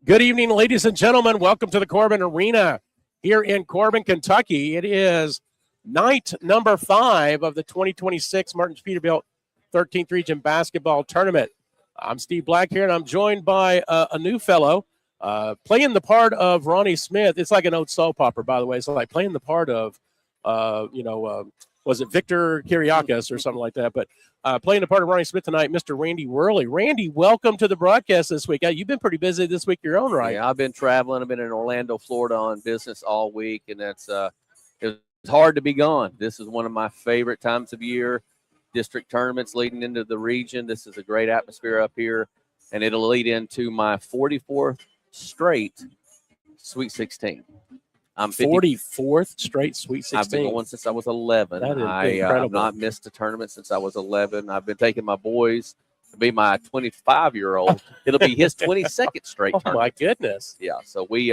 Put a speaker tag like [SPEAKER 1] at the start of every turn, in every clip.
[SPEAKER 1] Good evening, ladies and gentlemen. Welcome to the Corbin Arena here in Corbin, Kentucky. It is night number 5 of the 2026 Martin's Peterbilt 13th Region Basketball Tournament. I'm Steve Black here, and I'm joined by a new fellow playing the part of Ronnie Smith. It's like an old soap opera, by the way. It's like playing the part of, was it Victor Kiriakis or something like that? But playing the part of Ronnie Smith tonight, Mr. Randy Worley. Randy, welcome to the broadcast this week. You've been pretty busy this week your own, right?
[SPEAKER 2] Yeah, I've been traveling. I've been in Orlando, Florida on business all week, and it's hard to be gone. This is one of my favorite times of year. District tournaments leading into the region. This is a great atmosphere up here, and it'll lead into my 44th straight Sweet 16. I'm
[SPEAKER 1] 44th straight Sweet 16.
[SPEAKER 2] I've been going since I was 11.
[SPEAKER 1] That is
[SPEAKER 2] I've not missed a tournament since I was 11. I've been taking my boys to be my 25-year-old. It'll be his 22nd straight tournament.
[SPEAKER 1] Oh, my goodness.
[SPEAKER 2] Yeah, so we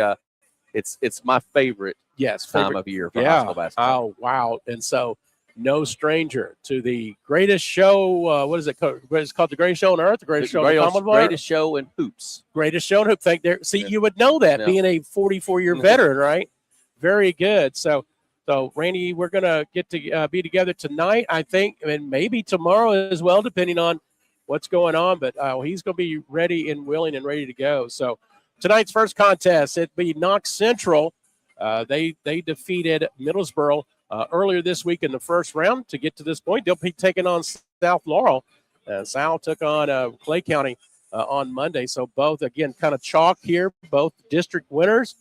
[SPEAKER 2] it's my favorite time of year for high school basketball.
[SPEAKER 1] Oh, wow. And so no stranger to the greatest show. What is it called? It's called the greatest show on earth, the greatest show in the Commonwealth?
[SPEAKER 2] Greatest show in hoops.
[SPEAKER 1] Greatest show in hoops. See, you would know that being a 44-year veteran, right? Very good. So Randy, we're going to get to be together tonight, I think, and maybe tomorrow as well, depending on what's going on. But he's going to be ready and willing and ready to go. So tonight's first contest, it'd be Knox Central. They defeated Middlesboro earlier this week in the first round to get to this point. They'll be taking on South Laurel. South took on Clay County on Monday. So both, again, kind of chalk here, both district winners.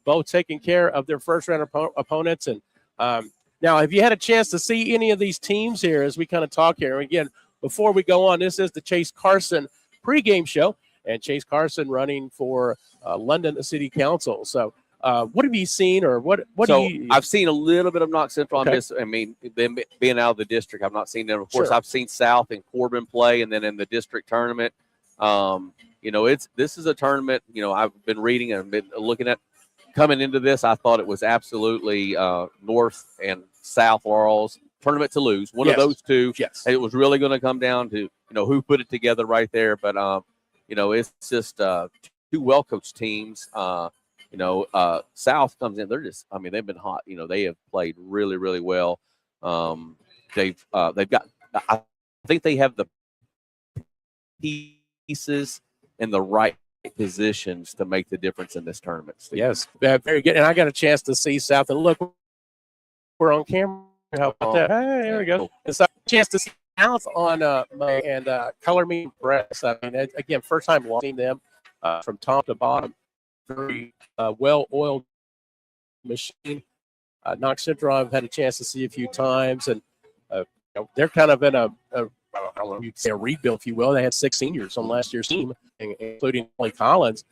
[SPEAKER 1] Both taking care of their first-round opponents. And now, have you had a chance to see any of these teams here as we kind of talk here? And again, before we go on, this is the Chase Carson pregame show, and Chase Carson running for London City Council. So what have you seen, or what do you –
[SPEAKER 2] I've seen a little bit of Knox Central.
[SPEAKER 1] Okay.
[SPEAKER 2] Them being out of the district, I've not seen them. Of course,
[SPEAKER 1] Sure.
[SPEAKER 2] I've seen South and Corbin play, and then in the district tournament. This is a tournament, I've been reading and been looking at. Coming into this, I thought it was absolutely North and South Laurel's tournament to lose. One of those two.
[SPEAKER 1] Yes.
[SPEAKER 2] It was really going to come down to, who put it together right there. But, it's just two well-coached teams. South comes in. They've been hot. They have played really, really well. They've got – I think they have the pieces and the right positions to make the difference in this tournament, Steve.
[SPEAKER 1] Yes, very good. And I got a chance to see South. And look, we're on camera. How about that? Hey, there we go.
[SPEAKER 2] Cool.
[SPEAKER 1] And so a chance to see South on Color Me Impressed. I mean, again, first time watching them from top to bottom. Very well-oiled machine. Knox Central I've had a chance to see a few times, and they're kind of in I don't know if you could say a rebuild, if you will. They had 6 seniors on last year's team, including Holly Collins.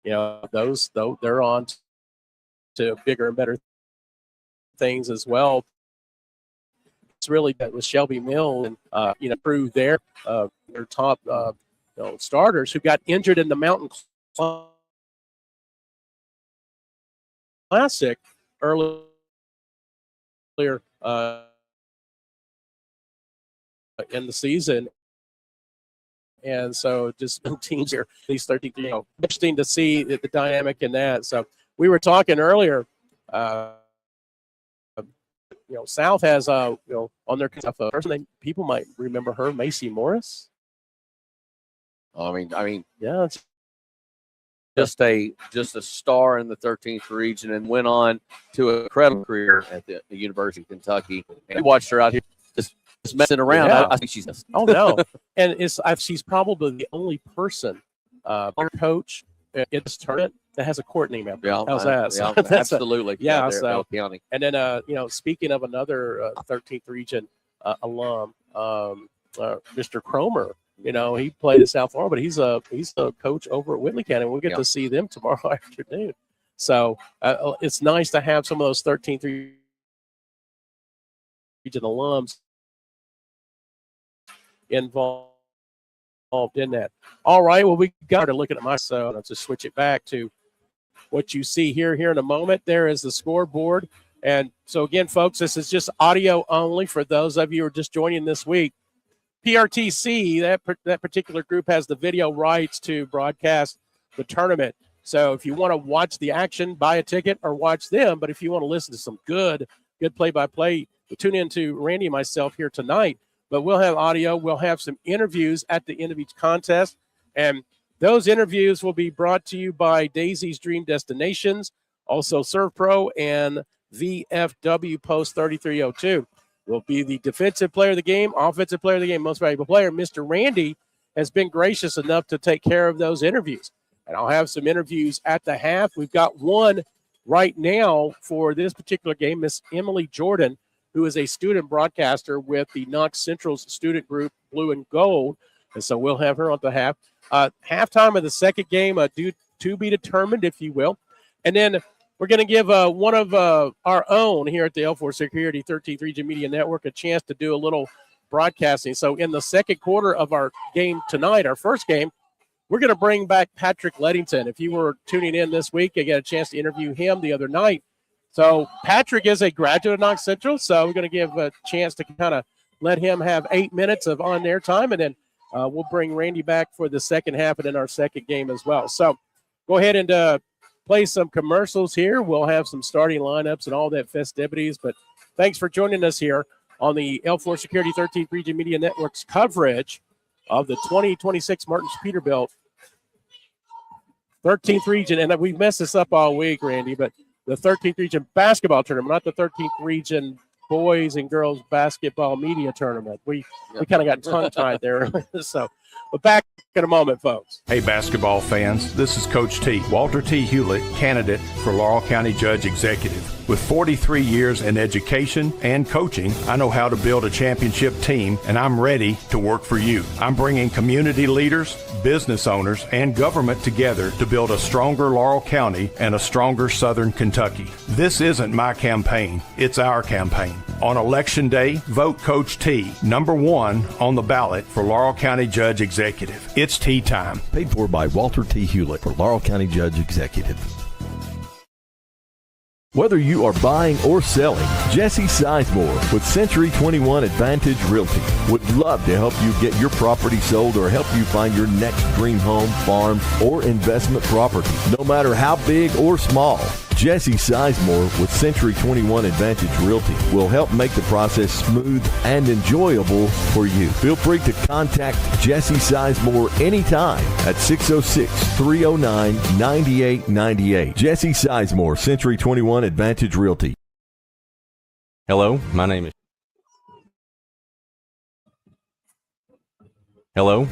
[SPEAKER 1] Those, though, they're on to bigger and better things as well. It's really that with Shelby Mill and, proved their top, starters who got injured in the Mountain Classic earlier in the season. And so just teams here, these 13, interesting to see the dynamic in that. So we were talking earlier, South has, on their person, people might remember her, Macy Morris.
[SPEAKER 2] I mean,
[SPEAKER 1] yeah, it's
[SPEAKER 2] just a star in the 13th region, and went on to an incredible career at the University of Kentucky. And we watched her out here just messing around.
[SPEAKER 1] Yeah.
[SPEAKER 2] I think she's –
[SPEAKER 1] oh no, and she's probably the only person, coach in this tournament that has a court name after her. How's that?
[SPEAKER 2] Yeah,
[SPEAKER 1] So
[SPEAKER 2] absolutely.
[SPEAKER 1] Yeah,
[SPEAKER 2] there at Bell County.
[SPEAKER 1] And then speaking of another 13th region alum, Mr. Cromer. He played at South Laurel, but he's a coach over at Whitley County. We'll get to see them tomorrow afternoon. So it's nice to have some of those 13th region alums involved in that. All right, well, we got to look at my so let's just switch it back to what you see here in a moment. There is the scoreboard. And so again, folks, this is just audio only for those of you who are just joining this week. PRTC, that particular group has the video rights to broadcast the tournament. So if you want to watch the action, buy a ticket or watch them. But if you want to listen to some good play-by-play, tune in to Randy and myself here tonight. But we'll have audio. We'll have some interviews at the end of each contest. And those interviews will be brought to you by Daisy's Dream Destinations, also ServPro, and VFW Post 3302. Will be the defensive player of the game, offensive player of the game, most valuable player. Mr. Randy has been gracious enough to take care of those interviews. And I'll have some interviews at the half. We've got one right now for this particular game, Miss Emily Jordan, who is a student broadcaster with the Knox Central's student group, Blue and Gold. And so we'll have her on the half. Halftime of the second game, due to be determined, if you will. And then we're going to give one of our own here at the L4 Security 13th Region Media Network a chance to do a little broadcasting. So in the second quarter of our game tonight, our first game, we're going to bring back Patrick Leddington. If you were tuning in this week, I got a chance to interview him the other night. So Patrick is a graduate of Knox Central, so we're going to give a chance to kind of let him have 8 minutes of on-air time, and then we'll bring Randy back for the second half and in our second game as well. So go ahead and play some commercials here. We'll have some starting lineups and all that festivities, but thanks for joining us here on the L4 Security 13th Region Media Network's coverage of the 2026 Martin's Peterbilt 13th Region, and we've messed this up all week, Randy, but the 13th Region Basketball Tournament, not the 13th Region Boys and Girls Basketball Media Tournament. We kind of got tongue-tied there. So, but back in a moment, folks.
[SPEAKER 3] Hey, basketball fans, this is Coach T, Walter T. Hewlett, candidate for Laurel County Judge Executive. With 43 years in education and coaching, I know how to build a championship team, and I'm ready to work for you. I'm bringing community leaders, business owners, and government together to build a stronger Laurel County and a stronger Southern Kentucky. This isn't my campaign, it's our campaign. On Election Day, vote Coach T, #1 on the ballot for Laurel County Judge Executive. It's tea time.
[SPEAKER 4] Paid for by Walter T. Hewlett for Laurel County Judge Executive. Whether you are buying or selling, Jesse Sizemore with Century 21 Advantage Realty would love to help you get your property sold or help you find your next dream home, farm, or investment property, no matter how big or small. Jesse Sizemore with Century 21 Advantage Realty will help make the process smooth and enjoyable for you. Feel free to contact Jesse Sizemore anytime at 606-309-9898. Jesse Sizemore, Century 21 Advantage Realty.
[SPEAKER 5] Hello,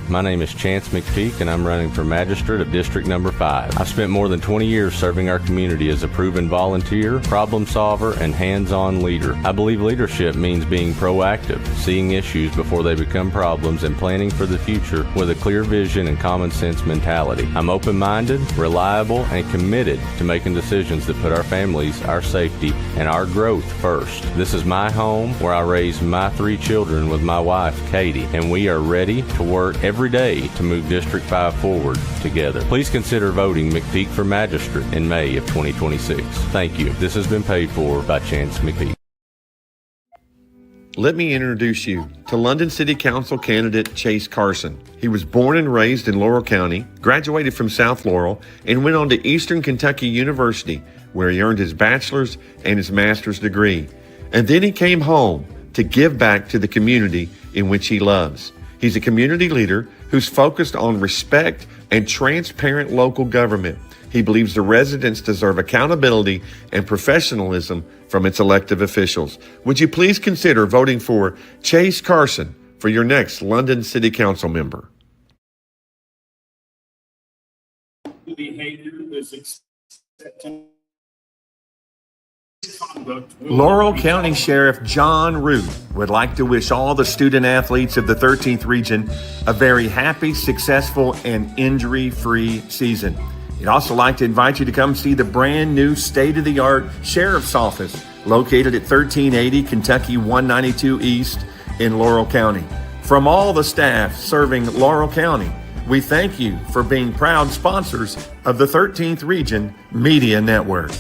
[SPEAKER 5] my name is Chance McPeak, and I'm running for Magistrate of District Number 5. I've spent more than 20 years serving our community as a proven volunteer, problem solver, and hands-on leader. I believe leadership means being proactive, seeing issues before they become problems, and planning for the future with a clear vision and common sense mentality. I'm open-minded, reliable, and committed to making decisions that put our families, our safety, and our growth first. This is my home where I raised my 3 children with my wife, Katie, and we are ready to work every day to move District 5 forward together. Please consider voting McPeak for Magistrate in May of 2026. Thank you. This has been paid for by Chance McPeak.
[SPEAKER 6] Let me introduce you to London City Council candidate Chase Carson. He was born and raised in Laurel County, graduated from South Laurel, and went on to Eastern Kentucky University, where he earned his bachelor's and his master's degree. And then he came home to give back to the community in which he loves. He's a community leader who's focused on respect and transparent local government. He believes the residents deserve accountability and professionalism from its elected officials. Would you please consider voting for Chase Carson for your next London City Council member? Laurel County Sheriff John Root would like to wish all the student athletes of the 13th Region a very happy, successful, and injury-free season. He'd also like to invite you to come see the brand new state-of-the-art Sheriff's Office located at 1380 Kentucky 192 East in Laurel County. From all the staff serving Laurel County, we thank you for being proud sponsors of the 13th Region Media Network.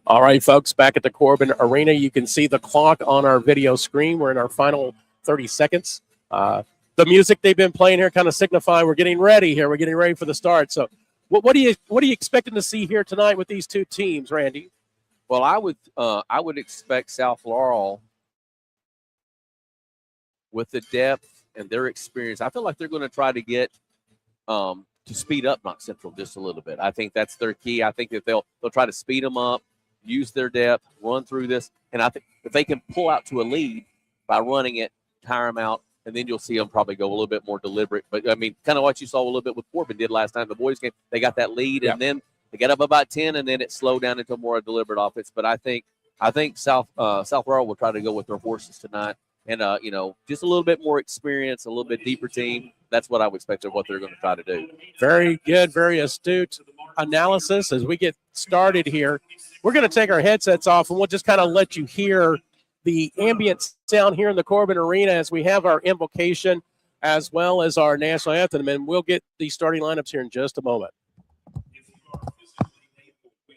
[SPEAKER 1] All right, folks, back at the Corbin Arena, you can see the clock on our video screen. We're in our final 30 seconds. The music they've been playing here kind of signify we're getting ready here. We're getting ready for the start. So what are you expecting to see here tonight with these two teams, Randy?
[SPEAKER 2] Well, I would expect South Laurel, with the depth and their experience, I feel like they're going to try to get to speed up Knox Central just a little bit. I think that's their key. I think that they'll try to speed them up, use their depth, run through this, and I think if they can pull out to a lead by running it, tire them out, and then you'll see them probably go a little bit more deliberate. But, I mean, kind of what you saw a little bit with Corbin did last time. The boys game, they got that lead, and then they got up about 10, and then it slowed down into more deliberate offense. But I think South Laurel will try to go with their horses tonight. And, just a little bit more experience, a little bit deeper team. That's what I would expect of what they're going to try to do.
[SPEAKER 1] Very good, very astute analysis as we get started here. We're going to take our headsets off, and we'll just kind of let you hear the ambient sound here in the Corbin Arena as we have our invocation as well as our national anthem. And we'll get the starting lineups here in just a moment.
[SPEAKER 7] If you are physically able, we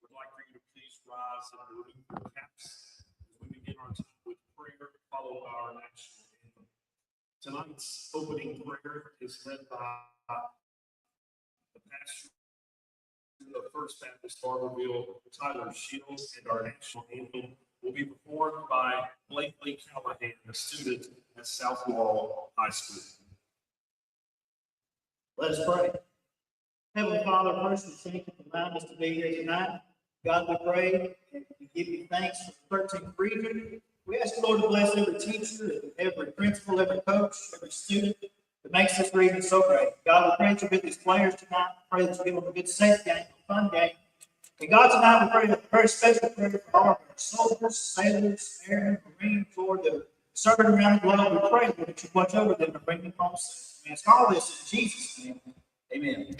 [SPEAKER 7] would like for you to please rise and remove your caps as we begin our time with prayer, followed by our national anthem. Tonight's opening prayer is led by the pastor of First Baptist Barberville, Tyler Shields, and our national anthem will be performed by Blakely Callahan, a student at South Laurel High School.
[SPEAKER 8] Let us pray. Heavenly Father, first we thank you for allowing us to be here tonight. God, we pray and we give you thanks for the 13th region. We ask the Lord to bless every teacher, every principal, every coach, every student that makes this region so great. God, we pray that you get these players tonight. We pray that you give them a good safe game, a fun game. And God, tonight we pray that a very special prayer for all of our soldiers, sailors, airmen, marines, Lord, that are serving around the globe. We pray, Lord, that you watch over them and bring them home safe. We ask all this in Jesus' name. Amen.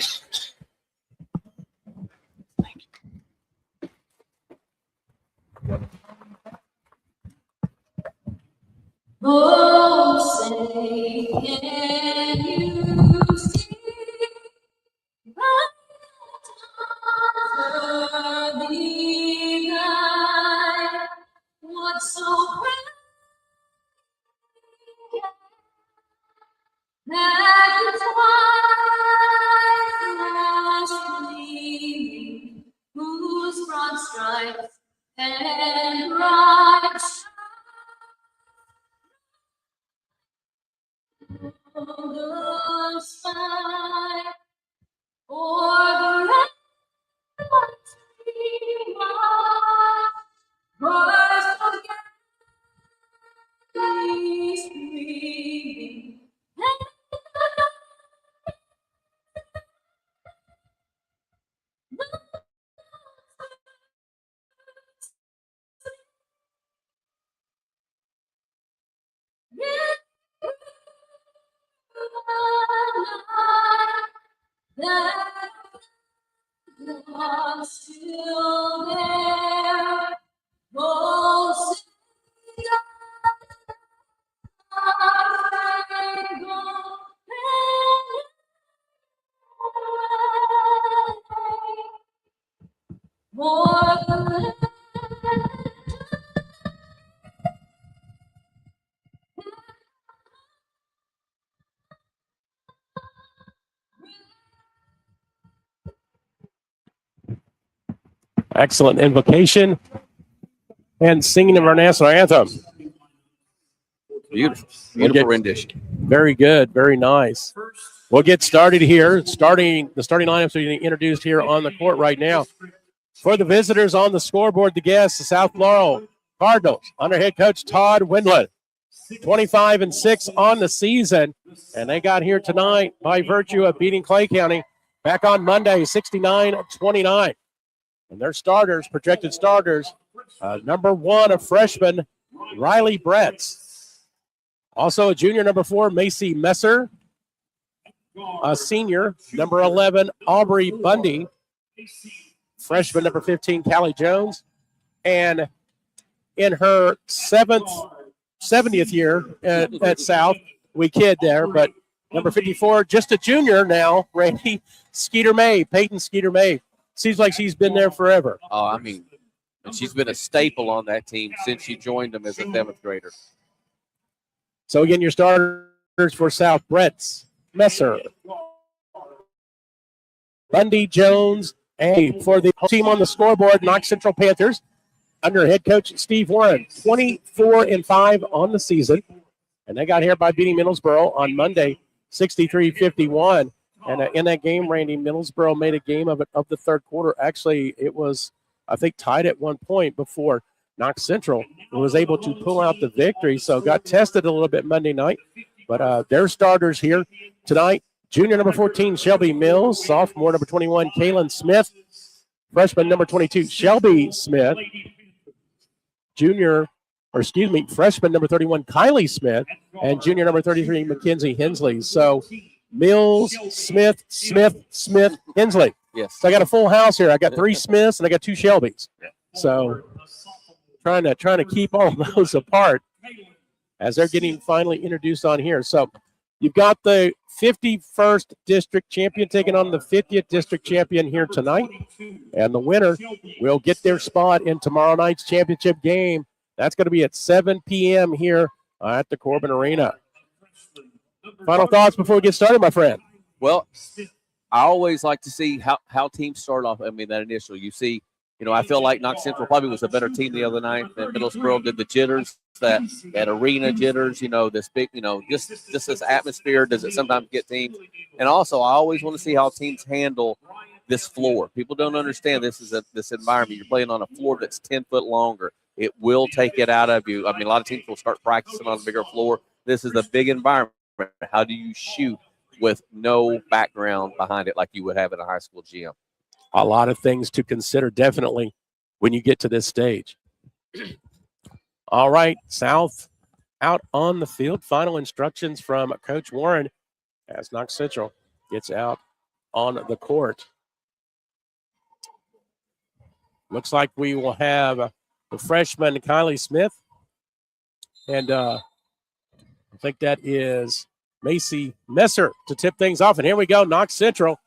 [SPEAKER 9] Oh, say, can you see the night? What's so bright that the twilight flash gleaming, whose broad stripes and bright the sky, or the red stream rise again, streaming, that was still there. Oh, sing
[SPEAKER 1] Excellent invocation and singing of our national anthem.
[SPEAKER 2] Beautiful rendition.
[SPEAKER 1] Very good, very nice. We'll get started here. The starting lineups are being introduced here on the court right now. For the visitors on the scoreboard, the guests, the South Laurel Cardinals under head coach Todd Windland, 25-6 on the season, and they got here tonight by virtue of beating Clay County back on Monday, 69-29. And their starters, projected starters, number 1, a freshman, Riley Bretz. Also a junior, number 4, Macy Messer. A senior, number 11, Aubrey Bundy. Freshman, number 15, Callie Jones. And in her 70th year at South, we kid there, but number 54, just a junior now, Randy, Peyton Skeeter May. Seems like she's been there forever.
[SPEAKER 2] Oh, I mean, And she's been a staple on that team since she joined them as a 7th grader.
[SPEAKER 1] So again, your starters for South: Brett Messer, Bundy, Jones, and for the team on the scoreboard, Knox Central Panthers, under head coach Steve Warren, 24-5 on the season. And they got here by beating Middlesboro on Monday, 63-51. And in that game, Randy, Middlesboro made a game of it of the third quarter. Actually, it was, I think, tied at one point before Knox Central was able to pull out the victory. So got tested a little bit Monday night. But their starters here tonight: junior number 14, Shelby Mills; sophomore number 21, Kaylin Smith; freshman number 22, Shelby Smith; freshman number 31, Kylie Smith; and junior number 33, Mackenzie Hensley. So Mills, Smith, Hensley.
[SPEAKER 2] Yes.
[SPEAKER 1] So I got a full house here. I got 3 Smiths and I got 2 Shelbys. So trying to keep all of those apart as they're getting finally introduced on here. So you've got the 51st district champion taking on the 50th district champion here tonight. And the winner will get their spot in tomorrow night's championship game. That's going to be at 7 p.m. here at the Corbin Arena. Final thoughts before we get started, my friend?
[SPEAKER 2] Well, I always like to see how teams start off. I mean, that initial, you see, I feel like Knox Central probably was a better team the other night. That Middlesboro did the jitters, that arena jitters, this big, just this atmosphere. Does it sometimes get teams? And also, I always want to see how teams handle this floor. People don't understand this environment. You're playing on a floor that's 10 foot longer. It will take it out of you. I mean, a lot of teams will start practicing on a bigger floor. This is a big environment. How do you shoot with no background behind it like you would have in a high school gym?
[SPEAKER 1] A lot of things to consider, definitely, when you get to this stage. All right, South out on the field. Final instructions from Coach Warren as Knox Central gets out on the court. Looks like we will have the freshman Kylie Smith, and I think that is Macy Messer to tip things off. And here we go, Knox Central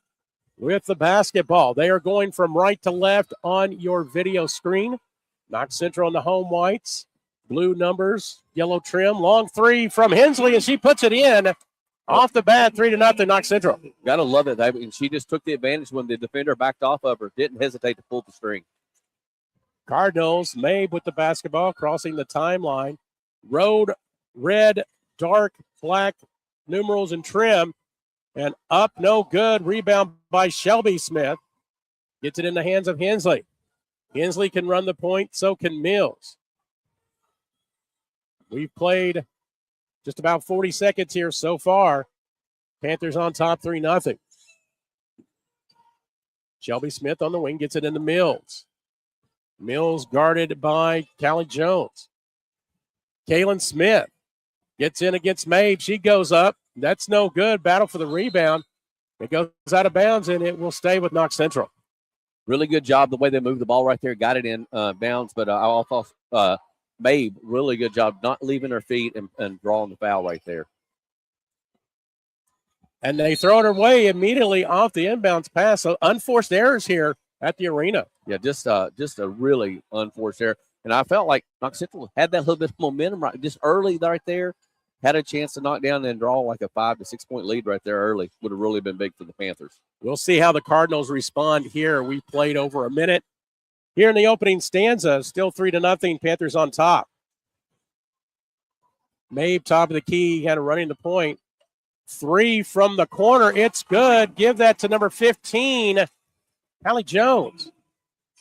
[SPEAKER 1] with the basketball. They are going from right to left on your video screen. Knox Central in the home whites, blue numbers, yellow trim. Long three from Hensley, and she puts it in off the bat, 3-0, Knox Central.
[SPEAKER 2] Gotta love it. I mean, she just took the advantage when the defender backed off of her. Didn't hesitate to pull the string.
[SPEAKER 1] Cardinals, Mabe with the basketball, crossing the timeline. Road, red, dark, black numerals and trim. And up, no good. Rebound by Shelby Smith. Gets it in the hands of Hensley. Hensley can run the point, so can Mills. We've played just about 40 seconds here so far. Panthers on top, 3-0. Shelby Smith on the wing gets it into Mills. Mills guarded by Callie Jones. Kaylin Smith gets in against Mabe. She goes up. That's no good. Battle for the rebound. It goes out of bounds, and it will stay with Knox Central.
[SPEAKER 2] Really good job the way they moved the ball right there. Got it in bounds, but I thought Mabe, really good job not leaving her feet and drawing the foul right there.
[SPEAKER 1] And they throw it away immediately off the inbounds pass. So unforced errors here at the arena.
[SPEAKER 2] Yeah, just a really unforced error. And I felt like Knox Central had that little bit of momentum just early right there. Had a chance to knock down and draw like a 5 to 6 point lead right there early. Would have really been big for the Panthers.
[SPEAKER 1] We'll see how the Cardinals respond here. We played over a minute. Here in the opening stanza, still 3-0, Panthers on top. Mabe, top of the key, kind of running the point. 3 from the corner. It's good. Give that to number 15, Callie Jones.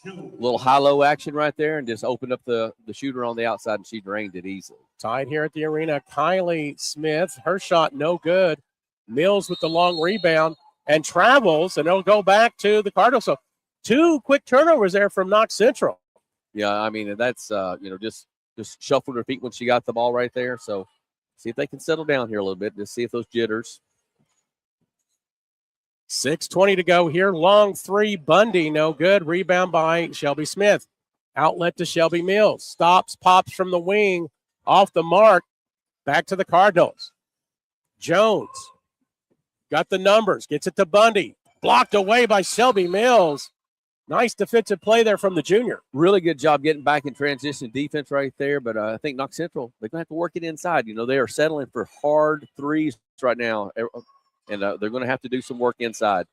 [SPEAKER 2] A little high-low action right there and just opened up the shooter on the outside, and she drained it easily.
[SPEAKER 1] Tied here at the arena, Kylie Smith. Her shot no good. Mills with the long rebound and travels, and it'll go back to the Cardinals. So 2 quick turnovers there from Knox Central.
[SPEAKER 2] Yeah, I mean, that's, just shuffled her feet when she got the ball right there. So see if they can settle down here a little bit. Just see if those jitters.
[SPEAKER 1] 6:20 to go here. Long 3, Bundy, no good. Rebound by Shelby Smith. Outlet to Shelby Mills. Stops, pops from the wing. Off the mark. Back to the Cardinals. Jones got the numbers. Gets it to Bundy. Blocked away by Shelby Mills. Nice defensive play there from the junior.
[SPEAKER 2] Really good job getting back in transition defense right there. But I think Knox Central, they're going to have to work it inside. They are settling for hard threes right now, and they're going to have to do some work inside.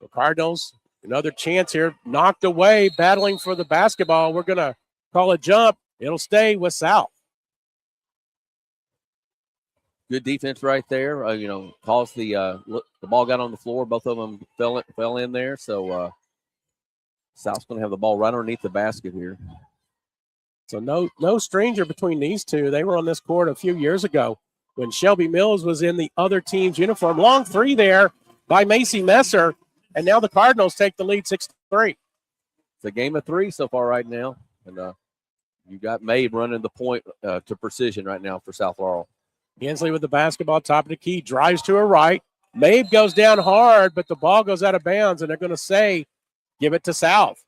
[SPEAKER 1] The Cardinals, another chance here, knocked away, battling for the basketball. We're going to call a jump. It'll stay with South.
[SPEAKER 2] Good defense right there. Caused the ball got on the floor. Both of them fell in there. So South's going to have the ball right underneath the basket here.
[SPEAKER 1] So no stranger between these two. They were on this court a few years ago when Shelby Mills was in the other team's uniform. Long three there by Macy Messer, and now the Cardinals take the lead 6-3.
[SPEAKER 2] It's a game of three so far right now, and you got Mabe running the point to precision right now for South Laurel.
[SPEAKER 1] Hensley with the basketball, top of the key, drives to her right. Mabe goes down hard, but the ball goes out of bounds, and they're going to say, give it to South.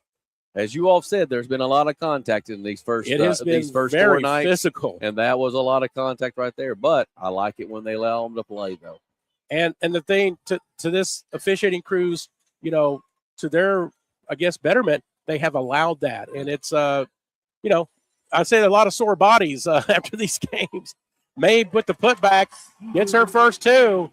[SPEAKER 2] As you all said, there's been a lot of contact in these first
[SPEAKER 1] very
[SPEAKER 2] 4 nights.
[SPEAKER 1] Physical.
[SPEAKER 2] And that was a lot of contact right there. But I like it when they allow them to play, though.
[SPEAKER 1] And the thing to this officiating crews, to their, I guess, betterment, they have allowed that. And it's, I say a lot of sore bodies after these games. Mabe with the putback, gets her first two.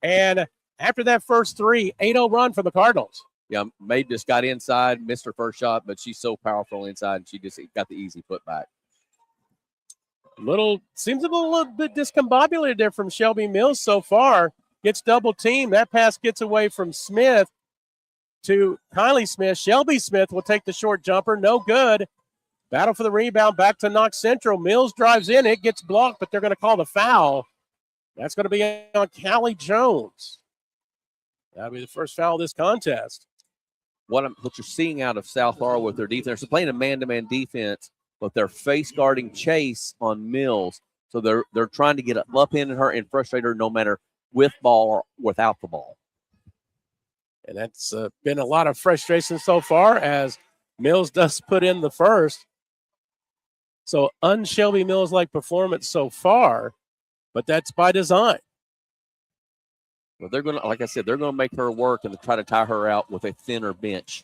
[SPEAKER 1] And after that first three, 8-0 run for the Cardinals.
[SPEAKER 2] Yeah, Mabe just got inside, missed her first shot, but she's so powerful inside, and she just got the easy putback.
[SPEAKER 1] Seems a little bit discombobulated there from Shelby Mills so far. Gets double teamed. That pass gets away from Smith to Kylie Smith. Shelby Smith will take the short jumper. No good. Battle for the rebound back to Knox Central. Mills drives in. It gets blocked, but they're going to call the foul. That's going to be on Callie Jones. That'll be the first foul of this contest.
[SPEAKER 2] What you're seeing out of South Laurel with their defense, they're playing a man-to-man defense, but they're face guarding Chase on Mills. So they're trying to get up in her and frustrate her no matter with ball or without the ball.
[SPEAKER 1] And that's been a lot of frustration so far as Mills does put in the first. So un-Shelby Mills-like performance so far, but that's by design.
[SPEAKER 2] Well, they're going to, like I said, they're going to make her work and try to tie her out with a thinner bench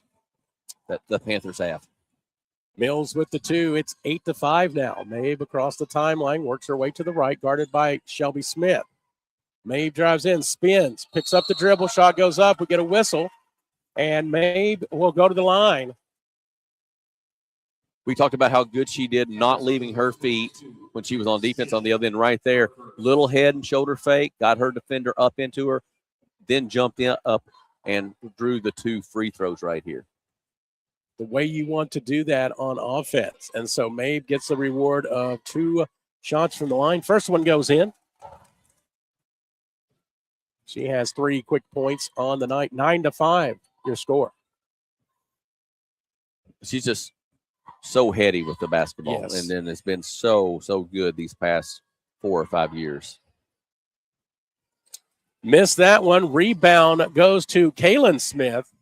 [SPEAKER 2] that the Panthers have.
[SPEAKER 1] Mills with the two. It's 8-5 now. Mabe across the timeline, works her way to the right, guarded by Shelby Smith. Mabe drives in, spins, picks up the dribble, shot goes up. We get a whistle, and Mabe will go to the line.
[SPEAKER 2] We talked about how good she did not leaving her feet when she was on defense on the other end right there. Little head and shoulder fake, got her defender up into her, then jumped up and drew the 2 free throws right here.
[SPEAKER 1] The way you want to do that on offense. And so Mabe gets the reward of 2 shots from the line. First one goes in. She has 3 quick points on the night. 9-5, your score.
[SPEAKER 2] She's just so heady with the basketball,
[SPEAKER 1] yes.
[SPEAKER 2] And then it's been so good these past 4 or 5 years.
[SPEAKER 1] Missed that one. Rebound goes to Kaylin Smith,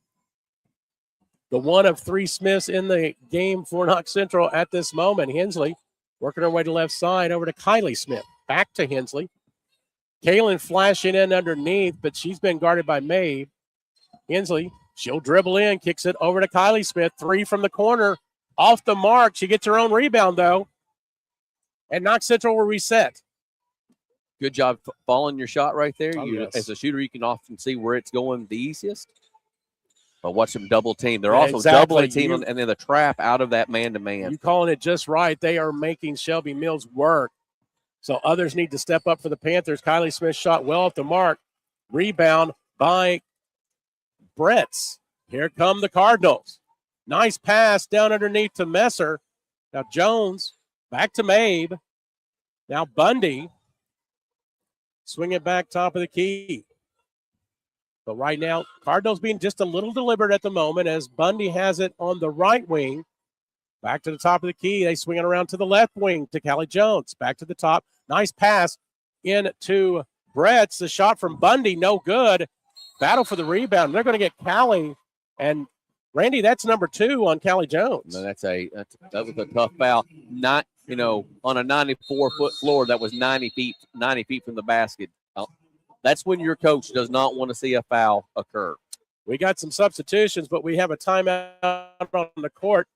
[SPEAKER 1] the one of 3 Smiths in the game for Knox Central at this moment. Hensley working her way to left side over to Kylie Smith. Back to Hensley. Kaylin flashing in underneath, but she's been guarded by Mabe. Hensley, she'll dribble in, kicks it over to Kylie Smith. 3 from the corner. Off the mark. She gets her own rebound, though. And Knox Central will reset.
[SPEAKER 2] Good job following your shot right there.
[SPEAKER 1] Yes.
[SPEAKER 2] As a shooter, you can often see where it's going the easiest. But watch them double team. They're also
[SPEAKER 1] exactly.
[SPEAKER 2] doubling team, and then the trap out of that man-to-man.
[SPEAKER 1] You're calling it just right. They are making Shelby Mills work. So others need to step up for the Panthers. Kylie Smith shot well off the mark. Rebound by Bretts. Here come the Cardinals. Nice pass down underneath to Messer. Now Jones back to Mabe. Now Bundy. Swing it back top of the key. But right now, Cardinals being just a little deliberate at the moment as Bundy has it on the right wing. Back to the top of the key. They swing it around to the left wing to Callie Jones. Back to the top. Nice pass into Bretts. The shot from Bundy, no good. Battle for the rebound. They're going to get Callie. And Randy, that's number 2 on Callie Jones.
[SPEAKER 2] No, that was a tough foul. Not, on a 94-foot floor, that was 90 feet from the basket. That's when your coach does not want to see a foul occur.
[SPEAKER 1] We got some substitutions, but we have a timeout on the court,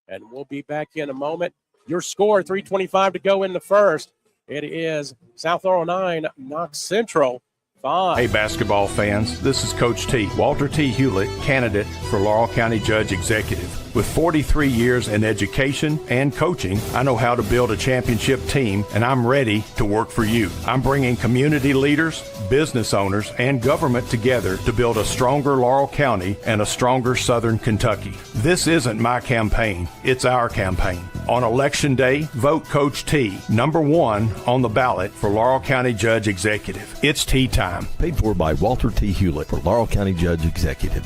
[SPEAKER 1] and we'll be back in a moment. Your score, 3:25 to go in the first. It is South Laurel 9, Knox Central 5.
[SPEAKER 3] Hey, basketball fans, this is Coach T, Walter T. Hewlett, candidate for Laurel County Judge Executive. With 43 years in education and coaching, I know how to build a championship team, and I'm ready to work for you. I'm bringing community leaders, business owners, and government together to build a stronger Laurel County and a stronger Southern Kentucky. This isn't my campaign, it's our campaign. On Election Day, vote Coach T, number 1 on the ballot for Laurel County Judge Executive. It's tea time.
[SPEAKER 4] Paid for by Walter T. Hewlett for Laurel County Judge Executive.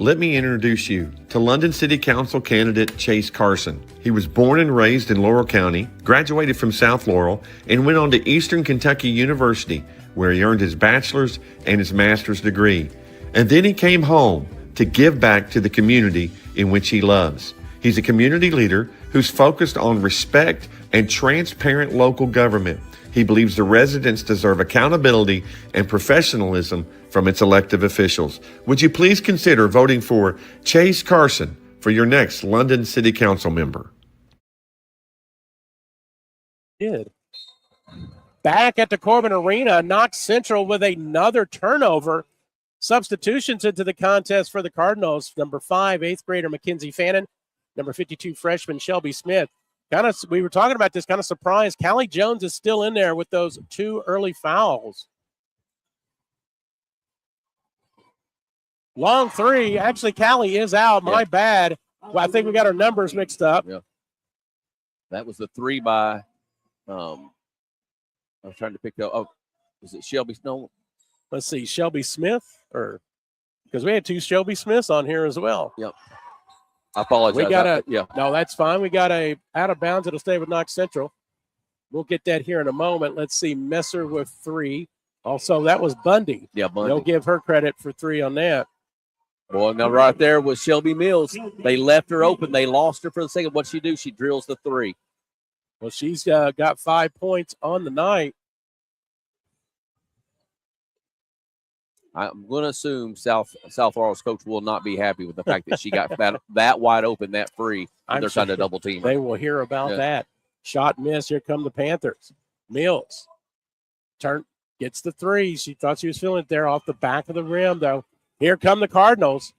[SPEAKER 6] Let me introduce you to London City Council candidate Chase Carson. He was born and raised in Laurel County, graduated from South Laurel, and went on to Eastern Kentucky University, where he earned his bachelor's and his master's degree. And then he came home to give back to the community in which he loves. He's a community leader who's focused on respect and transparent local government. He believes the residents deserve accountability and professionalism from its elected officials. Would you please consider voting for Chase Carson for your next London City Council member?
[SPEAKER 1] Good. Back at the Corbin Arena, Knox Central with another turnover. Substitutions into the contest for the Cardinals. Number 5, 8th grader Mackenzie Fannin. Number 52, freshman Shelby Smith. We were talking about this, kind of surprised. Callie Jones is still in there with those 2 early fouls. Long 3. Actually, Callie is out. My bad. Well, I think we got our numbers mixed up.
[SPEAKER 2] Yeah. That was the 3 by, I was trying to pick up. Oh, is it Shelby Snow?
[SPEAKER 1] Let's see, Shelby Smith, or because we had 2 Shelby Smiths on here as well.
[SPEAKER 2] Yep. I apologize.
[SPEAKER 1] We got no, that's fine. We got a out of bounds. It'll stay with Knox Central. We'll get that here in a moment. Let's see, Messer with 3. Also, that was Bundy.
[SPEAKER 2] Yeah, Bundy.
[SPEAKER 1] Don't give her credit for 3 on that.
[SPEAKER 2] Boy, now right there was Shelby Mills. They left her open. They lost her for the second. What'd she do? She drills the 3.
[SPEAKER 1] Well, she's got 5 points on the night.
[SPEAKER 2] I'm going to assume South Laurel's coach will not be happy with the fact that she got that wide open, that free. They're trying to double team her.
[SPEAKER 1] They will hear about that. Shot miss. Here come the Panthers. Mills gets the 3. She thought she was feeling it there off the back of the rim, though. Here come the Cardinals.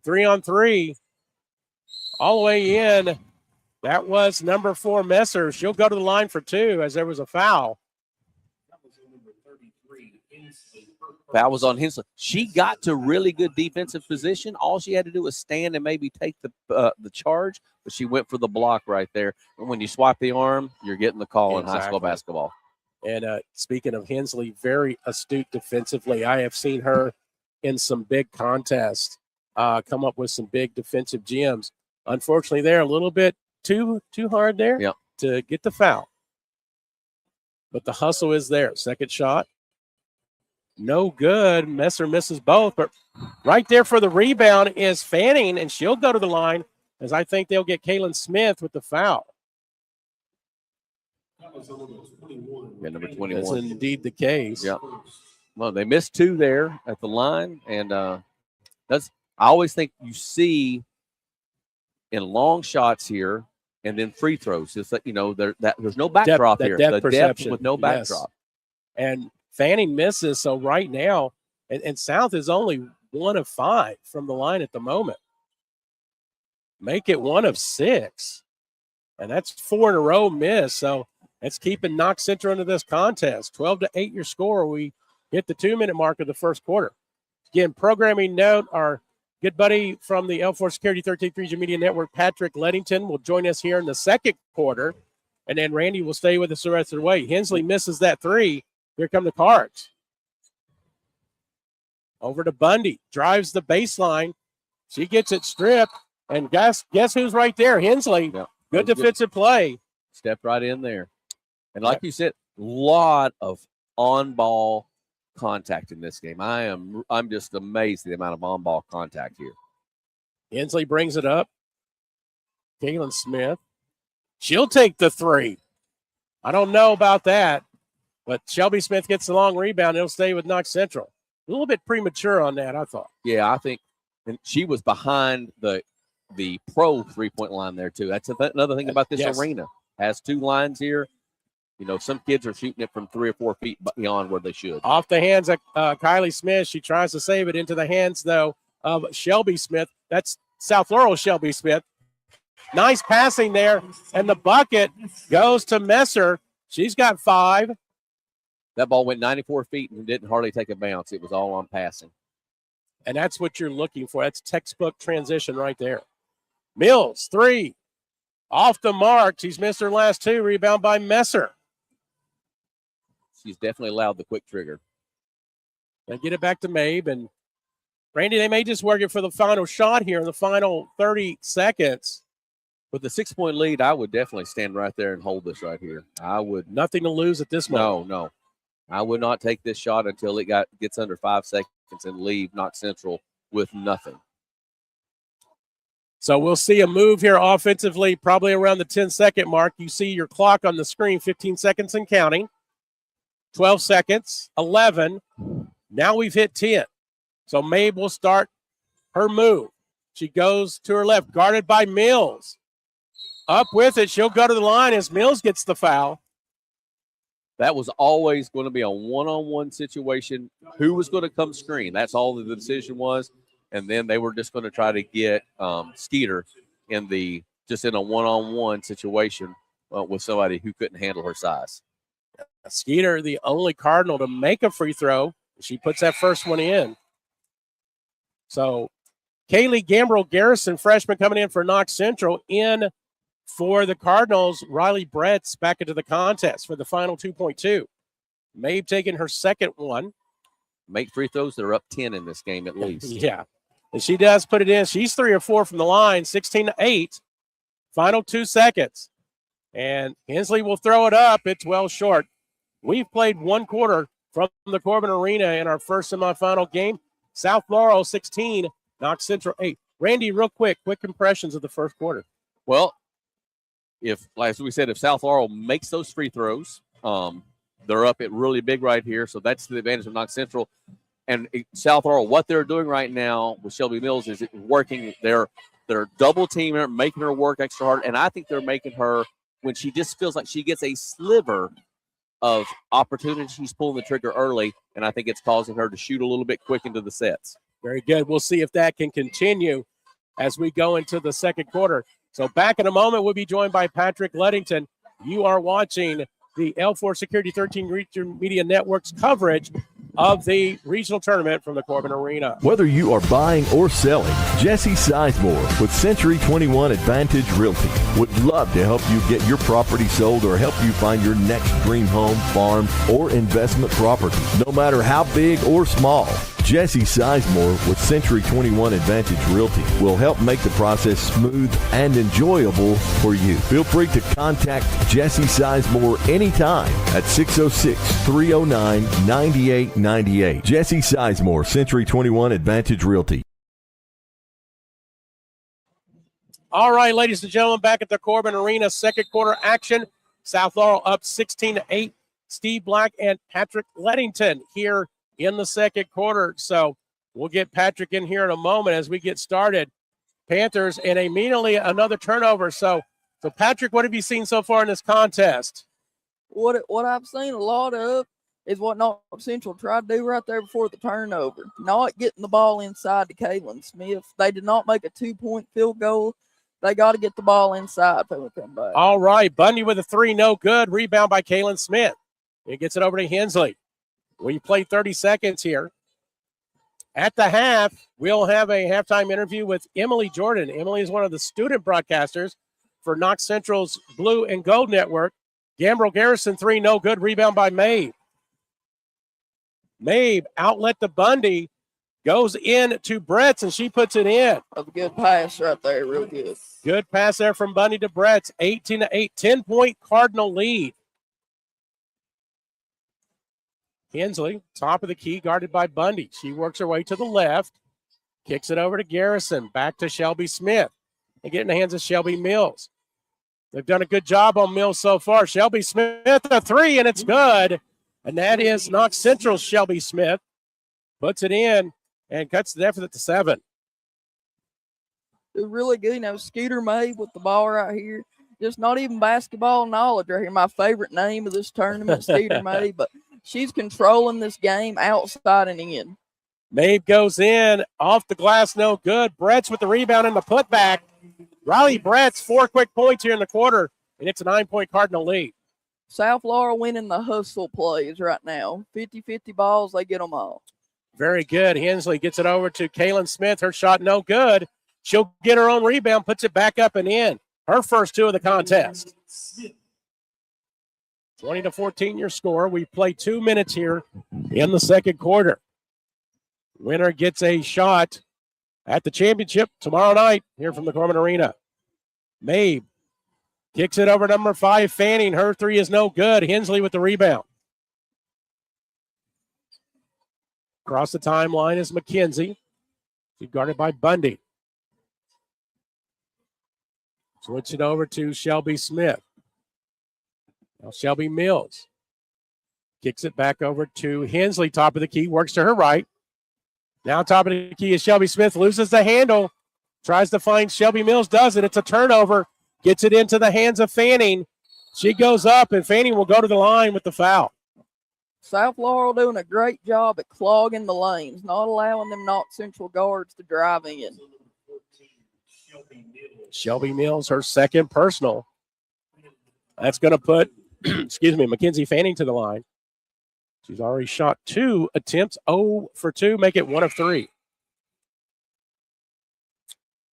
[SPEAKER 1] 3-on-3. All the way in. That was number 4, Messer. She'll go to the line for 2 as there was a foul.
[SPEAKER 2] Foul was on Hensley. She got to really good defensive position. All she had to do was stand and maybe take the charge, but she went for the block right there. And when you swipe the arm, you're getting the call in high school basketball.
[SPEAKER 1] And speaking of Hensley, very astute defensively. I have seen her in some big contests come up with some big defensive gems. Unfortunately, they're a little bit too hard there to get the foul. But the hustle is there. Second shot. No good. Messer misses both, but right there for the rebound is Fanning, and she'll go to the line as I think they'll get Kaylin Smith with the foul.
[SPEAKER 2] Yeah, number 21.
[SPEAKER 1] That's indeed the case.
[SPEAKER 2] Yeah. Well, they missed 2 there at the line, and I always think you see in long shots here and then free throws. It's like, there's no backdrop here.
[SPEAKER 1] Depth perception
[SPEAKER 2] with no backdrop.
[SPEAKER 1] Yes. And Fanning misses, so right now, and South is only 1 of 5 from the line at the moment. Make it 1 of 6. And that's 4 in a row miss. So that's keeping Knox Central into this contest. 12-8 your score. We hit the 2-minute mark of the first quarter. Again, programming note, our good buddy from the L4 Security 13th Region Media Network, Patrick Leddington, will join us here in the second quarter. And then Randy will stay with us the rest of the way. Hensley misses that 3. Here come the Cards. Over to Bundy. Drives the baseline. She gets it stripped. And guess who's right there? Hensley.
[SPEAKER 2] Yep.
[SPEAKER 1] Good defensive play.
[SPEAKER 2] Stepped right in there. And like you said, a lot of on-ball contact in this game. I'm just amazed at the amount of on-ball contact here.
[SPEAKER 1] Hensley brings it up. Kaylin Smith. She'll take the 3. I don't know about that. But Shelby Smith gets the long rebound. It'll stay with Knox Central. A little bit premature on that, I thought.
[SPEAKER 2] Yeah, I think, and she was behind the pro 3-point line there too. That's another thing about this arena. Has 2 lines here. You know, some kids are shooting it from 3 or 4 feet beyond where they should.
[SPEAKER 1] Off the hands of Kylie Smith. She tries to save it into the hands, though, of Shelby Smith. That's South Laurel Shelby Smith. Nice passing there, and the bucket goes to Messer. She's got 5.
[SPEAKER 2] That ball went 94 feet and didn't hardly take a bounce. It was all on passing.
[SPEAKER 1] And that's what you're looking for. That's textbook transition right there. Mills, 3. Off the mark. She's missed her last 2. Rebound by Messer.
[SPEAKER 2] She's definitely allowed the quick trigger.
[SPEAKER 1] They get it back to Mabe. And, Randy, they may just work it for the final shot here in the final 30 seconds.
[SPEAKER 2] With the 6-point lead, I would definitely stand right there and hold this right here. I would.
[SPEAKER 1] Nothing to lose at this moment.
[SPEAKER 2] No. I would not take this shot until it gets under 5 seconds and leave Knox Central with nothing.
[SPEAKER 1] So we'll see a move here offensively, probably around the 10-second mark. You see your clock on the screen, 15 seconds and counting. 12 seconds, 11. Now we've hit 10. So Mabe will start her move. She goes to her left, guarded by Mills. Up with it. She'll go to the line as Mills gets the foul.
[SPEAKER 2] That was always going to be a one-on-one situation. Who was going to come screen? That's all the decision was. And then they were just going to try to get Skeeter in a one-on-one situation with somebody who couldn't handle her size.
[SPEAKER 1] Skeeter, the only Cardinal to make a free throw. She puts that first one in. So Kaylee Gambrell Garrison, freshman coming in for Knox Central, in for the Cardinals. Riley Bretz back into the contest for the final 2.2. Mabe taking her second one.
[SPEAKER 2] Make free throws. They're up 10 in this game at least.
[SPEAKER 1] Yeah. And she does put it in. She's 3 or 4 from the line, 16-8. Final 2 seconds. And Hensley will throw it up. It's well short. We've played 1 quarter from the Corbin Arena in our first semifinal game. South Laurel 16, Knox Central 8. Randy, real quick impressions of the first quarter.
[SPEAKER 2] Well, like we said, if South Laurel makes those free throws, they're up it really big right here. So that's the advantage of Knox Central. And South Laurel, what they're doing right now with Shelby Mills is working. They're double teaming her, making her work extra hard. And I think they're making her, when she just feels like she gets a sliver of opportunity, she's pulling the trigger early. And I think it's causing her to shoot a little bit quick into the sets.
[SPEAKER 1] Very good. We'll see if that can continue as we go into the second quarter. So back in a moment, we'll be joined by Patrick Ludington. You are watching the L4 Security 13 Region Media Network's coverage of the regional tournament from the Corbin Arena.
[SPEAKER 4] Whether you are buying or selling, Jesse Sizemore with Century 21 Advantage Realty would love to help you get your property sold or help you find your next dream home, farm, or investment property. No matter how big or small, Jesse Sizemore with Century 21 Advantage Realty will help make the process smooth and enjoyable for you. Feel free to contact Jesse Sizemore anytime at 606-309-9898. Jesse Sizemore, Century 21 Advantage Realty.
[SPEAKER 1] All right, ladies and gentlemen, back at the Corbin Arena, second quarter action. South Laurel up 16-8. Steve Black and Patrick Ludington here in the second quarter. So we'll get Patrick in here in a moment as we get started. Panthers, and immediately another turnover. So Patrick, what have you seen so far in this contest?
[SPEAKER 10] What I've seen a lot of is what Knox Central tried to do right there before the turnover. Not getting the ball inside to Kaylin Smith. They did not make a 2-point field goal. They got to get the ball inside when we come back.
[SPEAKER 1] All right, Bundy with a 3, no good. Rebound by Kaylin Smith. He gets it over to Hensley. We play 30 seconds here. At the half, we'll have a halftime interview with Emily Jordan. Emily is one of the student broadcasters for Knox Central's Blue and Gold Network. Gambrell Garrison, 3, no good. Rebound by Mabe. Mabe, outlet to Bundy, goes in to Bretz, and she puts it in.
[SPEAKER 10] A good pass right there, real good.
[SPEAKER 1] Good pass there from Bundy to Bretz. 18-8, 10-point Cardinal lead. Hensley, top of the key, guarded by Bundy. She works her way to the left, kicks it over to Garrison, back to Shelby Smith. They get in the hands of Shelby Mills. They've done a good job on Mills so far. Shelby Smith, a 3, and it's good. and that is Knox Central's Shelby Smith. Puts it in and cuts the deficit to 7.
[SPEAKER 10] It was really good. You know, Scooter May with the ball right here. Just not even basketball knowledge right here. My favorite name of this tournament, Scooter May, but she's controlling this game outside and in.
[SPEAKER 1] Mabe goes in, off the glass, no good. Bretts with the rebound and the putback. Riley Bretts, 4 quick points here in the quarter, and it's a 9-point Cardinal lead.
[SPEAKER 10] South Laurel winning the hustle plays right now. 50-50 balls, they get them all.
[SPEAKER 1] Very good. Hensley gets it over to Kaylin Smith. Her shot no good. She'll get her own rebound, puts it back up and in. Her first 2 of the contest. 20-14 your score. We play 2 minutes here in the second quarter. Winner gets a shot at the championship tomorrow night here from the Corman Arena. Mabe kicks it over number 5, Fanning. Her 3 is no good. Hensley with the rebound. Across the timeline is McKenzie. She's guarded by Bundy. Switch it over to Shelby Smith. Now Shelby Mills kicks it back over to Hensley, top of the key, works to her right. Now top of the key is Shelby Smith, loses the handle, tries to find Shelby Mills, does it. It's a turnover, gets it into the hands of Fanning. She goes up, and Fanning will go to the line with the foul.
[SPEAKER 10] South Laurel doing a great job at clogging the lanes, not allowing them Knox Central guards to drive in.
[SPEAKER 1] Shelby Mills, her second personal. That's going to put, Mackenzie Fanning to the line. She's already shot 2 attempts, 0 for 2, make it 1 of 3.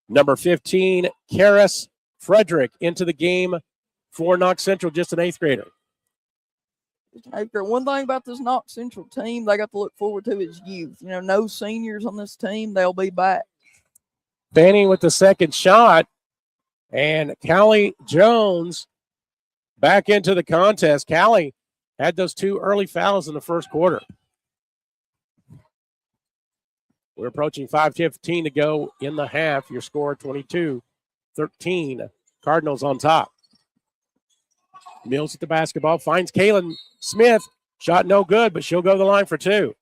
[SPEAKER 1] Number 15, Karis Frederick into the game for Knox Central, just an 8th grader.
[SPEAKER 10] One thing about this Knox Central team they got to look forward to is youth. You know, no seniors on this team. They'll be back.
[SPEAKER 1] Fanning with the second shot, and Callie Jones back into the contest. Callie had those 2 early fouls in the first quarter. We're approaching 5:15 to go in the half. Your score 22-13. Cardinals on top. Mills at the basketball, finds Kaylin Smith. Shot no good, but she'll go to the line for 2.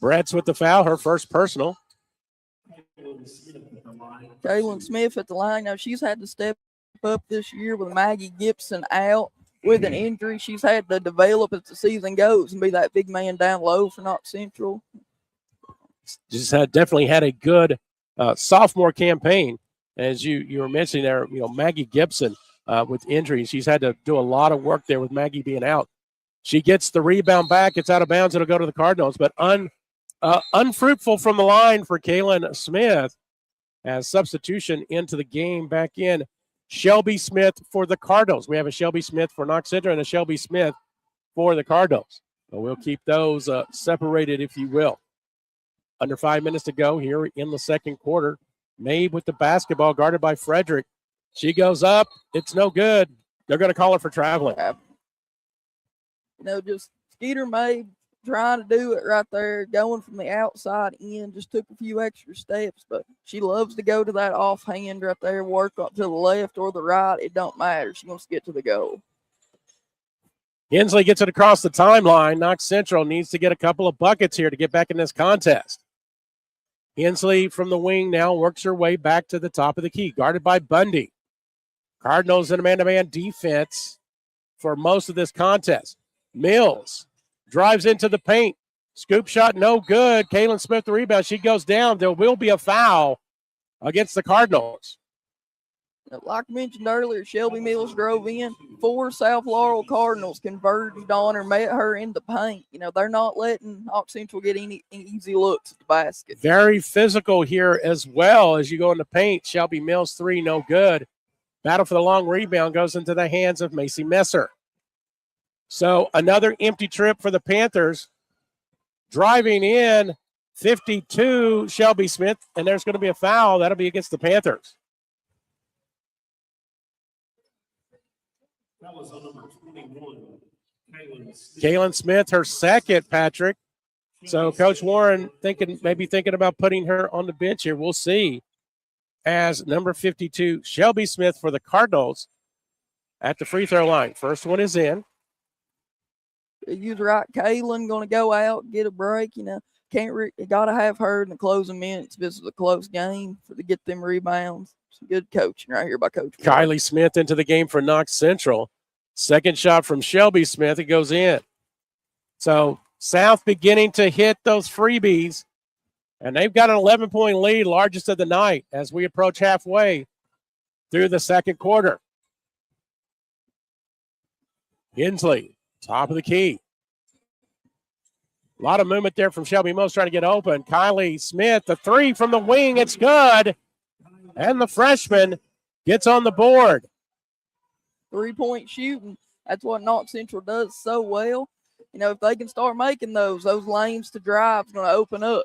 [SPEAKER 1] Brett's with the foul, her first personal.
[SPEAKER 10] Kaylin Smith at the line. Now, she's had to step up this year with Maggie Gibson out with an injury. She's had to develop as the season goes and be that big man down low for Knox Central.
[SPEAKER 1] Just definitely had a good sophomore campaign. As you were mentioning there, Maggie Gibson with injuries. She's had to do a lot of work there with Maggie being out. She gets the rebound back. It's out of bounds. It'll go to the Cardinals, but unfruitful from the line for Kaylin Smith as substitution into the game. Back in Shelby Smith for the Cardinals. We have a Shelby Smith for Knox Central and a Shelby Smith for the Cardinals. So we'll keep those separated, if you will. Under 5 minutes to go here in the second quarter. Mabe with the basketball, guarded by Frederick. She goes up. It's no good. They're going to call her for traveling.
[SPEAKER 10] Just Skeeter Mabe trying to do it right there, going from the outside in, just took a few extra steps, but she loves to go to that offhand right there, work up to the left or the right. It don't matter. She wants to get to the goal.
[SPEAKER 1] Hensley gets it across the timeline. Knox Central needs to get a couple of buckets here to get back in this contest. Hensley from the wing now works her way back to the top of the key, guarded by Bundy. Cardinals in a man-to-man defense for most of this contest. Mills drives into the paint. Scoop shot, no good. Kaylin Smith, the rebound. She goes down. There will be a foul against the Cardinals.
[SPEAKER 10] Like I mentioned earlier, Shelby Mills drove in. 4 South Laurel Cardinals converged on her, met her in the paint. They're not letting Knox Central get any easy looks at the basket.
[SPEAKER 1] Very physical here as well as you go in the paint. Shelby Mills, 3, no good. Battle for the long rebound goes into the hands of Macy Messer. So another empty trip for the Panthers. Driving in, 52, Shelby Smith, and there's going to be a foul. That'll be against the Panthers.
[SPEAKER 7] That was on number 21,
[SPEAKER 1] Kaylin Smith, her second, Patrick. So Coach Warren thinking about putting her on the bench here. We'll see. as number 52, Shelby Smith for the Cardinals at the free throw line. First one is in.
[SPEAKER 10] You're right. Kaylin going to go out, get a break. Got to have her in the closing minutes. This is a close game to get them rebounds. Some good coaching right here by Coach
[SPEAKER 1] Kylie Smith into the game for Knox Central. Second shot from Shelby Smith. It goes in. So South beginning to hit those freebies, and they've got an 11-point lead, largest of the night, as we approach halfway through the second quarter. Hensley, top of the key. A lot of movement there from Shelby Mills trying to get open. Kylie Smith, the three from the wing, it's good. And the freshman gets on the board.
[SPEAKER 10] 3-point shooting. That's what Knox Central does so well. If they can start making those lanes to drive is going to open up.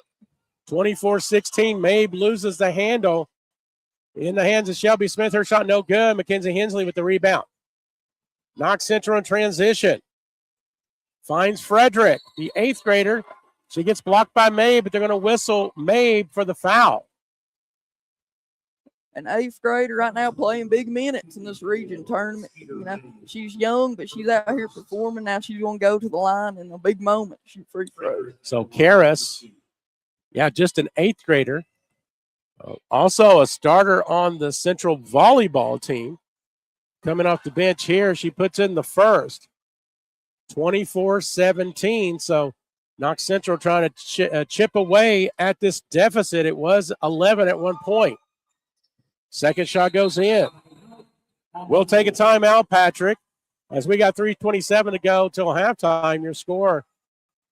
[SPEAKER 1] 24-16, Mabe loses the handle in the hands of Shelby Smith. Her shot no good. Mackenzie Hensley with the rebound. Knox Central in transition. Finds Frederick, the 8th grader. She gets blocked by Mabe, but they're going to whistle Mabe for the foul.
[SPEAKER 10] An 8th grader right now playing big minutes in this region tournament. She's young, but she's out here performing. Now she's going to go to the line in a big moment. Shoot free throw.
[SPEAKER 1] So Karras, just an 8th grader. Also a starter on the Central volleyball team. Coming off the bench here, she puts in the first. 24-17. So Knox Central trying to chip away at this deficit. It was 11 at one point. Second shot goes in. We'll take a timeout, Patrick, as we got 3:27 to go till halftime. Your score,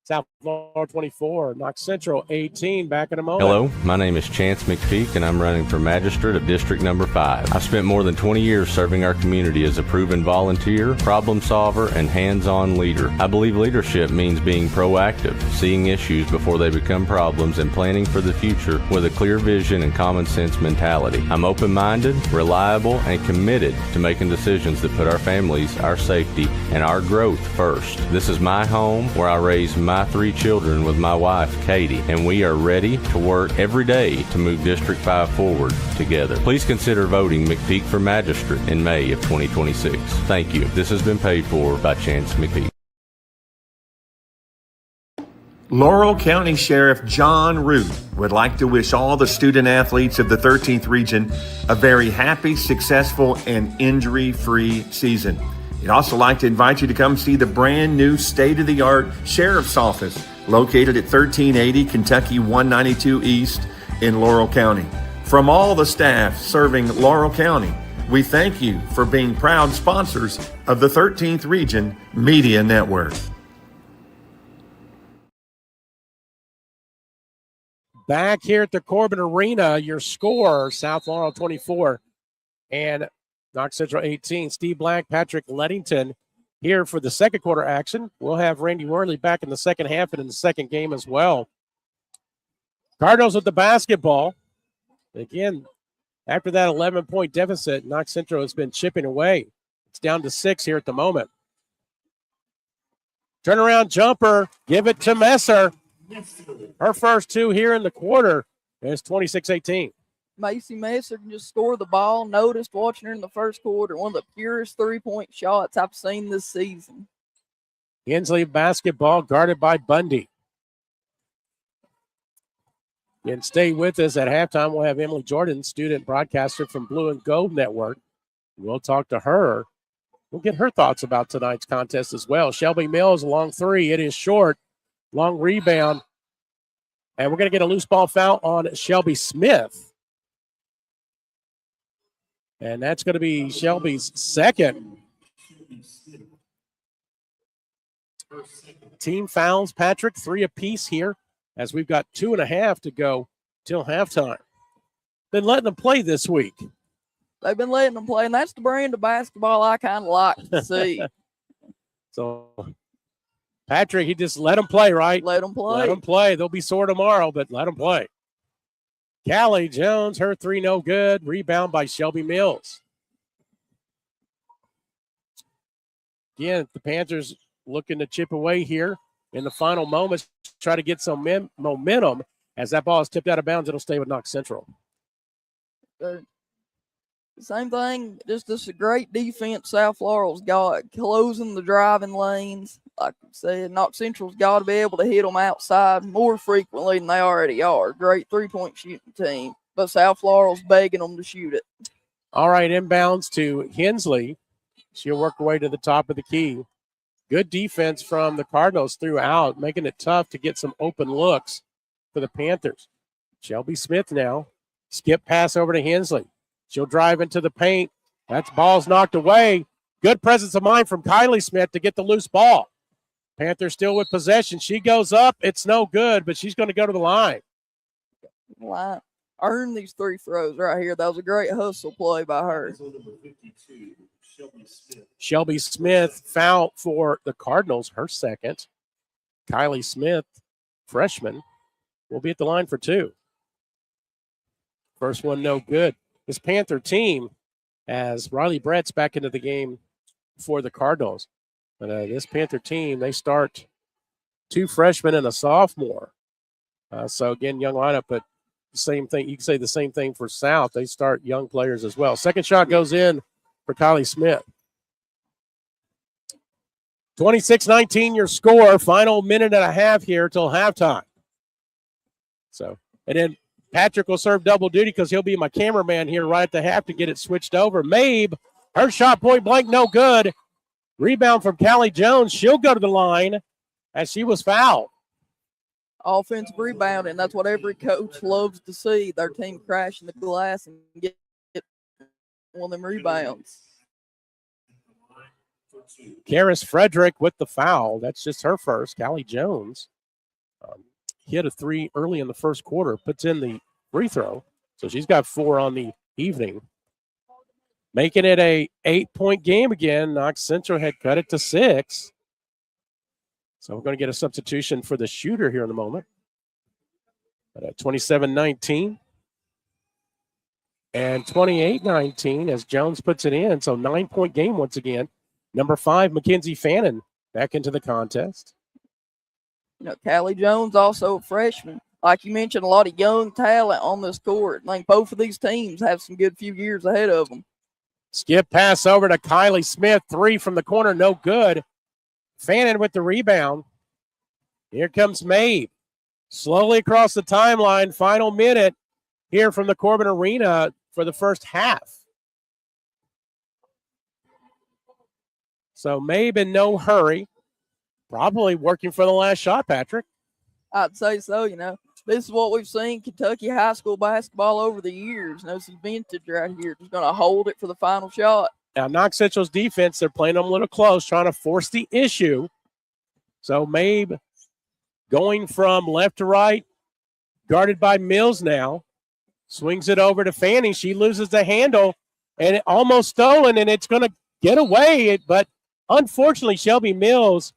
[SPEAKER 1] South Florida 24, Knox Central 18. Back in a moment.
[SPEAKER 5] Hello, my name is Chance McPeak, and I'm running for magistrate of District Number 5. I've spent more than 20 years serving our community as a proven volunteer, problem solver, and hands-on leader. I believe leadership means being proactive, seeing issues before they become problems, and planning for the future with a clear vision and common sense mentality. I'm open-minded, reliable, and committed to making decisions that put our families, our safety, and our growth first. This is my home where I raise my 3 children with my wife, Katie, and we are ready to work every day to move District 5 forward together. Please consider voting McPeak for Magistrate in May of 2026. Thank you. This has been paid for by Chance McPeak.
[SPEAKER 6] Laurel County Sheriff John Root would like to wish all the student athletes of the 13th region a very happy, successful, and injury-free season. He'd also like to invite you to come see the brand new state-of-the-art Sheriff's Office located at 1380 Kentucky 192 East in Laurel County. From all the staff serving Laurel County, we thank you for being proud sponsors of the 13th Region Media Network.
[SPEAKER 1] Back here at the Corbin Arena, your score, South Laurel 24 and Knox Central 18. Steve Black, Patrick Lettington here for the second quarter action. We'll have Randy Worley back in the second half and in the second game as well. Cardinals with the basketball. Again, after that 11-point deficit, Knox Central has been chipping away. It's down to 6 here at the moment. Turnaround jumper, give it to Messer. Her first 2 here in the quarter is 26-18.
[SPEAKER 10] Macy Messer can just score the ball. Noticed watching her in the first quarter, one of the purest 3-point shots I've seen this season.
[SPEAKER 1] Hensley basketball guarded by Bundy. And stay with us at halftime. We'll have Emily Jordan, student broadcaster from Blue and Gold Network. We'll talk to her. We'll get her thoughts about tonight's contest as well. Shelby Mills, a long 3. It is short. Long rebound. And we're going to get a loose ball foul on Shelby Smith. And that's going to be Shelby's second. Team fouls, Patrick, 3 apiece here, as we've got 2.5 to go till halftime. Been letting them play this week.
[SPEAKER 10] They've been letting them play, and that's the brand of basketball I kind of like to see.
[SPEAKER 1] So, Patrick, he just let them play, right?
[SPEAKER 10] Let them play.
[SPEAKER 1] Let them play. They'll be sore tomorrow, but let them play. Callie Jones, her 3 no good. Rebound by Shelby Mills. Again, the Panthers looking to chip away here in the final moments, try to get some momentum. As that ball is tipped out of bounds, it'll stay with Knox Central.
[SPEAKER 10] Same thing, just a great defense South Laurel's got, closing the driving lanes. Like I said, Knox Central's got to be able to hit them outside more frequently than they already are. Great three-point shooting team, but South Laurel's begging them to shoot it.
[SPEAKER 1] All right, inbounds to Hensley. She'll work her way to the top of the key. Good defense from the Cardinals throughout, making it tough to get some open looks for the Panthers. Shelby Smith now. Skip pass over to Hensley. She'll drive into the paint. That's ball's knocked away. Good presence of mind from Kylie Smith to get the loose ball. Panthers still with possession. She goes up. It's no good, but she's going to go to the line.
[SPEAKER 10] Earn these three throws right here. That was a great hustle play by her.
[SPEAKER 1] Shelby Smith foul for the Cardinals, her second. Kylie Smith, freshman, will be at the line for two. First one, no good. This Panther team, as Riley Brett's back into the game for the Cardinals. But this Panther team, they start two freshmen and a sophomore. So, again, young lineup, but same thing. You can say the same thing for South. They start young players as well. Second shot goes in for Kylie Smith. 26-19 your score. Final minute and a half here till halftime. So, and then Patrick will serve double duty because he'll be my cameraman here right at the half to get it switched over. Mabe, her shot point blank, no good. Rebound from Callie Jones. She'll go to the line as she was fouled.
[SPEAKER 10] Offensive rebound, and that's what every coach loves to see, their team crashing the glass and get one of them rebounds.
[SPEAKER 1] Karis Frederick with the foul. That's just her first. Callie Jones hit a three early in the first quarter, puts in the free throw. So she's got 4 on the evening. Making it a 8-point game again. Knox Central had cut it to 6. So we're going to get a substitution for the shooter here in a moment. But at 27-19 and 28-19 as Jones puts it in. So 9-point game once again. Number 5, Mackenzie Fannin back into the contest.
[SPEAKER 10] You know, Callie Jones, also a freshman. Like you mentioned, a lot of young talent on this court. I think both of these teams have some good few years ahead of them.
[SPEAKER 1] Skip pass over to Kylie Smith. 3 from the corner, no good. Fannin with the rebound. Here comes Mabe. Slowly across the timeline. Final minute here from the Corbin Arena for the first half. So Mabe in no hurry. Probably working for the last shot, Patrick.
[SPEAKER 10] I'd say so, you know. This is what we've seen Kentucky high school basketball over the years. You know, this is vintage right here. Just going to hold it for the final shot.
[SPEAKER 1] Now, Knox Central's defense, they're playing them a little close, trying to force the issue. So Mabe going from left to right, guarded by Mills now. Swings it over to Fanning. She loses the handle, and it almost stolen, and it's going to get away. But unfortunately, Shelby Mills,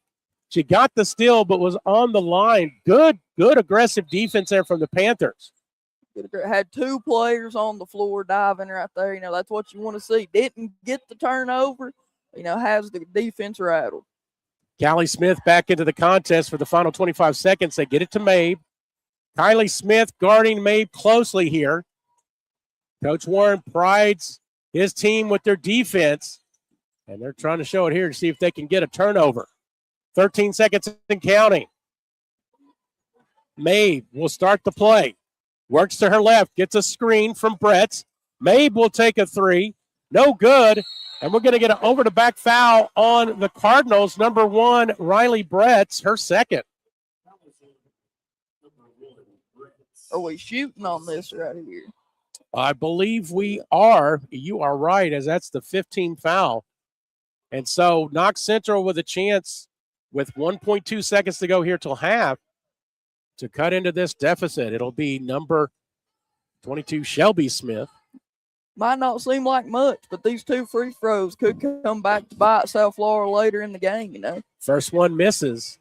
[SPEAKER 1] she got the steal but was on the line. Good aggressive defense there from the Panthers.
[SPEAKER 10] Had 2 players on the floor diving right there. You know, that's what you want to see. Didn't get the turnover. You know, has the defense rattled.
[SPEAKER 1] Callie Smith back into the contest for the final 25 seconds. They get it to Mabe. Kylie Smith guarding Mabe closely here. Coach Warren prides his team with their defense, and they're trying to show it here to see if they can get a turnover. 13 seconds and counting. Mabe will start the play. Works to her left, gets a screen from Bretz. Mabe will take a 3. No good. And we're going to get an over-the-back foul on the Cardinals. Number 1, Riley Bretz, her second.
[SPEAKER 10] Are we shooting on this right here?
[SPEAKER 1] I believe we are. You are right, as that's the 15th foul. And so Knox Central with a chance with 1.2 seconds to go here till half to cut into this deficit. It'll be number 22, Shelby Smith.
[SPEAKER 10] Might not seem like much, but these 2 free throws could come back to bite South Florida later in the game, you know.
[SPEAKER 1] First one misses.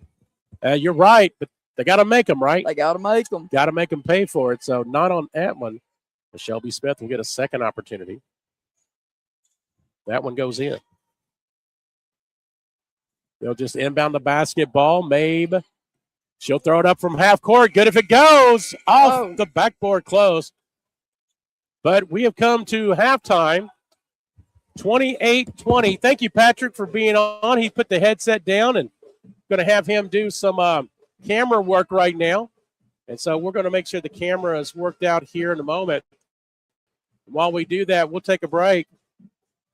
[SPEAKER 1] You're right, but they got to make them, right?
[SPEAKER 10] They got to make them.
[SPEAKER 1] Got to make them pay for it. So not on that one. But Shelby Smith will get a second opportunity. That one goes in. They'll just inbound the basketball. Mabe, she'll throw it up from half court. Good if it goes. Off the backboard close. But we have come to halftime, 28-20. Thank you, Patrick, for being on. He put the headset down and going to have him do some camera work right now. And so we're going to make sure the camera is worked out here in a moment. While we do that, we'll take a break.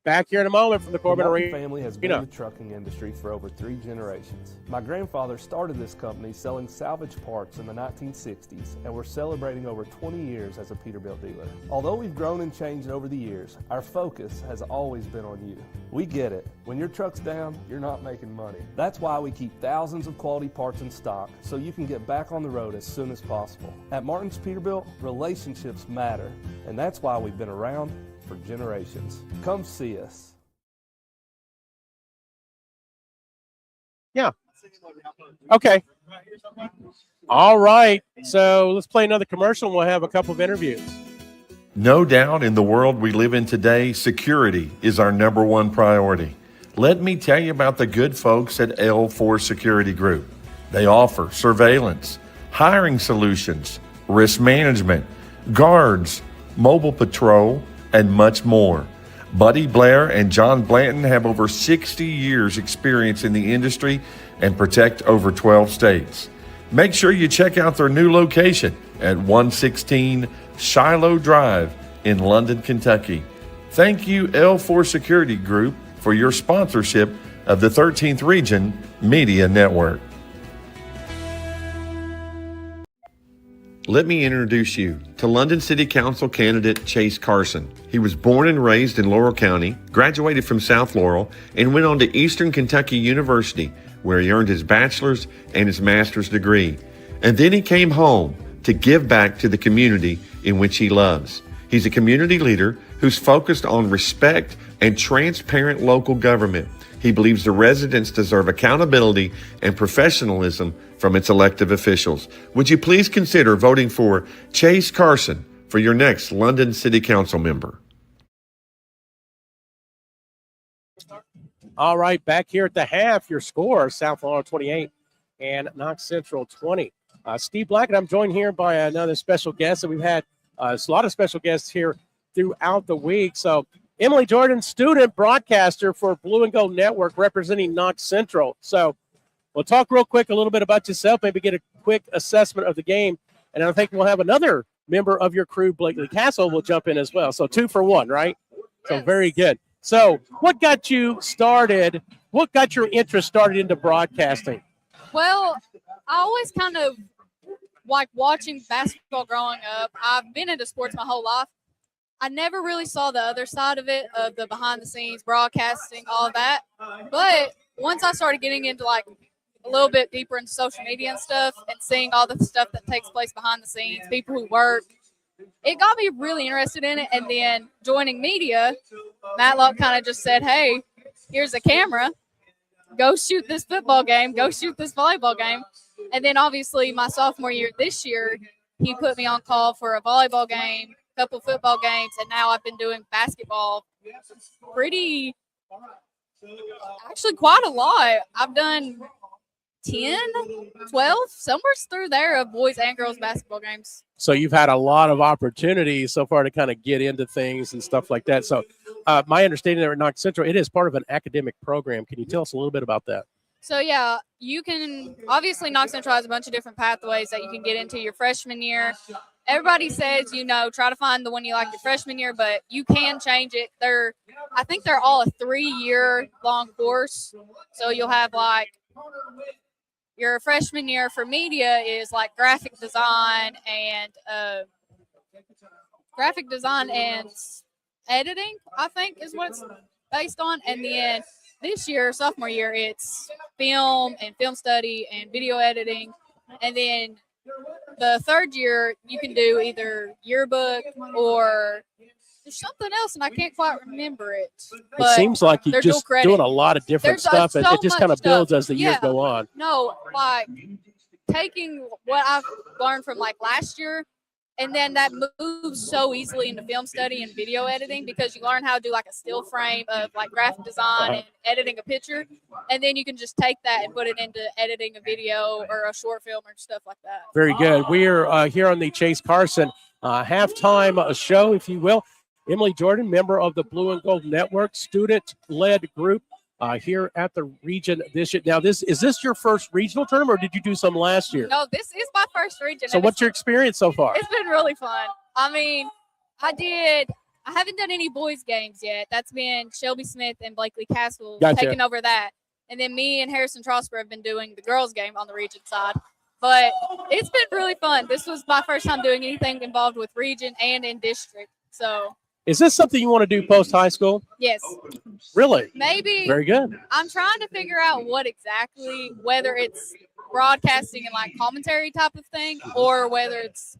[SPEAKER 1] Back here in a moment from the Corbin Arena.
[SPEAKER 11] My family has been in the trucking industry for over 3 generations. My grandfather started this company selling salvage parts in the 1960s, and we're celebrating over 20 years as a Peterbilt dealer. Although we've grown and changed over the years, our focus has always been on you. We get it. When your truck's down, you're not making money. That's why we keep thousands of quality parts in stock so you can get back on the road as soon as possible. At Martin's Peterbilt, relationships matter, and that's why we've been around for generations. Come see us.
[SPEAKER 1] Yeah. Okay. All right. So let's play another commercial and we'll have a couple of interviews.
[SPEAKER 6] No doubt in the world we live in today, security is our number one priority. Let me tell you about the good folks at L4 Security Group. They offer surveillance, hiring solutions, risk management, guards, mobile patrol, and much more. Buddy Blair and John Blanton have over 60 years experience in the industry and protect over 12 states. Make sure you check out their new location at 116 Shiloh Drive in London, Kentucky. Thank you, L4 Security Group, for your sponsorship of the 13th Region Media Network. Let me introduce you to London City Council candidate Chase Carson. He was born and raised in Laurel County, graduated from South Laurel, and went on to Eastern Kentucky University, where he earned his bachelor's and his master's degree. And then he came home to give back to the community in which he loves. He's a community leader who's focused on respect and transparent local government. He believes the residents deserve accountability and professionalism from its elected officials. Would you please consider voting for Chase Carson for your next London City Council member?
[SPEAKER 1] All right, back here at the half, your score, South Laurel 28 and Knox Central 20. Steve Black, and I'm joined here by another special guest. So we've had a lot of special guests here throughout the week. So Emily Jordan, student broadcaster for Blue and Gold Network, representing Knox Central. So we'll talk real quick a little bit about yourself, maybe get a quick assessment of the game. And I think we'll have another member of your crew, Blakely Castle, will jump in as well. So 2 for 1, right? So very good. So what got you started? What got your interest started into broadcasting?
[SPEAKER 12] Well, I always kind of like watching basketball growing up. I've been into sports my whole life. I never really saw the other side of it, of the behind the scenes broadcasting, all of that. But once I started getting into like a little bit deeper into social media and stuff and seeing all the stuff that takes place behind the scenes, people who work, it got me really interested in it. And then joining media, Matlock kind of just said, hey, here's a camera. Go shoot this football game. Go shoot this volleyball game. And then obviously my sophomore year this year, he put me on call for a volleyball game, a couple football games, and now I've been doing basketball actually quite a lot. I've done 10, 12, somewhere through there of boys and girls basketball games.
[SPEAKER 1] So you've had a lot of opportunities so far to kind of get into things and stuff like that. So my understanding there at Knox Central, it is part of an academic program. Can you tell us a little bit about that?
[SPEAKER 12] So, yeah, you can – obviously Knox Central has a bunch of different pathways that you can get into your freshman year. Everybody says, try to find the one you like your freshman year, but you can change it. I think they're all a 3-year long course. So you'll have like your freshman year for media is like graphic design and editing, I think is what it's based on. And then this year, sophomore year, it's film and film study and video editing. And then the third year, you can do either yearbook or there's something else, and I can't quite remember it. But
[SPEAKER 1] it seems like you're just doing a lot of different stuff, and it just kind of builds as the years go on.
[SPEAKER 12] No, like taking what I've learned from like last year, and then that moves so easily into film study and video editing because you learn how to do like a still frame of like graphic design and editing a picture. And then you can just take that and put it into editing a video or a short film or stuff like that.
[SPEAKER 1] Very good. We are here on the Chase Carson halftime show, if you will. Emily Jordan, member of the Blue and Gold Network, student-led group here at the region this year. Now, is this your first regional tournament, or did you do some last year?
[SPEAKER 12] No, this is my first region.
[SPEAKER 1] So what's your experience so far?
[SPEAKER 12] It's been really fun. I mean, I haven't done any boys games yet. That's been Shelby Smith and Blakely Castle taking over that. And then me and Harrison Trosper have been doing the girls game on the region side. But it's been really fun. This was my first time doing anything involved with region and in district. So
[SPEAKER 1] is this something you want to do post-high school?
[SPEAKER 12] yes.
[SPEAKER 1] Really?
[SPEAKER 12] Maybe.
[SPEAKER 1] Very good.
[SPEAKER 12] I'm trying to figure out what exactly, whether it's broadcasting and like commentary type of thing, or whether it's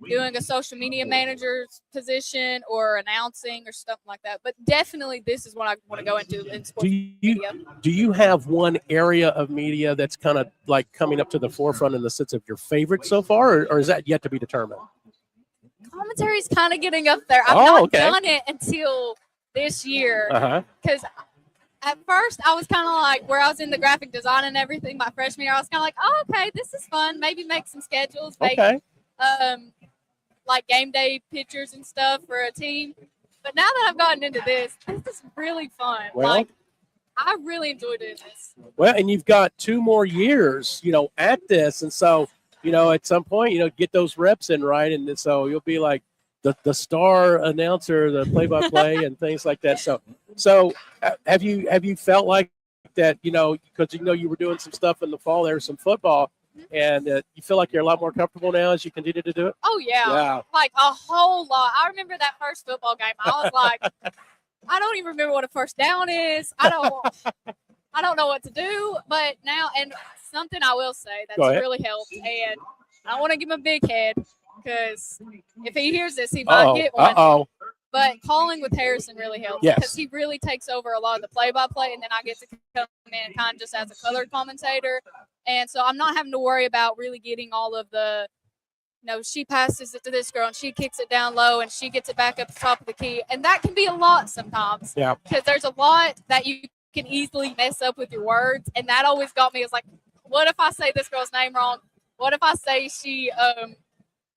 [SPEAKER 12] doing a social media manager's position or announcing or stuff like that. But definitely this is what I want to go into in sports media.
[SPEAKER 1] Do you have one area of media that's kind of like coming up to the forefront in the sense of your favorite so far, or is that yet to be determined?
[SPEAKER 12] Commentary is kind of getting up there. I've not done it until this year because at first I was kind of like, where I was in the graphic design and everything my freshman year, I was kind of like, oh, okay, this is fun. Maybe make some schedules, make like game day pictures and stuff for a team. But now that I've gotten into this is really fun.
[SPEAKER 1] Well,
[SPEAKER 12] like, I really enjoy doing this.
[SPEAKER 1] Well, and you've got 2 more years, at this. And so, at some point, get those reps in, right? And so you'll be like the star announcer, the play-by-play and things like that. So have you felt like that, because, you were doing some stuff in the fall, there was some football, and you feel like you're a lot more comfortable now as you continue to do it?
[SPEAKER 12] Oh, yeah. Like a whole lot. I remember that first football game. I was like, I don't even remember what a first down is. I don't know what to do. But now, and something I will say that's really helped, and I don't want to give him a big head because if he hears this, he might get one. But calling with Harrison really helps because he really takes over a lot of the play-by-play, and then I get to come in kind of just as a color commentator. And so I'm not having to worry about really getting all of the, she passes it to this girl and she kicks it down low and she gets it back up the top of the key. And that can be a lot sometimes. Yeah. Because there's a lot that you can easily mess up with your words. And that always got me. It's like, what if I say this girl's name wrong? What if I say she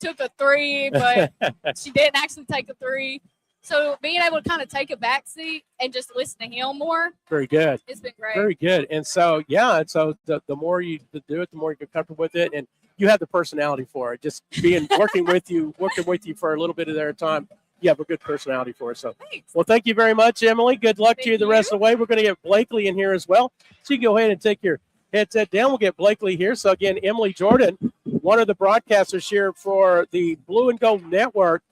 [SPEAKER 12] took a 3, but she didn't actually take a 3? So being able to kind of take a back seat and just listen to him more.
[SPEAKER 1] Very good.
[SPEAKER 12] It's been great.
[SPEAKER 1] Very good. And so, the more you do it, the more you get comfortable with it. And you have the personality for it. Just working with you for a little bit of their time. You have a good personality for it. So, well, thank you very much, Emily. Good luck to you the rest of the way. We're going to get Blakely in here as well. So you can go ahead and take your headset down. We'll get Blakely here. So again, Emily Jordan, one of the broadcasters here for the Blue and Gold Network,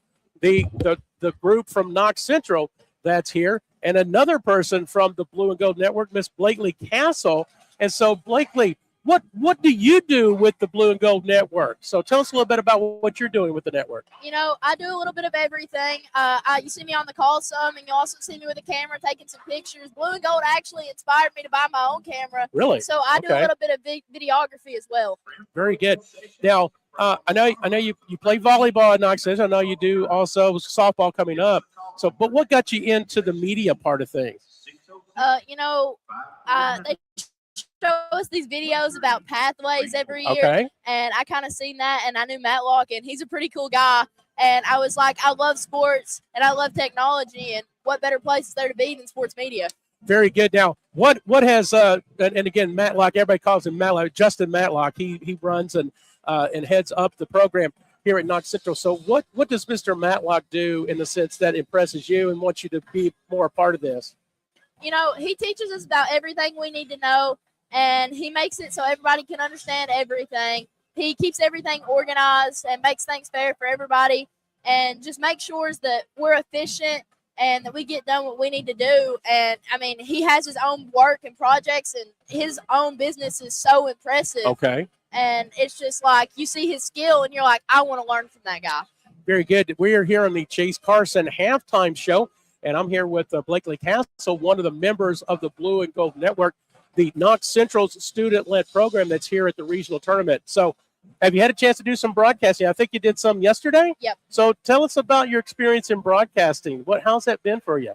[SPEAKER 1] the group from Knox Central that's here, and another person from the Blue and Gold Network, Miss Blakely Castle. And so, Blakely, what do you do with the Blue and Gold Network? So tell us a little bit about what you're doing with the network.
[SPEAKER 13] I do a little bit of everything. You see me on the call some, and you also see me with a camera taking some pictures. Blue and Gold actually inspired me to buy my own camera.
[SPEAKER 1] Really?
[SPEAKER 13] So I do a little bit of videography as well.
[SPEAKER 1] Very good. Now, I know you play volleyball at Knox Central. I know you do also softball coming up. So, but what got you into the media part of things?
[SPEAKER 13] They show us these videos about pathways every year, and I kind of seen that, and I knew Matlock, and he's a pretty cool guy. And I was like, I love sports and I love technology, and what better place is there to be than sports media?
[SPEAKER 1] Very good. Now, what has and again, Matlock, everybody calls him Matlock, Justin Matlock. He runs and heads up the program here at Knox Central. So what does Mr. Matlock do in the sense that impresses you and wants you to be more a part of this?
[SPEAKER 13] He teaches us about everything we need to know, and he makes it so everybody can understand everything. He keeps everything organized and makes things fair for everybody, and just makes sure that we're efficient and that we get done what we need to do. And, he has his own work and projects, and his own business is so impressive.
[SPEAKER 1] Okay.
[SPEAKER 13] And it's just like you see his skill, and you're like, I want to learn from that guy.
[SPEAKER 1] Very good. We are here on the Chase Carson halftime show, and I'm here with Blakely Castle, one of the members of the Blue and Gold Network, the Knox Central's student-led program that's here at the regional tournament. So have you had a chance to do some broadcasting? I think you did some yesterday.
[SPEAKER 13] Yep.
[SPEAKER 1] So tell us about your experience in broadcasting. How's that been for you?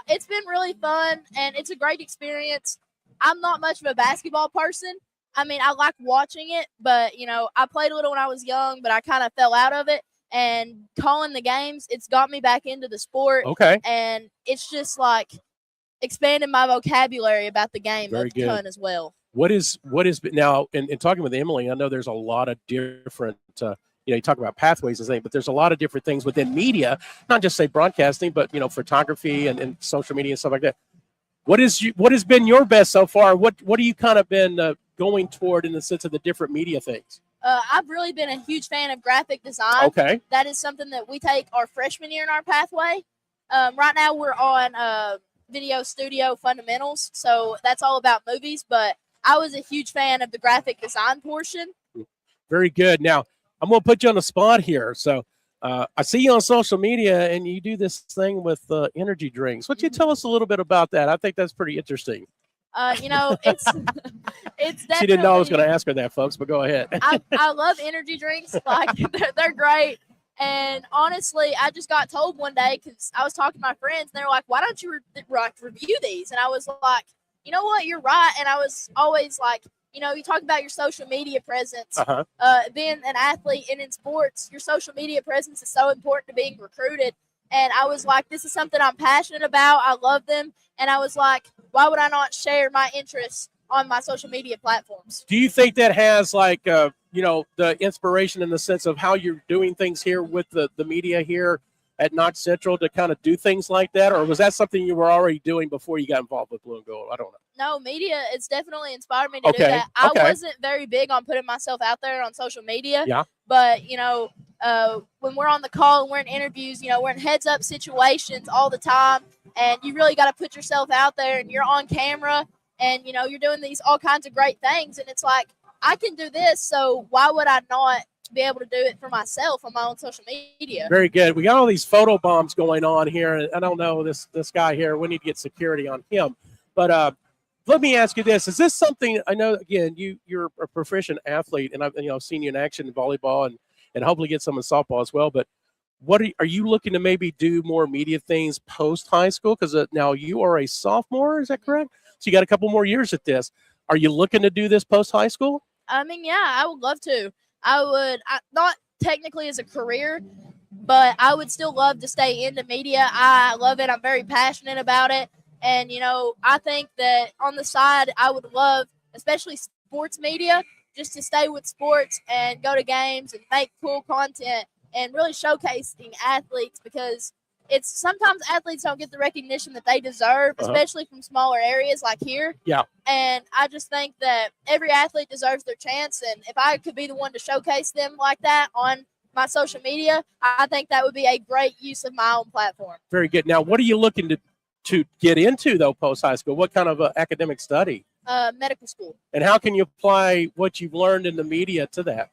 [SPEAKER 13] It's been really fun, and it's a great experience. I'm not much of a basketball person. I like watching it, but, I played a little when I was young, but I kind of fell out of it. and calling the games, it's got me back into the sport.
[SPEAKER 1] Okay.
[SPEAKER 13] And it's just like expanding my vocabulary about the game
[SPEAKER 1] Very
[SPEAKER 13] a
[SPEAKER 1] good.
[SPEAKER 13] ton as well.
[SPEAKER 1] What is now in talking with Emily, I know there's a lot of different you talk about pathways and things, but there's a lot of different things within media, not just say broadcasting, but photography and social media and stuff like that. What has been your best so far? What have you kind of been going toward in the sense of the different media things?
[SPEAKER 13] I've really been a huge fan of graphic design.
[SPEAKER 1] Okay.
[SPEAKER 13] That is something that we take our freshman year in our pathway. Right now we're on video studio fundamentals, so that's all about movies, but I was a huge fan of the graphic design portion.
[SPEAKER 1] Very good. Now, I'm going to put you on the spot here. So I see you on social media, and you do this thing with energy drinks. Why don't you tell us a little bit about that? I think that's pretty interesting.
[SPEAKER 13] It's definitely.
[SPEAKER 1] She didn't know I was going to ask her that, folks, but go ahead.
[SPEAKER 13] I love energy drinks. Like they're great. And honestly, I just got told one day because I was talking to my friends, and they were like, "Why don't you review these?" And I was like, "You know what? You're right." And I was always like, you talk about your social media presence. Being an athlete and in sports, your social media presence is so important to being recruited. And I was like, this is something I'm passionate about. I love them. And I was like, why would I not share my interests on my social media platforms?
[SPEAKER 1] Do you think that has the inspiration in the sense of how you're doing things here with the media here at Knox Central to kind of do things like that? Or was that something you were already doing before you got involved with Blue and Gold? I don't know.
[SPEAKER 13] No, media, it's definitely inspired me to do that. I wasn't very big on putting myself out there on social media.
[SPEAKER 1] Yeah.
[SPEAKER 13] But, when we're on the call and we're in interviews, we're in heads-up situations all the time. And you really got to put yourself out there, and you're on camera, and, you're doing all kinds of great things. And it's like, I can do this, so why would I not be able to do it for myself on my own social media?
[SPEAKER 1] Very good. We got all these photo bombs going on here. I don't know this guy here. We need to get security on him. But let me ask you this: is this something? I know again you're a proficient athlete, and I've seen you in action in volleyball and hopefully get some in softball as well. But what are you looking to maybe do more media things post high school? Because now you are a sophomore, is that correct? So you got a couple more years at this. Are you looking to do this post high school?
[SPEAKER 13] I mean, yeah, I would love to. Not technically as a career, but I would still love to stay into media. I love it. I'm very passionate about it. And, I think that on the side, I would love, especially sports media, just to stay with sports and go to games and make cool content and really showcasing athletes, because sometimes athletes don't get the recognition that they deserve, especially from smaller areas like here.
[SPEAKER 1] Yeah.
[SPEAKER 13] And I just think that every athlete deserves their chance. And if I could be the one to showcase them like that on my social media, I think that would be a great use of my own platform.
[SPEAKER 1] Very good. Now, what are you looking to get into, though, post high school? What kind of academic study?
[SPEAKER 13] Medical school.
[SPEAKER 1] And how can you apply what you've learned in the media to that?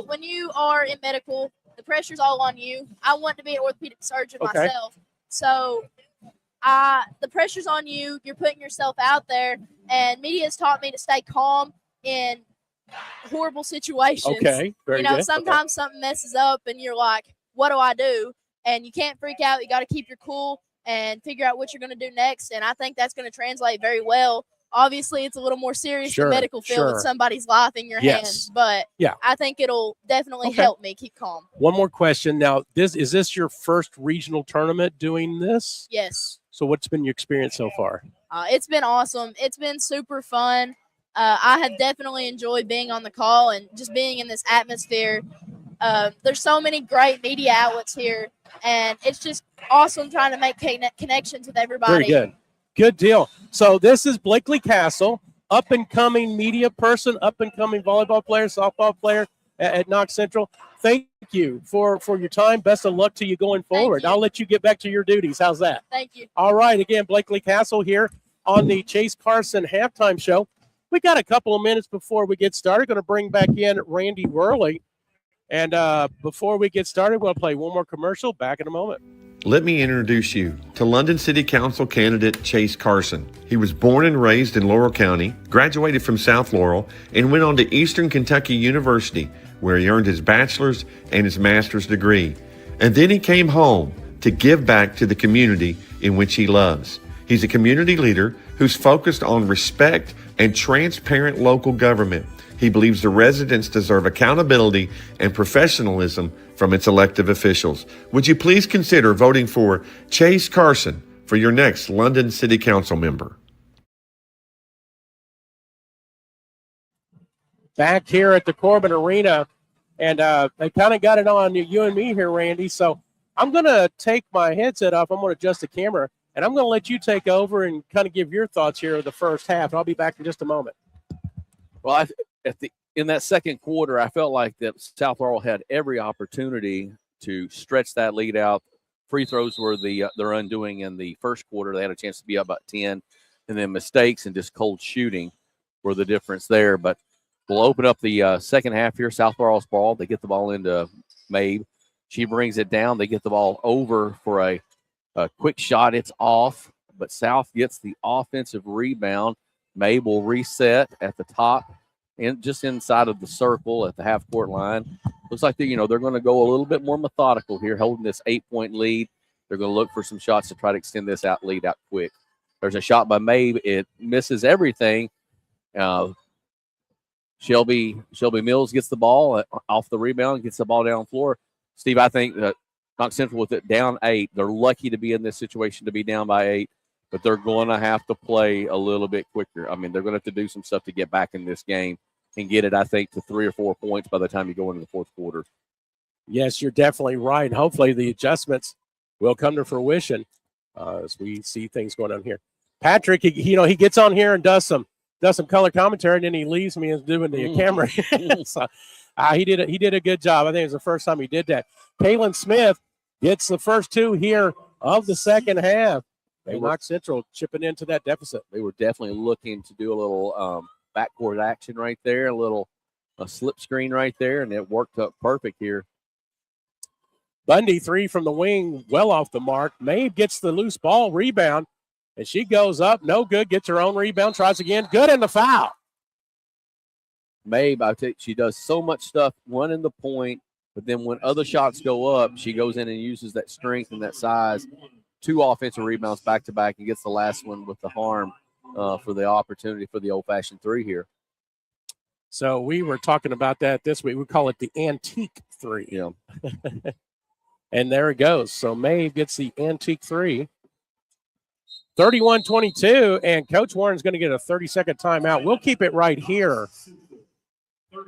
[SPEAKER 13] When you are in medical, the pressure's all on you. I want to be an orthopedic surgeon myself. So the pressure's on you. You're putting yourself out there. And media has taught me to stay calm in horrible situations.
[SPEAKER 1] Okay, very good.
[SPEAKER 13] Sometimes something messes up and you're like, what do I do? And you can't freak out. You got to keep your cool and figure out what you're going to do next. And I think that's going to translate very well. Obviously, it's a little more serious in the medical field with somebody's life in your hands. But I think it'll definitely help me keep calm.
[SPEAKER 1] One more question. Now, is this your first regional tournament doing this?
[SPEAKER 13] Yes.
[SPEAKER 1] So what's been your experience so far?
[SPEAKER 13] It's been awesome. It's been super fun. I have definitely enjoyed being on the call and just being in this atmosphere. There's so many great media outlets here, and it's just awesome trying to make connections with everybody.
[SPEAKER 1] Very good. Good deal. So this is Blakely Castle, up-and-coming media person, up-and-coming volleyball player, softball player at Knox Central. Thank you for your time. Best of luck to you going forward. I'll let you get back to your duties. How's that?
[SPEAKER 13] Thank you.
[SPEAKER 1] All right. Again, Blakely Castle here on the Chase Carson halftime show. We got a couple of minutes before we get started. Going to bring back in Randy Worley. And before we get started, we'll play one more commercial. Back in a moment.
[SPEAKER 6] Let me introduce you to London City Council candidate Chase Carson. He was born and raised in Laurel County, graduated from South Laurel, and went on to Eastern Kentucky University, where he earned his bachelor's and his master's degree. And then he came home to give back to the community in which he loves. He's a community leader who's focused on respect and transparent local government. He believes the residents deserve accountability and professionalism from its elected officials. Would you please consider voting for Chase Carson for your next London City Council member?
[SPEAKER 1] Back here at the Corbin Arena, and they kind of got it on you and me here, Randy. So I'm going to take my headset off. I'm going to adjust the camera, and I'm going to let you take over and kind of give your thoughts here of the first half. I'll be back in just a moment.
[SPEAKER 2] Well, in that second quarter, I felt like that South Laurel had every opportunity to stretch that lead out. Free throws were their undoing in the first quarter. They had a chance to be up about 10, and then mistakes and just cold shooting were the difference there. But we'll open up the second half here. South Laurel's ball. They get the ball into Mabe. She brings it down. They get the ball over for a quick shot. It's off, but South gets the offensive rebound. Mabe will reset at the top and just inside of the circle at the half-court line. Looks like they're going to go a little bit more methodical here, holding this 8-point lead. They're going to look for some shots to try to extend this lead out quick. There's a shot by Mabe. It misses everything. Shelby Mills gets the ball off the rebound, gets the ball down the floor. Steve, I think that Knox Central with it down 8, they're lucky to be in this situation to be down by 8, but they're going to have to play a little bit quicker. I mean, they're going to have to do some stuff to get back in this game and get it, I think, to 3 or 4 points by the time you go into the fourth quarter.
[SPEAKER 1] Yes, you're definitely right. Hopefully the adjustments will come to fruition as we see things going on here. Patrick, he gets on here and does some color commentary, and then he leaves me and doing the camera. So he did a good job. I think it was the first time he did that. Kaylin Smith gets the first 2 here of the second half. Knox Central chipping into that deficit.
[SPEAKER 2] They were definitely looking to do a little backcourt action right there, a slip screen right there, and it worked up perfect here.
[SPEAKER 1] Bundy 3 from the wing, well off the mark. Mabe gets the loose ball rebound, and she goes up, no good, gets her own rebound, tries again, good, and the foul.
[SPEAKER 2] Mabe, I think she does so much stuff running the point, but then when other shots go up, she goes in and uses that strength and that size. 2 offensive rebounds back-to-back and gets the last one with the harm for the opportunity for the old-fashioned 3 here.
[SPEAKER 1] So we were talking about that this week. We call it the antique 3.
[SPEAKER 2] Yeah.
[SPEAKER 1] And there it goes. So Mabe gets the antique 3. 31-22, and Coach Warren's going to get a 30-second timeout. We'll keep it right here.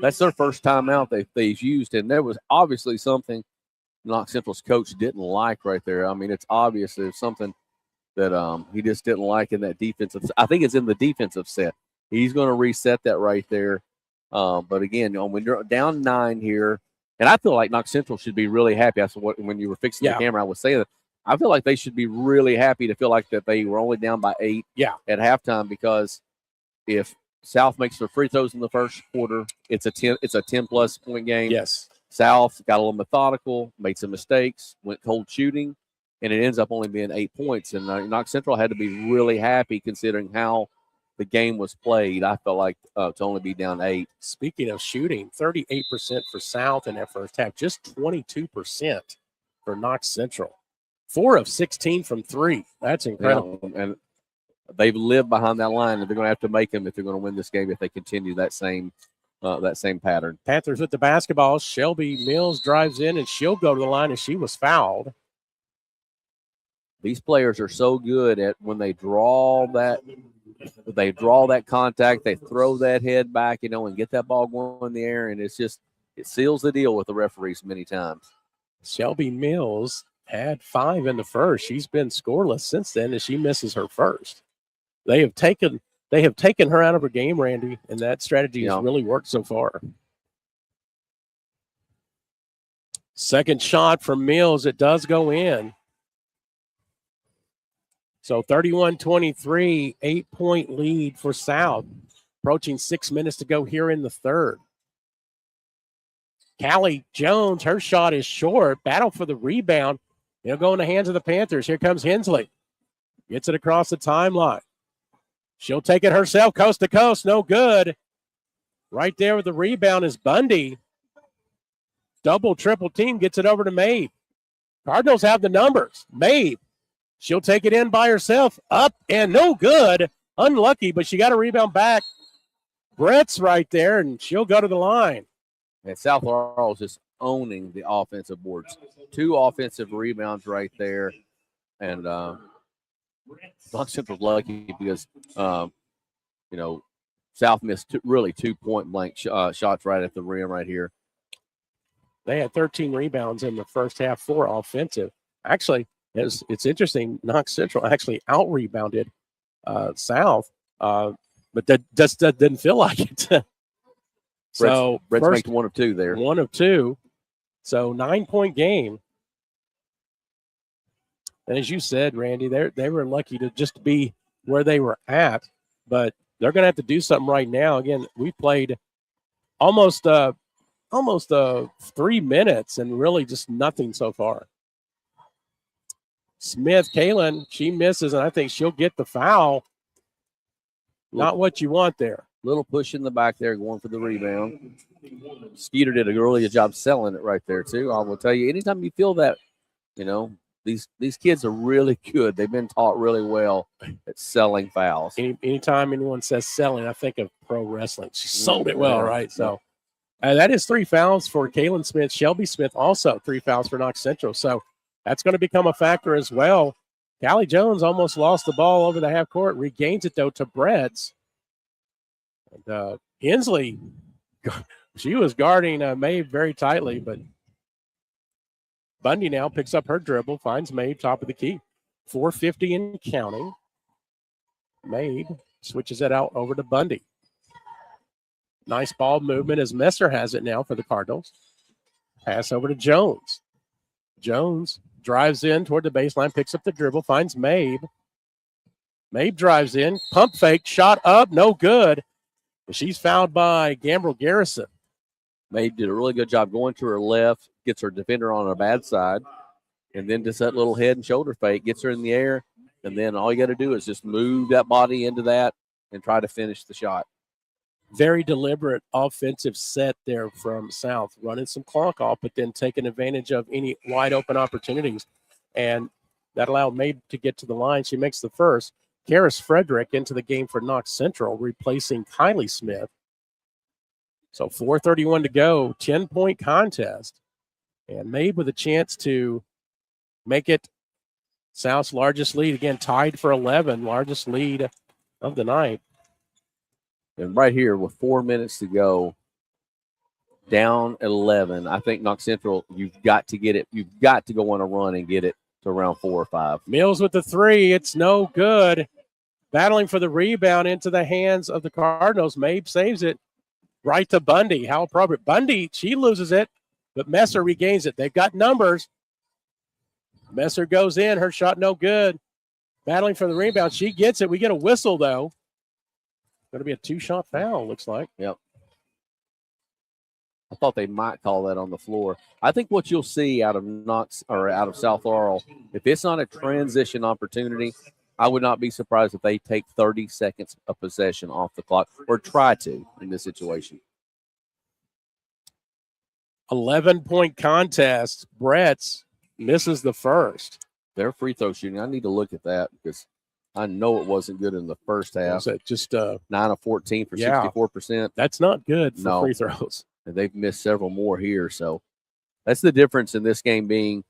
[SPEAKER 2] That's their first timeout they've used, and there was obviously something Knox Central's coach didn't like right there. I mean, it's obvious there's something that he just didn't like in that defensive. I think it's in the defensive set. He's going to reset that right there. But again, when you're down 9 here, and I feel like Knox Central should be really happy. That's what when you were fixing the camera, I was saying that. I feel like they should be really happy to feel like that they were only down by 8 at halftime, because if South makes their free throws in the first quarter, it's a 10-plus point game.
[SPEAKER 1] Yes.
[SPEAKER 2] South got a little methodical, made some mistakes, went cold shooting, and it ends up only being 8 points. And Knox Central had to be really happy considering how the game was played. I felt like to only be down 8.
[SPEAKER 1] Speaking of shooting, 38% for South in that first half, just 22% for Knox Central. 4 of 16 from 3. That's incredible.
[SPEAKER 2] Yeah, and they've lived behind that line, and they're going to have to make them if they're going to win this game if they continue that same pattern.
[SPEAKER 1] Panthers with the basketball. Shelby Mills drives in, and she'll go to the line, and she was fouled.
[SPEAKER 2] These players are so good at when they draw that contact, they throw that head back, and get that ball going in the air, and it seals the deal with the referees many times.
[SPEAKER 1] Shelby Mills had 5 in the first. She's been scoreless since then, and she misses her first. They have taken her out of her game, Randy, and that strategy has really worked so far. Second shot from Mills. It does go in. So 31-23, 8-point lead for South. Approaching 6 minutes to go here in the third. Callie Jones, her shot is short. Battle for the rebound. It'll go in the hands of the Panthers. Here comes Hensley. Gets it across the timeline. She'll take it herself, coast to coast. No good. Right there with the rebound is Bundy. Double, triple team gets it over to Mabe. Cardinals have the numbers. Mabe. She'll take it in by herself. Up and no good. Unlucky, but she got a rebound back. Brett's right there, and she'll go to the line.
[SPEAKER 2] And South Laurel's just owning the offensive boards. 2 offensive rebounds right there. And Knox Central's lucky because, South missed really 2 point-blank shots right at the rim right here.
[SPEAKER 1] They had 13 rebounds in the first half, 4 offensive. Actually, it's interesting. Knox Central actually out-rebounded South, but that just didn't feel like it. So
[SPEAKER 2] Brett's making 1 of 2 there.
[SPEAKER 1] 1 of 2. So 9-point game. And as you said, Randy, they were lucky to just be where they were at, but they're going to have to do something right now. Again, we played almost 3 minutes and really just nothing so far. Smith, Kaylin, she misses, and I think she'll get the foul. Not what you want there.
[SPEAKER 2] Little push in the back there, going for the rebound. Skeeter did a really good job selling it right there, too. I will tell you, anytime you feel that, these kids are really good. They've been taught really well at selling fouls.
[SPEAKER 1] Anytime anyone says selling, I think of pro wrestling. She sold it well, right? So that is 3 fouls for Kaylin Smith. Shelby Smith also 3 fouls for Knox Central. So that's going to become a factor as well. Callie Jones almost lost the ball over the half court, regains it, though, to Brett's. And Hensley, she was guarding Maeve very tightly, but Bundy now picks up her dribble, finds Maeve, top of the key. 4:50 and counting. Maeve switches it out over to Bundy. Nice ball movement as Messer has it now for the Cardinals. Pass over to Jones. Jones drives in toward the baseline, picks up the dribble, finds Maeve. Maeve drives in, pump fake, shot up, no good. She's fouled by Gambrel Garrison.
[SPEAKER 2] Maeve did a really good job going to her left, gets her defender on her bad side, and then just that little head and shoulder fake, gets her in the air, and then all you got to do is just move that body into that and try to finish the shot.
[SPEAKER 1] Very deliberate offensive set there from South, running some clock off, but then taking advantage of any wide open opportunities. And that allowed Maeve to get to the line. She makes the first. Karis Frederick into the game for Knox Central, replacing Kylie Smith. So 4:31 to go, 10-point contest. And Maeve with a chance to make it South's largest lead. Again, tied for 11, largest lead of the night.
[SPEAKER 2] And right here with 4 minutes to go, down 11, I think Knox Central, you've got to get it. You've got to go on a run and get it to around 4 or 5.
[SPEAKER 1] Mills with the 3. It's no good. Battling for the rebound into the hands of the Cardinals. Maeve saves it right to Bundy. How appropriate. Bundy, she loses it, but Messer regains it. They've got numbers. Messer goes in. Her shot no good. Battling for the rebound. She gets it. We get a whistle, though. Going to be a 2-shot foul, looks like.
[SPEAKER 2] Yep. I thought they might call that on the floor. I think what you'll see out of out of South Laurel, if it's not a transition opportunity, I would not be surprised if they take 30 seconds of possession off the clock or try to in this situation.
[SPEAKER 1] 11-point contest. Brett's misses the first.
[SPEAKER 2] Their free throw shooting, I need to look at that because I know it wasn't good in the first half.
[SPEAKER 1] Just
[SPEAKER 2] 9 of 14 for 64%.
[SPEAKER 1] That's not good for free throws.
[SPEAKER 2] And they've missed several more here. So that's the difference in this game being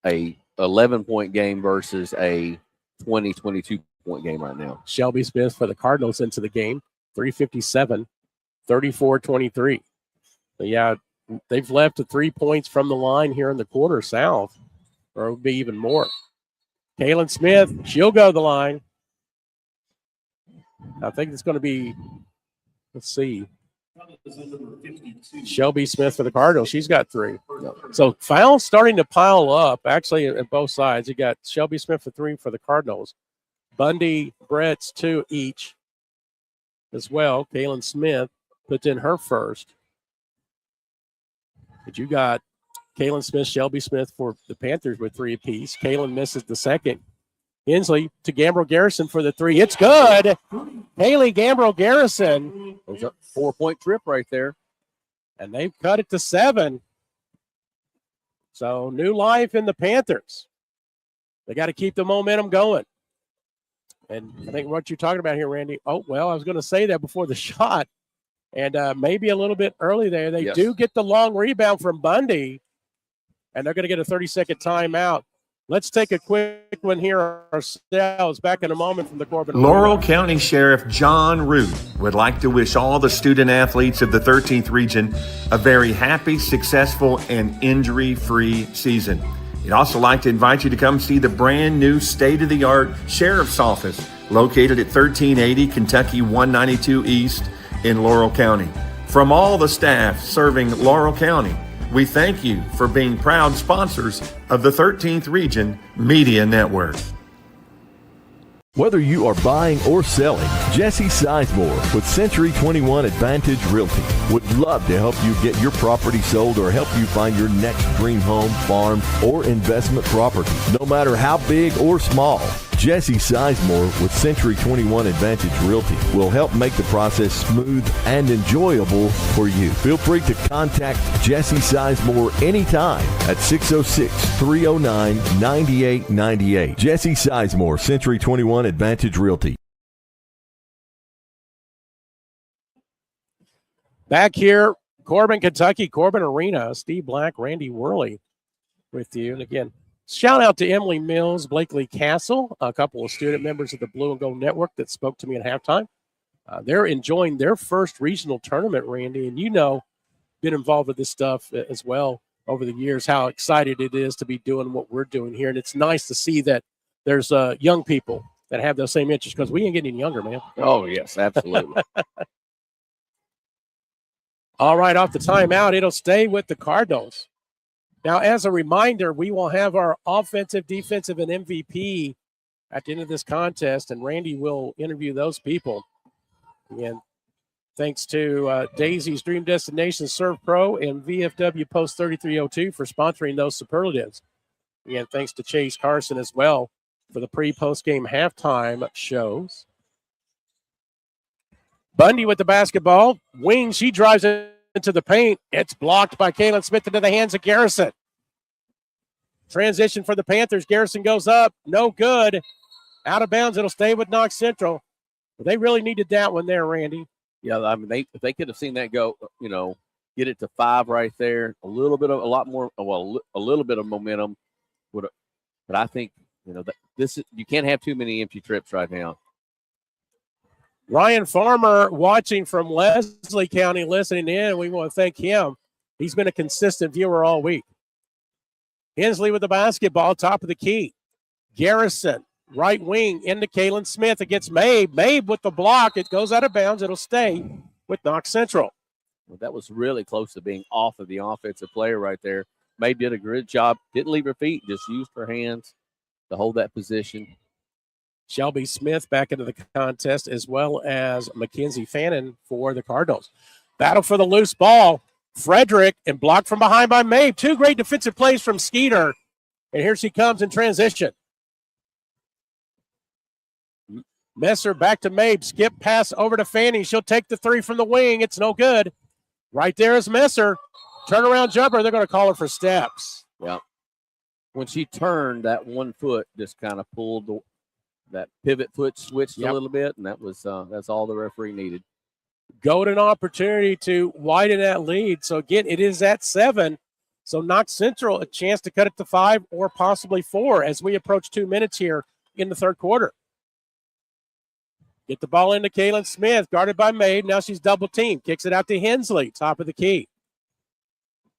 [SPEAKER 2] a 11-point game versus a 22-point game right now.
[SPEAKER 1] Shelby Smith for the Cardinals into the game. 3:57, 34-23. But yeah, they've left to 3 points from the line here in the quarter South, or it would be even more. Kaylin Smith, she'll go to the line. I think it's going to be, let's see, Shelby Smith for the Cardinals. She's got 3. So fouls starting to pile up, actually, at both sides. You got Shelby Smith for 3 for the Cardinals. Bundy, Brett's 2 each as well. Kaylin Smith puts in her first. But you got Kaylin Smith, Shelby Smith for the Panthers with 3 apiece. Kaylin misses the second. Hensley to Gambrel Garrison for the 3. It's good. Haley Gambrel Garrison.
[SPEAKER 2] There's a 4-point trip right there.
[SPEAKER 1] And they've cut it to 7. So new life in the Panthers. They got to keep the momentum going. And I think what you're talking about here, Randy, I was going to say that before the shot. And maybe a little bit early there. They
[SPEAKER 2] Yes.
[SPEAKER 1] do get the long rebound from Bundy, and they're going to get a 30-second timeout. Let's take a quick one here ourselves. Back in a moment from the Corbin
[SPEAKER 6] Laurel
[SPEAKER 1] Arena.
[SPEAKER 6] County Sheriff John Root would like to wish all the student athletes of the 13th region a very happy, successful, and injury-free season. He'd also like to invite you to come see the brand new state-of-the-art Sheriff's Office located at 1380 Kentucky 192 East in Laurel County. From all the staff serving Laurel County, we thank you for being proud sponsors of the 13th Region Media Network.
[SPEAKER 4] Whether you are buying or selling, Jesse Sizemore with Century 21 Advantage Realty would love to help you get your property sold or help you find your next dream home, farm, or investment property, no matter how big or small. Jesse Sizemore with Century 21 Advantage Realty will help make the process smooth and enjoyable for you. Feel free to contact Jesse Sizemore anytime at 606-309-9898. Jesse Sizemore, Century 21 Advantage Realty.
[SPEAKER 1] Back here, Corbin, Kentucky, Corbin Arena. Steve Black, Randy Worley with you. And again, shout out to Emily Mills, Blakely Castle, a couple of student members of the Blue and Gold Network that spoke to me at halftime. They're enjoying their first regional tournament, Randy, and been involved with this stuff as well over the years, how excited it is to be doing what we're doing here. And it's nice to see that there's young people that have those same interests, because we ain't getting any younger, man.
[SPEAKER 2] Oh, yes, absolutely.
[SPEAKER 1] All right, off the timeout, it'll stay with the Cardinals. Now, as a reminder, we will have our offensive, defensive, and MVP at the end of this contest, and Randy will interview those people. Again, thanks to Daisy's Dream Destination Serve Pro and VFW Post 3302 for sponsoring those superlatives. Again, thanks to Chase Carson as well for the pre-post game halftime shows. Bundy with the basketball. Wing, she drives it into the paint. It's blocked by Kaylin Smith into the hands of Garrison. Transition for the Panthers. Garrison goes up. No good. Out of bounds. It'll stay with Knox Central. But they really needed that one there, Randy.
[SPEAKER 2] Yeah, I mean, if they could have seen that go, get it to 5 right there, a little bit of momentum would. But I think that you can't have too many empty trips right now.
[SPEAKER 1] Ryan Farmer watching from Leslie County, listening in. We want to thank him. He's been a consistent viewer all week. Hensley with the basketball, top of the key. Garrison, right wing, into Kaylin Smith against Mabe. Mabe with the block. It goes out of bounds. It'll stay with Knox Central.
[SPEAKER 2] Well, that was really close to being off of the offensive player right there. Mabe did a good job. Didn't leave her feet, just used her hands to hold that position.
[SPEAKER 1] Shelby Smith back into the contest, as well as Mackenzie Fannin for the Cardinals. Battle for the loose ball. Frederick, and blocked from behind by Mabe. Two great defensive plays from Skeeter. And here she comes in transition. Messer back to Mabe. Skip pass over to Fanning. She'll take the three from the wing. It's no good. Right there is Messer. Turnaround jumper. They're going to call her for steps.
[SPEAKER 2] Yeah. When she turned, that 1 foot just kind of pulled that pivot foot switched a little bit, and that's all the referee needed.
[SPEAKER 1] Golden opportunity to widen that lead. So again, it is at 7. So Knox Central a chance to cut it to 5 or possibly 4 as we approach 2 minutes here in the third quarter. Get the ball into Kaylin Smith, guarded by Mabe. Now she's double teamed. Kicks it out to Hensley, top of the key.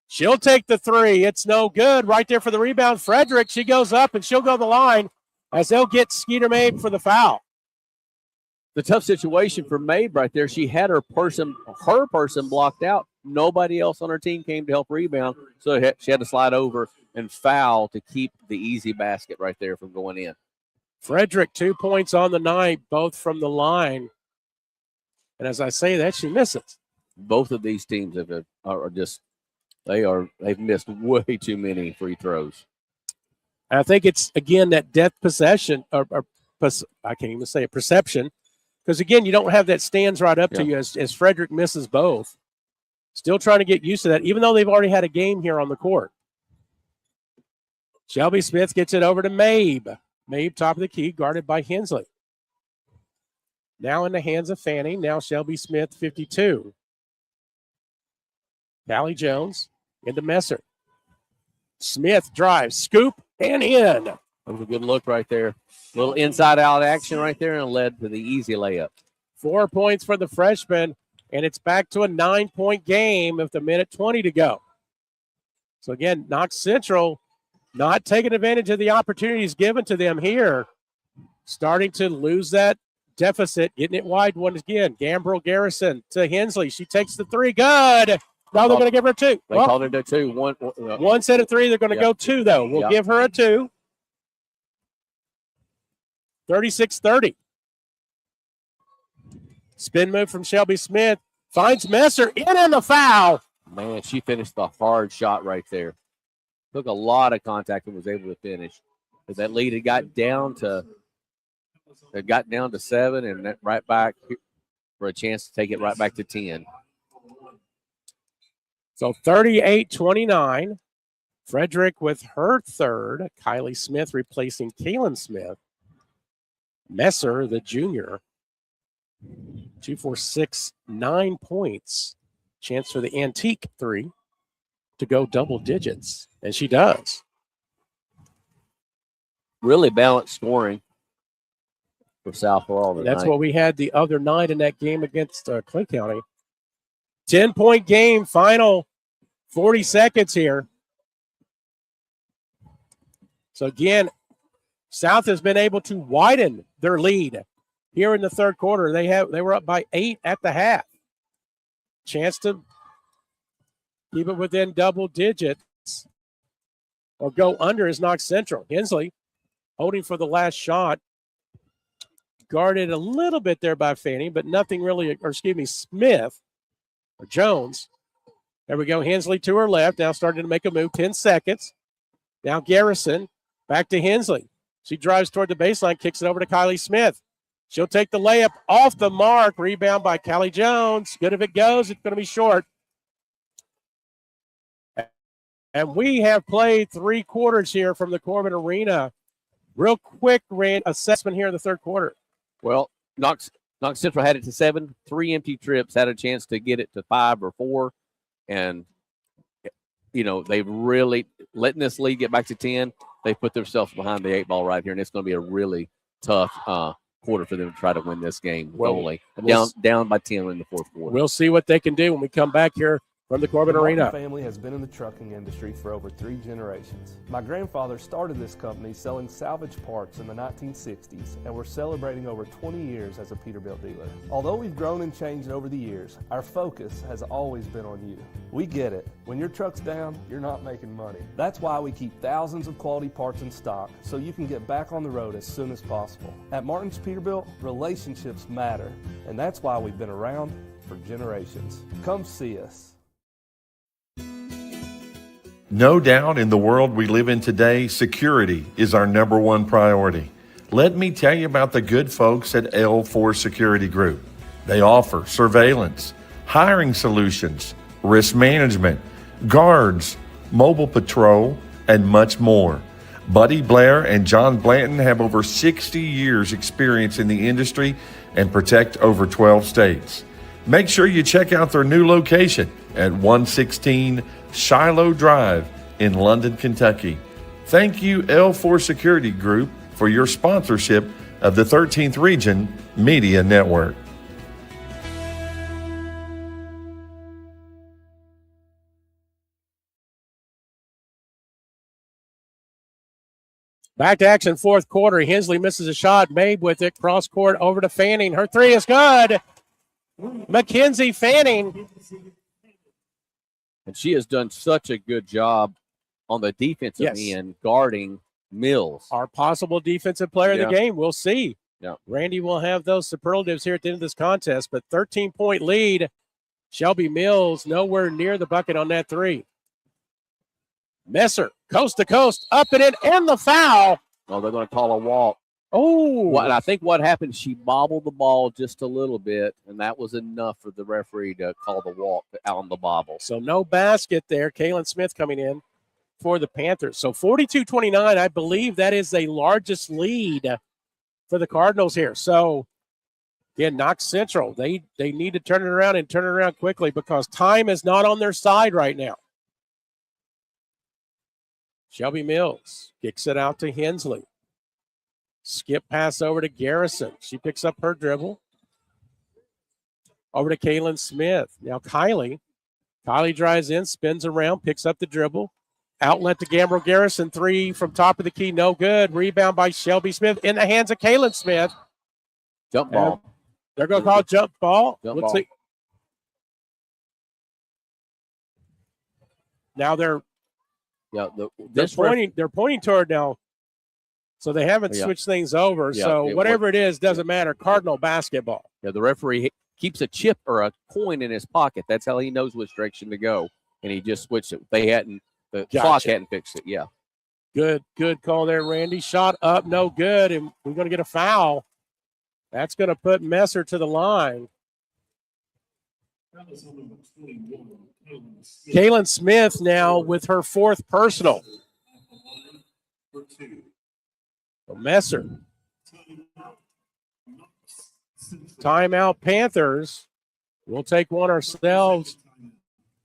[SPEAKER 1] She'll take the three. It's no good. Right there for the rebound. Frederick, she goes up and she'll go to the line as they'll get Skeeter Mabe for the foul.
[SPEAKER 2] The tough situation for Mabe right there. She had her person blocked out. Nobody else on her team came to help rebound, so she had to slide over and foul to keep the easy basket right there from going in.
[SPEAKER 1] Frederick, 2 points on the night, both from the line. And as I say that, she misses.
[SPEAKER 2] Both of these teams they've missed way too many free throws.
[SPEAKER 1] And I think it's, again, that depth possession, I can't even say it, perception. Because, again, you don't have that stands right up to you as Frederick misses both. Still trying to get used to that, even though they've already had a game here on the court. Shelby Smith gets it over to Mabe. Mabe, top of the key, guarded by Hensley. Now in the hands of Fanning. Now Shelby Smith, 52. Callie Jones into Messer. Smith drives, scoop, and in.
[SPEAKER 2] That was a good look right there. Little inside-out action right there and led to the easy layup.
[SPEAKER 1] 4 points for the freshman, and it's back to a 9-point game with a minute 20 to go. So, again, Knox Central not taking advantage of the opportunities given to them here, starting to lose that deficit, getting it wide once again. Gambrel Garrison to Hensley. She takes the three. Good. Now they're going to give her a 2.
[SPEAKER 2] They called her to 2.
[SPEAKER 1] One set of 3. They're going to go 2, though. We'll give her a 2. 36-30. Spin move from Shelby Smith. Finds Messer. In on the foul.
[SPEAKER 2] Man, she finished the hard shot right there. Took a lot of contact and was able to finish. But that lead had got down to 7, and that right back for a chance to take it right back to 10.
[SPEAKER 1] So 38-29. Frederick with her third. Kylie Smith replacing Kaylin Smith. Messer, the junior. 2 for 6, 9 points. Chance for the antique 3 to go double digits. And she does.
[SPEAKER 2] Really balanced scoring for South Laurel tonight.
[SPEAKER 1] That's what we had the other night in that game against Clay County. 10-point game, final 40 seconds here. So again, South has been able to widen their lead here in the third quarter. They were up by 8 at the half. Chance to keep it within double digits or go under is Knox Central. Hensley holding for the last shot. Guarded a little bit there by Fanning, but nothing really, Smith or Jones. There we go. Hensley to her left. Now starting to make a move. 10 seconds. Now Garrison back to Hensley. She drives toward the baseline, kicks it over to Kylie Smith. She'll take the layup off the mark. Rebound by Callie Jones. Good if it goes. It's going to be short. And we have played 3 quarters here from the Corbin Arena. Real quick, Rand, assessment here in the third quarter.
[SPEAKER 2] Well, Knox Central had it to 7, 3 empty trips, had a chance to get it to 5 or 4. And, they've really letting this lead get back to 10. They put themselves behind the 8 ball right here, and it's going to be a really tough quarter for them to try to win this game. Down by 10 in the fourth quarter.
[SPEAKER 1] We'll see what they can do when we come back here from the Corbin Arena.
[SPEAKER 11] My family has been in the trucking industry for over 3 generations. My grandfather started this company selling salvage parts in the 1960s, and we're celebrating over 20 years as a Peterbilt dealer. Although we've grown and changed over the years, our focus has always been on you. We get it. When your truck's down, you're not making money. That's why we keep thousands of quality parts in stock so you can get back on the road as soon as possible. At Martin's Peterbilt, relationships matter, and that's why we've been around for generations. Come see us.
[SPEAKER 6] No doubt in the world we live in today, security is our number one priority. Let me tell you about the good folks at L4 Security Group. They offer surveillance, hiring solutions, risk management, guards, mobile patrol, and much more. Buddy Blair and John Blanton have over 60 years experience in the industry and protect over 12 states. Make sure you check out their new location at 116 Shiloh Drive in London, Kentucky. Thank you, L4 Security Group, for your sponsorship of the 13th Region Media Network.
[SPEAKER 1] Back to action, fourth quarter. Hensley misses a shot. Mabe with it. Cross court over to Fanning. Her 3 is good. Mackenzie Fanning.
[SPEAKER 2] And she has done such a good job on the defensive end guarding Mills.
[SPEAKER 1] Our possible defensive player of the game. We'll see.
[SPEAKER 2] Yeah.
[SPEAKER 1] Randy will have those superlatives here at the end of this contest, but 13-point lead. Shelby Mills nowhere near the bucket on that 3. Messer, coast to coast, up and in, and the foul.
[SPEAKER 2] Oh, they're going to call a walk.
[SPEAKER 1] Oh.
[SPEAKER 2] And I think what happened, she bobbled the ball just a little bit, and that was enough for the referee to call the walk out on the bobble.
[SPEAKER 1] So no basket there. Kaylin Smith coming in for the Panthers. So 42-29, I believe that is the largest lead for the Cardinals here. So Again, Knox Central, they need to turn it around and turn it around quickly because time is not on their side right now. Shelby Mills kicks it out to Hensley. Skip pass over to Garrison. She picks up her dribble. Over to Kaylin Smith. Now Kylie. Kylie drives in, spins around, picks up the dribble. Outlet to Gambrel Garrison. 3 from top of the key. No good. Rebound by Shelby Smith in the hands of Kaylin Smith.
[SPEAKER 2] Jump ball.
[SPEAKER 1] And they're going to call jump ball.
[SPEAKER 2] Jump
[SPEAKER 1] Looks
[SPEAKER 2] ball.
[SPEAKER 1] like now they're pointing toward now. So they haven't switched things over.
[SPEAKER 2] Yeah,
[SPEAKER 1] so whatever it is, doesn't matter. Cardinal basketball.
[SPEAKER 2] Yeah, the referee keeps a chip or a coin in his pocket. That's how he knows which direction to go. And he just switched it. The clock hadn't fixed it. Yeah.
[SPEAKER 1] Good call there, Randy. Shot up, no good. And we're going to get a foul. That's going to put Messer to the line. Kaylin Smith now with her 4th personal. Messer. Timeout Panthers. We'll take one ourselves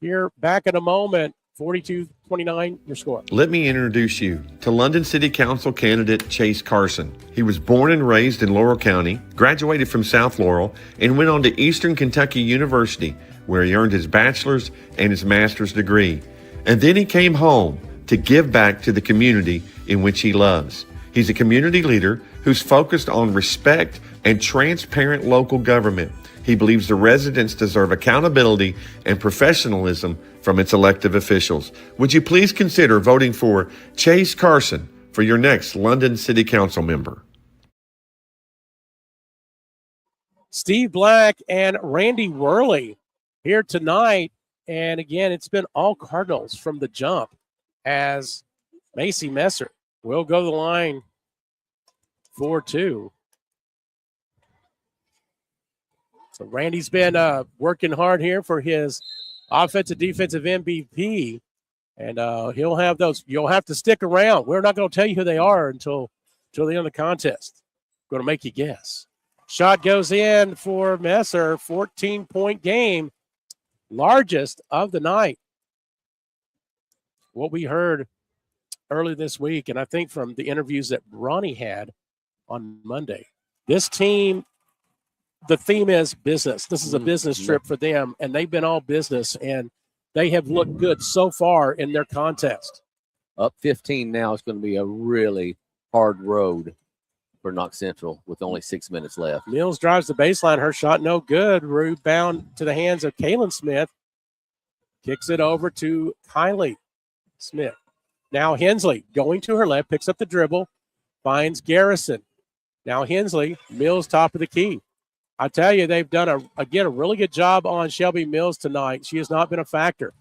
[SPEAKER 1] here back in a moment. 42-29, your score.
[SPEAKER 6] Let me introduce you to London City Council candidate Chase Carson. He was born and raised in Laurel County, graduated from South Laurel, and went on to Eastern Kentucky University, where he earned his bachelor's and his master's degree. And then he came home to give back to the community in which he loves. He's a community leader who's focused on respect and transparent local government. He believes the residents deserve accountability and professionalism from its elected officials. Would you please consider voting for Chase Carson for your next London City Council member?
[SPEAKER 1] Steve Black and Randy Worley here tonight. And again, it's been all Cardinals from the jump as Macy Messer will go to the line 4-2. So Randy's been working hard here for his offensive defensive MVP, and he'll have those. You'll have to stick around. We're not going to tell you who they are until the end of the contest. Going to make you guess. Shot goes in for Messer, 14-point game, largest of the night. What we heard early this week, and I think from the interviews that Ronnie had on Monday, this team, the theme is business. This is a business trip for them, and they've been all business, and they have looked good so far in their contest.
[SPEAKER 2] Up 15 now. It's going to be a really hard road for Knox Central with only 6 minutes left.
[SPEAKER 1] Mills drives the baseline. Her shot no good. Rebound to the hands of Kaylin Smith. Kicks it over to Kylie Smith. Now Hensley going to her left, picks up the dribble, finds Garrison. Now Hensley, Mills top of the key. I tell you, they've done a really good job on Shelby Mills tonight. She has not been a factor.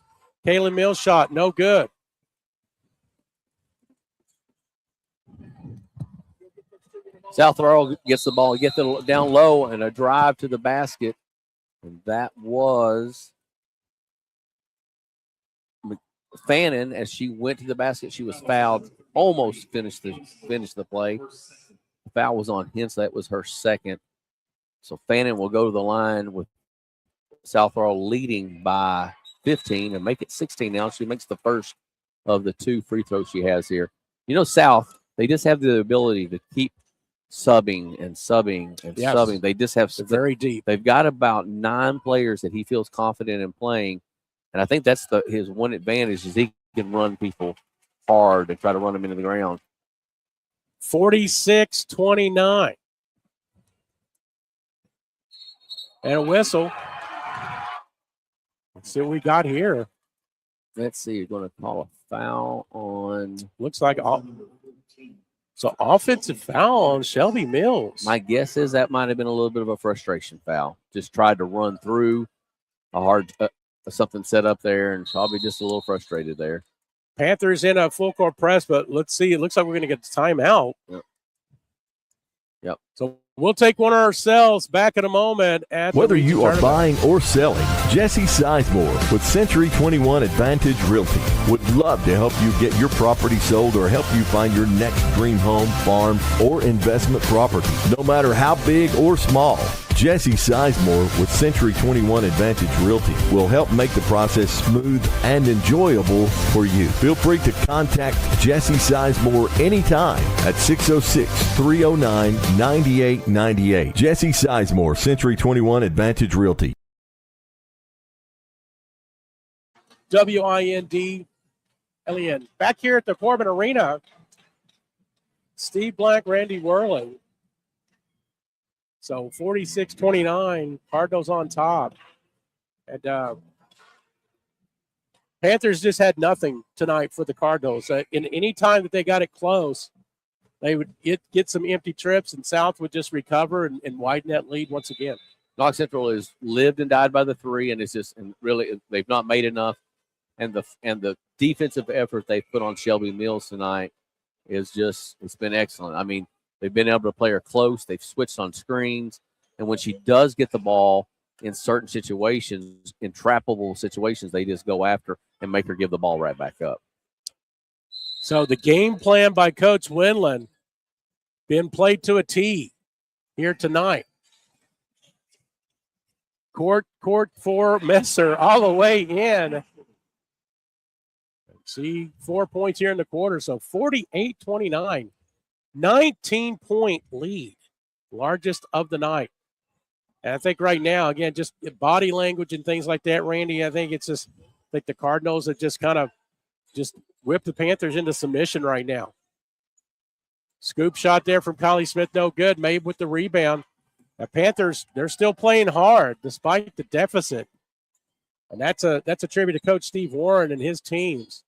[SPEAKER 1] Kaylin Mills shot, no good.
[SPEAKER 2] South Laurel gets the ball, gets it down low, and a drive to the basket. And that was Fannin. As she went to the basket, she was fouled. Almost finished the play. The foul was on Hensley. That was her second. So Fannin will go to the line with South Laurel leading by 15 and make it 16 now. She makes the first of the 2 free throws she has here. You know, South, they just have the ability to keep subbing and subbing. They just have
[SPEAKER 1] very deep.
[SPEAKER 2] They've got about 9 players that he feels confident in playing. And I think that's his one advantage is he can run people hard and try to run them into the ground.
[SPEAKER 1] 46-29. And a whistle. Let's see what we got here.
[SPEAKER 2] Let's see. You're going to call a foul on.
[SPEAKER 1] Looks like so offensive foul on Shelby Mills.
[SPEAKER 2] My guess is that might have been a little bit of a frustration foul. Just tried to run through a hard something set up there and probably just a little frustrated there.
[SPEAKER 1] Panthers in a full court press, but let's see. It looks like we're going to get the timeout.
[SPEAKER 2] Yep.
[SPEAKER 1] So we'll take one ourselves back in a moment.
[SPEAKER 4] Whether you are buying or selling, Jesse Sizemore with Century 21 Advantage Realty would love to help you get your property sold or help you find your next dream home, farm, or investment property. No matter how big or small, Jesse Sizemore with Century 21 Advantage Realty will help make the process smooth and enjoyable for you. Feel free to contact Jesse Sizemore anytime at 606-309-9898. Jesse Sizemore, Century 21 Advantage Realty.
[SPEAKER 1] WIND-LEN. Back here at the Corbin Arena, Steve Black, Randy Whirling. So 46-29, Cardinals on top. And Panthers just had nothing tonight for the Cardinals. In any time that they got it close, they would get some empty trips, and South would just recover and widen that lead once again.
[SPEAKER 2] Knox Central has lived and died by the three, and it's just and really they've not made enough. And the defensive effort they put on Shelby Mills tonight is just it's been excellent. I mean, they've been able to play her close. They've switched on screens, and when she does get the ball in certain situations, in trappable situations, they just go after and make her give the ball right back up.
[SPEAKER 1] So the game plan by Coach Windland been played to a T here tonight. Court for Messer all the way in. See, 4 points here in the quarter, so 48-29. 19-point lead, largest of the night. And I think right now, again, just body language and things like that, Randy, I think it's just like the Cardinals have just kind of just whipped the Panthers into submission right now. Scoop shot there from Kylie Smith, no good. Made with the rebound. The Panthers, they're still playing hard despite the deficit. And that's a tribute to Coach Steve Warren and his teams.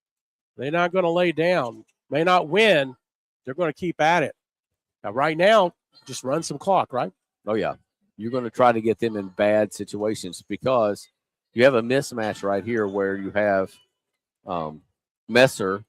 [SPEAKER 1] They're not going to lay down. May not win. They're going to keep at it. Now, right now, just run some clock, right?
[SPEAKER 2] Oh, yeah. You're going to try to get them in bad situations because you have a mismatch right here where you have Messer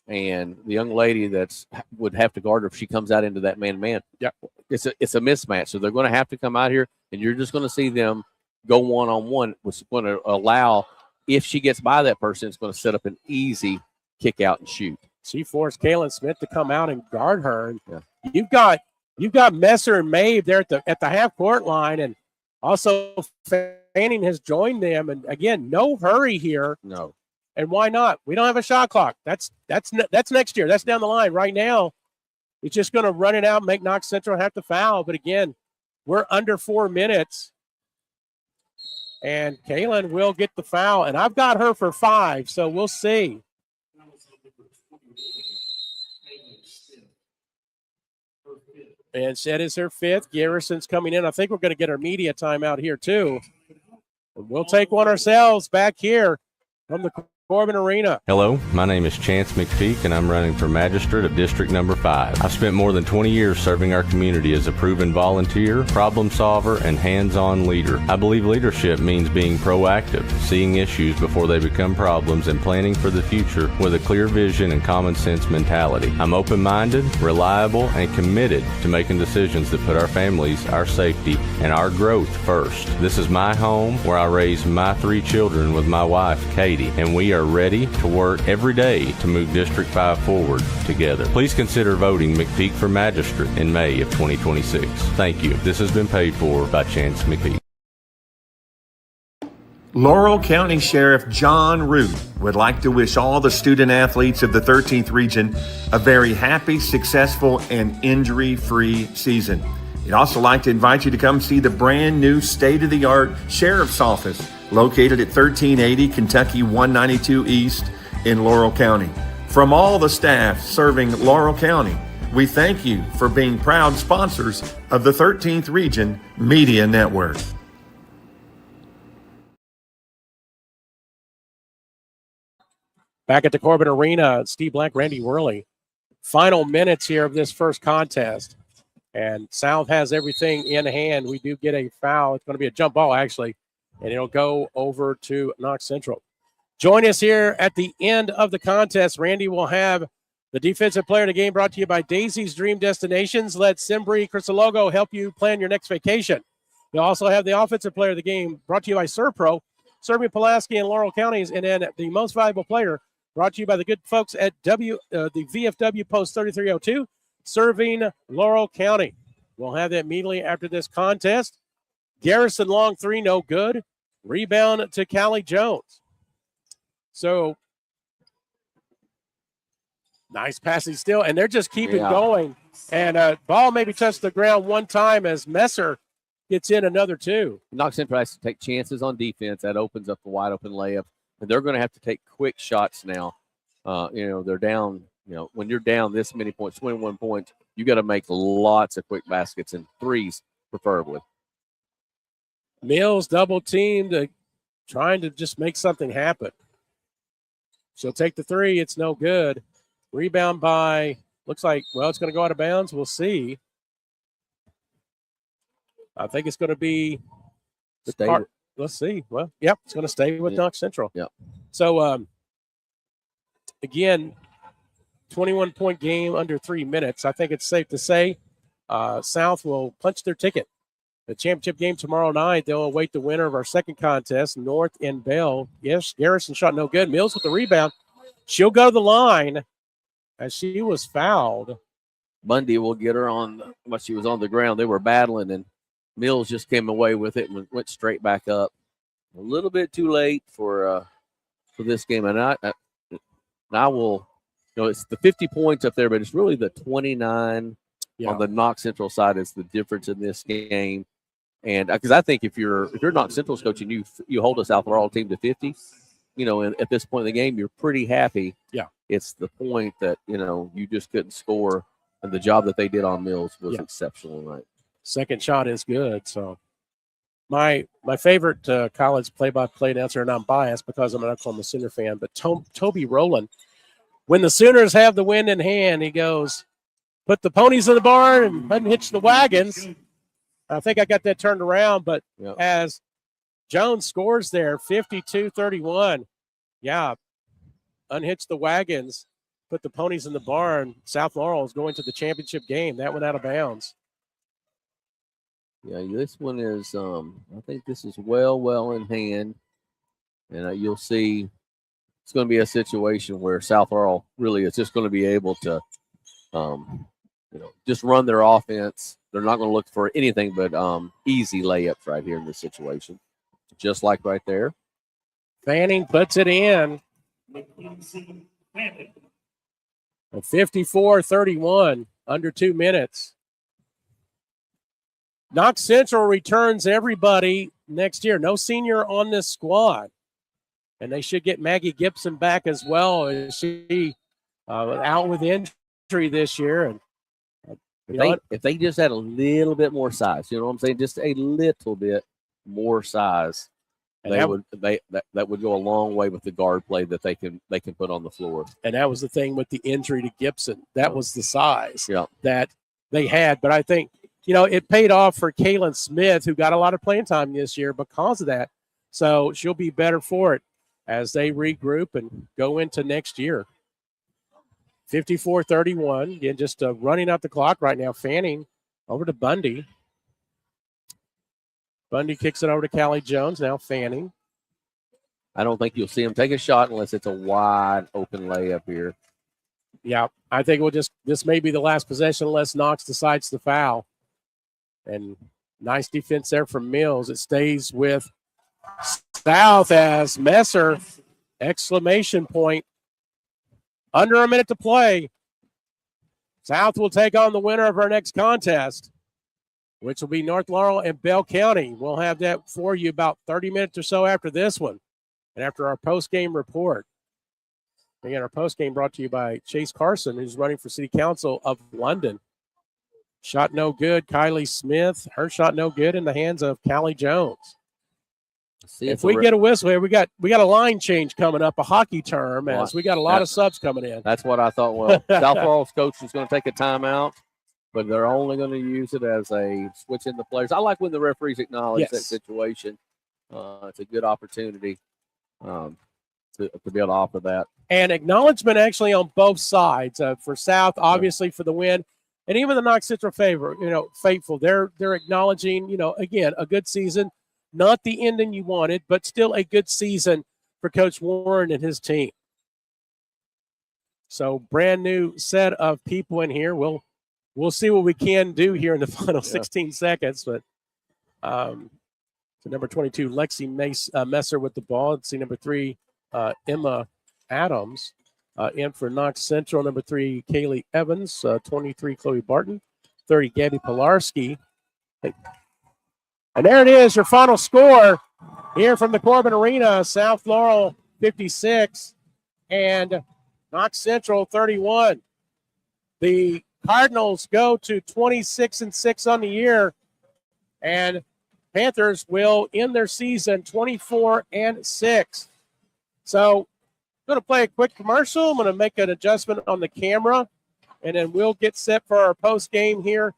[SPEAKER 2] and the young lady that's would have to guard her if she comes out into that man-to-man.
[SPEAKER 1] Yeah.
[SPEAKER 2] It's a mismatch. So they're going to have to come out here, and you're just going to see them go one-on-one, which is going to allow, if she gets by that person, it's going to set up an easy kick out and shoot.
[SPEAKER 1] She forced Kaylin Smith to come out and guard her. And
[SPEAKER 2] yeah.
[SPEAKER 1] You've got Messer and Maeve there at the half court line, and also Fanning has joined them. And again, no hurry here.
[SPEAKER 2] No.
[SPEAKER 1] And why not? We don't have a shot clock. That's next year. That's down the line. Right now, it's just going to run it out and make Knox Central have to foul. But again, we're under 4 minutes. And Kaylin will get the foul. And I've got her for 5, so we'll see. And Shed is her 5th. Garrison's coming in. I think we're going to get our media timeout here, too. And we'll take one ourselves back here from the Corbin Arena.
[SPEAKER 5] Hello, my name is Chance McPeak, and I'm running for Magistrate of District Number 5. I've spent more than 20 years serving our community as a proven volunteer, problem solver, and hands-on leader. I believe leadership means being proactive, seeing issues before they become problems, and planning for the future with a clear vision and common sense mentality. I'm open-minded, reliable, and committed to making decisions that put our families, our safety, and our growth first. This is my home where I raised my 3 children with my wife, Katie, and we are ready to work every day to move District 5 forward together. Please consider voting McPeak for Magistrate in May of 2026. Thank you. This has been paid for by Chance McPeak.
[SPEAKER 6] Laurel County Sheriff John Root would like to wish all the student athletes of the 13th region a very happy, successful, and injury-free season. He'd also like to invite you to come see the brand new state-of-the-art Sheriff's Office located at 1380 Kentucky 192 East in Laurel County. From all the staff serving Laurel County, we thank you for being proud sponsors of the 13th Region Media Network.
[SPEAKER 1] Back at the Corbin Arena, Steve Black, Randy Worley. Final minutes here of this first contest. And South has everything in hand. We do get a foul. It's going to be a jump ball, actually. And it'll go over to Knox Central. Join us here at the end of the contest. Randy will have the defensive player of the game brought to you by Daisy's Dream Destinations. Let Simbri Crisologo help you plan your next vacation. You'll also have the offensive player of the game brought to you by Serpro, serving Pulaski and Laurel counties. And then the most valuable player brought to you by the good folks at the VFW Post 3302, serving Laurel County. We'll have that immediately after this contest. Garrison long three, no good. Rebound to Callie Jones. So nice passing still, and they're just keeping going. And ball maybe touched the ground one time as Messer gets in another two.
[SPEAKER 2] Knox Central has to take chances on defense. That opens up the wide open layup. And they're going to have to take quick shots now. They're down. When you're down this many points, 21 points, you got to make lots of quick baskets and threes, preferably.
[SPEAKER 1] Mills double teamed, trying to just make something happen. She'll take the three. It's no good. Rebound by, looks like, it's going to go out of bounds. We'll see. I think it's going to be let's see. Well, yep, it's going to stay with Knox Central.
[SPEAKER 2] Yep.
[SPEAKER 1] So, again, 21-point game under 3 minutes. I think it's safe to say South will punch their ticket. The championship game tomorrow night, they'll await the winner of our second contest, North and Bell. Yes, Garrison shot no good. Mills with the rebound. She'll go to the line as she was fouled.
[SPEAKER 2] Bundy will get her on when she was on the ground. They were battling, and Mills just came away with it and went straight back up. A little bit too late for this game. And I will, it's the 50 points up there, but it's really the 29 on the Knox Central side is the difference in this game. And because I think if you're Knox Central's coach and you hold a South Laurel team to 50, at this point in the game, you're pretty happy.
[SPEAKER 1] Yeah.
[SPEAKER 2] It's the point that, you just couldn't score, and the job that they did on Mills was exceptional tonight.
[SPEAKER 1] Second shot is good. So my favorite college play-by-play announcer, and I'm biased because I'm an Oklahoma Sooner fan, but Toby Rowland, when the Sooners have the win in hand, he goes, put the ponies in the barn and unhitch the wagons. I think I got that turned around, but as Jones scores there, 52-31, unhitch the wagons, put the ponies in the barn. South Laurel is going to the championship game. That went out of bounds.
[SPEAKER 2] Yeah, this one is, I think this is well in hand. And you'll see it's going to be a situation where South Laurel really is just going to be able to, just run their offense. They're not going to look for anything but easy layups right here in this situation. Just like right there.
[SPEAKER 1] Fanning puts it in. 54-31, under 2 minutes. Knox Central returns everybody next year. No senior on this squad. And they should get Maggie Gibson back as well. As she out with injury this year. And
[SPEAKER 2] if they just had a little bit more size, you know what I'm saying? Just a little bit more size. And that would go a long way with the guard play that they can put on the floor.
[SPEAKER 1] And that was the thing with the injury to Gibson. That was the size that they had. But I think, it paid off for Kaylin Smith, who got a lot of playing time this year because of that. So she'll be better for it as they regroup and go into next year. 54-31. Again, just running out the clock right now. Fanning over to Bundy. Bundy kicks it over to Callie Jones. Now Fanning.
[SPEAKER 2] I don't think you'll see him take a shot unless it's a wide open layup here.
[SPEAKER 1] Yeah, I think this may be the last possession unless Knox decides to foul. And nice defense there from Mills. It stays with South as Messer, exclamation point. Under a minute to play. South will take on the winner of our next contest, which will be North Laurel and Bell County. We'll have that for you about 30 minutes or so after this one and after our post-game report. Again, our post-game brought to you by Chase Carson, who's running for City Council of London. Shot no good. Kylie Smith, her shot no good in the hands of Callie Jones. If we get a whistle here, we got a line change coming up, a hockey term, as we got a lot of subs coming in.
[SPEAKER 2] That's what I thought. Well, South Laurel's coach is going to take a timeout, but they're only going to use it as a switch in the players. I like when the referees acknowledge that situation. It's a good opportunity to be able to offer that.
[SPEAKER 1] And acknowledgement actually on both sides for South, obviously for the win, and even the Knox Central faithful. They're acknowledging, again, a good season. Not the ending you wanted, but still a good season for Coach Warren and his team. So brand new set of people in here. We'll see what we can do here in the final 16 seconds. But So number 22, Lexi Messer with the ball. See number 3, Emma Adams. In for Knox Central, number 3, Kaylee Evans. 23, Chloe Barton. 30, Gabby Pilarski. And there it is, your final score here from the Corbin Arena. South Laurel 56 and Knox Central 31. The Cardinals go to 26-6 on the year, and Panthers will end their season 24-6. So I'm going to play a quick commercial. I'm going to make an adjustment on the camera, and then we'll get set for our post game here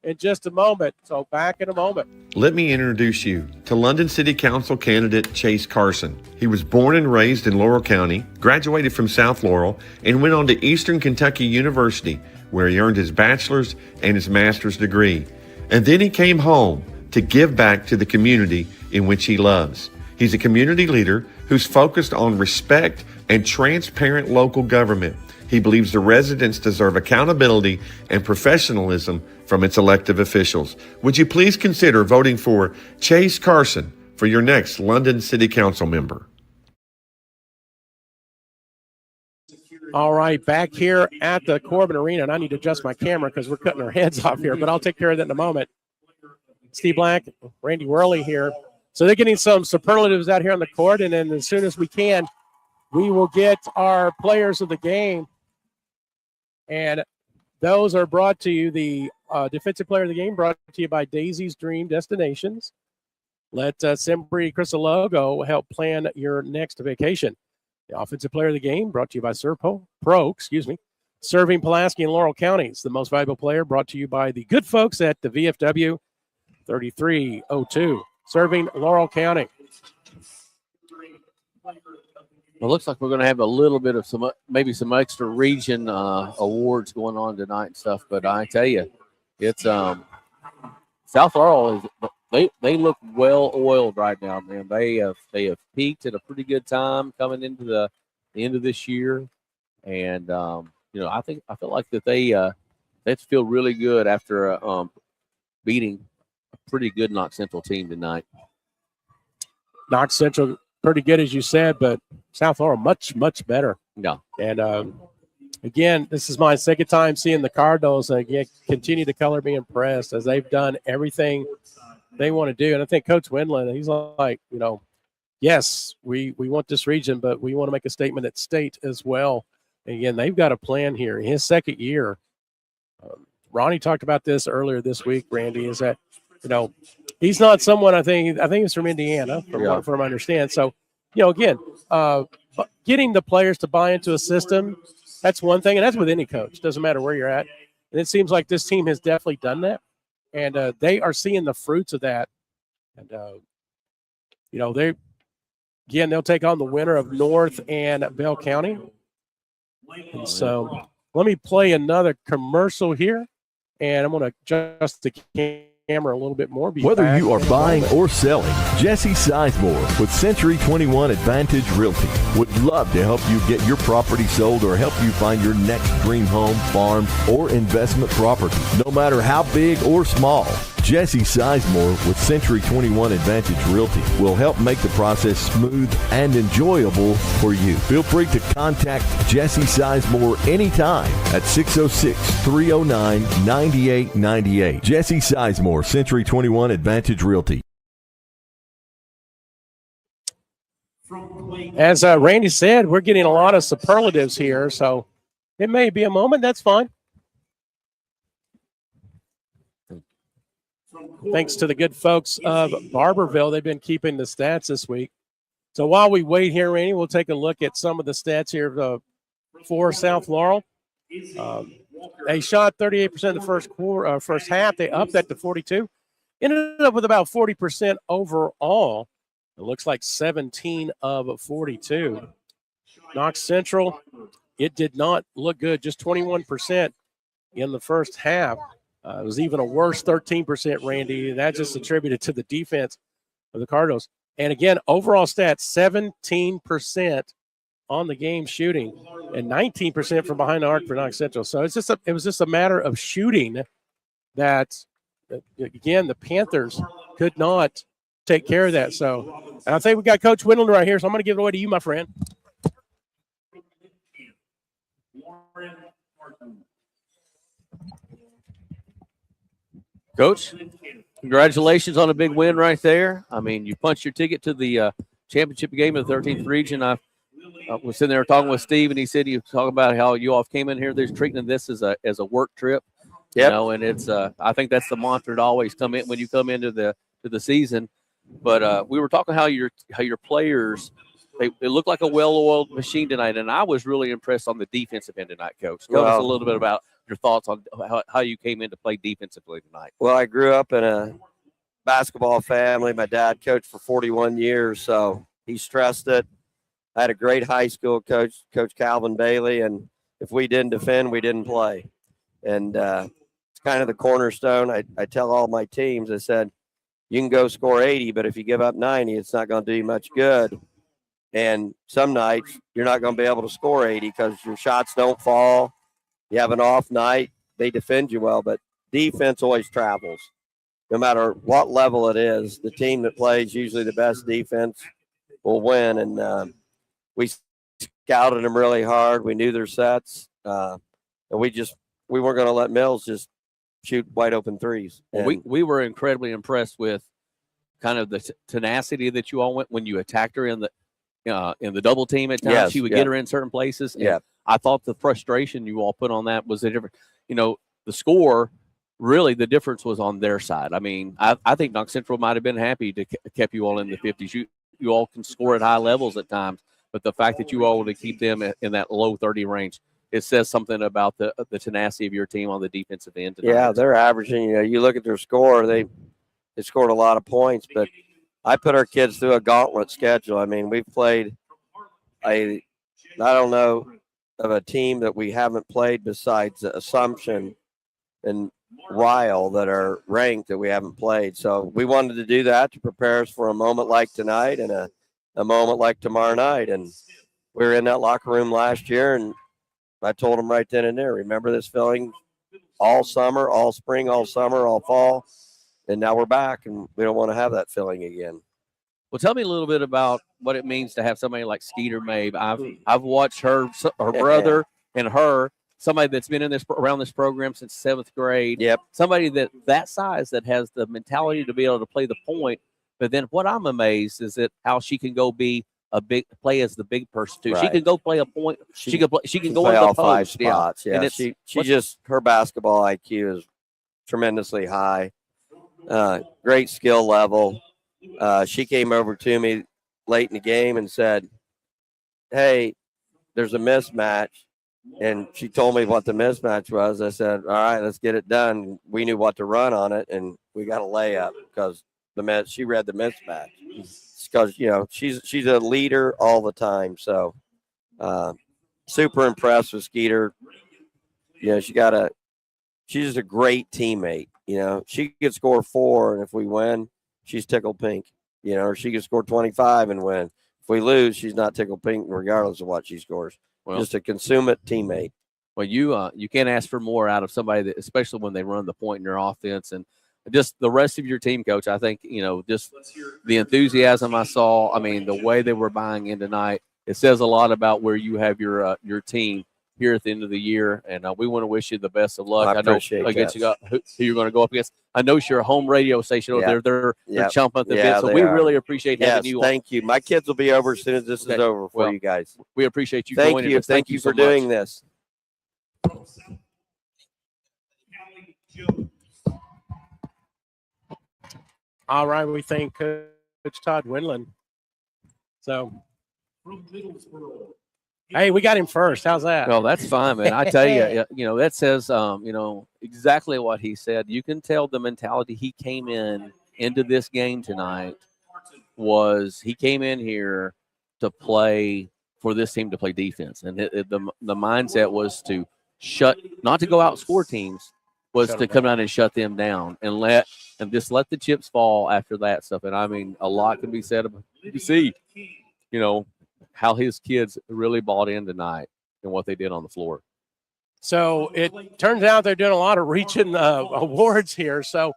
[SPEAKER 1] in just a moment. So back in a moment.
[SPEAKER 6] Let me introduce you to London City Council candidate Chase Carson. He was born and raised in Laurel County, graduated from South Laurel, and went on to Eastern Kentucky University, where he earned his bachelor's and his master's degree. And then he came home to give back to the community in which he loves. He's a community leader who's focused on respect and transparent local government. He believes the residents deserve accountability and professionalism from its elected officials. Would you please consider voting for Chase Carson for your next London City Council member?
[SPEAKER 1] All right, back here at the Corbin Arena, and I need to adjust my camera because we're cutting our heads off here, but I'll take care of that in a moment. Steve Black, Randy Worley here. So they're getting some superlatives out here on the court, and then as soon as we can, we will get our players of the game. And those are brought to you, the defensive player of the game brought to you by Daisy's Dream Destinations. Let Sembry Crisologo help plan your next vacation. The offensive player of the game brought to you by Serving Pulaski and Laurel counties. The most valuable player brought to you by the good folks at the VFW 3302. Serving Laurel County.
[SPEAKER 2] It looks like we're going to have a little bit of maybe some extra region awards going on tonight and stuff. But I tell you, it's South Laurel is they look well oiled right now, man. They have peaked at a pretty good time coming into the end of this year, and I feel like that they feel really good after beating a pretty good Knox Central team tonight.
[SPEAKER 1] Knox Central pretty good, as you said, but South Laurel much, much better.
[SPEAKER 2] Yeah.
[SPEAKER 1] And again, this is my second time seeing the Cardinals. Again, continue to color me impressed as they've done everything they want to do. And I think Coach Wendland, he's like, yes, we want this region, but we want to make a statement at state as well. And again, they've got a plan here. In his second year, Ronnie talked about this earlier this week, Randy, is that, he's not someone I think he's from Indiana, from what I understand. So, again, getting the players to buy into a system, that's one thing, and that's with any coach. Doesn't matter where you're at. And it seems like this team has definitely done that, and they are seeing the fruits of that. And they'll take on the winner of North and Bell County. And so let me play another commercial here, and I'm going to adjust the camera a little bit more.
[SPEAKER 4] Whether you are buying or selling, Jesse Sizemore with Century 21 Advantage Realty would love to help you get your property sold or help you find your next dream home, farm, or investment property. No matter how big or small, Jesse Sizemore with Century 21 Advantage Realty will help make the process smooth and enjoyable for you. Feel free to contact Jesse Sizemore anytime at 606-309-9898. Jesse Sizemore, Century 21 Advantage Realty.
[SPEAKER 1] As Randy said, we're getting a lot of superlatives here, so it may be a moment. That's fine. Thanks to the good folks of Barberville. They've been keeping the stats this week. So while we wait here, Randy, we'll take a look at some of the stats here for South Laurel. They shot 38% the first half. They upped that to 42. Ended up with about 40% overall. It looks like 17 of 42. Knox Central, it did not look good. Just 21% in the first half. It was even a worse 13%, Randy. That just attributed to the defense of the Cardinals. And again, overall stats, 17% on the game shooting and 19% from behind the arc for Knox Central. So it was just a matter of shooting that, again, the Panthers could not take care of that. So I think we got Coach Windland right here, so I'm going to give it away to you, my friend.
[SPEAKER 2] Coach, congratulations on a big win right there. I mean, you punched your ticket to the championship game of the 13th region. I was sitting there talking with Steve, and he said you talk about how you all came in here. They're treating this as a work trip, you know, and it's I think that's the mantra to always come in when you come into the season. But we were talking how your players they look like a well-oiled machine tonight, and I was really impressed on the defensive end tonight, Coach. Tell us a little bit about your thoughts on how you came in to play defensively tonight.
[SPEAKER 14] Well, I grew up in a basketball family. My dad coached for 41 years, so he stressed it. I had a great high school coach, Coach Calvin Bailey, and if we didn't defend, we didn't play. And it's kind of the cornerstone. I tell all my teams, I said, you can go score 80, but if you give up 90, it's not going to do you much good. And some nights you're not going to be able to score 80 because your shots don't fall. You have an off night, they defend you well, but defense always travels. No matter what level it is, the team that plays usually the best defense will win. And we scouted them really hard. We knew their sets, and we weren't going to let Mills just shoot wide open threes.
[SPEAKER 2] Well, we were incredibly impressed with kind of the tenacity that you all went when you attacked her in the double team at times.
[SPEAKER 14] Yes,
[SPEAKER 2] she would get her in certain places. And I thought the frustration you all put on that was a different, the score, really the difference was on their side. I mean, I think Knox Central might have been happy to kept you all in the 50s. You all can score at high levels at times, but the fact that you all to keep them in that low 30 range, it says something about the tenacity of your team on the defensive end tonight.
[SPEAKER 14] Yeah, they're averaging, you look at their score, they scored a lot of points, but I put our kids through a gauntlet schedule. I mean, we've played I don't know of a team that we haven't played besides Assumption and Ryle that are ranked that we haven't played. So we wanted to do that to prepare us for a moment like tonight and a moment like tomorrow night. And we were in that locker room last year, and I told them right then and there, remember this feeling all summer, all spring, all summer, all fall, and now we're back, and we don't want to have that feeling again.
[SPEAKER 2] Well, tell me a little bit about what it means to have somebody like Skeeter Mabe. I've watched her brother and her, somebody that's been in around this program since 7th grade.
[SPEAKER 14] Yep.
[SPEAKER 2] Somebody that size that has the mentality to be able to play the point. But then what I'm amazed is that how she can go play as the big person too. Right. She can go play a point. She can go
[SPEAKER 14] play
[SPEAKER 2] into
[SPEAKER 14] all
[SPEAKER 2] the
[SPEAKER 14] five
[SPEAKER 2] post.
[SPEAKER 14] spots. Yeah.
[SPEAKER 2] And
[SPEAKER 14] she just her basketball IQ is tremendously high. Great skill level. She came over to me late in the game and said, hey, there's a mismatch. And she told me what the mismatch was. I said, all right, let's get it done. We knew what to run on it, and we got a layup because she read the mismatch. Because, she's a leader all the time. So super impressed with Skeeter. She's just a great teammate. She could score 4, and if we win, she's tickled pink. Or she could score 25 and win. If we lose, she's not tickled pink regardless of what she scores. Well, just a consummate teammate.
[SPEAKER 2] Well, you can't ask for more out of somebody that, especially when they run the point in their offense, and just the rest of your team, Coach. I think just the enthusiasm I saw. I mean, the way they were buying in tonight. It says a lot about where you have your team here at the end of the year, and we want to wish you the best of luck.
[SPEAKER 14] I appreciate
[SPEAKER 2] who you're going to go up against. I know you're a home radio station over there. They're chomping at the bit, so we really appreciate having you.
[SPEAKER 14] Thank you. My kids will be over as soon as this is over for you guys.
[SPEAKER 2] We appreciate you
[SPEAKER 14] joining us. Thank you for doing this.
[SPEAKER 1] All right, we thank Coach Todd Windland. So, hey, we got him first. How's that?
[SPEAKER 2] Well, that's fine, man. I tell you, that says, exactly what he said. You can tell the mentality he came into this game tonight was he came in here to play for this team to play defense, and the mindset was to not to go outscore teams, was to come out and shut them down and just let the chips fall after that stuff. And I mean, a lot can be said about you see, how his kids really bought in tonight and what they did on the floor.
[SPEAKER 1] So it turns out they're doing a lot of reaching awards here. So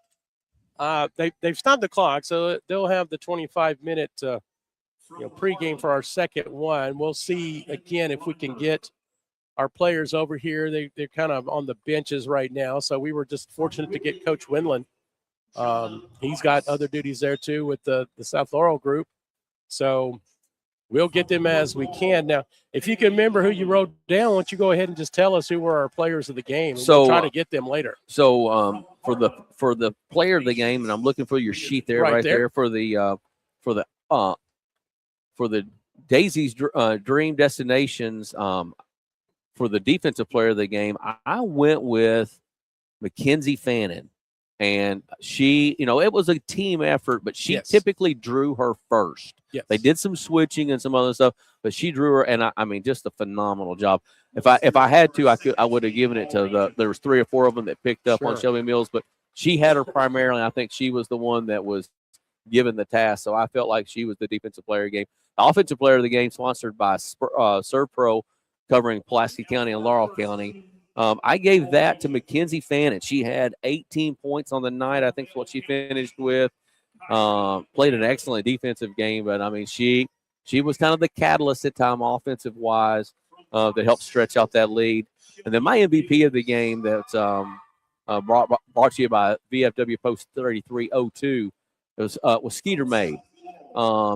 [SPEAKER 1] They've stopped the clock, so they'll have the 25-minute pregame for our second one. We'll see again if we can get our players over here. They're kind of on the benches right now, so we were just fortunate to get Coach Windland. He's got other duties there too with the South Laurel group, so we'll get them as we can. Now, if you can remember who you wrote down, why don't you go ahead and just tell us who were our players of the game, and we'll try to get them later.
[SPEAKER 2] So for the player of the game, and I'm looking for your sheet there, right there for the Daisy's Dream Destinations. For the defensive player of the game, I went with Mackenzie Fannin. And she, it was a team effort, but she typically drew her first.
[SPEAKER 1] Yes.
[SPEAKER 2] They did some switching and some other stuff, but she drew her, and I mean, just a phenomenal job. If I had to, I would have given it to there was 3 or 4 of them that picked up on Shelby Mills, but she had her primarily. I think she was the one that was given the task, so I felt like she was the defensive player of the game. The offensive player of the game, sponsored by Serpro, covering Pulaski County and Laurel County. I gave that to Mackenzie Fannin. She had 18 points on the night, I think is what she finished with. Played an excellent defensive game, but, I mean, she was kind of the catalyst at time offensive-wise that helped stretch out that lead. And then my MVP of the game that's brought to you by VFW Post 3302 was Skeeter May.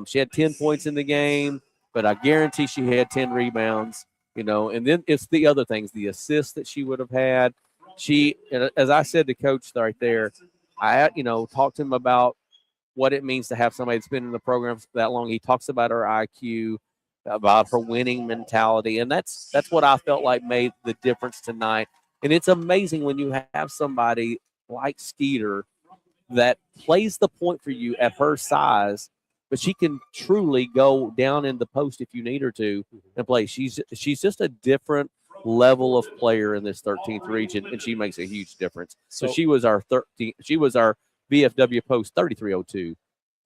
[SPEAKER 2] She had 10 points in the game, but I guarantee she had 10 rebounds. And then it's the other things, the assists that she would have had. She, as I said to Coach right there, I, talked to him about what it means to have somebody that's been in the program for that long. He talks about her IQ, about her winning mentality, and that's what I felt like made the difference tonight. And it's amazing when you have somebody like Skeeter that plays the point for you at her size, but she can truly go down in the post if you need her to and play. She's just a different level of player in this 13th region, and she makes a huge difference. So she was our VFW Post 3302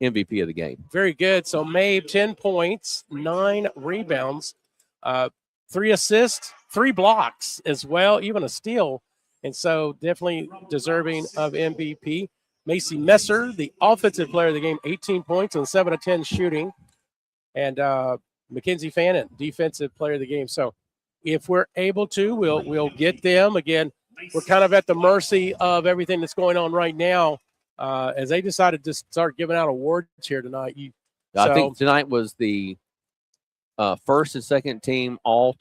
[SPEAKER 2] MVP of the game.
[SPEAKER 1] Very good. So Mabe, 10 points, 9 rebounds, 3 assists, 3 blocks as well, even a steal. And so definitely deserving of MVP. Macy Messer, the offensive player of the game, 18 points and 7 of 10 shooting. And Mackenzie Fannin, defensive player of the game. So if we're able to, we'll get them. Again, we're kind of at the mercy of everything that's going on right now as they decided to start giving out awards here tonight.
[SPEAKER 2] I think tonight was the first and second team all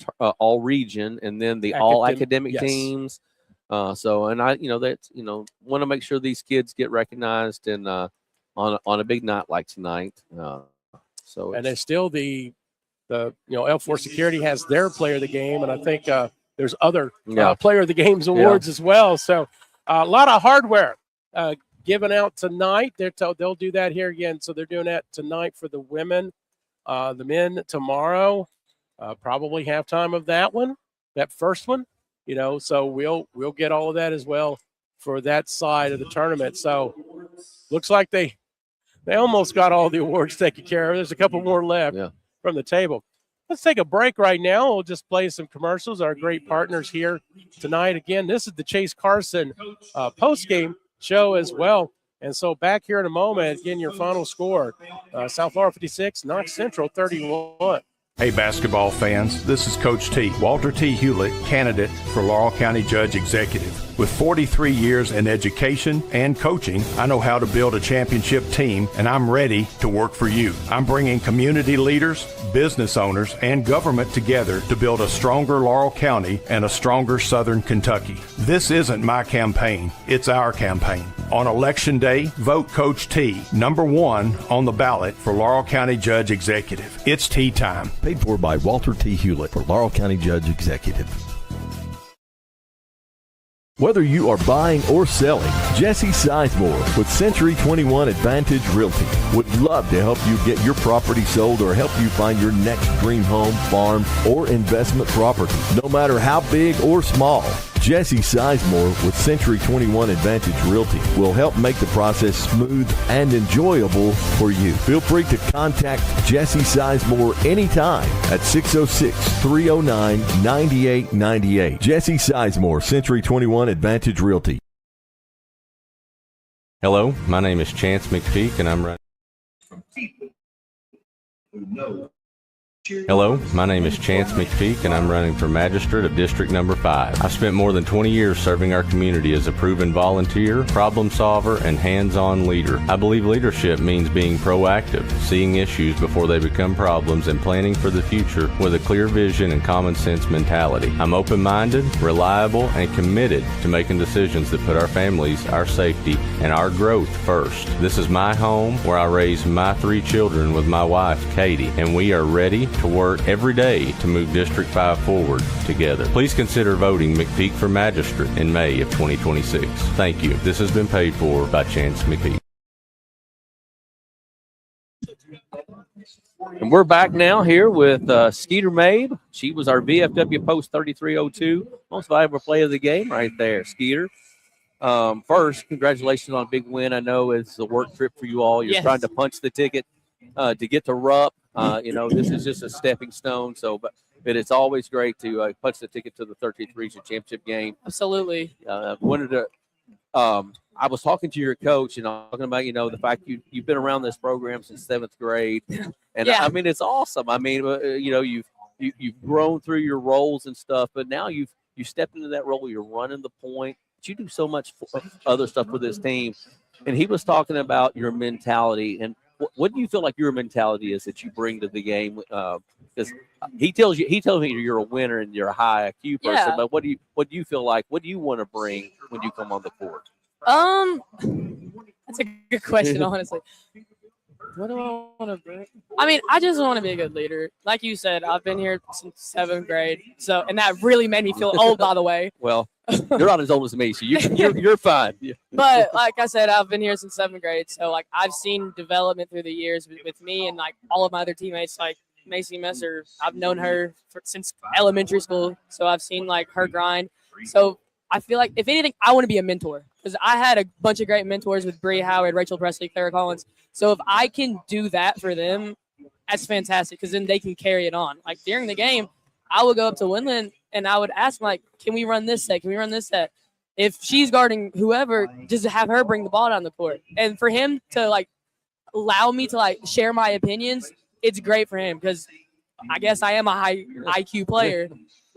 [SPEAKER 2] region, and then the all academic teams. And I, want to make sure these kids get recognized and on a big night like tonight. And
[SPEAKER 1] there's still the L4 Security has their player of the game, and I think there's other player of the games awards as well. So a lot of hardware given out tonight. They'll do that here again. So they're doing that tonight for the women, the men tomorrow. Probably halftime of that first one. So we'll get all of that as well for that side of the tournament. So looks like they almost got all the awards taken care of. There's a couple more left from the table. Let's take a break right now. We'll just play some commercials. Our great partners here tonight. Again, this is the Chase Carson post-game show as well. And so back here in a moment, again, your final score, South Laurel 56, Knox Central 31.
[SPEAKER 3] Hey basketball fans, this is Coach T, Walter T. Hewlett, candidate for Laurel County Judge Executive. With 43 years in education and coaching, I know how to build a championship team, and I'm ready to work for you. I'm bringing community leaders, business owners, and government together to build a stronger Laurel County and a stronger Southern Kentucky. This isn't my campaign, it's our campaign. On Election Day, vote Coach T, #1 on the ballot for Laurel County Judge Executive. It's tea time.
[SPEAKER 4] Paid for by Walter T. Hewlett for Laurel County Judge Executive. Whether you are buying or selling, Jesse Sizemore with Century 21 Advantage Realty would love to help you get your property sold or help you find your next dream home, farm, or investment property, no matter how big or small. Jesse Sizemore with Century 21 Advantage Realty will help make the process smooth and enjoyable for you. Feel free to contact Jesse Sizemore anytime at 606-309-9898. Jesse Sizemore, Century 21 Advantage Realty.
[SPEAKER 5] Hello, my name is Chance McPeak, and I'm running. Hello, my name is Chance McPeak, and I'm running for Magistrate of District Number 5. I've spent more than 20 years serving our community as a proven volunteer, problem solver, and hands-on leader. I believe leadership means being proactive, seeing issues before they become problems, and planning for the future with a clear vision and common sense mentality. I'm open-minded, reliable, and committed to making decisions that put our families, our safety, and our growth first. This is my home where I raise my 3 children with my wife, Katie, and we are ready to work every day to move District 5 forward together. Please consider voting McPeak for Magistrate in May of 2026. Thank you. This has been paid for by Chance McPeak.
[SPEAKER 2] And we're back now here with Skeeter Mabe. She was our VFW Post 3302 most valuable play of the game right there, Skeeter. First, congratulations on a big win. I know it's a work trip for you all. You're trying to punch the ticket to get to Rupp. This is just a stepping stone. So, but it's always great to punch the ticket to the 13th Region Championship game.
[SPEAKER 15] Absolutely.
[SPEAKER 2] Wanted to. I was talking to your coach and talking about the fact you've been around this program since 7th grade, and I mean it's awesome. I mean you've grown through your roles and stuff, but now you stepped into that role. You're running the point. But you do so much other stuff for this team, and he was talking about your mentality and. What do you feel like your mentality is that you bring to the game? Because he tells me you're a winner and you're a high IQ person. But what do you feel like? What do you want to bring when you come on the court?
[SPEAKER 15] That's a good question, honestly. What do I want to bring? I mean, I just want to be a good leader. Like you said, I've been here since 7th grade, and that really made me feel old. By the way,
[SPEAKER 2] well, you're not as old as me, so you're fine.
[SPEAKER 15] But like I said, I've been here since 7th grade, so like I've seen development through the years with me and like all of my other teammates. Like Macy Messer, I've known her since elementary school, so I've seen like her grind. So I feel like if anything, I want to be a mentor because I had a bunch of great mentors with Bree Howard, Rachel Presley, Clara Collins. So if I can do that for them, that's fantastic because then they can carry it on. Like during the game, I would go up to Windland and I would ask them, like, can we run this set? Can we run this set? If she's guarding whoever, just have her bring the ball down the court. And for him to like allow me to like share my opinions, it's great for him because I guess I am a high IQ player.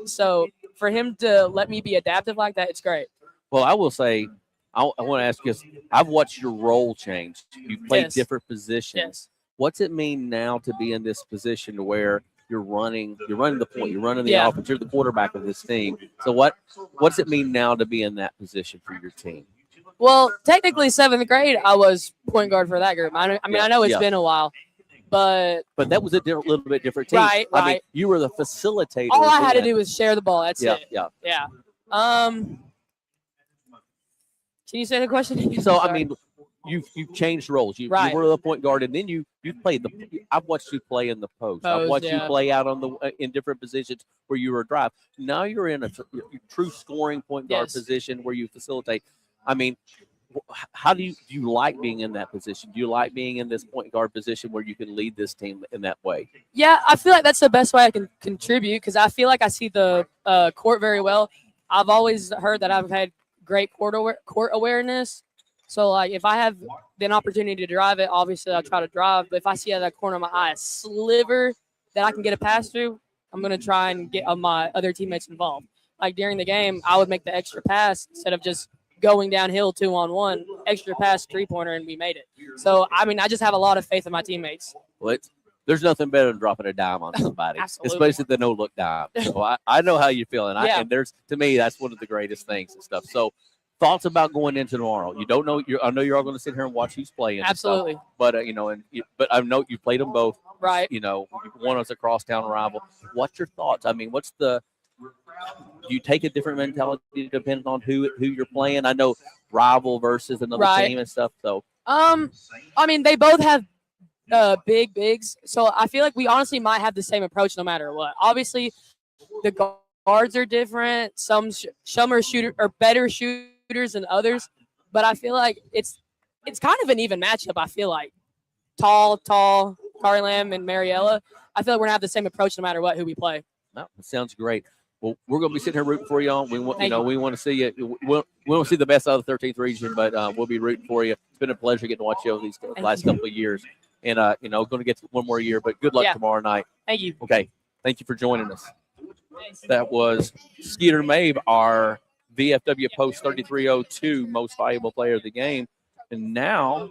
[SPEAKER 15] So for him to let me be adaptive like that, it's great.
[SPEAKER 2] Well, I will say, I want to ask you, I've watched your role change. You played different positions.
[SPEAKER 15] Yes.
[SPEAKER 2] What's it mean now to be in this position to where you're running the point, you're running the offense, you're the quarterback of this team. So what's it mean now to be in that position for your team?
[SPEAKER 15] Well, technically 7th grade, I was point guard for that group. I know it's been a while, but
[SPEAKER 2] that was a little bit different team.
[SPEAKER 15] Right.
[SPEAKER 2] I mean, you were the facilitator.
[SPEAKER 15] All I had to do was share the ball. That's it.
[SPEAKER 2] Yeah.
[SPEAKER 15] Can you say the question again?
[SPEAKER 2] So I mean, you've changed roles. You were the point guard, and then you played I've watched you play in the post. I've watched you play out in different positions where you were a drive. Now you're in a true scoring point guard position where you facilitate. I mean, how do you like being in that position? Do you like being in this point guard position where you can lead this team in that way?
[SPEAKER 15] Yeah, I feel like that's the best way I can contribute because I feel like I see the court very well. I've always heard that I've had great court awareness. So, like, if I have an opportunity to drive it, obviously I'll try to drive. But if I see out of that corner of my eye a sliver that I can get a pass through, I'm going to try and get my other teammates involved. Like, during the game, I would make the extra pass instead of just going downhill 2-on-1, extra pass, three-pointer, and we made it. So, I mean, I just have a lot of faith in my teammates.
[SPEAKER 2] Well, there's nothing better than dropping a dime on somebody, especially the no-look dime. So, I know how you're feeling. And to me, that's one of the greatest things and stuff. So, thoughts about going into tomorrow? You don't know. I know you're all going to sit here and watch who's playing.
[SPEAKER 15] Absolutely.
[SPEAKER 2] But but I know you played them both.
[SPEAKER 15] Right.
[SPEAKER 2] One was a crosstown rival. What's your thoughts? I mean, do you take a different mentality depending on who you're playing? I know rival versus another team and stuff. So.
[SPEAKER 15] I mean, they both have bigs. So I feel like we honestly might have the same approach no matter what. Obviously, the guards are different. Some are better shooters than others, but I feel like it's kind of an even matchup. I feel like tall, Carly Lamb and Mariella. I feel like we're gonna have the same approach no matter who we play.
[SPEAKER 2] No, it sounds great. Well, we're going to be sitting here rooting for you on. We want, we want to see you. We want to see the best out of the 13th region, but we'll be rooting for you. It's been a pleasure getting to watch you over these last couple of years, and going to get one more year. But good luck tomorrow night.
[SPEAKER 15] Thank you.
[SPEAKER 2] Okay, thank you for joining us. That was Skeeter Mabe, our VFW Post 3302 most valuable player of the game, and now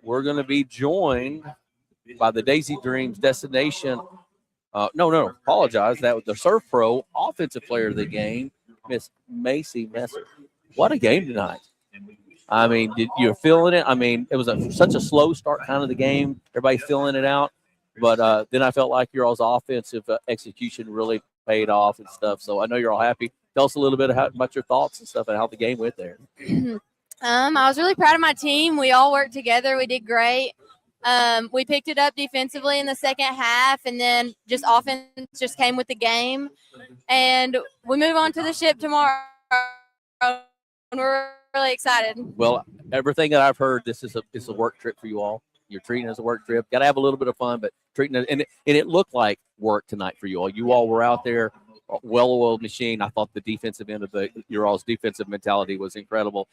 [SPEAKER 2] we're going to be joined by the Daisy Dreams Destination. Apologize. That was the Surf Pro Offensive Player of the game, Miss Macy Messer. What a game tonight. I mean, you're feeling it? I mean, it was such a slow start kind of the game. Everybody feeling it out. But then I felt like your all's offensive execution really paid off and stuff. So I know you're all happy. Tell us a little bit about your thoughts and stuff and how the game went there.
[SPEAKER 16] I was really proud of my team. We all worked together. We did great. We picked it up defensively in the second half, and then just offense just came with the game. And we move on to the ship tomorrow, and we're really excited.
[SPEAKER 2] Well, everything that I've heard, this is a work trip for you all. You're treating it as a work trip. Got to have a little bit of fun, but treating it, and it looked like work tonight for you all. You all were out there, well-oiled machine. I thought the defensive end of your all's defensive mentality was incredible.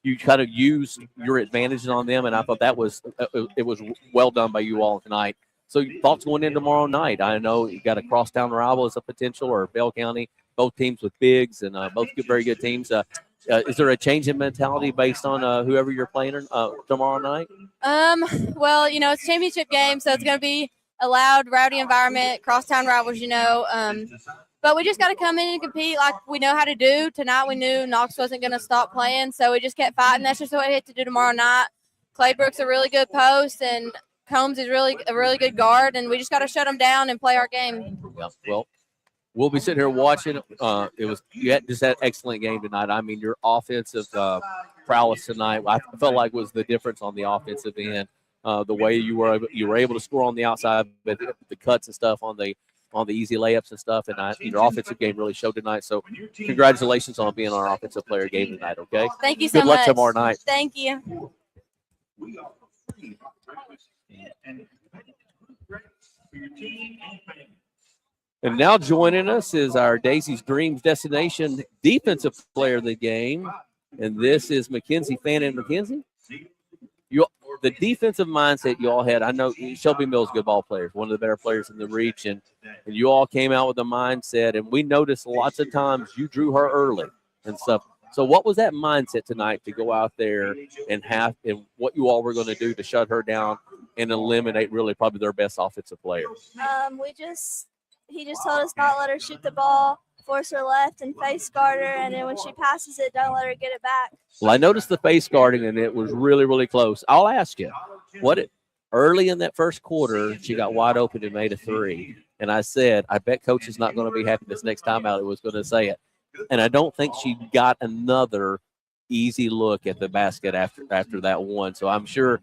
[SPEAKER 2] You kind of used your advantages on them, and I thought it was well done by you all tonight. So thoughts going in tomorrow night? I know you got a crosstown rival as a potential, or Bell County, both teams with bigs, and both very good teams. Is there a change in mentality based on whoever you're playing tomorrow night?
[SPEAKER 16] Well, it's a championship game, so it's going to be a loud, rowdy environment, crosstown rivals, But we just got to come in and compete like we know how to do. Tonight we knew Knox wasn't going to stop playing, so we just kept fighting. That's just what we had to do tomorrow night. Claybrook's a really good post, and Combs is a really good guard, and we just got to shut them down and play our game.
[SPEAKER 2] Yeah, well, we'll be sitting here watching. You had just had an excellent game tonight. I mean, your offensive prowess tonight, I felt like was the difference on the offensive end. The way you were able to score on the outside, but the cuts and stuff on the easy layups and stuff, and your offensive game really showed tonight. So congratulations on being our offensive player game tonight, okay?
[SPEAKER 16] Thank you so much.
[SPEAKER 2] Good luck tomorrow night.
[SPEAKER 16] Thank you.
[SPEAKER 2] And now joining us is our Daisy's Dreams Destination defensive player of the game, and this is Mackenzie Fannin. Mackenzie? The defensive mindset you all had, I know Shelby Mills, good ball players, one of the better players in the region, and you all came out with a mindset, and we noticed lots of times you drew her early and stuff. So what was that mindset tonight to go out there and what you all were going to do to shut her down and eliminate really probably their best offensive player?
[SPEAKER 17] He just told us not let her shoot the ball, force her left and face guard her, and then when she passes it, don't let her get it back.
[SPEAKER 2] Well, I noticed the face guarding, and it was really, really close. I'll ask you, early in that first quarter, she got wide open and made a three. And I said, I bet Coach is not going to be happy this next time out. It was going to say it. And I don't think she got another easy look at the basket after that one. So I'm sure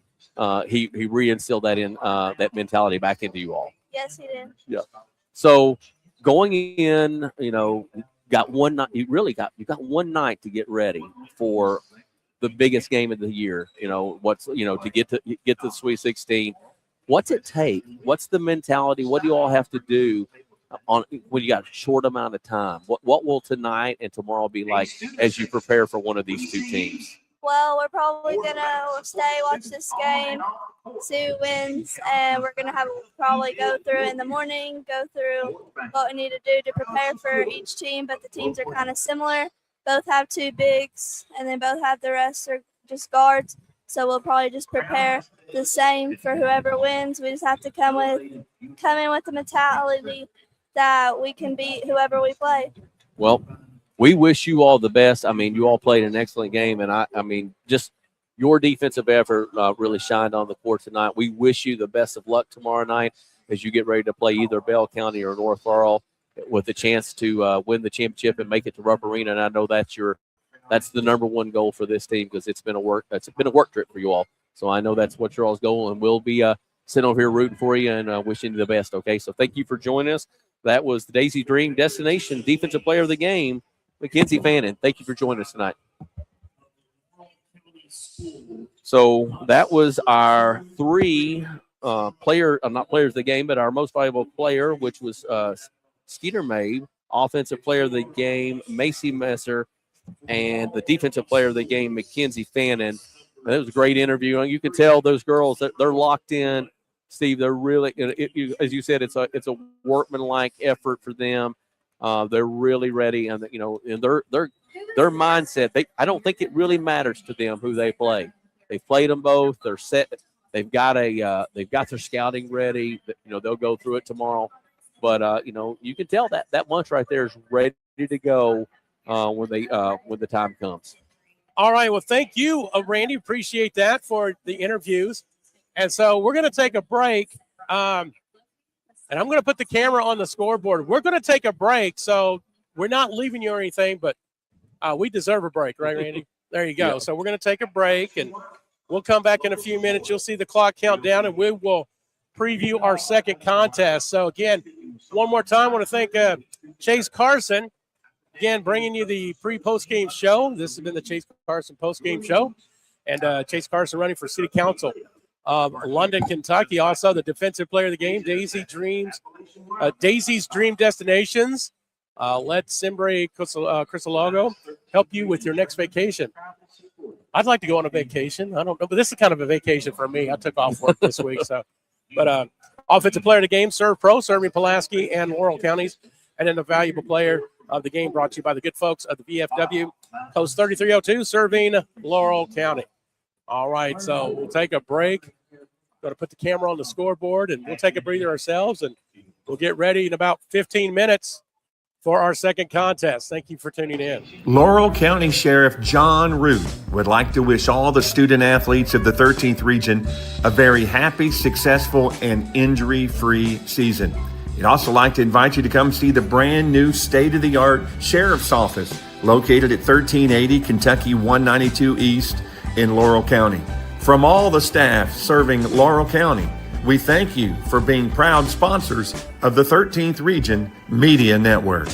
[SPEAKER 2] he reinstilled that in that mentality back into you all.
[SPEAKER 17] Yes, he did.
[SPEAKER 2] Yeah. So going in, got one night. You got one night to get ready for the biggest game of the year. To get to the Sweet 16. What's it take? What's the mentality? What do you all have to do when you got a short amount of time? What will tonight and tomorrow be like as you prepare for one of these two teams?
[SPEAKER 17] Well, we're probably gonna watch this game, see who wins, and we're gonna probably go through in the morning, go through what we need to do to prepare for each team. But the teams are kind of similar. Both have two bigs, and then both have the rest are just guards. So we'll probably just prepare the same for whoever wins. We just have to come in with the mentality that we can beat whoever we play.
[SPEAKER 2] Well, we wish you all the best. I mean, you all played an excellent game, and I mean, just your defensive effort really shined on the court tonight. We wish you the best of luck tomorrow night as you get ready to play either Bell County or North Laurel with a chance to win the championship and make it to Rupp Arena. And I know that's the number one goal for this team because it's been a work trip for you all. So I know that's what your all's goal, and we'll be sitting over here rooting for you and wishing you the best. Okay, so thank you for joining us. That was the Daisy Dream Destination Defensive Player of the Game, Mackenzie Fannin. Thank you for joining us tonight. So that was our three not players of the game, but our most valuable player, which was Skeeter Mabe, Offensive player of the game, Macy Messer, and the defensive player of the game, Mackenzie Fannin. And it was a great interview. And you could tell those girls that they're locked in. Steve, they're really, as you said, it's a workmanlike effort for them. They're really ready, and and their mindset. I don't think it really matters to them who they play. They've played them both. They're set. They've got their scouting ready. They'll go through it tomorrow. But you can tell that bunch right there is ready to go when the time comes.
[SPEAKER 1] All right. Well, thank you, Randy. Appreciate that for the interviews. And so we're going to take a break. And I'm going to put the camera on the scoreboard. We're going to take a break. So we're not leaving you or anything, but we deserve a break, right, Randy? There you go.
[SPEAKER 2] Yeah.
[SPEAKER 1] So we're going to take a break, and we'll come back in a few minutes. You'll see the clock count down, and we will preview our second contest. So, again, one more time, I want to thank Chase Carson, again, bringing you the pre-post-game show. This has been the Chase Carson post-game show. And Chase Carson running for City Council of London, Kentucky. Also, the defensive player of the game, Daisy's Dream Destinations. Let Simbre Crisologo help you with your next vacation. I'd like to go on a vacation. I don't know, but this is kind of a vacation for me. I took off work this week. But offensive player of the game, Serve Pro, serving Pulaski and Laurel counties. And then the valuable player of the game brought to you by the good folks of the VFW, Post 3302, serving Laurel County. All right, so we'll take a break. Going to put the camera on the scoreboard, and we'll take a breather ourselves, and we'll get ready in about 15 minutes for our second contest. Thank you for tuning in.
[SPEAKER 6] Laurel County Sheriff John Root would like to wish all the student athletes of the 13th region a very happy, successful, and injury-free season. He'd also like to invite you to come see the brand new state-of-the-art Sheriff's Office located at 1380 Kentucky 192 East in Laurel County. From all the staff serving Laurel County, we thank you for being proud sponsors of the 13th Region Media Network.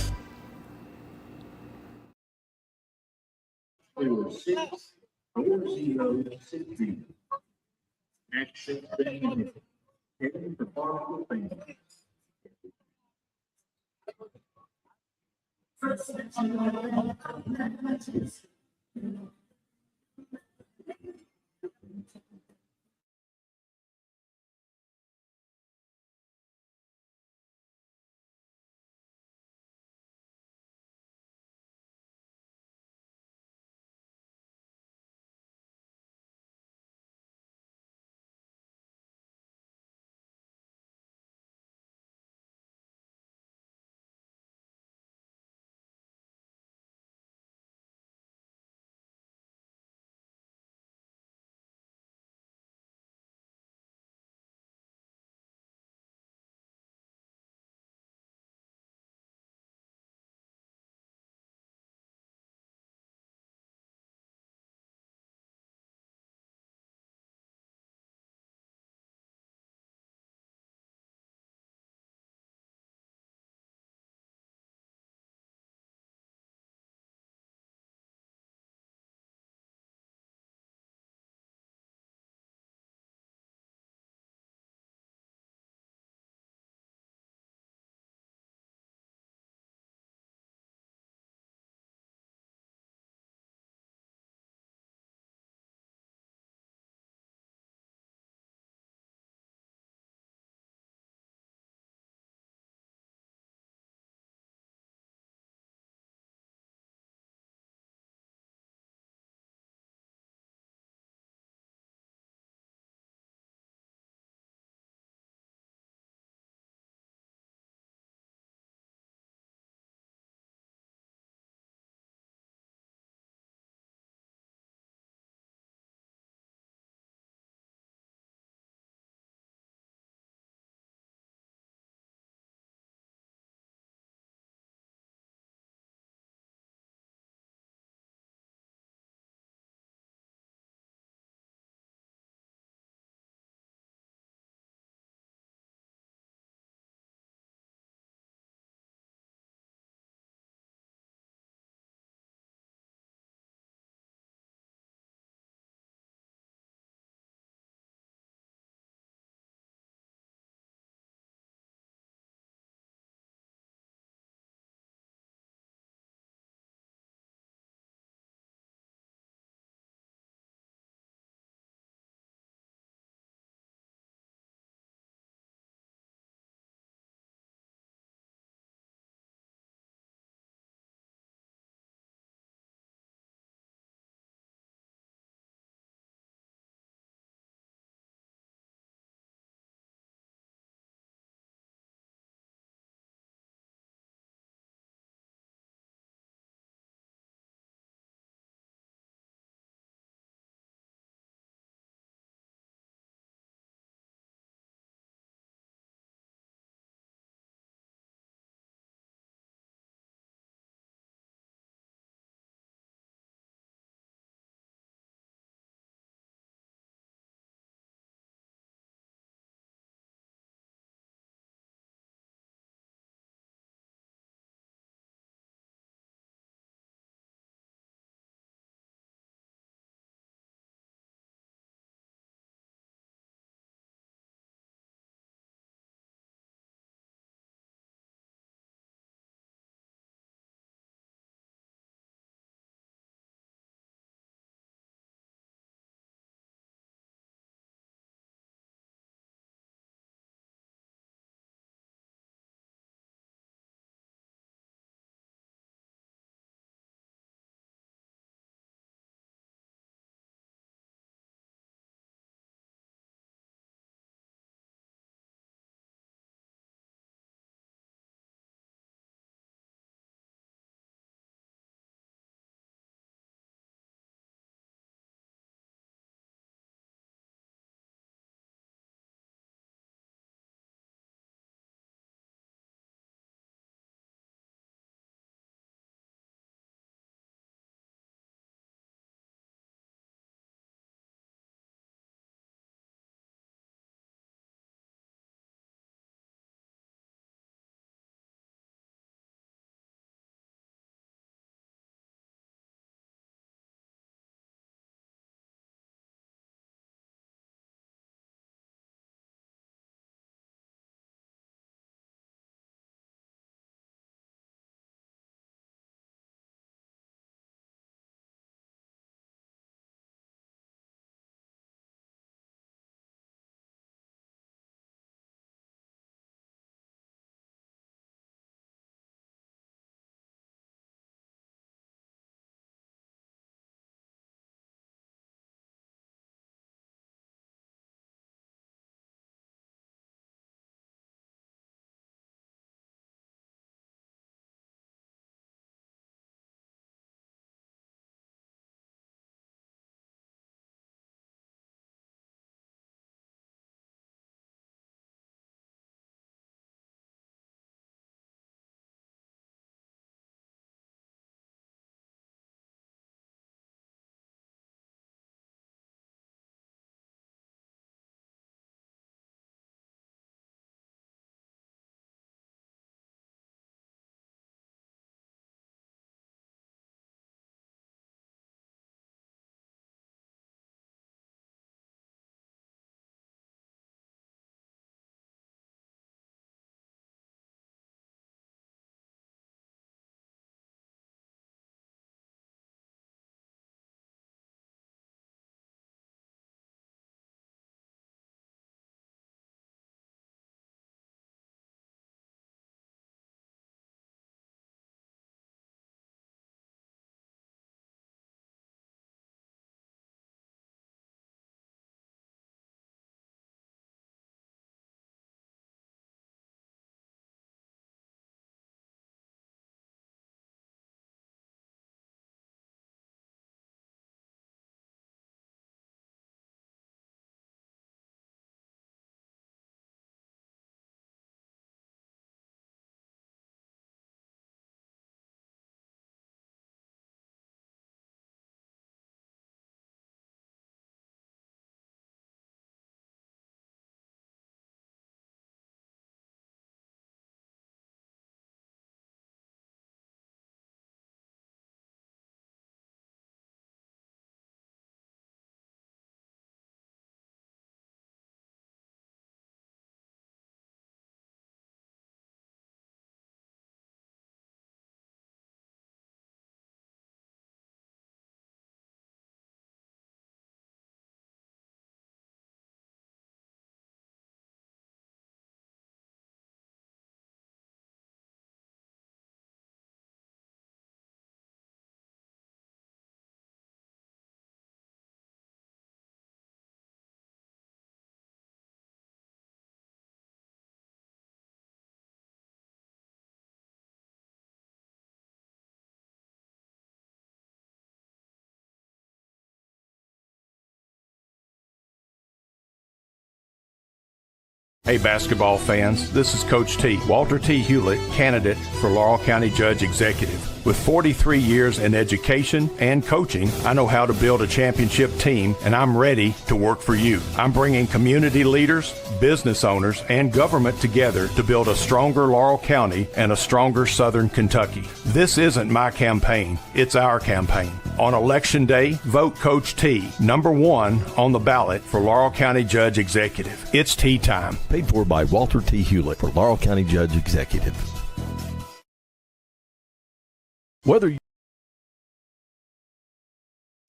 [SPEAKER 3] Hey basketball fans, this is Coach T, Walter T. Hewlett, candidate for Laurel County Judge Executive. With 43 years in education and coaching, I know how to build a championship team, and I'm ready to work for you. I'm bringing community leaders, business owners, and government together to build a stronger Laurel County and a stronger Southern Kentucky. This isn't my campaign, it's our campaign. On Election Day, vote Coach T, number 1 on the ballot for Laurel County Judge Executive. It's tea time.
[SPEAKER 4] Paid for by Walter T. Hewlett for Laurel County Judge Executive.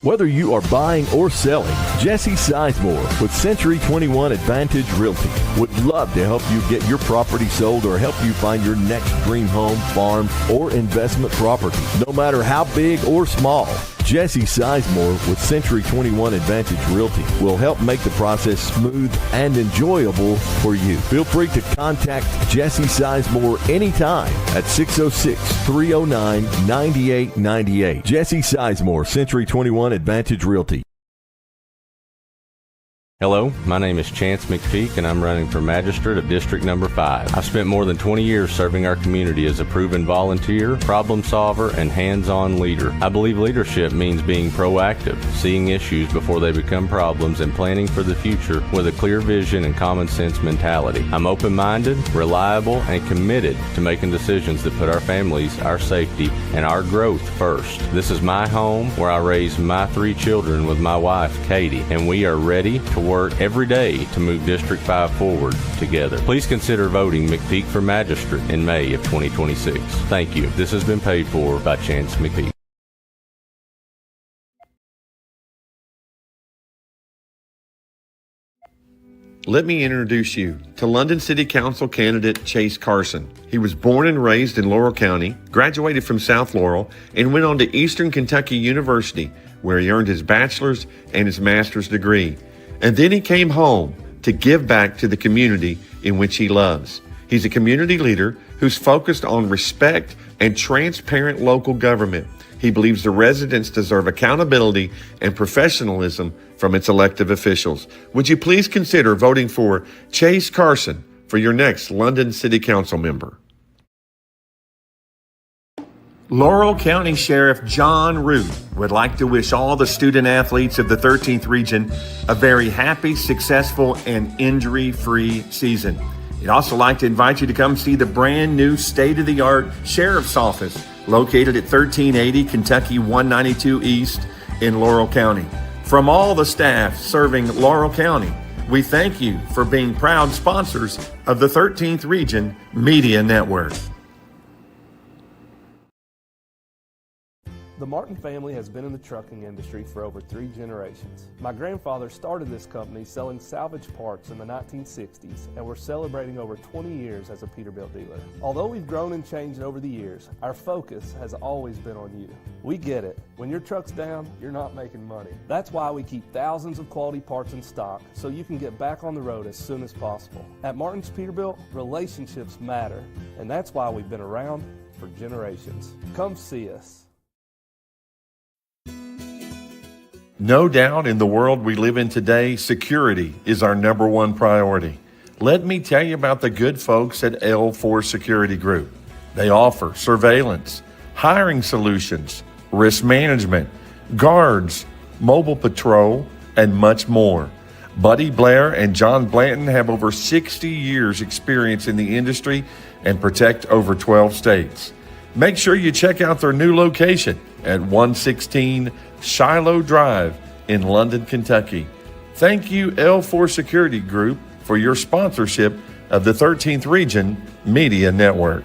[SPEAKER 4] Whether you are buying or selling, Jesse Sizemore with Century 21 Advantage Realty would love to help you get your property sold or help you find your next dream home, farm, or investment property, no matter how big or small. Jesse Sizemore with Century 21 Advantage Realty will help make the process smooth and enjoyable for you. Feel free to contact Jesse Sizemore anytime at 606-309-9898. Jesse Sizemore, Century 21 Advantage Realty.
[SPEAKER 5] Hello, my name is Chance McPeak, and I'm running for Magistrate of District Number 5. I've spent more than 20 years serving our community as a proven volunteer, problem solver, and hands-on leader. I believe leadership means being proactive, seeing issues before they become problems, and planning for the future with a clear vision and common sense mentality. I'm open-minded, reliable, and committed to making decisions that put our families, our safety, and our growth first. This is my home where I raised my 3 children with my wife, Katie, and we are ready to work every day to move District 5 forward together. Please consider voting McPeak for Magistrate in May of 2026. Thank you. This has been paid for by Chance McPeak.
[SPEAKER 6] Let me introduce you to London City Council candidate Chase Carson. He was born and raised in Laurel County, graduated from South Laurel, and went on to Eastern Kentucky University, where he earned his bachelor's and his master's degree. And then he came home to give back to the community in which he loves. He's a community leader who's focused on respect and transparent local government. He believes the residents deserve accountability and professionalism from its elected officials. Would you please consider voting for Chase Carson for your next London City Council member? Laurel County Sheriff John Root would like to wish all the student athletes of the 13th region a very happy, successful, and injury-free season. He'd also like to invite you to come see the brand new state-of-the-art Sheriff's Office located at 1380 Kentucky 192 East in Laurel County. From all the staff serving Laurel County, we thank you for being proud sponsors of the 13th Region Media Network.
[SPEAKER 11] The Martin family has been in the trucking industry for over 3 generations. My grandfather started this company selling salvage parts in the 1960s, and we're celebrating over 20 years as a Peterbilt dealer. Although we've grown and changed over the years, our focus has always been on you. We get it. When your truck's down, you're not making money. That's why we keep thousands of quality parts in stock so you can get back on the road as soon as possible. At Martin's Peterbilt, relationships matter, and that's why we've been around for generations. Come see us.
[SPEAKER 6] No doubt in the world we live in today, security is our number 1 priority. Let me tell you about the good folks at L4 Security Group. They offer surveillance, hiring solutions, risk management, guards, mobile patrol, and much more. Buddy Blair and John Blanton have over 60 years experience in the industry and protect over 12 states. Make sure you check out their new location at 116 Shiloh Drive in London, Kentucky. Thank you, L4 Security Group, for your sponsorship of the 13th Region Media Network.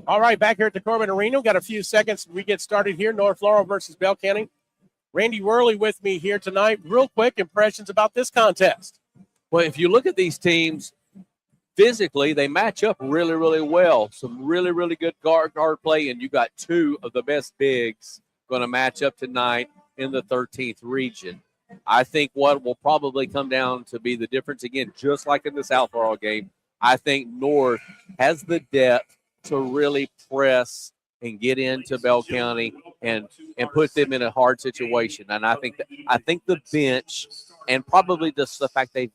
[SPEAKER 1] All right, back here at the Corbin Arena. We've got a few seconds. We get started here. North Laurel versus Bell County. Randy Worley with me here tonight. Real quick impressions about this contest.
[SPEAKER 2] Well, if you look at these teams, physically, they match up really, really well. Some really, really good guard play, and you got two of the best bigs going to match up tonight in the 13th region. I think what will probably come down to be the difference, again, just like in the South Laurel game, I think North has the depth to really press and get into Bell County and put them in a hard situation. And I think the bench and probably just the fact they've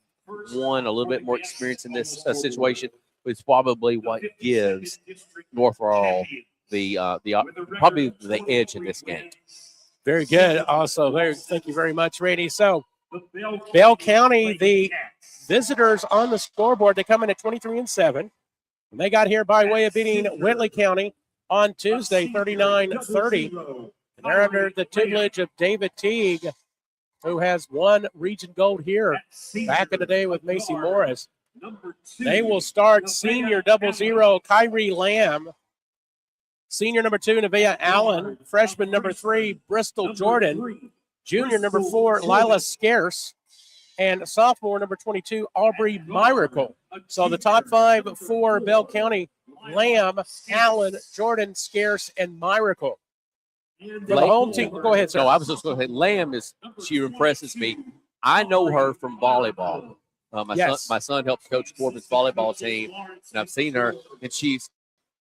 [SPEAKER 2] won a little bit more experience in this situation is probably what gives North Laurel the probably the edge in this game.
[SPEAKER 1] Very good. Also, thank you very much, Randy. So, Bell County, the visitors on the scoreboard, they come in at 23-7. And they got here by way of beating Whitley County on Tuesday, 39-30. And they're under the tutelage of David Teague, who has won region gold here back in the day with Macy Morris. They will start senior 00 Kyrie Lamb, senior number 2 Nevaeh Allen, freshman number 3 Bristol Jordan, junior number 4 Lila Scarce, and sophomore number 22 Aubrey Miracle. So the top 5 for Bell County: Lamb, Allen, Jordan, Scarce, and Miracle. The home team. Go ahead, sir.
[SPEAKER 2] No, I was just going to say, Lamb she impresses me. I know her from volleyball. My son helps coach Corbin's volleyball team, and I've seen her, and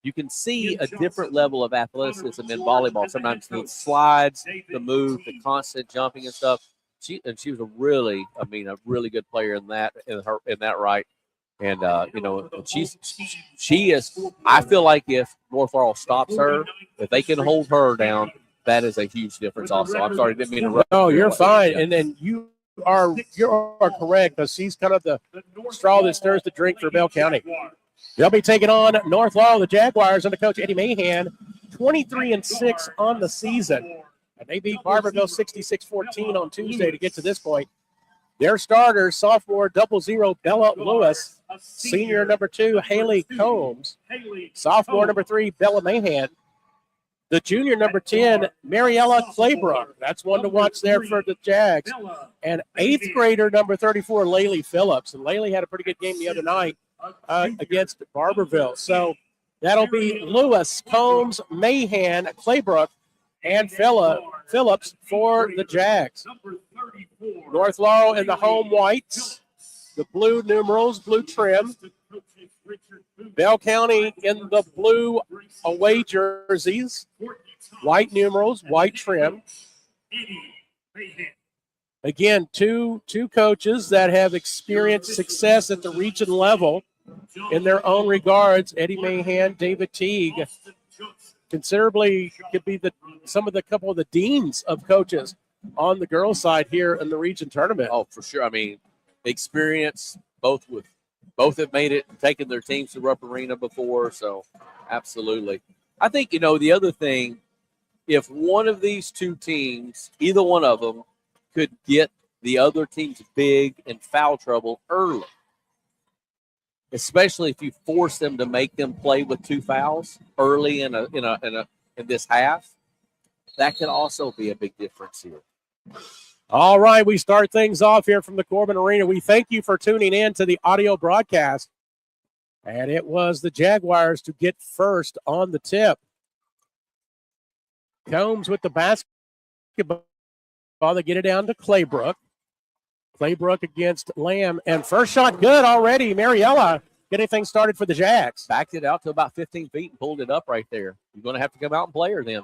[SPEAKER 2] you can see a different level of athleticism in volleyball. Sometimes the slides, the move, the constant jumping and stuff. She was a really good player in that right. And she is. I feel like if North Laurel stops her, if they can hold her down, that is a huge difference. Also, I'm sorry, didn't mean to.
[SPEAKER 1] No, you're fine. And then you are correct, because she's kind of the straw that stirs the drink for Bell County. They'll be taking on North Laurel, the Jaguars, under Coach Eddie Mahan, 23-6 on the season. And they beat Barberville 66-14 on Tuesday to get to this point. Their starters, sophomore 00 Bella Lewis, senior number 2 Haley Combs, sophomore number 3 Bella Mahan, the junior number 10 Mariella Claybrook. That's one to watch there for the Jags. And 8th grader number 34 Laylee Phillips. And Laylee had a pretty good game the other night against Barberville. So that'll be Lewis, Combs, Mahan, Claybrook, and Phillips for the Jags. North Laurel in the home whites, the blue numerals, blue trim. Bell County in the blue away jerseys, white numerals, white trim. Again, two coaches that have experienced success at the region level in their own regards. Eddie Mahan, David Teague. Considerably could be couple of the deans of coaches on the girls' side here in the region tournament.
[SPEAKER 2] Oh, for sure. I mean, experience, both have made it, taken their teams to Rupp Arena before, so absolutely. I think, the other thing, if one of these two teams, either one of them, could get the other team's big in foul trouble early, especially if you force them to make them play with 2 fouls early in this half, that could also be a big difference here.
[SPEAKER 1] All right, we start things off here from the Corbin Arena. We thank you for tuning in to the audio broadcast. And it was the Jaguars to get first on the tip. Combs with the basketball. They get it down to Claybrook. Claybrook against Lamb. And first shot good already. Mariella getting things started for the Jags.
[SPEAKER 2] Backed it out to about 15 feet and pulled it up right there. You're going to have to come out and play her then.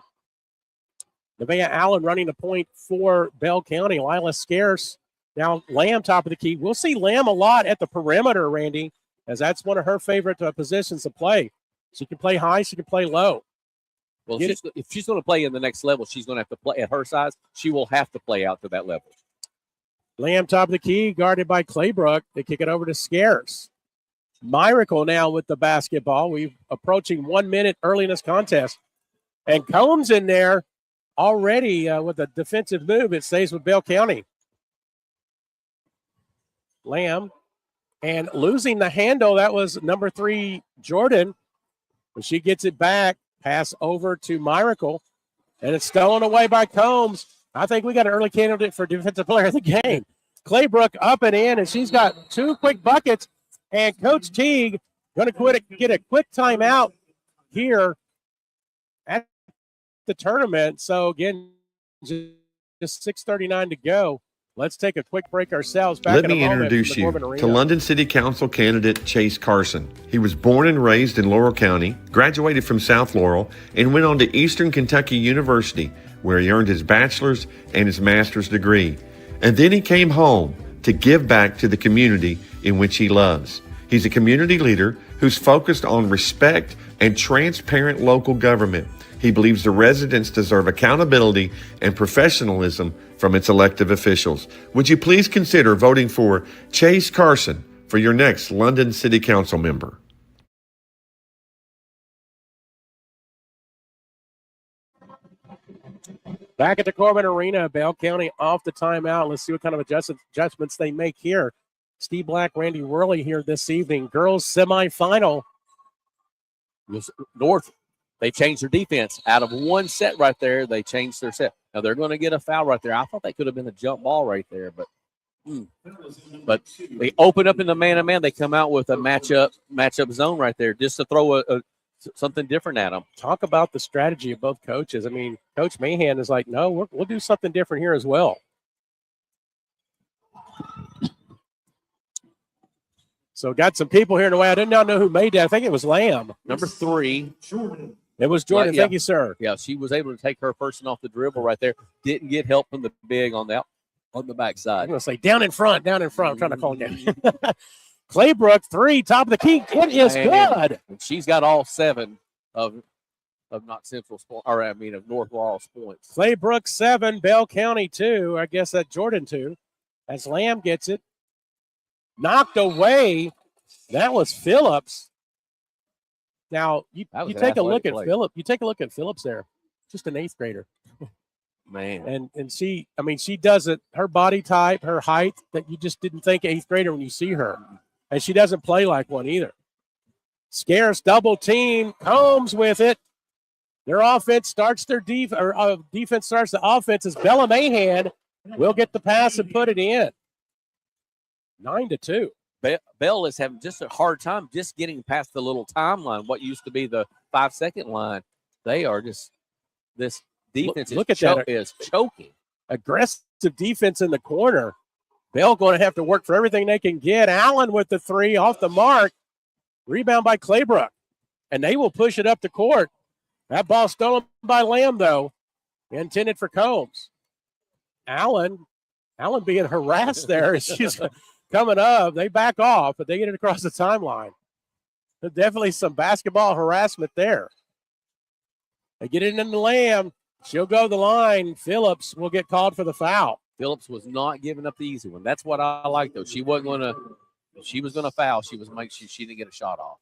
[SPEAKER 1] Nevaeh Allen running the point for Bell County. Lila Scarce. Now Lamb top of the key. We'll see Lamb a lot at the perimeter, Randy, as that's one of her favorite positions to play. She can play high. She can play low.
[SPEAKER 2] Well, if she's going to play in the next level, she's going to have to play at her size. She will have to play out to that level.
[SPEAKER 1] Lamb top of the key, guarded by Claybrook. They kick it over to Scarce. Miracle now with the basketball. We're approaching 1 minute early in this contest. And Combs in there already with a defensive move. It stays with Bell County. Lamb. And losing the handle, that was number 3, Jordan. When she gets it back, pass over to Miracle, and it's stolen away by Combs. I think we got an early candidate for defensive player of the game. Claybrook up and in, and she's got 2 quick buckets. And Coach Teague going to get a quick timeout here at the tournament. So, again, just 6:39 to go. Let's take a quick break ourselves. Back
[SPEAKER 6] Let
[SPEAKER 1] in a
[SPEAKER 6] me
[SPEAKER 1] moment
[SPEAKER 6] introduce
[SPEAKER 1] from the
[SPEAKER 6] you
[SPEAKER 1] Corbin Arena.
[SPEAKER 6] to London City Council candidate Chase Carson. He was born and raised in Laurel County, graduated from South Laurel, and went on to Eastern Kentucky University, where he earned his bachelor's and his master's degree. And then he came home to give back to the community in which he loves. He's a community leader who's focused on respect and transparent local government. He believes the residents deserve accountability and professionalism from its elected officials. Would you please consider voting for Chase Carson for your next London City Council member?
[SPEAKER 1] Back at the Corbin Arena, Bell County off the timeout. Let's see what kind of adjustments they make here. Steve Black, Randy Worley here this evening. Girls semifinal.
[SPEAKER 2] North, they changed their defense. Out of one set right there, they changed their set. Now they're going to get a foul right there. I thought that could have been a jump ball right there, but they open up in the man-to-man. They come out with a matchup zone right there just to throw something different at them.
[SPEAKER 1] Talk about the strategy of both coaches. I mean, Coach Mahan is like, no, we'll do something different here as well. So got some people here in the way. I did not know who made that. I think it was Lamb.
[SPEAKER 2] Number 3.
[SPEAKER 1] It was Jordan.
[SPEAKER 2] Yeah.
[SPEAKER 1] Thank you, sir.
[SPEAKER 2] Yeah, she was able to take her person off the dribble right there. Didn't get help from the big on the backside.
[SPEAKER 1] I'm going to say down in front. I'm trying to call it down. Claybrook 3, top of the key. It is good.
[SPEAKER 2] And she's got all 7 of not Central, of North Laurel's points.
[SPEAKER 1] Claybrook 7, Bell County 2. I guess that Jordan 2. As Lamb gets it. Knocked away. That was Phillips. Now you take a look at Phillips. You take a look at Phillips there. Just an 8th grader.
[SPEAKER 2] Man.
[SPEAKER 1] And she does it, her body type, her height, that you just didn't think 8th grader when you see her. And she doesn't play like one either. Scarce double team, Combs with it. Their offense starts defense starts the offense as Bella Mahan will get the pass and put it in. 9-2.
[SPEAKER 2] Bell is having just a hard time just getting past the little timeline, what used to be the 5-second line. They are just, this defense is choking.
[SPEAKER 1] Aggressive defense in the corner. Bell going to have to work for everything they can get. Allen with the 3 off the mark. Rebound by Claybrook. And they will push it up the court. That ball stolen by Lamb, though. Intended for Combs. Allen being harassed there. She's coming up. They back off, but they get it across the timeline. There's definitely some basketball harassment there. They get it into Lamb. She'll go to the line. Phillips will get called for the foul.
[SPEAKER 2] Phillips was not giving up the easy one. That's what I like, though. She wasn't going to. She was going to foul. She was make sure she didn't get a shot off.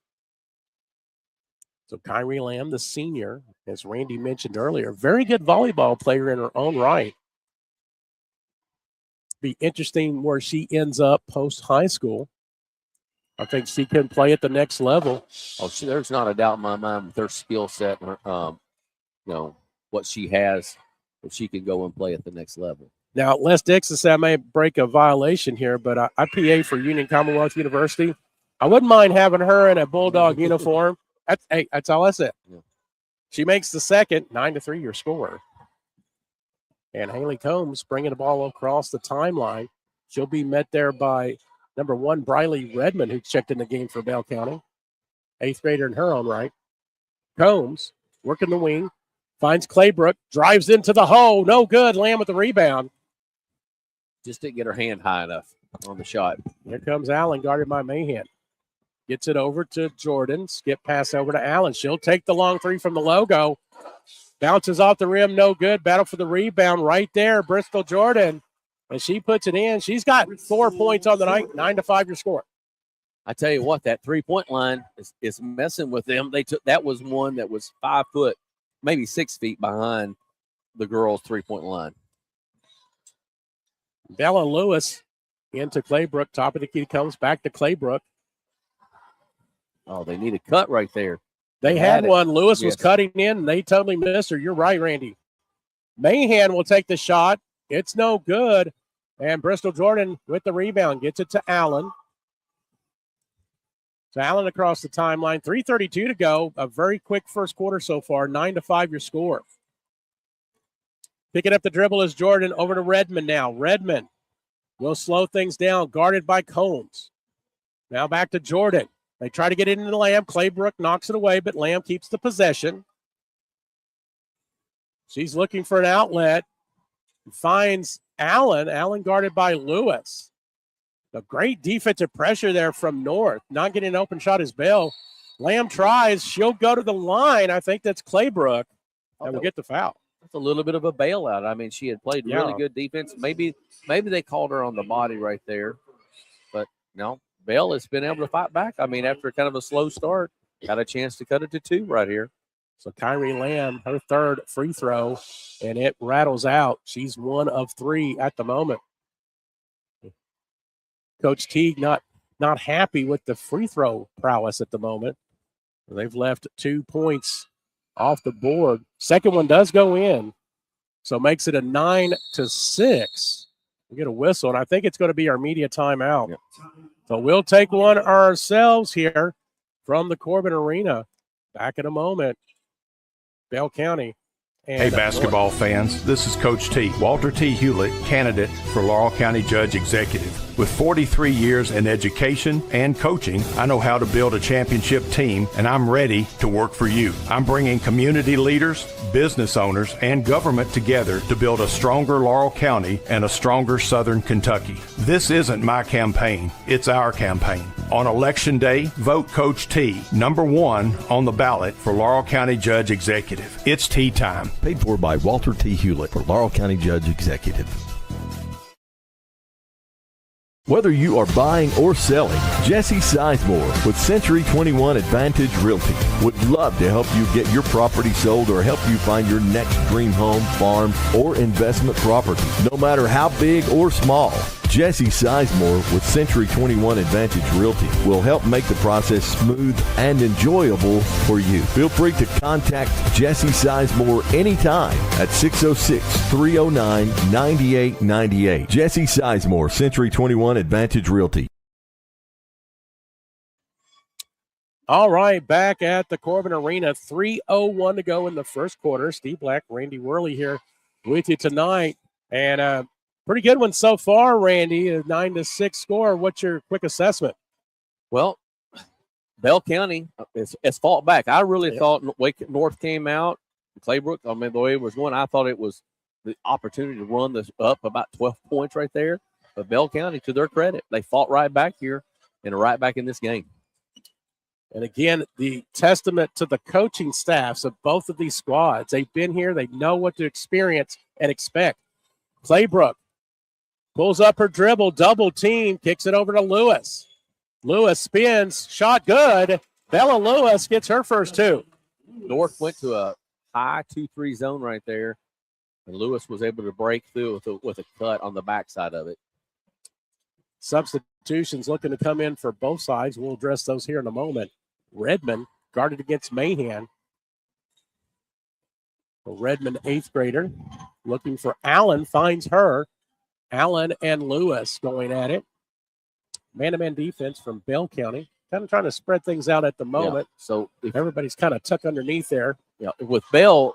[SPEAKER 1] So Kyrie Lamb, the senior, as Randy mentioned earlier, very good volleyball player in her own right. Be interesting where she ends up post high school. I think she can play at the next level.
[SPEAKER 2] Oh, there's not a doubt in my mind with her skill set and her, what she has, that she can go and play at the next level.
[SPEAKER 1] Now, Les Dixon said I may break a violation here, but I PA for Union Commonwealth University. I wouldn't mind having her in a Bulldog uniform. That's all I said.
[SPEAKER 2] Yeah.
[SPEAKER 1] She makes the second, 9-3 your score. And Haley Combs bringing the ball across the timeline. She'll be met there by number 1, Briley Redmond, who checked in the game for Bell County. 8th grader in her own right. Combs working the wing. Finds Claybrook. Drives into the hole. No good. Lamb with the rebound.
[SPEAKER 2] Just didn't get her hand high enough on the shot.
[SPEAKER 1] Here comes Allen, guarded by Mahan. Gets it over to Jordan. Skip pass over to Allen. She'll take the long 3 from the logo. Bounces off the rim, no good. Battle for the rebound right there, Bristol Jordan. And she puts it in. She's got 4 points on the night, 9-5 your score.
[SPEAKER 2] I tell you what, that 3-point line is messing with them. That was one that was 5 foot, maybe 6 feet behind the girls' 3-point line.
[SPEAKER 1] Bella Lewis into Claybrook. Top of the key comes back to Claybrook.
[SPEAKER 2] Oh, they need a cut right there.
[SPEAKER 1] They had one. Lewis was cutting in, and they totally missed her. You're right, Randy. Mahan will take the shot. It's no good. And Bristol Jordan with the rebound gets it to Allen. So Allen across the timeline. 3:32 to go. A very quick first quarter so far. 9-5 your score. Picking up the dribble is Jordan over to Redmond now. Redmond will slow things down. Guarded by Combs. Now back to Jordan. They try to get it into Lamb. Claybrook knocks it away, but Lamb keeps the possession. She's looking for an outlet. Finds Allen. Allen guarded by Lewis. A great defensive pressure there from North. Not getting an open shot is Bell. Lamb tries. She'll go to the line. I think that's Claybrook. And will get the foul.
[SPEAKER 2] That's a little bit of a bailout. I mean, she had played really good defense. Maybe they called her on the body right there. But no, Bell has been able to fight back. I mean, after kind of a slow start, got a chance to cut it to 2 right here.
[SPEAKER 1] So Kyrie Lamb, her third free throw, and it rattles out. She's 1 of 3 at the moment. Coach Teague not happy with the free throw prowess at the moment. They've left 2 points off the board. Second one does go in, so makes it a 9-6. We get a whistle, and I think it's going to be our media timeout. Yep. So we'll take one ourselves here from the Corbin Arena. Back in a moment. Bell County.
[SPEAKER 3] Hey, basketball fans, this is Coach T. Walter T. Hewlett, candidate for Laurel County Judge Executive. With 43 years in education and coaching, I know how to build a championship team, and I'm ready to work for you. I'm bringing community leaders, business owners, and government together to build a stronger Laurel County and a stronger Southern Kentucky. This isn't my campaign, it's our campaign. On Election Day, vote Coach T, number 1 on the ballot for Laurel County Judge Executive. It's tea time.
[SPEAKER 4] Paid for by Walter T. Hewlett for Laurel County Judge Executive. Whether you are buying or selling, Jesse Sizemore with Century 21 Advantage Realty would love to help you get your property sold or help you find your next dream home, farm, or investment property, no matter how big or small. Jesse Sizemore with Century 21 Advantage Realty will help make the process smooth and enjoyable for you. Feel free to contact Jesse Sizemore anytime at 606-309-9898. Jesse Sizemore, Century 21 Advantage Realty.
[SPEAKER 1] All right, back at the Corbin Arena, 3:01 to go in the first quarter. Steve Black, Randy Worley here with you tonight. And pretty good one so far, Randy. A 9-6 score. What's your quick assessment?
[SPEAKER 2] Well, Bell County has fought back. I really thought Wake North came out. Claybrook, I mean, the way it was going, I thought it was the opportunity to run this up about 12 points right there. But Bell County, to their credit, they fought right back here and are right back in this game.
[SPEAKER 1] And again, the testament to the coaching staffs of both of these squads. They've been here. They know what to experience and expect. Claybrook pulls up her dribble, double team, kicks it over to Lewis. Lewis spins, shot good. Bella Lewis gets her first 2.
[SPEAKER 2] North went to a high 2-3 zone right there, and Lewis was able to break through with a cut on the backside of it.
[SPEAKER 1] Substitutions looking to come in for both sides. We'll address those here in a moment. Redmond guarded against Mahan. A Redmond 8th grader looking for Allen, finds her. Allen and Lewis going at it. Man-to-man defense from Bell County. Kind of trying to spread things out at the moment.
[SPEAKER 2] Yeah, so
[SPEAKER 1] everybody's kind of tucked underneath there.
[SPEAKER 2] Yeah, with Bell,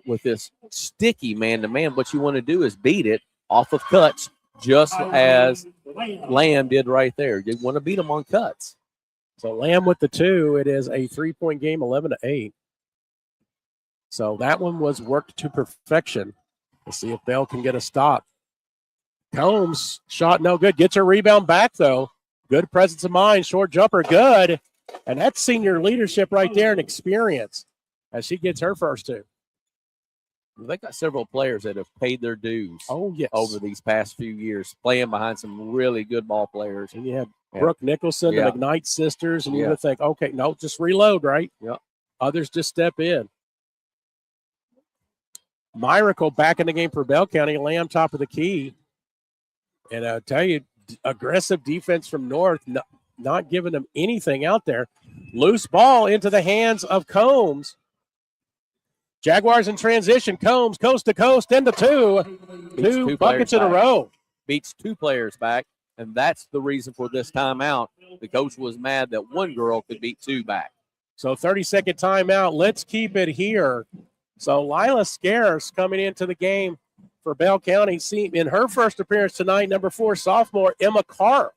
[SPEAKER 2] with this sticky man-to-man, what you want to do is beat it off of cuts, just as Lamb did right there. You want to beat them on cuts.
[SPEAKER 1] So Lamb with the 2. It is a 3-point game, 11-8. So that one was worked to perfection. Let's see if Bell can get a stop. Combs, shot no good. Gets her rebound back, though. Good presence of mind. Short jumper, good. And that's senior leadership right there and experience as she gets her first 2.
[SPEAKER 2] They got several players that have paid their dues
[SPEAKER 1] over
[SPEAKER 2] these past few years, playing behind some really good ball players.
[SPEAKER 1] And you have Brooke Nicholson, the McKnight sisters, and you would think, okay, no, just reload, right?
[SPEAKER 2] Yeah.
[SPEAKER 1] Others just step in. Miracle back in the game for Bell County. Lamb top of the key. And I tell you, aggressive defense from North, not giving them anything out there. Loose ball into the hands of Combs. Jaguars in transition. Combs coast to coast into two. Two buckets in a row.
[SPEAKER 2] Beats two players back, and that's the reason for this timeout. The coach was mad that one girl could beat two back.
[SPEAKER 1] So 30-second timeout. Let's keep it here. So Lila Scarce coming into the game for Bell County. See, in her first appearance tonight, number 4 sophomore Emma Carr.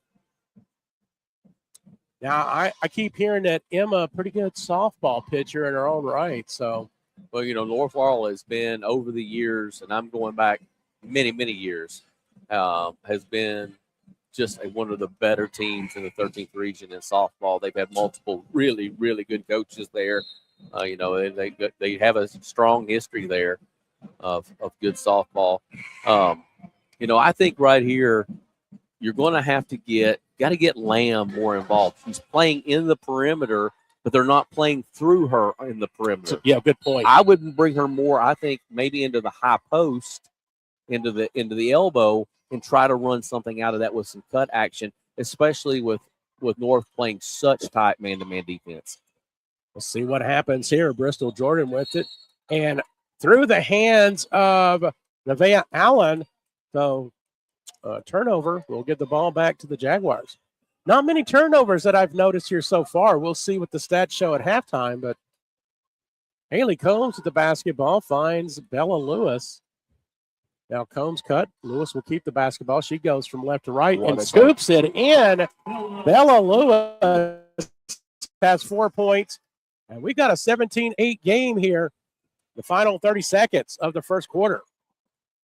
[SPEAKER 1] Now, I keep hearing that Emma, pretty good softball pitcher in her own right. So,
[SPEAKER 2] well, North Laurel has been over the years, and I'm going back many, many years, has been just one of the better teams in the 13th region in softball. They've had multiple really, really good coaches there. They have a strong history there of good softball. I think right here you're going to have to get Lamb more involved. She's playing in the perimeter, but they're not playing through her in the perimeter.
[SPEAKER 1] Yeah, good point.
[SPEAKER 2] I would bring her more, I think, maybe into the high post, into the elbow, and try to run something out of that with some cut action, especially with North playing such tight man-to-man defense.
[SPEAKER 1] We'll see what happens here. Bristol Jordan with it. And through the hands of Nevaeh Allen. So turnover. We'll get the ball back to the Jaguars. Not many turnovers that I've noticed here so far. We'll see what the stats show at halftime. But Haley Combs with the basketball finds Bella Lewis. Now Combs cut. Lewis will keep the basketball. She goes from left to right and scoops it in. Bella Lewis has 4 points. And we got a 17-8 game here. The final 30 seconds of the first quarter.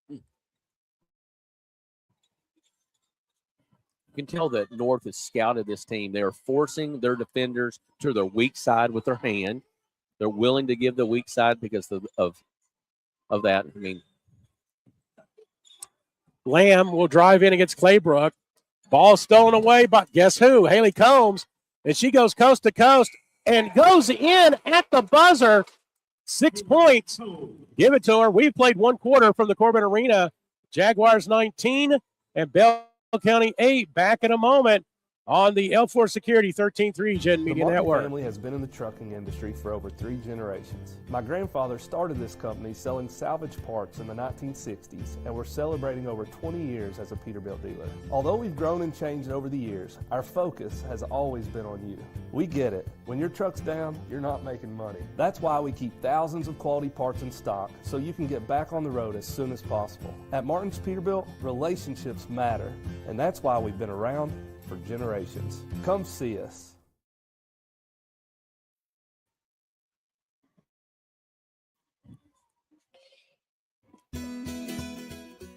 [SPEAKER 2] You can tell that North has scouted this team. They are forcing their defenders to their weak side with their hand. They're willing to give the weak side because of that. I mean,
[SPEAKER 1] Lamb will drive in against Claybrook. Ball stolen away, but guess who? Haley Combs. And she goes coast to coast and goes in at the buzzer. 6 points. Give it to her. We've played one quarter from the Corbin Arena. Jaguars 19 and Bell County 8. Back in a moment on the L4 Security 13th Region Media
[SPEAKER 11] The Martin
[SPEAKER 1] Network.
[SPEAKER 11] family has been in the trucking industry for over 3 generations. My grandfather started this company selling salvage parts in the 1960s, and we're celebrating over 20 years as a Peterbilt dealer. Although we've grown and changed over the years, our focus has always been on you. We get it. When your truck's down, you're not making money. That's why we keep thousands of quality parts in stock so you can get back on the road as soon as possible. At Martin's Peterbilt, relationships matter, and that's why we've been around for generations. Come see us.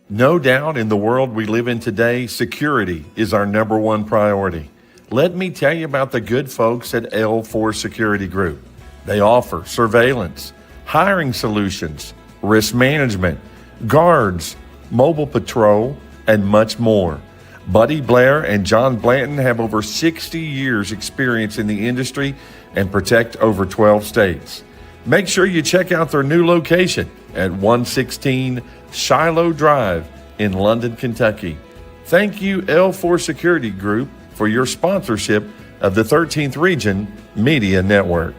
[SPEAKER 6] No doubt in the world we live in today, security is our number one priority. Let me tell you about the good folks at L4 Security Group. They offer surveillance, hiring solutions, risk management, guards, mobile patrol, and much more. Buddy Blair and John Blanton have over 60 years experience in the industry and protect over 12 states. Make sure you check out their new location at 116 Shiloh Drive in London, Kentucky. Thank you, L4 Security Group, for your sponsorship of the 13th Region Media Network.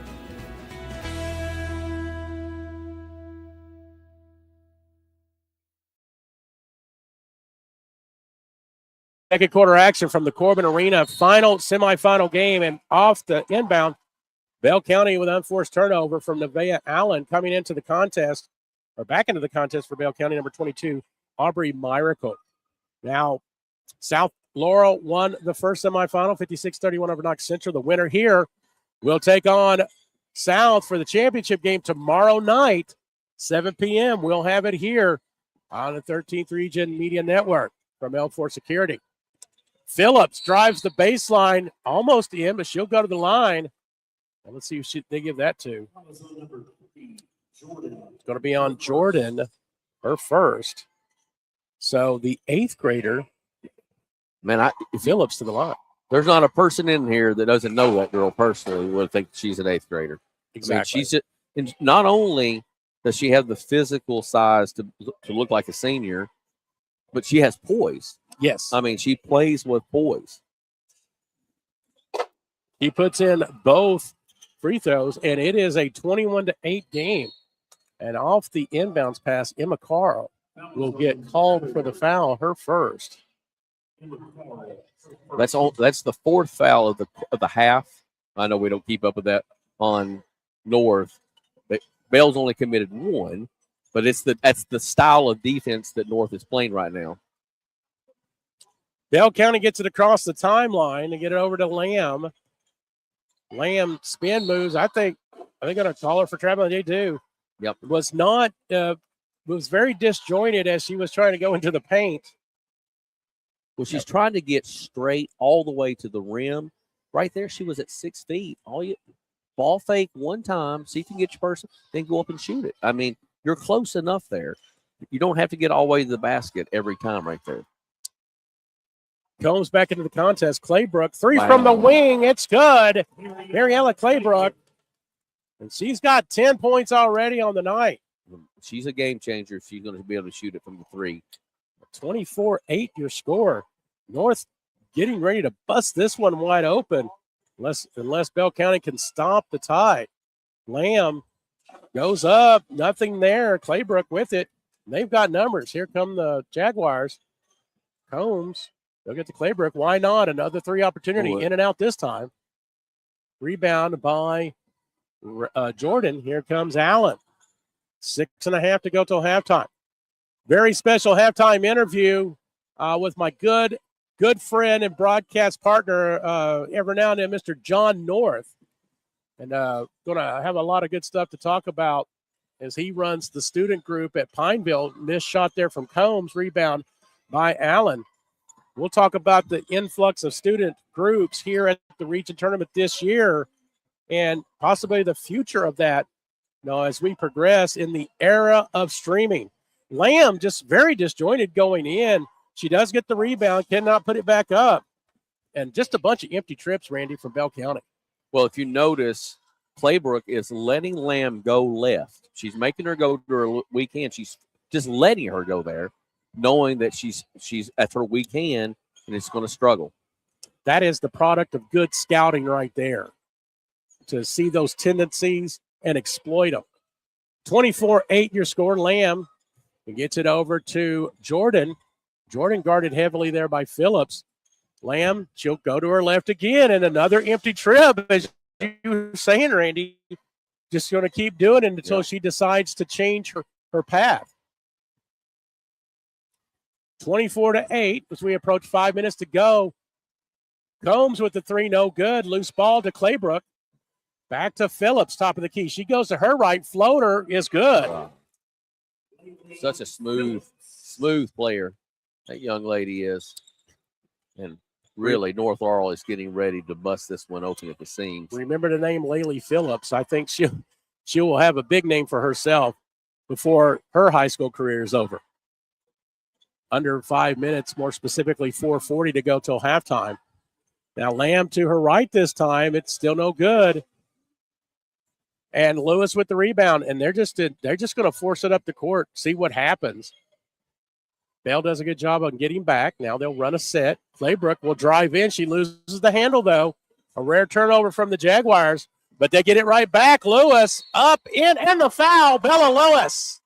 [SPEAKER 1] Second quarter action from the Corbin Arena semifinal game, and off the inbound, Bell County with unforced turnover from Nevaeh Allen coming into the contest, or back into the contest for Bell County, number 22, Aubrey Miracle. Now, South Laurel won the first semifinal, 56-31 over Knox Central. The winner here will take on South for the championship game tomorrow night, 7 p.m. We'll have it here on the 13th Region Media Network from L4 Security. Phillips drives the baseline almost in, but she'll go to the line. Well, let's see who they give that to. It's going to be on Jordan, her first. So the 8th grader, Phillips to the line.
[SPEAKER 2] There's not a person in here that doesn't know that girl personally would think she's an 8th grader.
[SPEAKER 1] Exactly.
[SPEAKER 2] I mean, not only does she have the physical size to look like a senior, but she has poise.
[SPEAKER 1] Yes.
[SPEAKER 2] I mean, she plays with poise.
[SPEAKER 1] He puts in both free throws, and it is a 21-8 game. And off the inbounds pass, Emma Carl will get called for the foul, her first.
[SPEAKER 2] That's the fourth foul of the half. I know we don't keep up with that on North. But Bell's only committed one, but that's the style of defense that North is playing right now.
[SPEAKER 1] Bell County gets it across the timeline to get it over to Lamb. Lamb spin moves. I think they're going to call her for traveling. They do.
[SPEAKER 2] Yep.
[SPEAKER 1] Was very disjointed as she was trying to go into the paint.
[SPEAKER 2] Well, she's trying to get straight all the way to the rim. Right there, she was at 6 feet. Ball fake one time, see if you can get your person, then go up and shoot it. I mean, you're close enough there. You don't have to get all the way to the basket every time right there.
[SPEAKER 1] Combs back into the contest. Claybrook, three from the wing. It's good. Mariella Claybrook. And she's got 10 points already on the night.
[SPEAKER 2] She's a game changer if she's going to be able to shoot it from the three.
[SPEAKER 1] 24-8 your score. North getting ready to bust this one wide open unless Bell County can stop the tie. Lamb goes up. Nothing there. Claybrook with it. They've got numbers. Here come the Jaguars. Combs. They'll get to Claybrook. Why not? Another three opportunity in and out this time. Rebound by Jordan. Here comes Allen. 6.5 to go till halftime. Very special halftime interview with my good friend and broadcast partner every now and then, Mr. John North. And going to have a lot of good stuff to talk about as he runs the student group at Pineville. Missed shot there from Combs. Rebound by Allen. We'll talk about the influx of student groups here at the region tournament this year and possibly the future of that, as we progress in the era of streaming. Lamb just very disjointed going in. She does get the rebound, cannot put it back up. And just a bunch of empty trips, Randy, from Bell County.
[SPEAKER 2] Well, if you notice, Claybrook is letting Lamb go left. She's making her go to her weak hand. She's just letting her go there, knowing that she's at her weak hand and it's going to struggle.
[SPEAKER 1] That is the product of good scouting right there, to see those tendencies and exploit them. 24-8 your score. Lamb gets it over to Jordan. Jordan guarded heavily there by Phillips. Lamb, she'll go to her left again, and another empty trip, as you were saying, Randy. Just going to keep doing it until she decides to change her path. 24-8 as we approach 5 minutes to go. Combs with the three, no good. Loose ball to Claybrook. Back to Phillips, top of the key. She goes to her right. Floater is good.
[SPEAKER 2] Wow. Such a smooth player that young lady is. And really, North Laurel is getting ready to bust this one open at the seams.
[SPEAKER 1] Remember the name Laylee Phillips. I think she will have a big name for herself before her high school career is over. Under 5 minutes, more specifically 4:40 to go till halftime. Now Lamb to her right this time. It's still no good. And Lewis with the rebound, and they're just going to force it up the court, see what happens. Bell does a good job on getting back. Now they'll run a set. Claybrook will drive in. She loses the handle, though. A rare turnover from the Jaguars, but they get it right back. Lewis up, in, and the foul. Bella Lewis.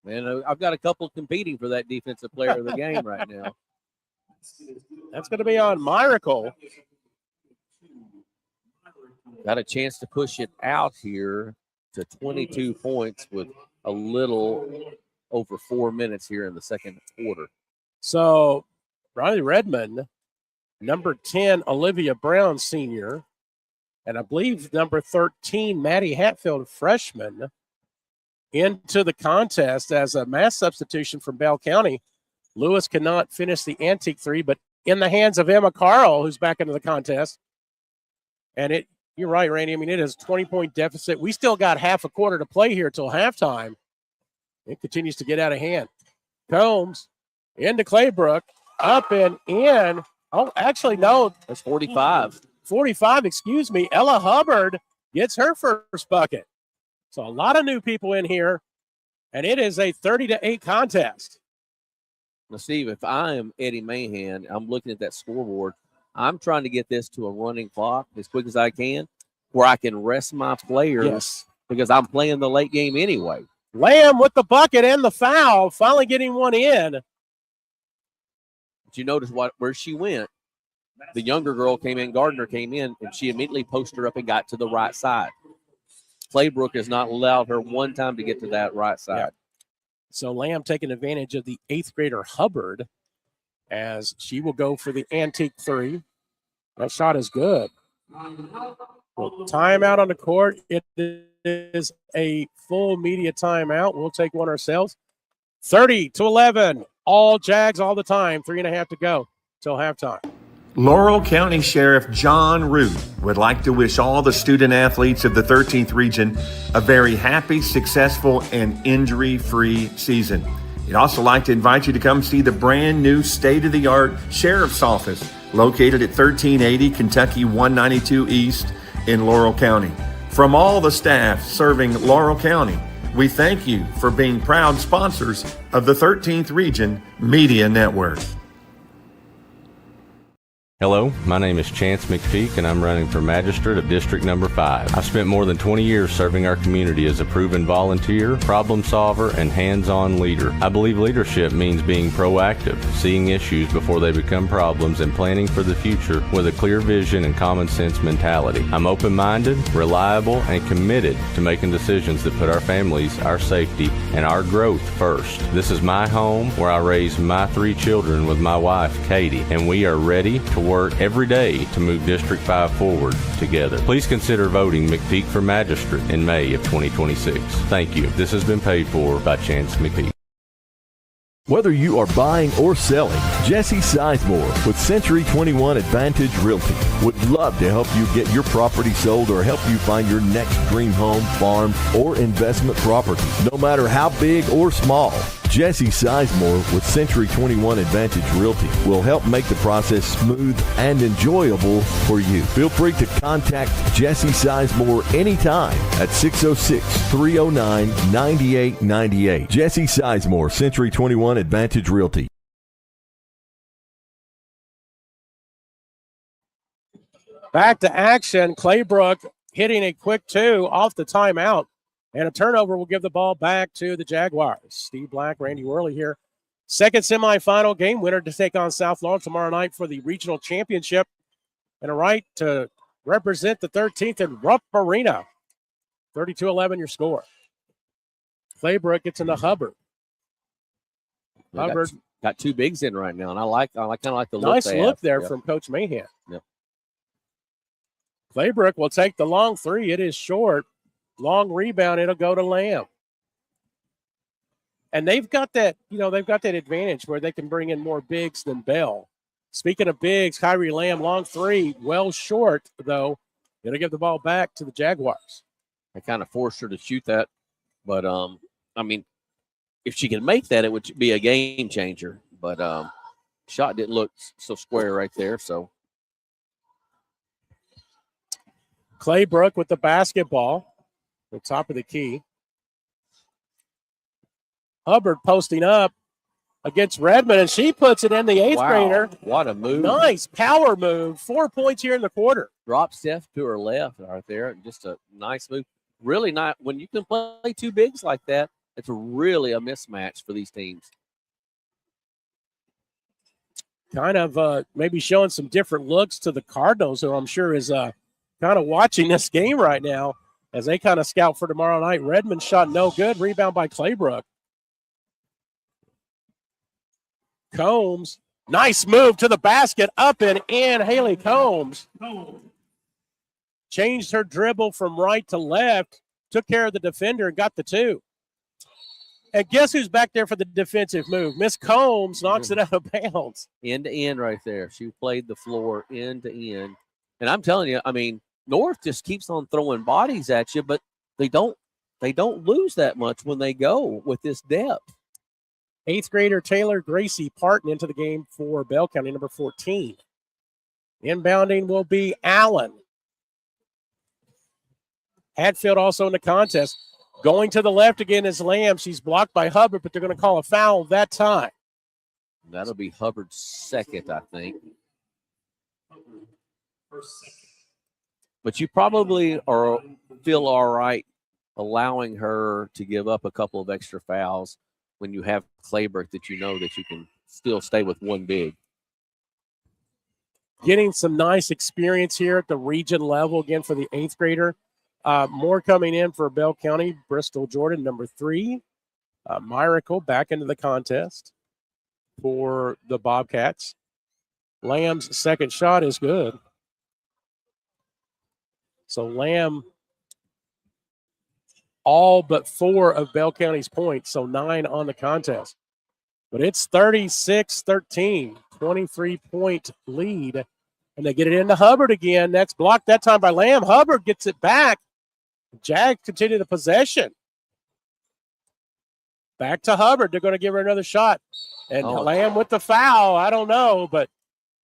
[SPEAKER 2] Man, I've got a couple competing for that defensive player of the game right now.
[SPEAKER 1] That's going to be on Miracle.
[SPEAKER 2] Got a chance to push it out here to 22 points with a little over 4 minutes here in the second quarter.
[SPEAKER 1] So Riley Redmond, number 10, Olivia Brown, senior, and I believe number 13, Maddie Hatfield, freshman, into the contest as a mass substitution from Bell County. Lewis cannot finish the antique three, but in the hands of Emma Carl, who's back into the contest. And you're right, Randy. I mean, it is a 20-point deficit. We still got half a quarter to play here till halftime. It continues to get out of hand. Combs into Claybrook, up and in. Oh, actually, no.
[SPEAKER 2] That's 45.
[SPEAKER 1] 45, excuse me. Ella Hubbard gets her first bucket. So a lot of new people in here, and it is a 30-8 contest.
[SPEAKER 2] Now, Steve, if I am Eddie Mahan, I'm looking at that scoreboard. I'm trying to get this to a running clock as quick as I can. where I can rest my players
[SPEAKER 1] Yes.
[SPEAKER 2] because I'm playing the late game anyway.
[SPEAKER 1] Lamb with the bucket and the foul, finally getting one in.
[SPEAKER 2] Did you notice where she went? The younger girl came in, Gardner came in, and she immediately posted her up and got to the right side. Claybrook has not allowed her one time to get to that right side.
[SPEAKER 1] Yeah. So Lamb taking advantage of the 8th grader Hubbard as she will go for the antique three. That shot is good. Well, timeout on the court. It is a full media timeout. We'll take one ourselves. 30-11. All Jags all the time. 3.5 to go till halftime.
[SPEAKER 6] Laurel County Sheriff John Root would like to wish all the student athletes of the 13th region a very happy, successful, and injury-free season. He'd also like to invite you to come see the brand new state-of-the-art Sheriff's Office located at 1380 Kentucky 192 East in Laurel County. From all the staff serving Laurel County, we thank you for being proud sponsors of the 13th Region Media Network.
[SPEAKER 5] Hello, my name is Chance McPeak, and I'm running for Magistrate of District Number 5. I've spent more than 20 years serving our community as a proven volunteer, problem solver, and hands-on leader. I believe leadership means being proactive, seeing issues before they become problems, and planning for the future with a clear vision and common sense mentality. I'm open-minded, reliable, and committed to making decisions that put our families, our safety, and our growth first. This is my home where I raised my 3 children with my wife, Katie, and we are ready to work every day to move District 5 forward together. Please consider voting McPeak for Magistrate in May of 2026. Thank you. This has been paid for by Chance McPeak.
[SPEAKER 4] Whether you are buying or selling, Jesse Sizemore with Century 21 Advantage Realty would love to help you get your property sold or help you find your next dream home, farm, or investment property. No matter how big or small, Jesse Sizemore with Century 21 Advantage Realty will help make the process smooth and enjoyable for you. Feel free to contact Jesse Sizemore anytime at 606-309-9898. Jesse Sizemore, Century 21 Advantage Realty.
[SPEAKER 1] Back to action. Claybrook hitting a quick 2 off the timeout. And a turnover will give the ball back to the Jaguars. Steve Black, Randy Worley here. Second semifinal game winner to take on South Laurel tomorrow night for the regional championship. And a right to represent the 13th in Rupp Arena. 32-11 your score. Claybrook gets into Hubbard. Hubbard
[SPEAKER 2] got 2 bigs in right now, and I kind of like the look.
[SPEAKER 1] Nice look there
[SPEAKER 2] Yep.
[SPEAKER 1] from Coach Mahan.
[SPEAKER 2] Yep.
[SPEAKER 1] Claybrook will take the long 3. It is short. Long rebound, it'll go to Lamb. And they've got that, they've got that advantage where they can bring in more bigs than Bell. Speaking of bigs, Kyrie Lamb, long 3, well short, though. It'll give the ball back to the Jaguars.
[SPEAKER 2] I kind of forced her to shoot that. But, if she can make that, it would be a game changer. But shot didn't look so square right there, so.
[SPEAKER 1] Claybrook with the basketball. The top of the key. Hubbard posting up against Redmond, and she puts it in the 8th grader.
[SPEAKER 2] What a move.
[SPEAKER 1] Nice power move. 4 points here in the quarter.
[SPEAKER 2] Drop Steph to her left right there. Just a nice move. Really not. When you can play 2 bigs like that, it's really a mismatch for these teams.
[SPEAKER 1] Kind of maybe showing some different looks to the Cardinals, who I'm sure is kind of watching this game right now as they kind of scout for tomorrow night. Redmond shot no good. Rebound by Claybrook. Combs. Nice move to the basket. Up and in. Haley Combs changed her dribble from right to left. Took care of the defender and got the 2. And guess who's back there for the defensive move? Miss Combs knocks it out of bounds.
[SPEAKER 2] End to end right there. She played the floor end to end. And I'm telling you, North just keeps on throwing bodies at you, but they don't lose that much when they go with this depth.
[SPEAKER 1] 8th grader Taylor Gracie Parton into the game for Bell County, number 14. Inbounding will be Allen. Hatfield also in the contest. Going to the left again is Lamb. She's blocked by Hubbard, but they're going to call a foul that time.
[SPEAKER 2] That'll be Hubbard's second, I think. but you probably feel all right allowing her to give up a couple of extra fouls when you have Clayburg that you know that you can still stay with one big.
[SPEAKER 1] Getting some nice experience here at the region level again for the 8th grader. More coming in for Bell County. Bristol Jordan, number 3. Miracle back into the contest for the Bobcats. Lamb's second shot is good. So Lamb, all but 4 of Bell County's points, so 9 on the contest. But it's 36-13, 23-point lead. And they get it into Hubbard again. Next block, that time by Lamb. Hubbard gets it back. Jag continue the possession. Back to Hubbard. They're going to give her another shot. And Lamb with the foul. I don't know, but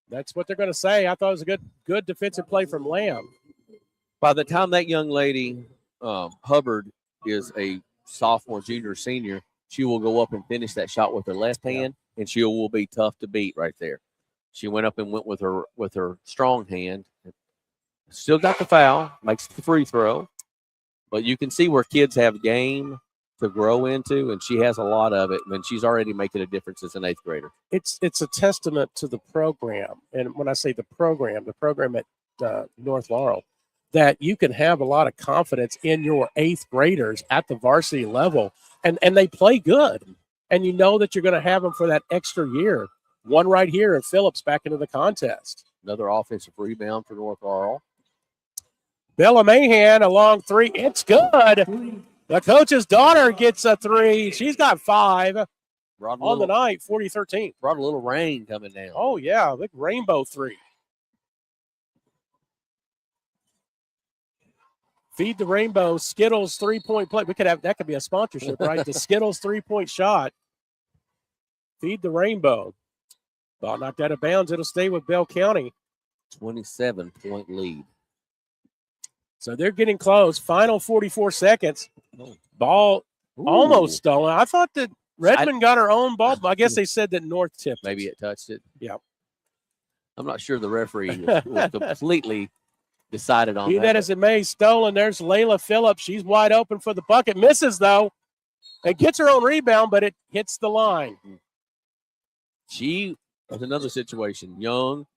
[SPEAKER 1] that's what they're going to say. I thought it was a good defensive play from Lamb.
[SPEAKER 2] By the time that young lady, Hubbard, is a sophomore, junior, senior, she will go up and finish that shot with her left hand, and she will be tough to beat right there. She went up and went with her strong hand. Still got the foul, makes the free throw. But you can see where kids have game to grow into, and she has a lot of it when she's already making a difference as an 8th grader.
[SPEAKER 1] It's a testament to the program. And when I say the program at North Laurel, that you can have a lot of confidence in your 8th graders at the varsity level, and they play good. And you know that you're going to have them for that extra year. One right here, and Phillips back into the contest.
[SPEAKER 2] Another offensive rebound for North Laurel.
[SPEAKER 1] Bella Mahan, a long 3. It's good. The coach's daughter gets a 3. She's got 5 on the night, 40-13.
[SPEAKER 2] Brought a little rain coming down.
[SPEAKER 1] Oh, yeah, big rainbow 3. Feed the Rainbow, Skittles 3-point play. That could be a sponsorship, right? The Skittles 3-point shot. Feed the Rainbow. Ball knocked out of bounds. It'll stay with Bell County.
[SPEAKER 2] 27-point lead.
[SPEAKER 1] So they're getting close. Final 44 seconds. Ball almost stolen. I thought that Redmond got her own ball. I guess they said that North tipped.
[SPEAKER 2] Maybe it touched it.
[SPEAKER 1] Yeah.
[SPEAKER 2] I'm not sure the referee was completely decided on
[SPEAKER 1] that. Be that as it may, stolen. There's Layla Phillips. She's wide open for the bucket. Misses, though. And gets her own rebound, but it hits the line.
[SPEAKER 2] She was another situation. Young,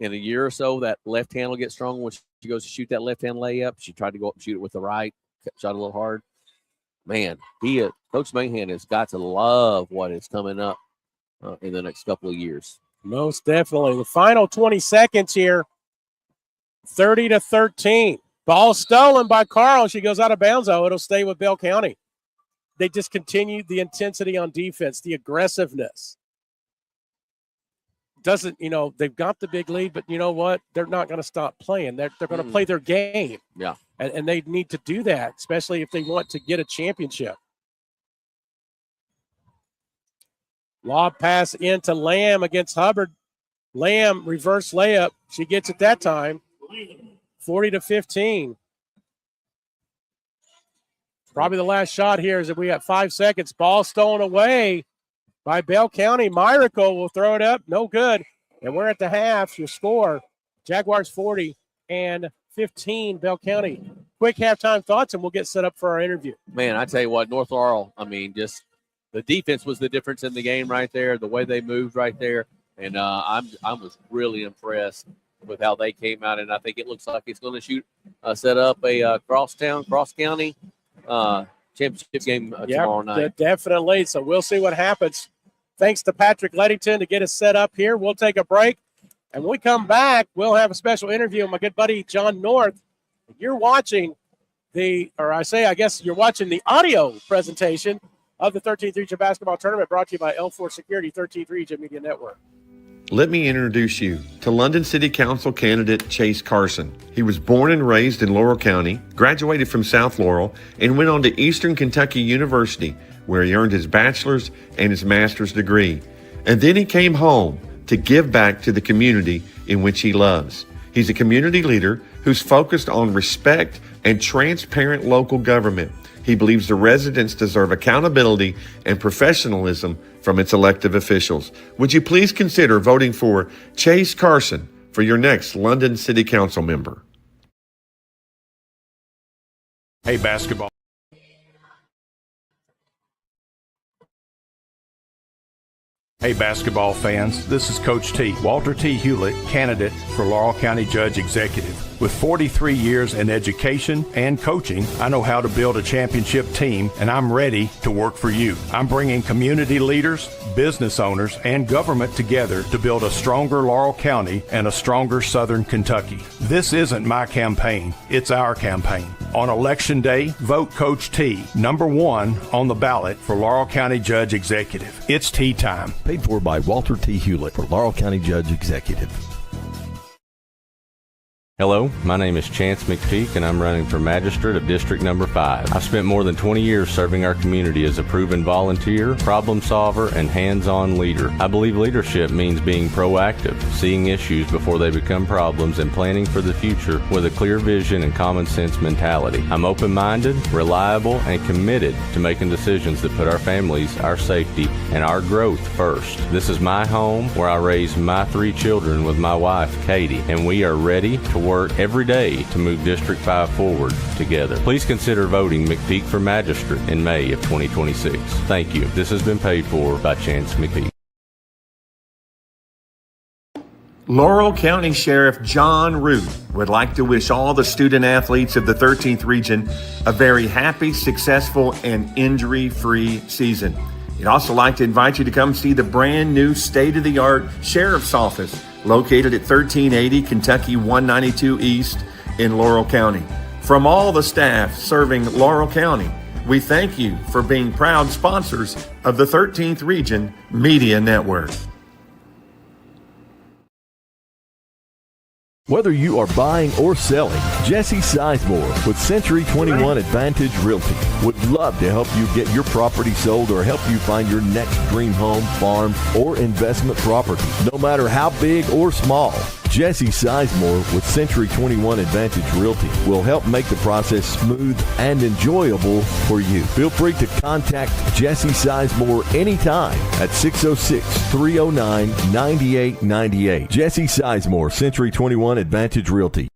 [SPEAKER 2] in a year or so, that left hand will get stronger when she goes to shoot that left hand layup. She tried to go up and shoot it with the right, shot a little hard. Man, Coach Mahan has got to love what is coming up in the next couple of years.
[SPEAKER 1] Most definitely. The final 20 seconds here, 30-13. Ball stolen by Carl. She goes out of bounds, though. It'll stay with Bell County. They just continued the intensity on defense, the aggressiveness. They've got the big lead, but you know what? They're not going to stop playing. They're going to play their game.
[SPEAKER 2] Yeah.
[SPEAKER 1] And they need to do that, especially if they want to get a championship. Lob pass into Lamb against Hubbard. Lamb, reverse layup. She gets it that time. 40-15. Probably the last shot here is that we got 5 seconds. Ball stolen away by Bell County. Miracle will throw it up. No good. And we're at the half. Your score, Jaguars 40 and 15, Bell County. Quick halftime thoughts, and we'll get set up for our interview.
[SPEAKER 2] Man, I tell you what, North Laurel, just the defense was the difference in the game right there, the way they moved right there. And I was really impressed with how they came out, and I think it looks like it's going to set up a cross-county championship game tomorrow night.
[SPEAKER 1] Definitely. So we'll see what happens. Thanks to Patrick Leddington to get us set up here. We'll take a break. And when we come back, we'll have a special interview with my good buddy, John North. You're watching I guess you're watching the audio presentation of the 13th Region Basketball Tournament brought to you by L4 Security, 13th Region Media Network.
[SPEAKER 6] Let me introduce you to London City Council candidate Chase Carson. He was born and raised in Laurel County, graduated from South Laurel, and went on to Eastern Kentucky University, where he earned his bachelor's and his master's degree. And then he came home to give back to the community in which he loves. He's a community leader who's focused on respect and transparent local government. He believes the residents deserve accountability and professionalism from its elected officials. Would you please consider voting for Chase Carson for your next London City Council member?
[SPEAKER 3] Hey, basketball. Hey, basketball fans, this is Coach T, Walter T. Hewlett, candidate for Laurel County Judge Executive. With 43 years in education and coaching, I know how to build a championship team, and I'm ready to work for you. I'm bringing community leaders, business owners, and government together to build a stronger Laurel County and a stronger Southern Kentucky. This isn't my campaign, it's our campaign. On Election Day, vote Coach T, #1 on the ballot for Laurel County Judge Executive. It's tea time.
[SPEAKER 4] Paid for by Walter T. Hewlett for Laurel County Judge Executive.
[SPEAKER 5] Hello, my name is Chance McPeak, and I'm running for Magistrate of District Number 5. I've spent more than 20 years serving our community as a proven volunteer, problem solver, and hands-on leader. I believe leadership means being proactive, seeing issues before they become problems, and planning for the future with a clear vision and common sense mentality. I'm open-minded, reliable, and committed to making decisions that put our families, our safety, and our growth first. This is my home where I raised my 3 children with my wife, Katie, and we are ready to work every day to move District 5 forward together. Please consider voting McPeak for Magistrate in May of 2026. Thank you. This has been paid for by Chance McPeak.
[SPEAKER 6] Laurel County Sheriff John Root would like to wish all the student athletes of the 13th Region a very happy, successful, and injury-free season. He'd also like to invite you to come see the brand new state-of-the-art Sheriff's Office located at 1380 Kentucky 192 East in Laurel County. From all the staff serving Laurel County, we thank you for being proud sponsors of the 13th Region Media Network.
[SPEAKER 4] Whether you are buying or selling, Jesse Sizemore with Century 21 Advantage Realty would love to help you get your property sold or help you find your next dream home, farm, or investment property, no matter how big or small. Jesse Sizemore with Century 21 Advantage Realty will help make the process smooth and enjoyable for you. Feel free to contact Jesse Sizemore anytime at 606-309-9898. Jesse Sizemore, Century 21 Advantage Realty.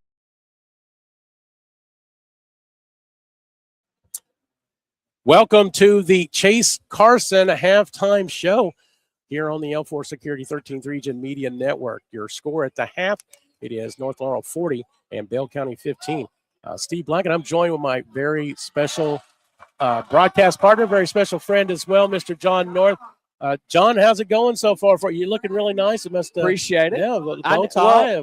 [SPEAKER 1] Welcome to the Chase Carson halftime show here on the L4 Security 13th Region Media Network. Your score at the half, it is North Laurel 40 and Bell County 15. Steve Blackett, I'm joined with my very special broadcast partner, very special friend as well, Mr. John North. John, how's it going so far? For you, looking really nice. It must
[SPEAKER 15] appreciate it.
[SPEAKER 1] Yeah, bow tie.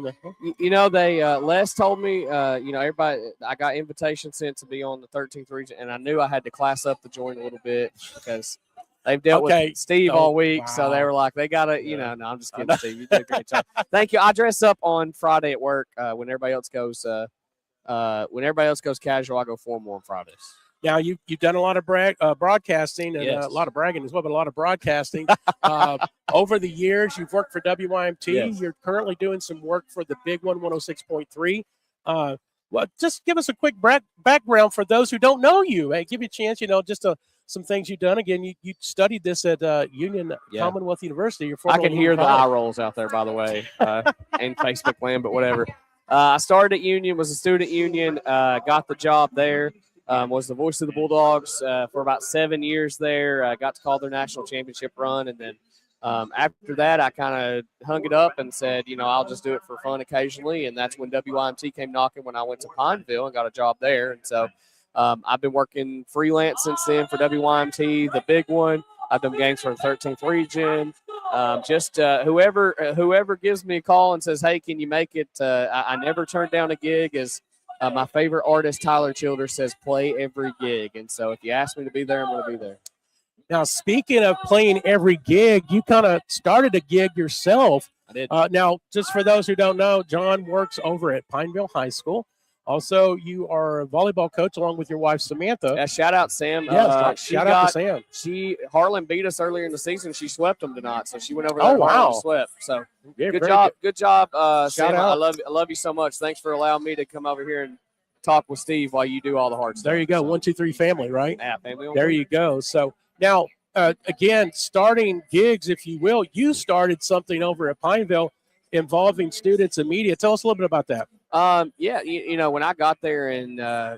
[SPEAKER 15] They Les told me, everybody. I got invitation sent to be on the 13th Region, and I knew I had to class up the joint a little bit because they've dealt with Steve all week, so they were like, they gotta, no, I'm just kidding, Steve. You did a great job. Thank you. I dress up on Friday at work when everybody else goes. Casual, I go formal on Fridays.
[SPEAKER 1] Now, you've done a lot of broadcasting and a lot of bragging as well, but a lot of broadcasting. Over the years, you've worked for WYMT. Yes. You're currently doing some work for the Big One 106.3. Well, just give us a quick background for those who don't know you. Hey, give you a chance, just some things you've done. Again, you studied this at Union Commonwealth University.
[SPEAKER 15] I can hear the eye rolls out there, by the way, and Facebook land, but whatever. I started at Union, was a student union, got the job there. Was the voice of the Bulldogs for about 7 years there. Got to call their national championship run. And then after that, I kind of hung it up and said, I'll just do it for fun occasionally. And that's when WYMT came knocking when I went to Pineville and got a job there. And so I've been working freelance since then for WYMT, the Big One. I've done games for the 13th Region. Whoever gives me a call and says, hey, can you make it? I never turn down a gig as my favorite artist, Tyler Childers, says play every gig. And so if you ask me to be there, I'm going to be there.
[SPEAKER 1] Now, speaking of playing every gig, you kind of started a gig yourself.
[SPEAKER 15] I did.
[SPEAKER 1] Now, just for those who don't know, John works over at Pineville High School. Also, you are a volleyball coach along with your wife, Samantha.
[SPEAKER 15] Yeah, shout out, Sam.
[SPEAKER 1] Yes, shout out to Sam.
[SPEAKER 15] Harlan beat us earlier in the season. She swept them tonight, so she went over there and swept. So good job, Sam. I love you so much. Thanks for allowing me to come over here and talk with Steve while you do all the hard stuff.
[SPEAKER 1] There you go. 1, 2, 3 family, right?
[SPEAKER 15] Yeah, family.
[SPEAKER 1] There you go. So now, again, starting gigs, if you will, you started something over at Pineville involving students and media. Tell us a little bit about that.
[SPEAKER 15] Yeah, when I got there in, I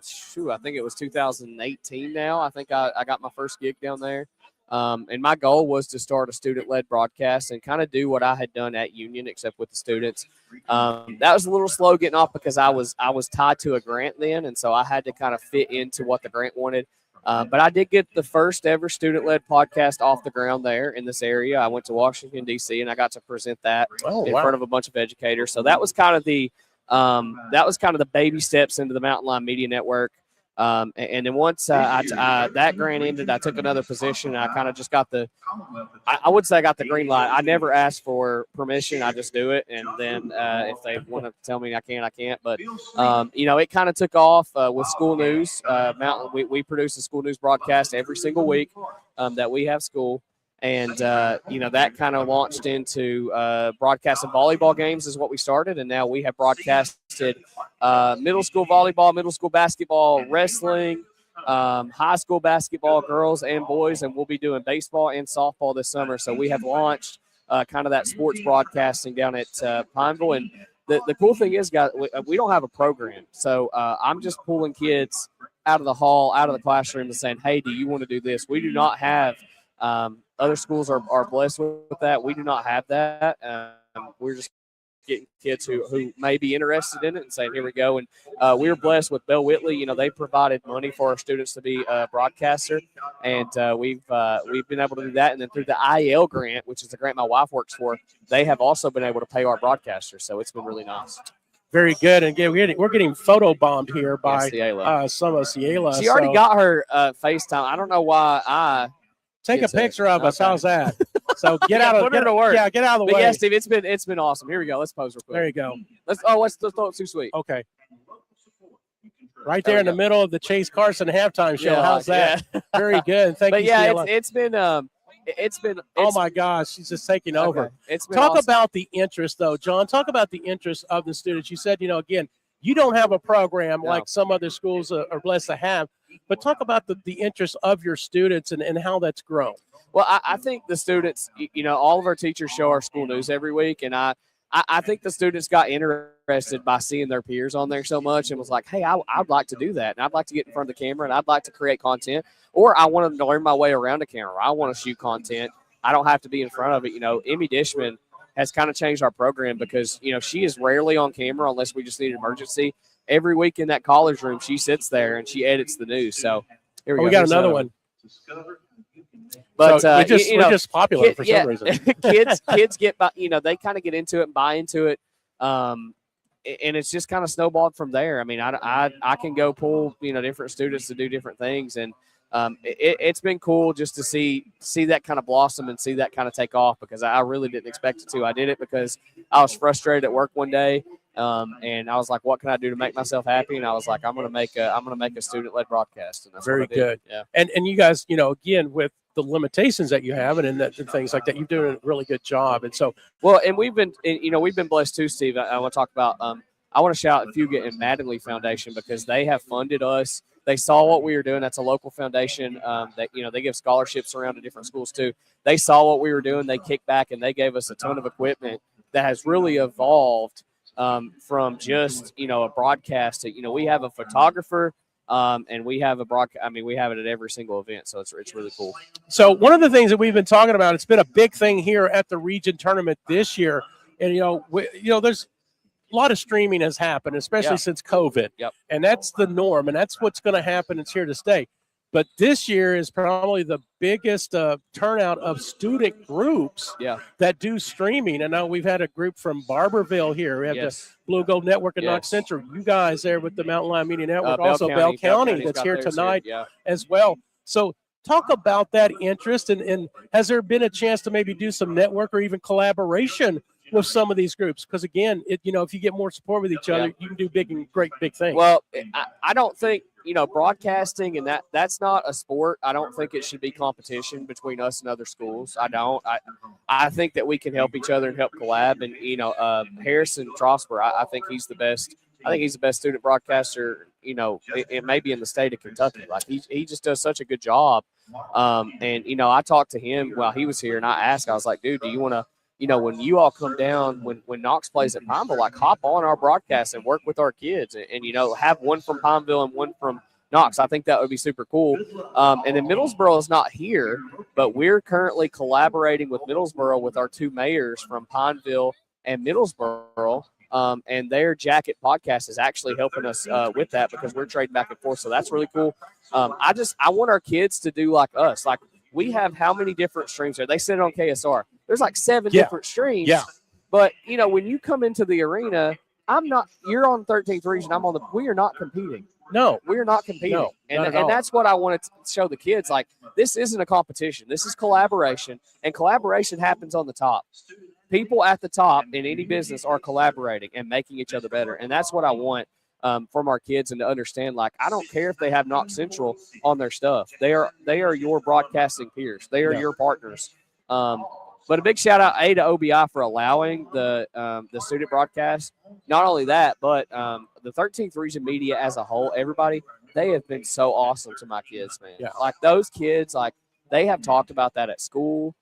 [SPEAKER 15] think it was 2018 now, I think I got my first gig down there. And my goal was to start a student-led broadcast and kind of do what I had done at Union, except with the students. That was a little slow getting off because I was tied to a grant then, and so I had to kind of fit into what the grant wanted. But I did get the first ever student-led podcast off the ground there in this area. I went to Washington, D.C., and I got to present that in front of a bunch of educators. So that was kind of the baby steps into the Mountain Line Media Network. And then once that grant ended, I took another position. And I kind of just got I would say I got the green light. I never asked for permission. I just do it. And then if they want to tell me I can't. But, it kind of took off with school news. We produce a school news broadcast every single week that we have school. And, that kind of launched into broadcasting volleyball games is what we started. And now we have broadcasted middle school volleyball, middle school basketball, wrestling, high school basketball, girls and boys. And we'll be doing baseball and softball this summer. So we have launched kind of that sports broadcasting down at Pineville. And the cool thing is, guys, we don't have a program. So I'm just pulling kids out of the hall, out of the classroom and saying, hey, do you want to do this? We do not have other schools are blessed with that. We do not have that. We're just getting kids who may be interested in it and saying, here we go. And we're blessed with Bell Whitley. They provided money for our students to be a broadcaster. And we've been able to do that. And then through the IEL grant, which is the grant my wife works for, they have also been able to pay our broadcasters. So it's been really nice.
[SPEAKER 1] Very good. And again, we're getting photo bombed here by some of Ciela.
[SPEAKER 15] She already got her FaceTime. I don't know why
[SPEAKER 1] Take a picture of us. How's that? So get out of get out of the way.
[SPEAKER 15] Yeah, Steve, it's been awesome. Here we go. Let's pose real quick.
[SPEAKER 1] There you go.
[SPEAKER 15] Let's throw it too sweet.
[SPEAKER 1] Okay. Right there in the middle of the Chase Carson halftime show. Yeah, how's that? Yeah. Very good. Thank you.
[SPEAKER 15] Yeah, it's been
[SPEAKER 1] oh my gosh, she's just taking over.
[SPEAKER 15] It's been
[SPEAKER 1] Talk
[SPEAKER 15] awesome.
[SPEAKER 1] about the interest though, John. Talk about the interest of the students. You said, again, you don't have a program like some other schools are blessed to have, but talk about the interest of your students and how that's grown.
[SPEAKER 15] Well, I think the students, all of our teachers show our school news every week, and I think the students got interested by seeing their peers on there so much and was like, hey, I'd like to do that, and I'd like to get in front of the camera, and I'd like to create content, or I want to learn my way around a camera. I want to shoot content. I don't have to be in front of it. Emmy Dishman has kind of changed our program because, she is rarely on camera unless we just need an emergency. Every week in that college room, she sits there and she edits the news. So here we go.
[SPEAKER 1] We got another one.
[SPEAKER 15] But
[SPEAKER 1] we're just popular for some reason.
[SPEAKER 15] kids get by, they kind of get into it and buy into it. And it's just kind of snowballed from there. I mean, I can go pull, different students to do different things. And it's been cool just to see that kind of blossom and see that kind of take off because I really didn't expect it to. I did it because I was frustrated at work one day. And I was like, what can I do to make myself happy? And I was like, I'm going to make a student-led broadcast. And that's
[SPEAKER 1] very
[SPEAKER 15] what I
[SPEAKER 1] good.
[SPEAKER 15] Yeah.
[SPEAKER 1] And you guys, again, with the limitations that you have and things like that, you're doing a really good job. And so,
[SPEAKER 15] well, and we've been blessed too, Steve. I want to talk about, I want to shout out Fugit and Mattingly Foundation because they have funded us. They saw what we were doing. That's a local foundation that, they give scholarships around to different schools too. They saw what we were doing. They kicked back and they gave us a ton of equipment that has really evolved from just, a broadcast to, we have a photographer and we have a broadcast. I mean, we have it at every single event. So it's really cool.
[SPEAKER 1] So one of the things that we've been talking about, it's been a big thing here at the region tournament this year. And, there's a lot of streaming has happened, especially since COVID.
[SPEAKER 15] Yep.
[SPEAKER 1] And that's the norm. And that's what's going to happen. It's here to stay. But this year is probably the biggest turnout of student groups that do streaming. I know we've had a group from Barberville here. We have the Blue Gold Network in Knox Central. You guys there with the Mountain Line Media Network. Also Bell County that's here tonight as well. So talk about that interest. And has there been a chance to maybe do some network or even collaboration with some of these groups? Because, again, if you get more support with each other, you can do big things.
[SPEAKER 15] Well, I don't think, broadcasting and that's not a sport. I don't think it should be competition between us and other schools. I don't. I think that we can help each other and help collab. And, Harrison Trosper, I think he's the best. I think he's the best student broadcaster, it may be in the state of Kentucky. Like he just does such a good job. And, I talked to him while he was here and I asked, I was like, dude, do you want to, when you all come down, when Knox plays at Pineville, like hop on our broadcast and work with our kids and have one from Pineville and one from Knox. I think that would be super cool. And then Middlesboro is not here, but we're currently collaborating with Middlesboro with our two mayors from Pineville and Middlesboro. And their Jacket podcast is actually helping us with that because we're trading back and forth. So that's really cool. I want our kids to do like us. Like, we have how many different streams there? They said it on KSR. There's like 7 different streams.
[SPEAKER 1] Yeah.
[SPEAKER 15] But, when you come into the arena, you're on 13th region. We are not competing.
[SPEAKER 1] No.
[SPEAKER 15] We're not competing.
[SPEAKER 1] No,
[SPEAKER 15] and that's what I want to show the kids. Like, this isn't a competition. This is collaboration. And collaboration happens on the top. People at the top in any business are collaborating and making each other better. And that's what I want from our kids, and to understand, like, I don't care if they have Knox Central on their stuff. They are your broadcasting peers. They are your partners. But a big shout out to OBI for allowing the student broadcast. Not only that, but the 13th region media as a whole, everybody, they have been so awesome to my kids, man.
[SPEAKER 1] Yeah.
[SPEAKER 15] Like, those kids, like, they have talked about that at school.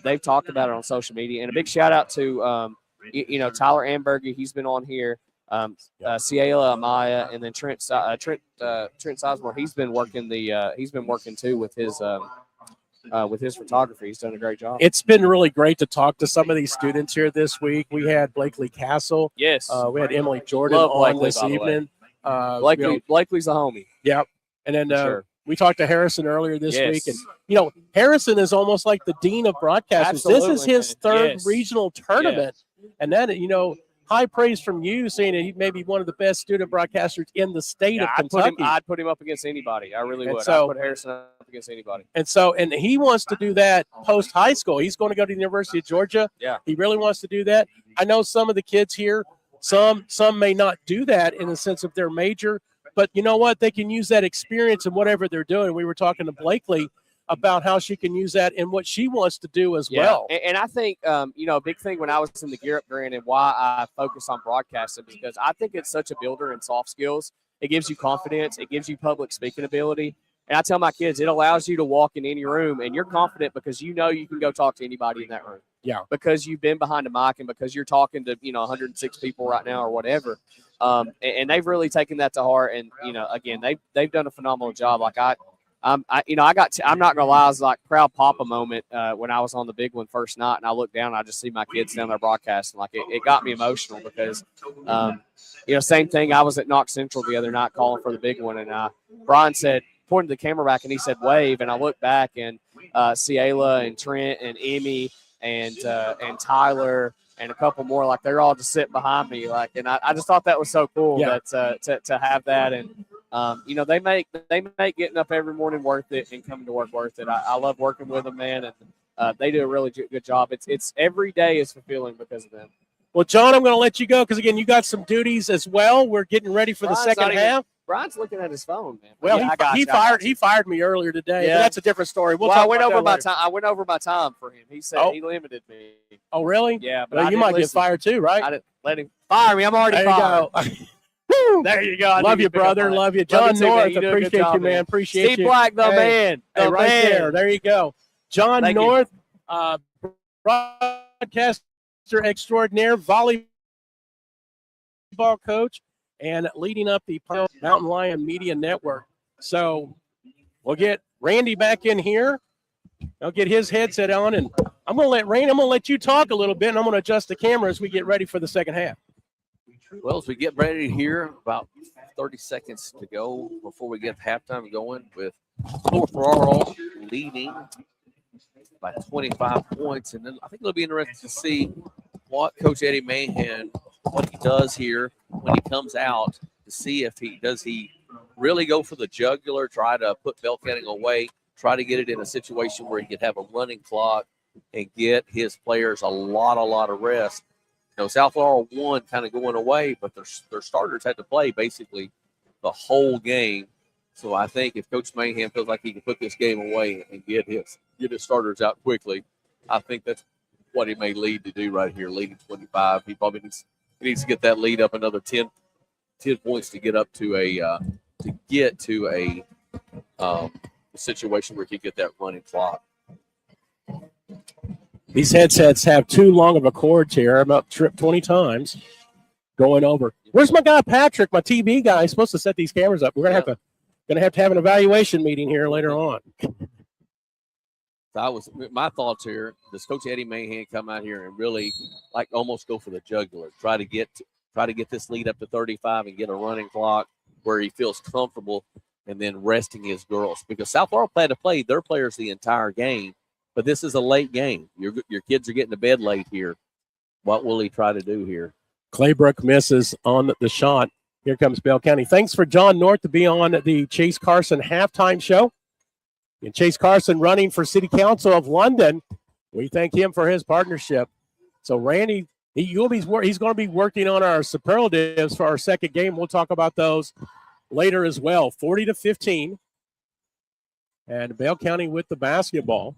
[SPEAKER 15] They've talked about it on social media. And a big shout out to Tyler Amberger. He's been on here. Ciela Amaya, and then Trent Sizemore. He's been working too with his photography. He's done a great job.
[SPEAKER 1] It's been really great to talk to some of these students here this week. We had Blakely Castle.
[SPEAKER 15] Yes.
[SPEAKER 1] We had Emily Jordan
[SPEAKER 15] Love
[SPEAKER 1] on
[SPEAKER 15] Blakely,
[SPEAKER 1] this
[SPEAKER 15] by the way.
[SPEAKER 1] evening.
[SPEAKER 15] Blakely's a homie.
[SPEAKER 1] Yep. And then
[SPEAKER 15] sure.
[SPEAKER 1] we talked to Harrison earlier this
[SPEAKER 15] Yes.
[SPEAKER 1] week. And, Harrison is almost like the dean of broadcasters.
[SPEAKER 15] Absolutely,
[SPEAKER 1] this is his third
[SPEAKER 15] yes.
[SPEAKER 1] regional tournament.
[SPEAKER 15] Yes.
[SPEAKER 1] And that, high praise from you, saying that he may be one of the best student broadcasters in the state of Kentucky.
[SPEAKER 15] I'd put him up against anybody. I really would.
[SPEAKER 1] So,
[SPEAKER 15] I'd put Harrison up against anybody.
[SPEAKER 1] And he wants to do that post high school. He's going to go to the University of Georgia.
[SPEAKER 15] Yeah.
[SPEAKER 1] He really wants to do that. I know some of the kids here, some may not do that in the sense of their major, but you know what? They can use that experience in whatever they're doing. We were talking to Blakely about how she can use that in what she wants to do as well.
[SPEAKER 15] And I think, a big thing when I was in the Gear Up Grant and why I focus on broadcasting, because I think it's such a builder in soft skills. It gives you confidence. It gives you public speaking ability. And I tell my kids, it allows you to walk in any room and you're confident because you know you can go talk to anybody in that room.
[SPEAKER 1] Yeah.
[SPEAKER 15] Because you've been behind a mic and because you're talking to, 106 people right now or whatever. And they've really taken that to heart. And, again, they've done a phenomenal job. Like I'm not gonna lie, it was like proud papa moment when I was on the big one first night, and I looked down, and I just see my kids down there broadcasting. Like it got me emotional because, same thing. I was at Knox Central the other night calling for the big one, and Brian said, pointed the camera back, and he said, "Wave," and I looked back, and Ciela and Trent and Emmy and Tyler and a couple more, like they're all just sitting behind me, like, and I just thought that was so cool that to have that. And they make getting up every morning worth it and coming to work worth it. I love working with them, man, and they do a really good job. It's every day is fulfilling because of them.
[SPEAKER 1] Well, John, I'm going to let you go because, again, you got some duties as well. We're getting ready for the second half.
[SPEAKER 15] Brian's looking at his phone, man.
[SPEAKER 1] Well, he fired me earlier today.
[SPEAKER 15] Yeah.
[SPEAKER 1] But that's a different story.
[SPEAKER 15] I went over my time. I went over my time for him. He said he limited me.
[SPEAKER 1] Oh, really?
[SPEAKER 15] Yeah, but
[SPEAKER 1] well, you might get fired too, right?
[SPEAKER 15] I didn't let him fire me. I'm already fired.
[SPEAKER 1] There you go. Love you, brother. Love you. John North, appreciate you, man. Appreciate you.
[SPEAKER 15] Steve Black, the man.
[SPEAKER 1] The right man. There you go. John North, broadcaster extraordinaire, volleyball coach, and leading up the Mountain Lion Media Network. So we'll get Randy back in here. I'll get his headset on, and I'm going to let you talk a little bit, and I'm going to adjust the camera as we get ready for the second half.
[SPEAKER 18] Well, as we get ready here, about 30 seconds to go before we get halftime going, with North Laurel leading by 25 points. And then I think it'll be interesting to see what Coach Eddie Mahan, what he does here when he comes out, to see if he really go for the jugular, try to put Bell Canning away, try to get it in a situation where he could have a running clock and get his players a lot of rest. South Laurel won kind of going away, but their starters had to play basically the whole game. So I think if Coach Mahan feels like he can put this game away and get his starters out quickly, I think that's what he may lead to do right here, leading 25. He probably needs to get that lead up another 10 points to get up to a situation where he can get that running clock.
[SPEAKER 1] These headsets have too long of a cord here. I'm about tripped 20 times going over. Where's my guy Patrick, my TV guy? He's supposed to set these cameras up. We're gonna have to have an evaluation meeting here later on.
[SPEAKER 18] My thoughts here. Does Coach Eddie Mahan come out here and really almost go for the jugular? Try to get this lead up to 35 and get a running clock where he feels comfortable, and then resting his girls, because South Laurel plan to play their players the entire game, but this is a late game. Your kids are getting to bed late here. What will he try to do here?
[SPEAKER 1] Claybrook misses on the shot. Here comes Bell County. Thanks for John North to be on the Chase Carson halftime show. And Chase Carson running for City Council of London. We thank him for his partnership. So Randy, he's going to be working on our superlatives for our second game. We'll talk about those later as well. 40-15. And Bell County with the basketball.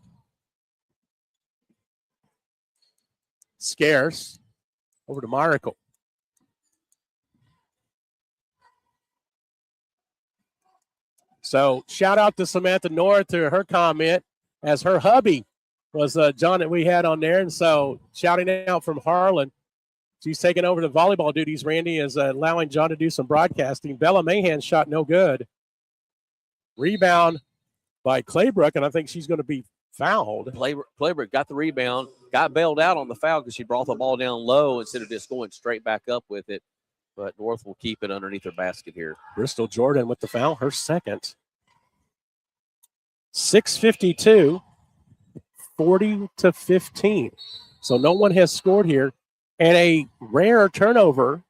[SPEAKER 1] Scarce. Over to Miracle. So shout out to Samantha North to her comment, as her hubby was John that we had on there. And so shouting out from Harlan. She's taking over the volleyball duties. Randy is allowing John to do some broadcasting. Bella Mahan shot no good. Rebound by Claybrook, and I think she's going to be fouled.
[SPEAKER 18] Claybrook got the rebound, got bailed out on the foul because she brought the ball down low instead of just going straight back up with it. But North will keep it underneath her basket here.
[SPEAKER 1] Bristol Jordan with the foul, her second. 6:52, 40-15. So no one has scored here. And a rare turnover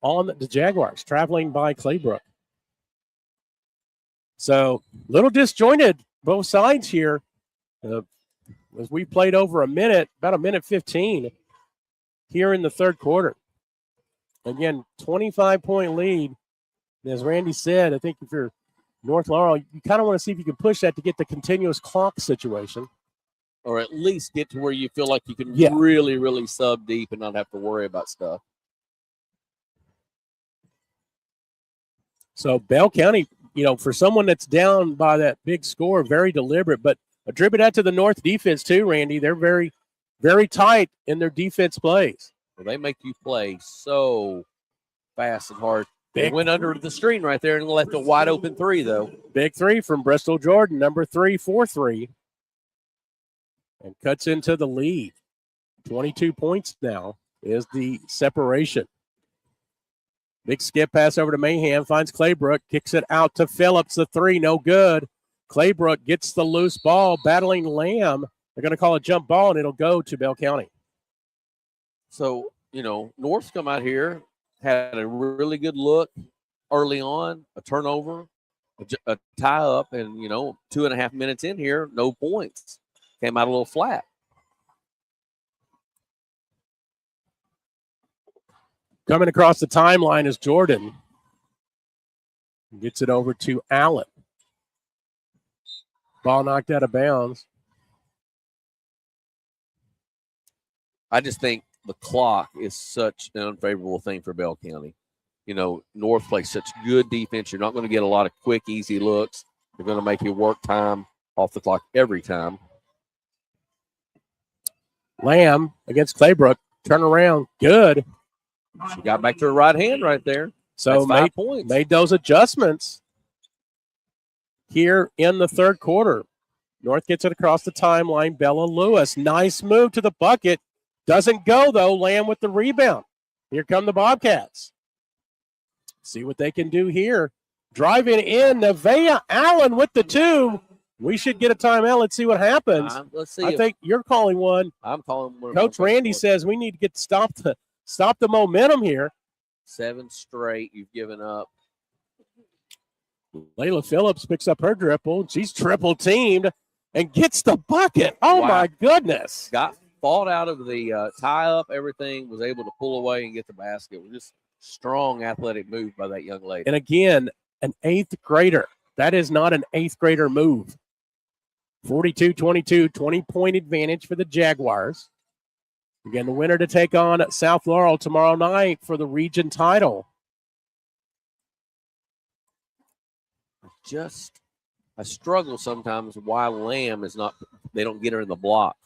[SPEAKER 1] on the Jaguars, traveling by Claybrook. So little disjointed both sides here. As we played over about a minute 15 here in the third quarter. Again, 25-point lead. And as Randy said, I think if you're North Laurel, you kind of want to see if you can push that to get the continuous clock situation.
[SPEAKER 18] Or at least get to where you feel like you can really, really sub deep and not have to worry about stuff.
[SPEAKER 1] So Bell County, for someone that's down by that big score, very deliberate, but attribute that to the North defense too, Randy. They're very, very tight in their defense plays.
[SPEAKER 18] Well, they make you play so fast and hard. They went under the screen right there and left a wide open three, though.
[SPEAKER 1] Big three from Bristol Jordan, number 3 for 3. And cuts into the lead. 22 points now is the separation. Big skip pass over to Mahan, finds Claybrook, kicks it out to Phillips, the 3, no good. Claybrook gets the loose ball, battling Lamb. They're going to call a jump ball, and it'll go to Bell County.
[SPEAKER 18] So, North's come out here, had a really good look early on, a turnover, a tie up, and, 2.5 minutes in here, no points. Came out a little flat.
[SPEAKER 1] Coming across the timeline is Jordan. Gets it over to Allen. Ball knocked out of bounds.
[SPEAKER 18] I just think the clock is such an unfavorable thing for Bell County. North plays such good defense. You're not going to get a lot of quick, easy looks. They're going to make you work time off the clock every time.
[SPEAKER 1] Lamb against Claybrook. Turn around. Good.
[SPEAKER 18] She got back to her right hand right there.
[SPEAKER 1] So made those adjustments here in the third quarter. North gets it across the timeline. Bella Lewis. Nice move to the bucket. Doesn't go, though. Lamb with the rebound. Here come the Bobcats. See what they can do here. Driving in, Nevaeh Allen with the 2. We should get a timeout. Let's see what happens.
[SPEAKER 18] Let's see.
[SPEAKER 1] I think you're calling one.
[SPEAKER 18] I'm calling one.
[SPEAKER 1] Coach Randy says we need to stop the momentum here.
[SPEAKER 18] 7 straight you've given up.
[SPEAKER 1] Layla Phillips picks up her dribble. She's triple teamed and gets the bucket. Oh, wow. My goodness.
[SPEAKER 18] Got fought out of the tie up, everything, was able to pull away and get the basket. It was just strong athletic move by that young lady.
[SPEAKER 1] And again, an 8th grader. That is not an 8th grader move. 42-22, 20-point advantage for the Jaguars. Again, the winner to take on South Laurel tomorrow night for the region title.
[SPEAKER 18] I struggle sometimes why Lamb is not, they don't get her in the block.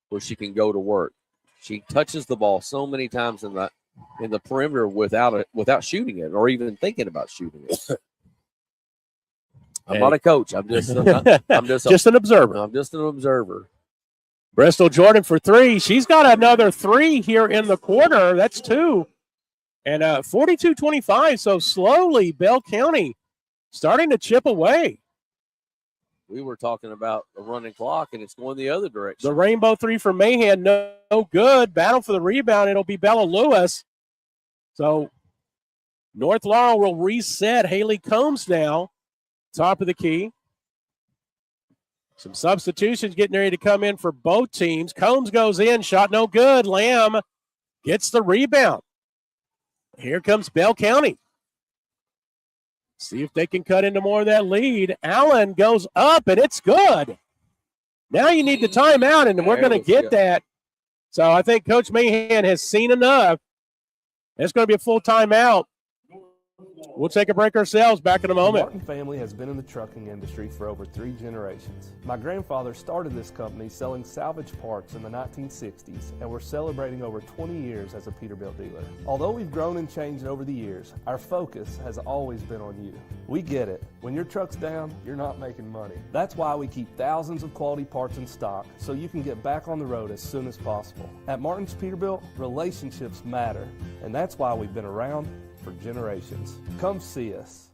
[SPEAKER 18] where she can go to work. She touches the ball so many times in the perimeter without shooting it or even thinking about shooting it. I'm not a coach. I'm just
[SPEAKER 1] just an observer.
[SPEAKER 18] I'm just an observer.
[SPEAKER 1] Bristol Jordan for three. She's got another three here in the quarter. That's two. And 42-25. So slowly, Bell County starting to chip away.
[SPEAKER 18] We were talking about a running clock, and it's going the other direction.
[SPEAKER 1] The rainbow three for Mahan, no good. Battle for the rebound. It'll be Bella Lewis. So North Laurel will reset. Haley Combs now, top of the key. Some substitutions getting ready to come in for both teams. Combs goes in, shot no good. Lamb gets the rebound. Here comes Bell County. See if they can cut into more of that lead. Allen goes up, and it's good. Now you need the timeout, and we're going to get that. So I think Coach Mahan has seen enough. It's going to be a full timeout. We'll take a break ourselves. Back in a moment.
[SPEAKER 11] The Martin family has been in the trucking industry for over 3 generations. My grandfather started this company selling salvage parts in the 1960s, and we're celebrating over 20 years as a Peterbilt dealer. Although we've grown and changed over the years, our focus has always been on you. We get it. When your truck's down, you're not making money. That's why we keep thousands of quality parts in stock so you can get back on the road as soon as possible. At Martin's Peterbilt, relationships matter, and that's why we've been around for generations. Come see us.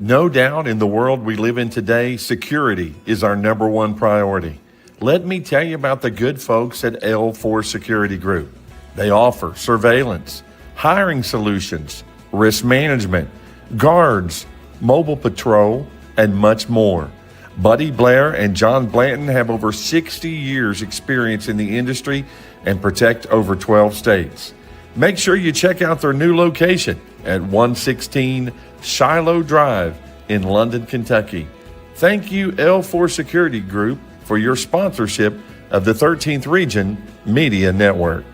[SPEAKER 6] No doubt in the world we live in today, security is our number one priority. Let me tell you about the good folks at L4 Security Group. They offer surveillance, hiring solutions, risk management, guards, mobile patrol, and much more. Buddy Blair and John Blanton have over 60 years experience in the industry and protect over 12 states. Make sure you check out their new location at 116 Shiloh Drive in London, Kentucky. Thank you, L4 Security Group, for your sponsorship of the 13th Region Media Network.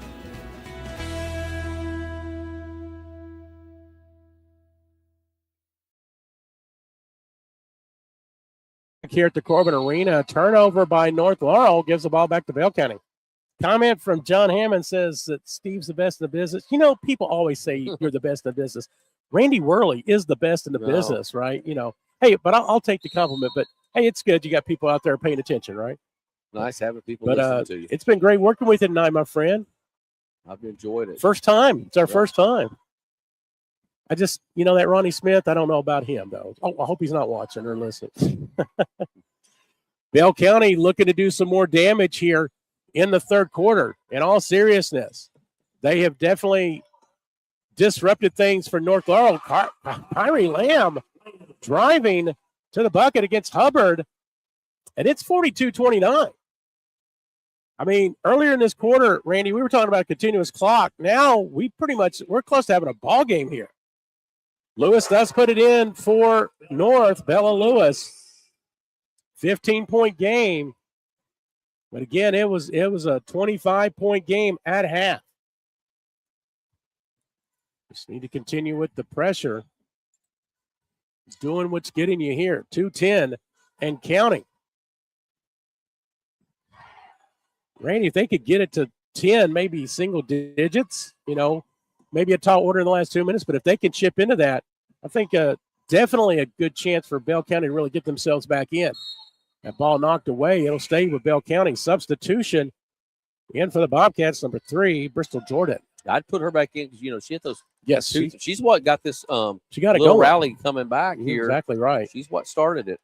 [SPEAKER 1] Here at the Corbin Arena, turnover by North Laurel gives the ball back to Bell County. Comment from John Hammond says that Steve's the best in the business. You know, people always say you're the best in the business. Randy Worley is the best in the business, right? You know, hey, but I'll take the compliment. But hey, it's good you got people out there paying attention, right?
[SPEAKER 18] Nice having people listening to you.
[SPEAKER 1] It's been great working with you tonight, my friend.
[SPEAKER 18] I've enjoyed it.
[SPEAKER 1] First time. It's our first time. I just, that Ronnie Smith, I don't know about him, though. Oh, I hope he's not watching or listening. Bell County looking to do some more damage here in the third quarter. In all seriousness, they have definitely disrupted things for North Laurel. Kyrie Lamb driving to the bucket against Hubbard, and it's 42-29. I mean, earlier in this quarter, Randy, we were talking about a continuous clock. Now we're close to having a ball game here. Lewis does put it in for North. Bella Lewis, 15-point game. But again, it was a 25-point game at half. Just need to continue with the pressure. Doing what's getting you here. 2-10 and counting. Randy, if they could get it to 10, maybe single digits, maybe a tall order in the last 2 minutes, but if they can chip into that, I think definitely a good chance for Bell County to really get themselves back in. That ball knocked away. It'll stay with Bell County. Substitution in for the Bobcats, number 3, Bristol Jordan.
[SPEAKER 18] I'd put her back in because, she hit those.
[SPEAKER 1] Yes.
[SPEAKER 18] She's what got this
[SPEAKER 1] she got a
[SPEAKER 18] little
[SPEAKER 1] go
[SPEAKER 18] rally coming back here.
[SPEAKER 1] Exactly right.
[SPEAKER 18] She's what started it.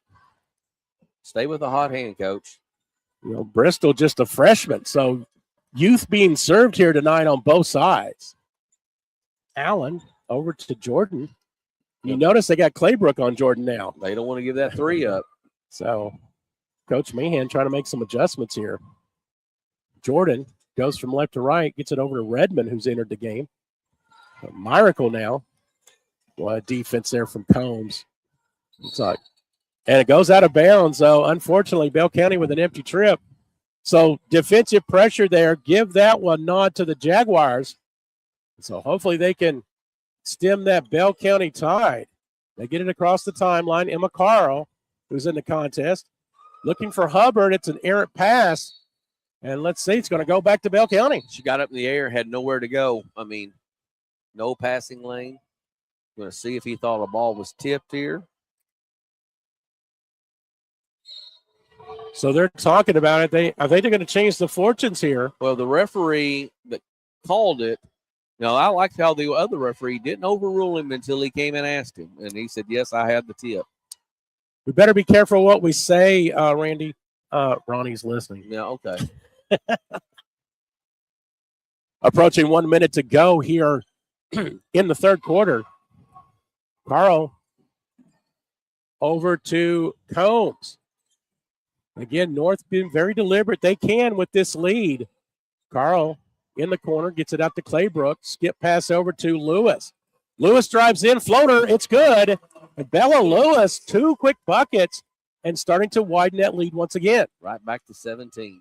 [SPEAKER 18] Stay with the hot hand, Coach.
[SPEAKER 1] Bristol just a freshman, so youth being served here tonight on both sides. Allen over to Jordan. You notice they got Claybrook on Jordan now.
[SPEAKER 18] They don't want to give that 3 up.
[SPEAKER 1] So Coach Mahan trying to make some adjustments here. Jordan goes from left to right, gets it over to Redmond, who's entered the game. Miracle now. Well, defense there from Combs. And it goes out of bounds. So, unfortunately, Bell County with an empty trip. So, defensive pressure there. Give that one nod to the Jaguars. So, hopefully they can stem that Bell County tide. They get it across the timeline. Emma Carl, who's in the contest. looking for Hubbard. It's an errant pass. And let's see, it's going to go back to Bell County.
[SPEAKER 18] She got up in the air, had nowhere to go. I mean, no passing lane. Going to see if he thought a ball was tipped here.
[SPEAKER 1] So they're talking about it. I think they're going to change the fortunes here.
[SPEAKER 18] Well, the referee that called it, I liked how the other referee didn't overrule him until he came and asked him. And he said, yes, I had the tip.
[SPEAKER 1] We better be careful what we say, Randy. Ronnie's listening.
[SPEAKER 18] Yeah, okay.
[SPEAKER 1] Approaching 1 minute to go here in the third quarter. Carl over to Combs. Again, North being very deliberate. They can with this lead. Carl in the corner, gets it out to Claybrook. Skip pass over to Lewis. Lewis drives in, floater. It's good. And Bella Lewis, 2 quick buckets and starting to widen that lead once again.
[SPEAKER 18] Right back to 17.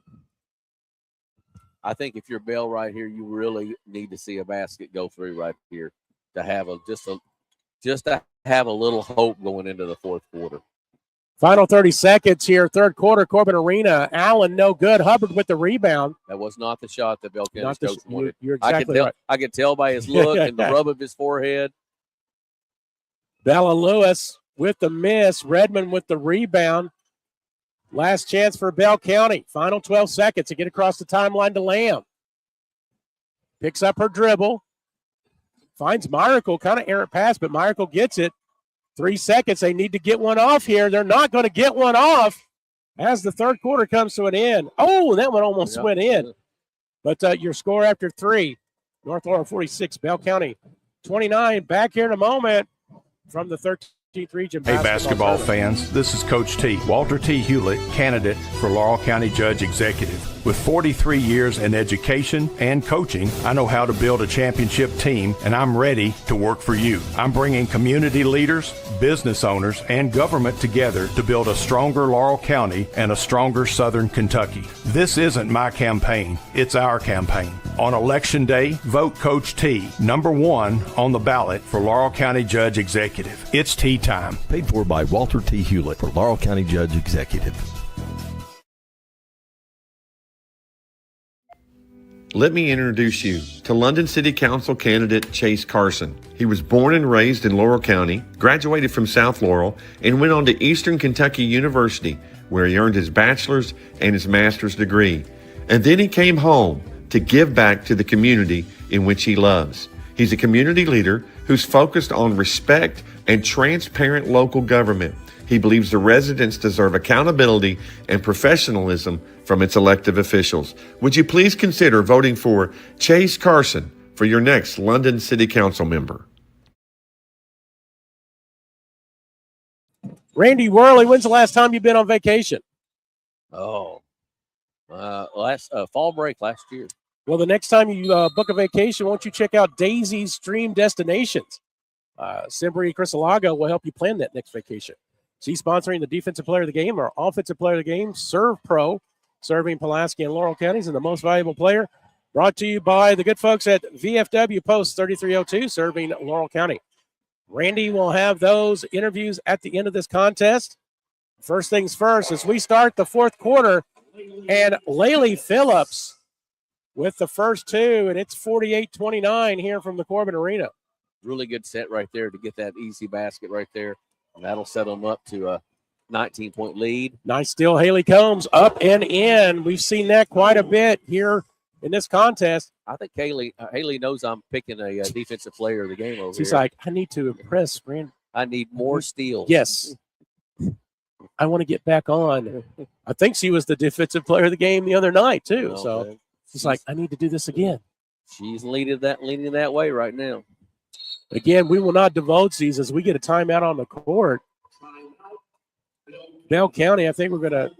[SPEAKER 18] I think if you're Bell right here, you really need to see a basket go through right here to have just to have a little hope going into the fourth quarter.
[SPEAKER 1] Final 30 seconds here, third quarter, Corbin Arena. Allen, no good. Hubbard with the rebound.
[SPEAKER 18] That was not the shot that Bell County's coach wanted.
[SPEAKER 1] You're exactly right.
[SPEAKER 18] I could tell by his look and the rub of his forehead.
[SPEAKER 1] Bella Lewis with the miss. Redmond with the rebound. Last chance for Bell County. Final 12 seconds to get across the timeline to Lamb. Picks up her dribble. Finds Miracle. Kind of errant pass, but Miracle gets it. 3 seconds. They need to get one off here. They're not going to get one off as the third quarter comes to an end. Oh, that one almost went in. But your score after 3, North Laurel 46, Bell County 29. Back here in a moment from the 13th region.
[SPEAKER 3] Hey, basketball fans, this is Coach T, Walter T. Hewlett, candidate for Laurel County Judge Executive. With 43 years in education and coaching, I know how to build a championship team, and I'm ready to work for you. I'm bringing community leaders, business owners, and government together to build a stronger Laurel County and a stronger Southern Kentucky. This isn't my campaign, it's our campaign. On Election Day, vote Coach T, number 1 on the ballot for Laurel County Judge Executive. It's tea time.
[SPEAKER 4] Paid for by Walter T. Hewlett for Laurel County Judge Executive.
[SPEAKER 6] Let me introduce you to London City Council candidate Chase Carson. He was born and raised in Laurel County, graduated from South Laurel, and went on to Eastern Kentucky University, where he earned his bachelor's and his master's degree. And then he came home to give back to the community in which he loves. He's a community leader who's focused on respect and transparent local government. He believes the residents deserve accountability and professionalism from its elected officials. Would you please consider voting for Chase Carson for your next London City Council member?
[SPEAKER 1] Randy Worley, when's the last time you've been on vacation?
[SPEAKER 18] Last fall break last year.
[SPEAKER 1] Well, the next time you book a vacation, won't you check out Daisy's Dream Destinations? Simbri Crisalago will help you plan that next vacation. She's sponsoring the Defensive Player of the Game or Offensive Player of the Game, Serve Pro, serving Pulaski and Laurel counties, and the most valuable player. Brought to you by the good folks at VFW Post 3302, serving Laurel County. Randy will have those interviews at the end of this contest. First things first, as we start the fourth quarter, and Laylee Phillips with the first 2, and it's 48-29 here from the Corbin Arena.
[SPEAKER 18] Really good set right there to get that easy basket right there. And that'll set them up to a 19-point lead.
[SPEAKER 1] Nice steal, Haley Combs, up and in. We've seen that quite a bit here in this contest.
[SPEAKER 18] I think Haley knows I'm picking a defensive player of the game over here.
[SPEAKER 1] She's like, I need to impress, Randy.
[SPEAKER 18] I need more steals.
[SPEAKER 1] Yes. I want to get back on. I think she was the defensive player of the game the other night, too. So she's like, I need to do this again.
[SPEAKER 18] She's leading that way right now.
[SPEAKER 1] Again, we will not divulge these as we get a timeout on the court. Bell County, I think we're going to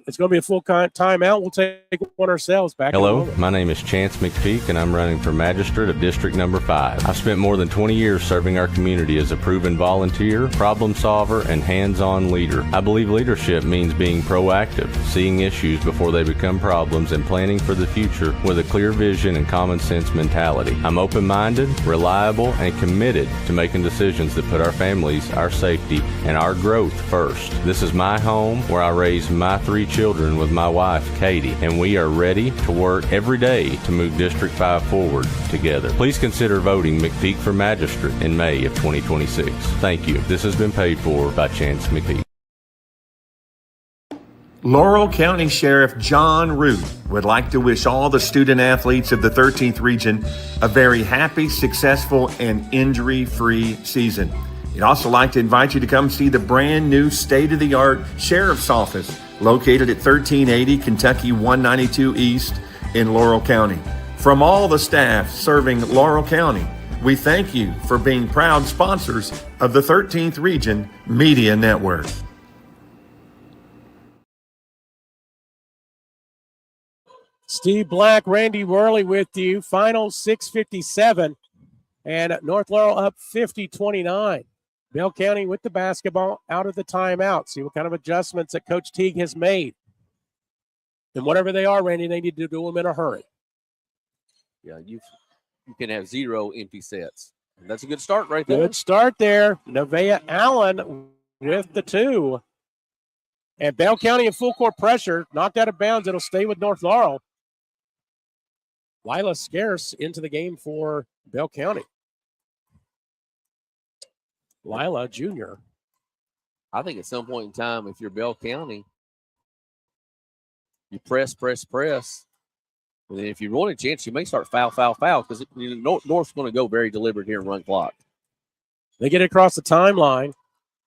[SPEAKER 1] it's going to be a full timeout. We'll take one ourselves back.
[SPEAKER 5] Hello, my name is Chance McPeak, and I'm running for magistrate of District Number 5. I've spent more than 20 years serving our community as a proven volunteer, problem solver, and hands-on leader. I believe leadership means being proactive, seeing issues before they become problems, and planning for the future with a clear vision and common sense mentality. I'm open-minded, reliable, and committed to making decisions that put our families, our safety, and our growth first. This is my home where I raise my 3 children with my wife, Katie, and we are ready to work every day to move District 5 forward together. Please consider voting McPeak for magistrate in May of 2026. Thank you. This has been paid for by Chance McPeak.
[SPEAKER 6] Laurel County Sheriff John Root would like to wish all the student athletes of the 13th Region a very happy, successful, and injury-free season. He'd also like to invite you to come see the brand new state-of-the-art Sheriff's Office located at 1380 Kentucky 192 East in Laurel County. From all the staff serving Laurel County, we thank you for being proud sponsors of the 13th Region Media Network.
[SPEAKER 1] Steve Black, Randy Worley with you. Final 6:57, and North Laurel up 50-29. Bell County with the basketball out of the timeout. See what kind of adjustments that Coach Teague has made. And whatever they are, Randy, they need to do them in a hurry.
[SPEAKER 18] Yeah, you can have 0 empty sets. And that's a good start right there.
[SPEAKER 1] Good start there. Nevaeh Allen with the 2. And Bell County in full court pressure. Knocked out of bounds. It'll stay with North Laurel. Lila Scarce into the game for Bell County. Lila Jr.
[SPEAKER 18] I think at some point in time, if you're Bell County, you press. And then if you want a chance, you may start foul, because North's going to go very deliberate here and run clock.
[SPEAKER 1] They get it across the timeline.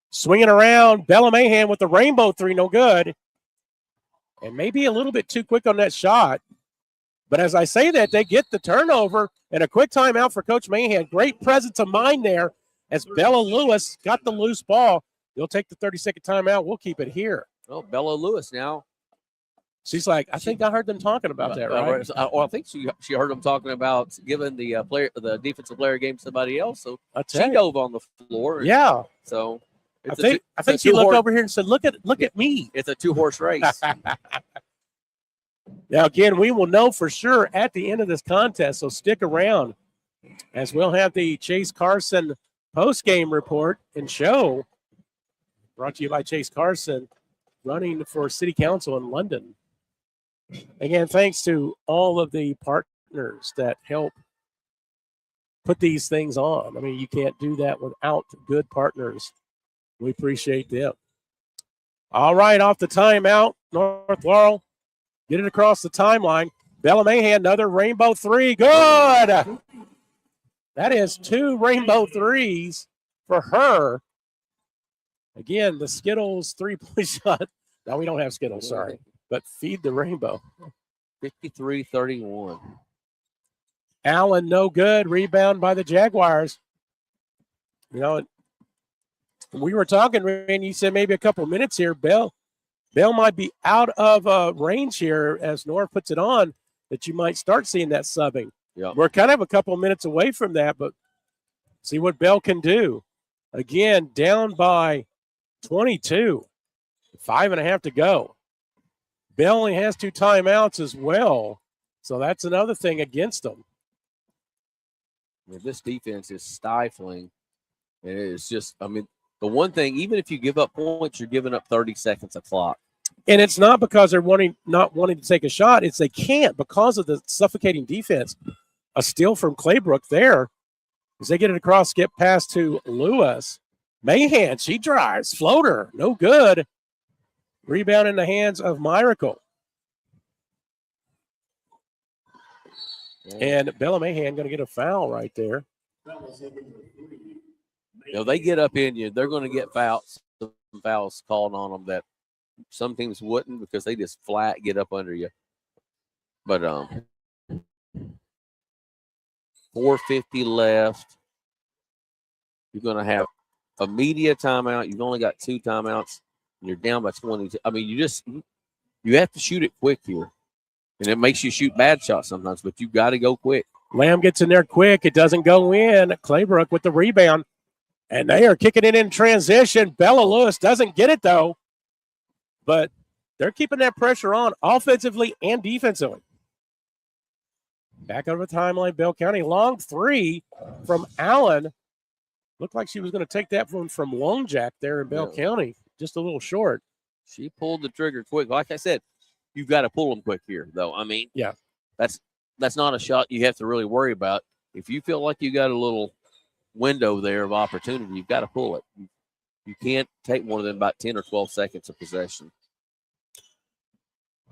[SPEAKER 1] Swinging around, Bella Mahan with the rainbow 3, no good. And maybe a little bit too quick on that shot. But as I say that, they get the turnover and a quick timeout for Coach Mahan. Great presence of mind there as Bella Lewis got the loose ball. They'll take the 30-second timeout. We'll keep it here.
[SPEAKER 18] Well, Bella Lewis now.
[SPEAKER 1] She's like, I think I heard them talking about that, right?
[SPEAKER 18] I think she heard them talking about giving the defensive player game to somebody else. So she dove on the floor.
[SPEAKER 1] Yeah.
[SPEAKER 18] So
[SPEAKER 1] I think she looked over here and said, "Look at me."
[SPEAKER 18] It's a 2-horse race.
[SPEAKER 1] Now, again, we will know for sure at the end of this contest, so stick around as we'll have the Chase Carson post-game report and show brought to you by Chase Carson, running for City Council in London. Again, thanks to all of the partners that help put these things on. I mean, you can't do that without good partners. We appreciate them. All right, off the timeout, North Laurel. Get it across the timeline. Bella Mahan, another rainbow 3. Good. That is 2 rainbow 3s for her. Again, the Skittles 3-point shot. Now we don't have Skittles, sorry. But feed the rainbow.
[SPEAKER 18] 53-31.
[SPEAKER 1] Allen, no good. Rebound by the Jaguars. You know, we were talking, Randy, you said maybe a couple minutes here. Bell might be out of range here as North puts it on, that you might start seeing that subbing.
[SPEAKER 18] Yep.
[SPEAKER 1] We're kind of a couple minutes away from that, but see what Bell can do. Again, down by 22. 5.5 to go. Bell only has 2 timeouts as well, so that's another thing against them.
[SPEAKER 18] Yeah, this defense is stifling, and it's just, I mean, the one thing, even if you give up points, you're giving up 30 seconds of clock.
[SPEAKER 1] And it's not because they're not wanting to take a shot. It's they can't because of the suffocating defense. A steal from Claybrook there as they get it across, skip pass to Lewis. Mahan, she drives. Floater, no good. Rebound in the hands of Miracle. And Bella Mahan going to get a foul right there.
[SPEAKER 18] You know, they get up in you, they're going to get fouls called on them that some teams wouldn't because they just flat get up under you. But 4:50 left. You're going to have a media timeout. You've only got 2 timeouts. And you're down by 20. I mean, you're You have to shoot it quick here. And it makes you shoot bad shots sometimes, but you got to go quick.
[SPEAKER 1] Lamb gets in there quick. It doesn't go in. Claybrook with the rebound. And they are kicking it in transition. Bella Lewis doesn't get it, though. But they're keeping that pressure on offensively and defensively. Back over the timeline, Bell County. Long three from Allen. Looked like she was going to take that one from Lone Jack there in Bell County. Just a little short.
[SPEAKER 18] She pulled the trigger quick. Like I said, you've got to pull them quick here, though. I mean,
[SPEAKER 1] yeah,
[SPEAKER 18] that's not a shot you have to really worry about. If you feel like you got a little window there of opportunity, you've got to pull it. You can't take more than about 10 or 12 seconds of possession.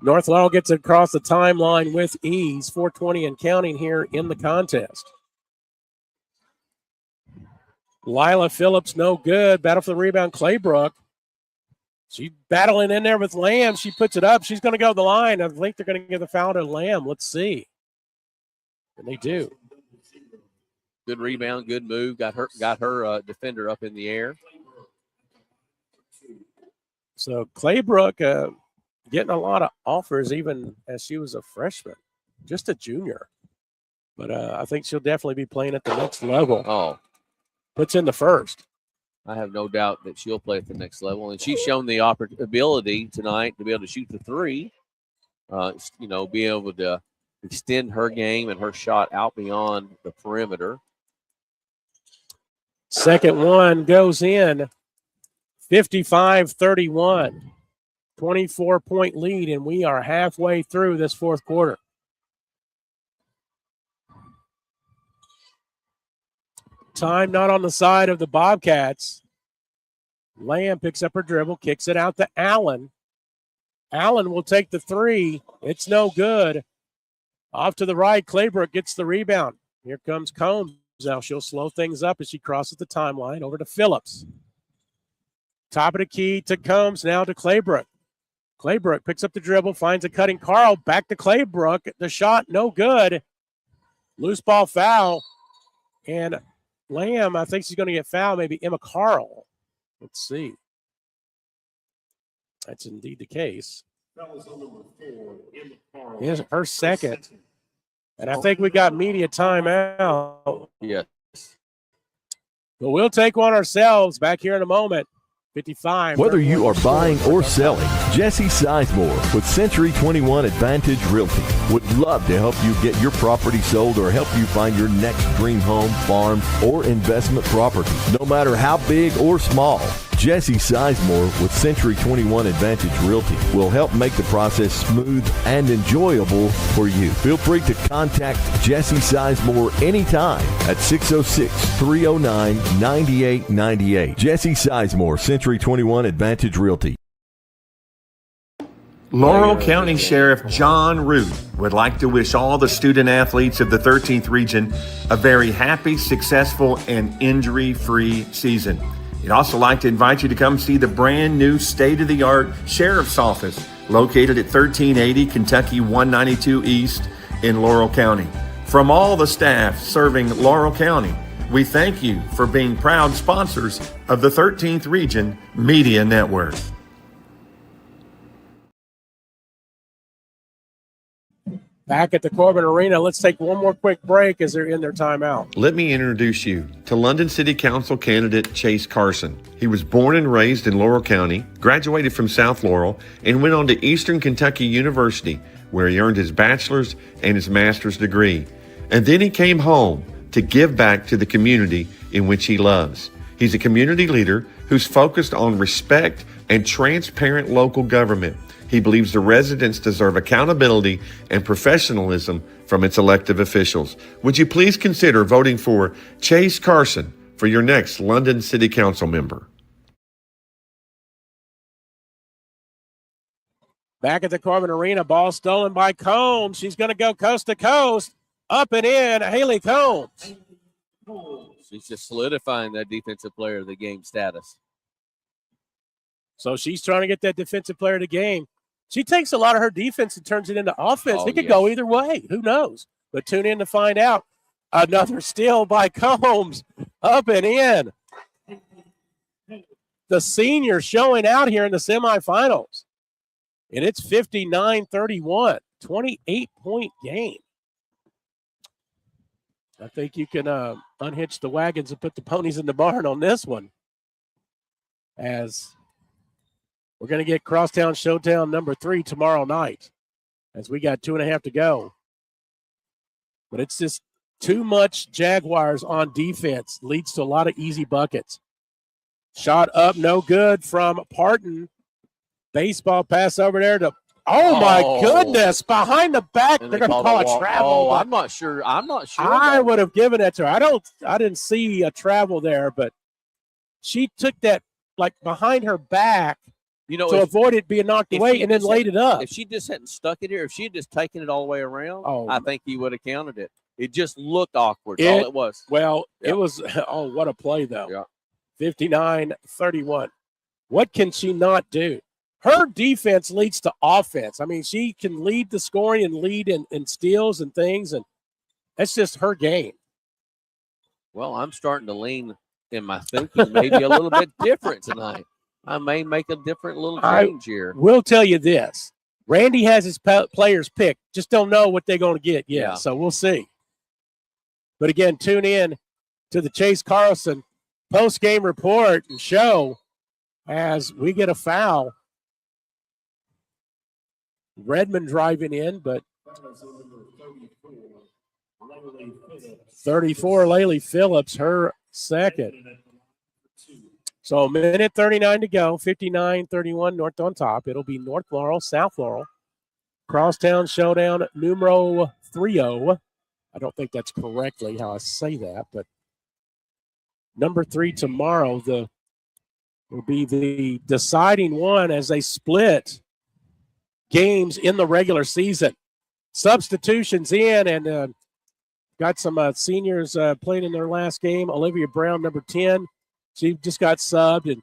[SPEAKER 1] North Laurel gets across the timeline with ease, 4:20 and counting here in the contest. Lila Phillips, no good. Battle for the rebound, Claybrook. She's battling in there with Lamb. She puts it up. She's going to go to the line. I think they're going to give the foul to Lamb. Let's see. And they do.
[SPEAKER 18] Good rebound, good move. Got her defender up in the air.
[SPEAKER 1] So Claybrook getting a lot of offers even as she was a freshman, just a junior. But I think she'll definitely be playing at the next level.
[SPEAKER 18] Oh.
[SPEAKER 1] Puts in the first.
[SPEAKER 18] I have no doubt that she'll play at the next level. And she's shown the ability tonight to be able to shoot the three, be able to extend her game and her shot out beyond the perimeter.
[SPEAKER 1] Second one goes in, 55-31. 24-point lead, and we are halfway through this fourth quarter. Time not on the side of the Bobcats. Lamb picks up her dribble, kicks it out to Allen. Allen will take the three. It's no good. Off to the right, Claybrook gets the rebound. Here comes Combs. Now she'll slow things up as she crosses the timeline over to Phillips. Top of the key to Combs, now to Claybrook. Claybrook picks up the dribble, finds a cutting Carl. Back to Claybrook. The shot, no good. Loose ball foul. And Lamb, I think she's going to get fouled. Maybe Emma Carl. Let's see. That's indeed the case. Here's her second. And I think we got media timeout.
[SPEAKER 18] Yes.
[SPEAKER 1] But we'll take one ourselves back here in a moment. 55.
[SPEAKER 4] Whether you are buying or selling, Jesse Sizemore with Century 21 Advantage Realty would love to help you get your property sold or help you find your next dream home, farm, or investment property. No matter how big or small, Jesse Sizemore with Century 21 Advantage Realty will help make the process smooth and enjoyable for you. Feel free to contact Jesse Sizemore anytime at 606-309-9898. Jesse Sizemore, Century 21 Advantage Realty.
[SPEAKER 6] Laurel County Sheriff John Root would like to wish all the student athletes of the 13th region a very happy, successful, and injury-free season. He'd also like to invite you to come see the brand new state-of-the-art Sheriff's Office located at 1380 Kentucky 192 East in Laurel County. From all the staff serving Laurel County, we thank you for being proud sponsors of the 13th Region Media Network.
[SPEAKER 1] Back at the Corbin Arena, let's take one more quick break as they're in their timeout.
[SPEAKER 6] Let me introduce you to London City Council candidate Chase Carson. He was born and raised in Laurel County, graduated from South Laurel, and went on to Eastern Kentucky University, where he earned his bachelor's and his master's degree. And then he came home to give back to the community in which he loves. He's a community leader who's focused on respect and transparent local government. He believes the residents deserve accountability and professionalism from its elected officials. Would you please consider voting for Chase Carson for your next London City Council member?
[SPEAKER 1] Back at the Corbin Arena, ball stolen by Combs. She's going to go coast to coast. Up and in, Haley Combs.
[SPEAKER 18] She's just solidifying that defensive player of the game status.
[SPEAKER 1] So she's trying to get that defensive player of the game. She takes a lot of her defense and turns it into offense. It could go either way. Who knows? But tune in to find out. Another steal by Combs. Up and in. The senior showing out here in the semifinals. And it's 59-31, 28-point game. I think you can unhitch the wagons and put the ponies in the barn on this one. As we're going to get Crosstown Showdown number 3 tomorrow night, as we got 2.5 to go. But it's just too much Jaguars on defense. Leads to a lot of easy buckets. Shot up, no good from Parton. Baseball pass over there to, my goodness, behind the back. They're going to call a travel.
[SPEAKER 18] Oh, I'm not sure.
[SPEAKER 1] I would have given it to her. I didn't see a travel there, but she took that like behind her back, to avoid it being knocked away, and then laid it up.
[SPEAKER 18] If she just hadn't stuck it here, if she had just taken it all the way around, I think he would have counted it. It just looked awkward. All it was.
[SPEAKER 1] Well, it was. Oh, what a play though!
[SPEAKER 18] Yeah.
[SPEAKER 1] 59-31. What can she not do? Her defense leads to offense. I mean, she can lead the scoring and lead in steals and things, and that's just her game.
[SPEAKER 18] Well, I'm starting to lean in my thinking maybe a little bit different tonight. I may make a different little change here.
[SPEAKER 1] We'll tell you this. Randy has his players picked. Just don't know what they're going to get yet, so we'll see. But again, tune in to the Chase Carlson post-game report and show as we get a foul. Redmond driving in, but 34, Laylee Phillips, her second. So a minute 39 to go, 59-31, North on top. It'll be North Laurel, South Laurel. Crosstown Showdown numero 30. I don't think that's correctly how I say that, but number 3 tomorrow will be the deciding one as they split games in the regular season. Substitutions in, and got some seniors playing in their last game. Olivia Brown, number 10. She just got subbed, and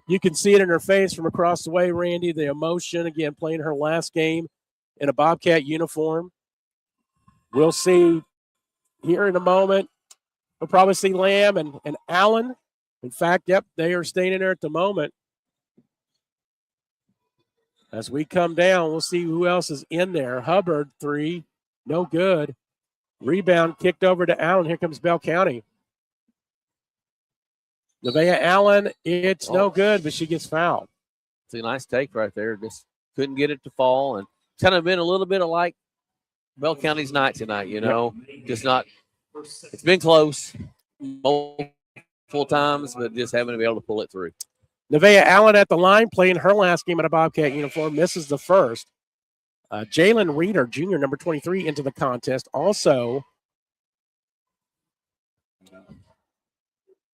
[SPEAKER 1] you can see it in her face from across the way, Randy, the emotion, again, playing her last game in a Bobcat uniform. We'll see here in a moment. We'll probably see Lamb and Allen. In fact, yep, they are staying in there at the moment. As we come down, we'll see who else is in there. Hubbard, 3, no good. Rebound kicked over to Allen. Here comes Bell County. Nevaeh Allen, it's no good, but she gets fouled.
[SPEAKER 18] It's a nice take right there. Just couldn't get it to fall, and kind of been a little bit of like Bell County's night tonight, just not. It's been close multiple times, but just haven't been able to pull it through.
[SPEAKER 1] Nevaeh Allen at the line, playing her last game in a Bobcat uniform, misses the first. Jalen Reeder, junior, number 23, into the contest. Also,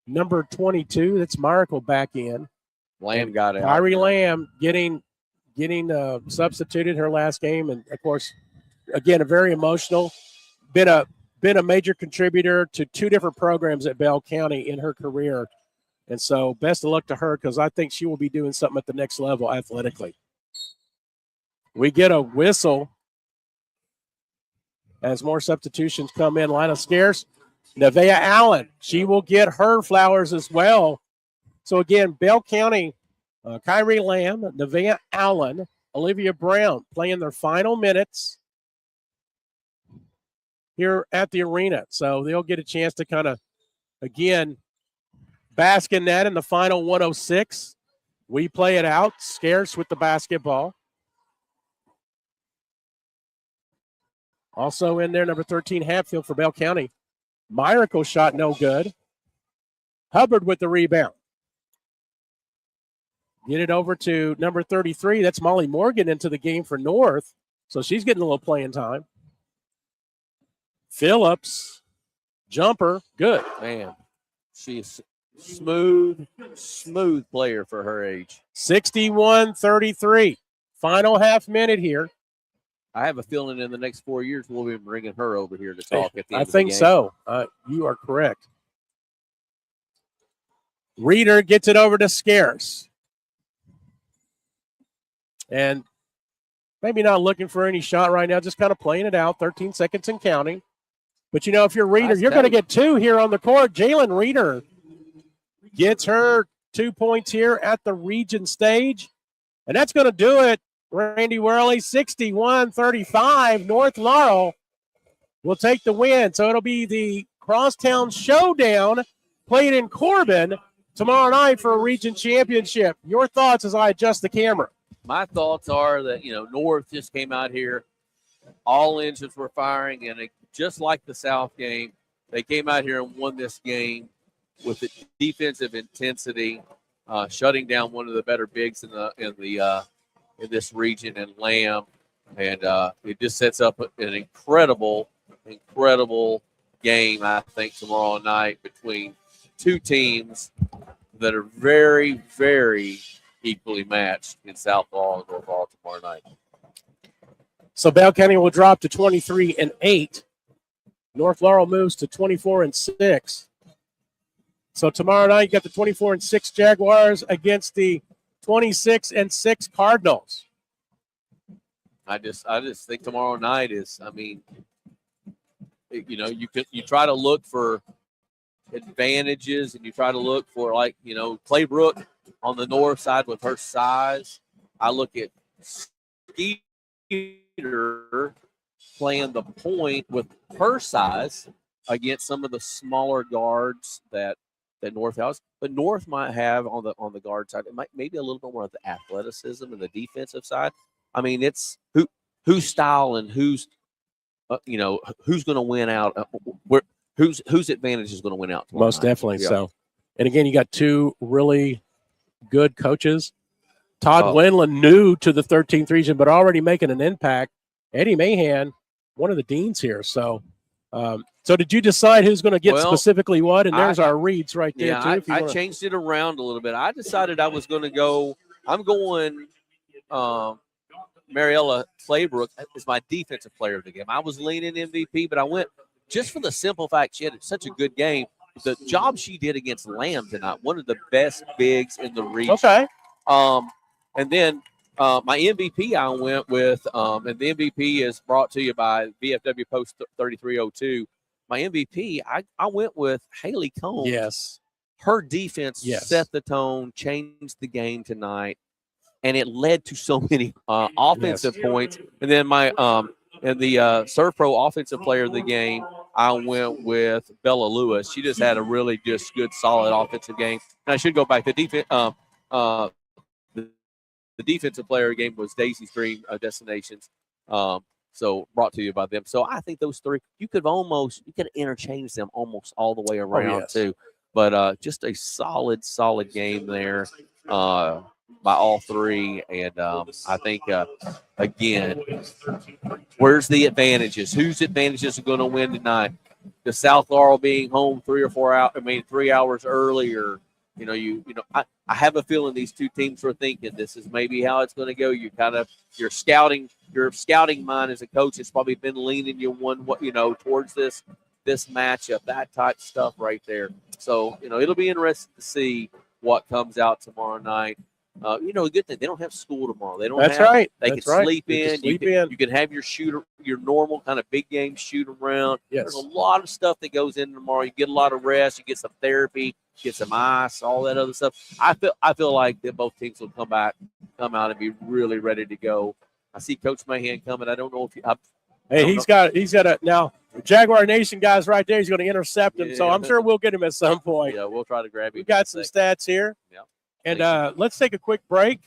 [SPEAKER 1] number 22, that's Miracle back in.
[SPEAKER 18] Lamb got it.
[SPEAKER 1] Kyrie Lamb getting substituted her last game, and of course, again, a very emotional. Been a major contributor to 2 different programs at Bell County in her career, and so best of luck to her because I think she will be doing something at the next level athletically. We get a whistle as more substitutions come in. Line of scarce. Nevaeh Allen, she will get her flowers as well. So again, Bell County, Kyrie Lamb, Nevaeh Allen, Olivia Brown playing their final minutes here at the arena. So they'll get a chance to kind of, again, bask in that in the final 106. We play it out, scarce with the basketball. Also in there, number 13, Hatfield for Bell County. Miracle shot no good. Hubbard with the rebound. Get it over to number 33. That's Molly Morgan into the game for North. So she's getting a little playing time. Phillips, jumper, good.
[SPEAKER 18] Man, she's smooth player for her age.
[SPEAKER 1] 61-33. Final half minute here.
[SPEAKER 18] I have a feeling in the next 4 years we'll be bringing her over here to talk at the end
[SPEAKER 1] I
[SPEAKER 18] of the
[SPEAKER 1] think
[SPEAKER 18] game.
[SPEAKER 1] so. You are correct. Reeder gets it over to Scarce. And maybe not looking for any shot right now, just kind of playing it out, 13 seconds and counting. But, if you're Reeder, you're going to get 2 here on the court. Jalen Reeder gets her 2 points here at the region stage. And that's going to do it Randy Worley, 61-35. North Laurel will take the win. So it'll be the Crosstown Showdown played in Corbin tomorrow night for a region championship. Your thoughts as I adjust the camera?
[SPEAKER 18] My thoughts are that, North just came out here. All engines were firing, and just like the South game, they came out here and won this game with the defensive intensity, shutting down one of the better bigs in this region in Lamb, and it just sets up an incredible game, I think, tomorrow night between two teams that are very, very equally matched in South Laurel and North Laurel tomorrow night.
[SPEAKER 1] So Bell County will drop to 23-8. North Laurel moves to 24-6. So tomorrow night, you got the 24-6 Jaguars against the 26-6 Cardinals.
[SPEAKER 18] I just think tomorrow night is, you try to look for advantages, and you try to look for, Claybrook on the north side with her size. I look at Skeeter playing the point with her size against some of the smaller guards that North has, but North might have on the guard side. It might maybe a little bit more of the athleticism and the defensive side. It's whose style and who's going to win out. Whose advantage is going to win out tomorrow
[SPEAKER 1] Most
[SPEAKER 18] night.
[SPEAKER 1] definitely
[SPEAKER 18] Yeah.
[SPEAKER 1] so. And again, you got two really good coaches. Todd Wendland, new to the 13th region, but already making an impact. Eddie Mahan, one of the deans here. So, so did you decide who's going to get specifically what? And there's our reads right there, too.
[SPEAKER 18] I changed it around a little bit. I decided I was going to go. I'm going Mariella Claybrook is my defensive player of the game. I was leaning MVP, but I went just for the simple fact she had such a good game. The job she did against Lamb tonight, one of the best bigs in the region.
[SPEAKER 1] Okay.
[SPEAKER 18] And then my MVP I went with, and the MVP is brought to you by VFW Post 3302. My MVP, I went with Haley Combs.
[SPEAKER 1] Yes.
[SPEAKER 18] Her defense set the tone, changed the game tonight, and it led to so many offensive points. And then my and the Surf Pro Offensive Player of the game, I went with Bella Lewis. She just had a really just good, solid offensive game. And I should go back. The defense, the defensive player of the game was Daisy's Dream Destinations. So brought to you by them. So I think those three, you could interchange them almost all the way around too. But just a solid game there by all three. And I think, again, where's the advantages? Whose advantages are going to win tonight? The South Laurel being home 3 hours earlier. I have a feeling these two teams were thinking this is maybe how it's going to go. Your scouting mind as a coach has probably been leaning you towards this matchup, that type of stuff right there. So, it'll be interesting to see what comes out tomorrow night. A good thing, they don't have school tomorrow. They don't.
[SPEAKER 1] That's right.
[SPEAKER 18] They
[SPEAKER 1] That's
[SPEAKER 18] can
[SPEAKER 1] right.
[SPEAKER 18] sleep
[SPEAKER 1] You can
[SPEAKER 18] in.
[SPEAKER 1] sleep
[SPEAKER 18] You can have your normal kind of big game shoot around.
[SPEAKER 1] Yes.
[SPEAKER 18] There's a lot of stuff that goes in tomorrow. You get a lot of rest. You get some therapy. Get some ice. All that other stuff. I feel like that both teams will come out and be really ready to go. I see Coach Mahan coming. I don't know if
[SPEAKER 1] he's got a now. Jaguar Nation guys right there. He's going to intercept him. So I'm sure we'll get him at some point.
[SPEAKER 18] Yeah, we'll try to grab him.
[SPEAKER 1] We've got some stats here.
[SPEAKER 18] Yeah.
[SPEAKER 1] And let's take a quick break,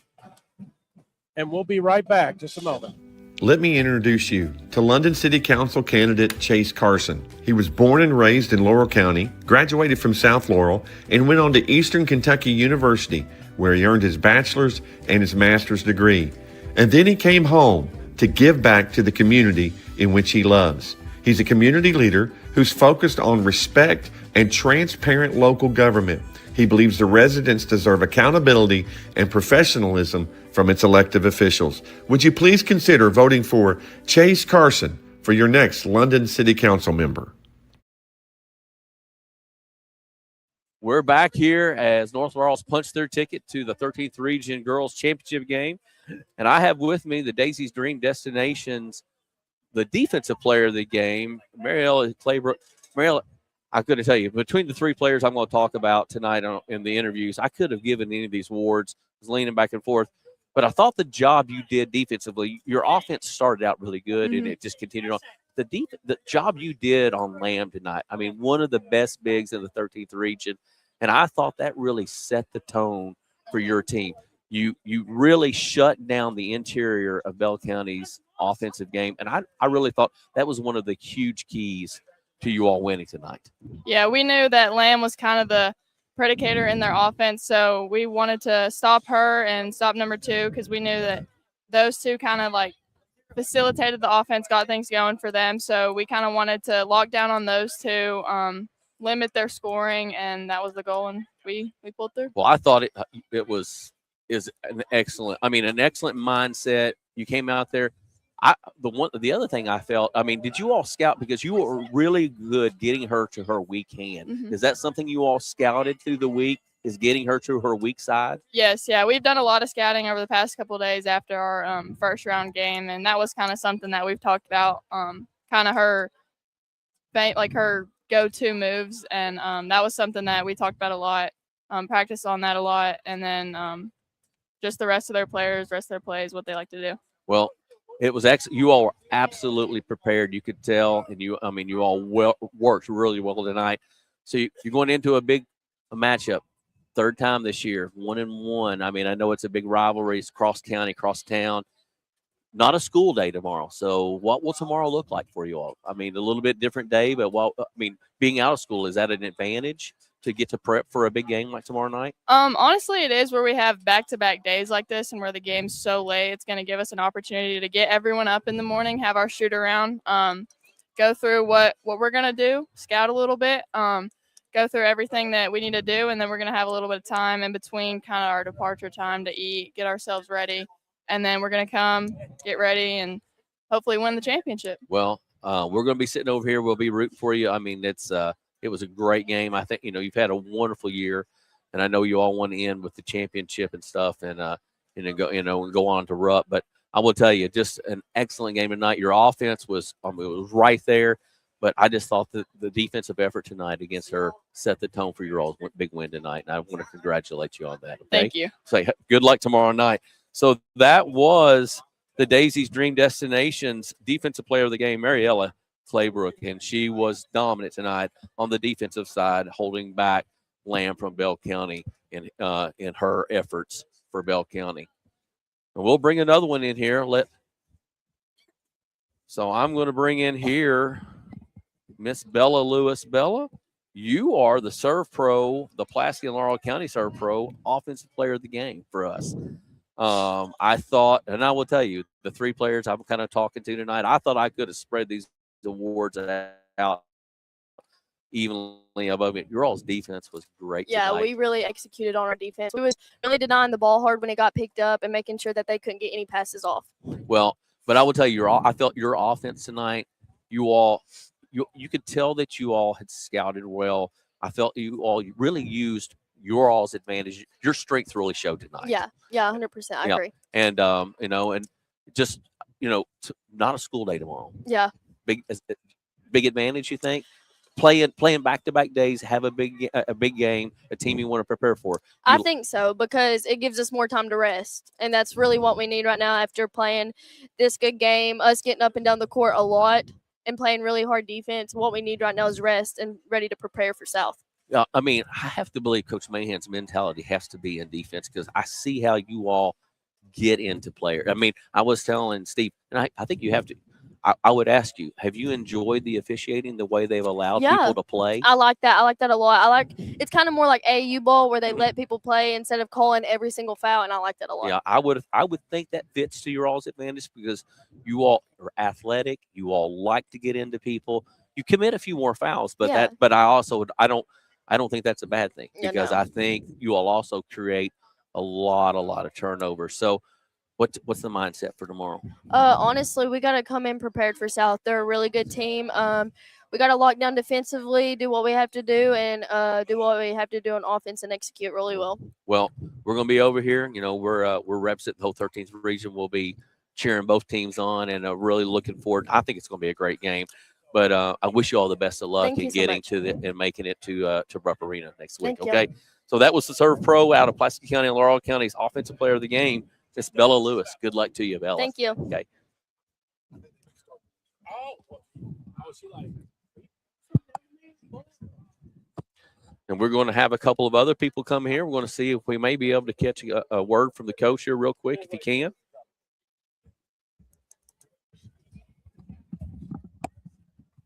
[SPEAKER 1] and we'll be right back. Just a moment.
[SPEAKER 6] Let me introduce you to London City Council candidate Chase Carson. He was born and raised in Laurel County, graduated from South Laurel, and went on to Eastern Kentucky University, where he earned his bachelor's and his master's degree. And then he came home to give back to the community in which he loves. He's a community leader who's focused on respect and transparent local government. He believes the residents deserve accountability and professionalism from its elected officials. Would you please consider voting for Chase Carson for your next London City Council member?
[SPEAKER 18] We're back here as North Laurel's punched their ticket to the 13th Region Girls Championship game. And I have with me the Daisy's Dream Destinations, the defensive player of the game, Mariella Claybrook. Mariella, I couldn't tell you, between the three players I'm going to talk about tonight in the interviews, I could have given any of these awards. I was leaning back and forth. But I thought the job you did defensively, your offense started out really good, and it just continued on. The job you did on Lamb tonight, I mean, one of the best bigs in the 13th region, and I thought that really set the tone for your team. You really shut down the interior of Bell County's offensive game, and I really thought that was one of the huge keys to you all winning tonight.
[SPEAKER 19] Yeah, we knew that Lamb was kind of the predicator in their offense, so we wanted to stop her and stop number 2 because we knew that those two kind of like facilitated the offense, got things going for them. So we kind of wanted to lock down on those two, limit their scoring, and that was the goal, and we pulled through.
[SPEAKER 18] Well, I thought it is an excellent mindset. You came out there. The other thing I felt, I mean, did you all scout, because you were really good getting her to her weak hand? Is that something you all scouted through the week, is getting her to her weak side?
[SPEAKER 19] Yes, yeah, we've done a lot of scouting over the past couple of days after our first round game, and that was kind of something that we've talked about, kind of her go-to moves, and that was something that we talked about a lot, practiced on that a lot, and then just the rest of their players, rest of their plays, what they like to do.
[SPEAKER 18] Well, it was you all were absolutely prepared. You could tell, and you all worked really well tonight. So you're going into a matchup, third time this year, 1-1. I mean, I know it's a big rivalry. It's cross town. Not a school day tomorrow. So what will tomorrow look like for you all? I mean, a little bit different day, but being out of school, is that an advantage to get to prep for a big game like tomorrow night?
[SPEAKER 19] Honestly, it is, where we have back-to-back days like this and where the game's so late. It's going to give us an opportunity to get everyone up in the morning, have our shoot around, go through what we're going to do, scout a little bit, go through everything that we need to do, and then we're going to have a little bit of time in between kind of our departure time to eat, get ourselves ready, and then we're going to come, get ready, and hopefully win the championship.
[SPEAKER 18] Well, we're going to be sitting over here. We'll be rooting for you. I mean, it was a great game. I think, you've had a wonderful year, and I know you all want to end with the championship and stuff, and go on to Rupp. But I will tell you, just an excellent game tonight. Your offense was, it was right there, but I just thought that the defensive effort tonight against her set the tone for your all's big win tonight, and I want to congratulate you on that. Okay?
[SPEAKER 19] Thank you.
[SPEAKER 18] So good luck tomorrow night. So that was the Daisy's Dream Destinations Defensive Player of the Game, Mariella Claybrook, and she was dominant tonight on the defensive side, holding back Lamb from Bell County in her efforts for Bell County. And we'll bring another one in here. So I'm going to bring in here Miss Bella Lewis. Bella, you are the Serve Pro, the Pulaski and Laurel County Serve Pro Offensive Player of the Game for us. I thought, and I will tell you, the three players I'm kind of talking to tonight, I thought I could have spread these awards out evenly above it. Your all's defense was great.
[SPEAKER 20] Yeah,
[SPEAKER 18] tonight.
[SPEAKER 20] we really executed on our defense. We was really denying the ball hard when it got picked up and making sure that they couldn't get any passes off.
[SPEAKER 18] Well, but I will tell you, I felt your offense tonight, you could tell that you all had scouted well. I felt you all really used your all's advantage. Your strength really showed tonight.
[SPEAKER 20] Yeah, 100%. I agree.
[SPEAKER 18] And and just not a school day tomorrow.
[SPEAKER 20] Yeah.
[SPEAKER 18] Big advantage, you think? Playing back-to-back days, have a big game, a team you want to prepare for.
[SPEAKER 20] I think so, because it gives us more time to rest, and that's really what we need right now after playing this good game, us getting up and down the court a lot and playing really hard defense. What we need right now is rest and ready to prepare for South.
[SPEAKER 18] I mean, I have to believe Coach Mahan's mentality has to be in defense, because I see how you all get into players. I mean, I was telling Steve, and I think you have to. I would ask you, have you enjoyed the officiating, the way they've allowed people to play?
[SPEAKER 20] I like that. I like that a lot. It's kind of more like AAU ball, where they let people play instead of calling every single foul, and I like that a lot.
[SPEAKER 18] Yeah, I would think that fits to your all's advantage, because you all are athletic. You all like to get into people. You commit a few more fouls, but I don't think that's a bad thing, because I think you all also create a lot of turnovers. So what's the mindset for tomorrow?
[SPEAKER 20] Honestly, we got to come in prepared for South. They're a really good team. We got to lock down defensively, do what we have to do, and do what we have to do on offense and execute really well.
[SPEAKER 18] Well, we're going to be over here. We're reps at the whole 13th region. We'll be cheering both teams on, and really looking forward. I think it's going to be a great game. But I wish you all the best of luck in getting and making it to Rupp Arena next week. Okay. So that was the Serve Pro out of Pulaski County and Laurel County's Offensive Player of the Game Miss Bella Lewis, good luck to you, Bella.
[SPEAKER 20] Thank you.
[SPEAKER 18] Okay. And we're going to have a couple of other people come here. We're going to see if we may be able to catch a word from the coach here real quick, if you can.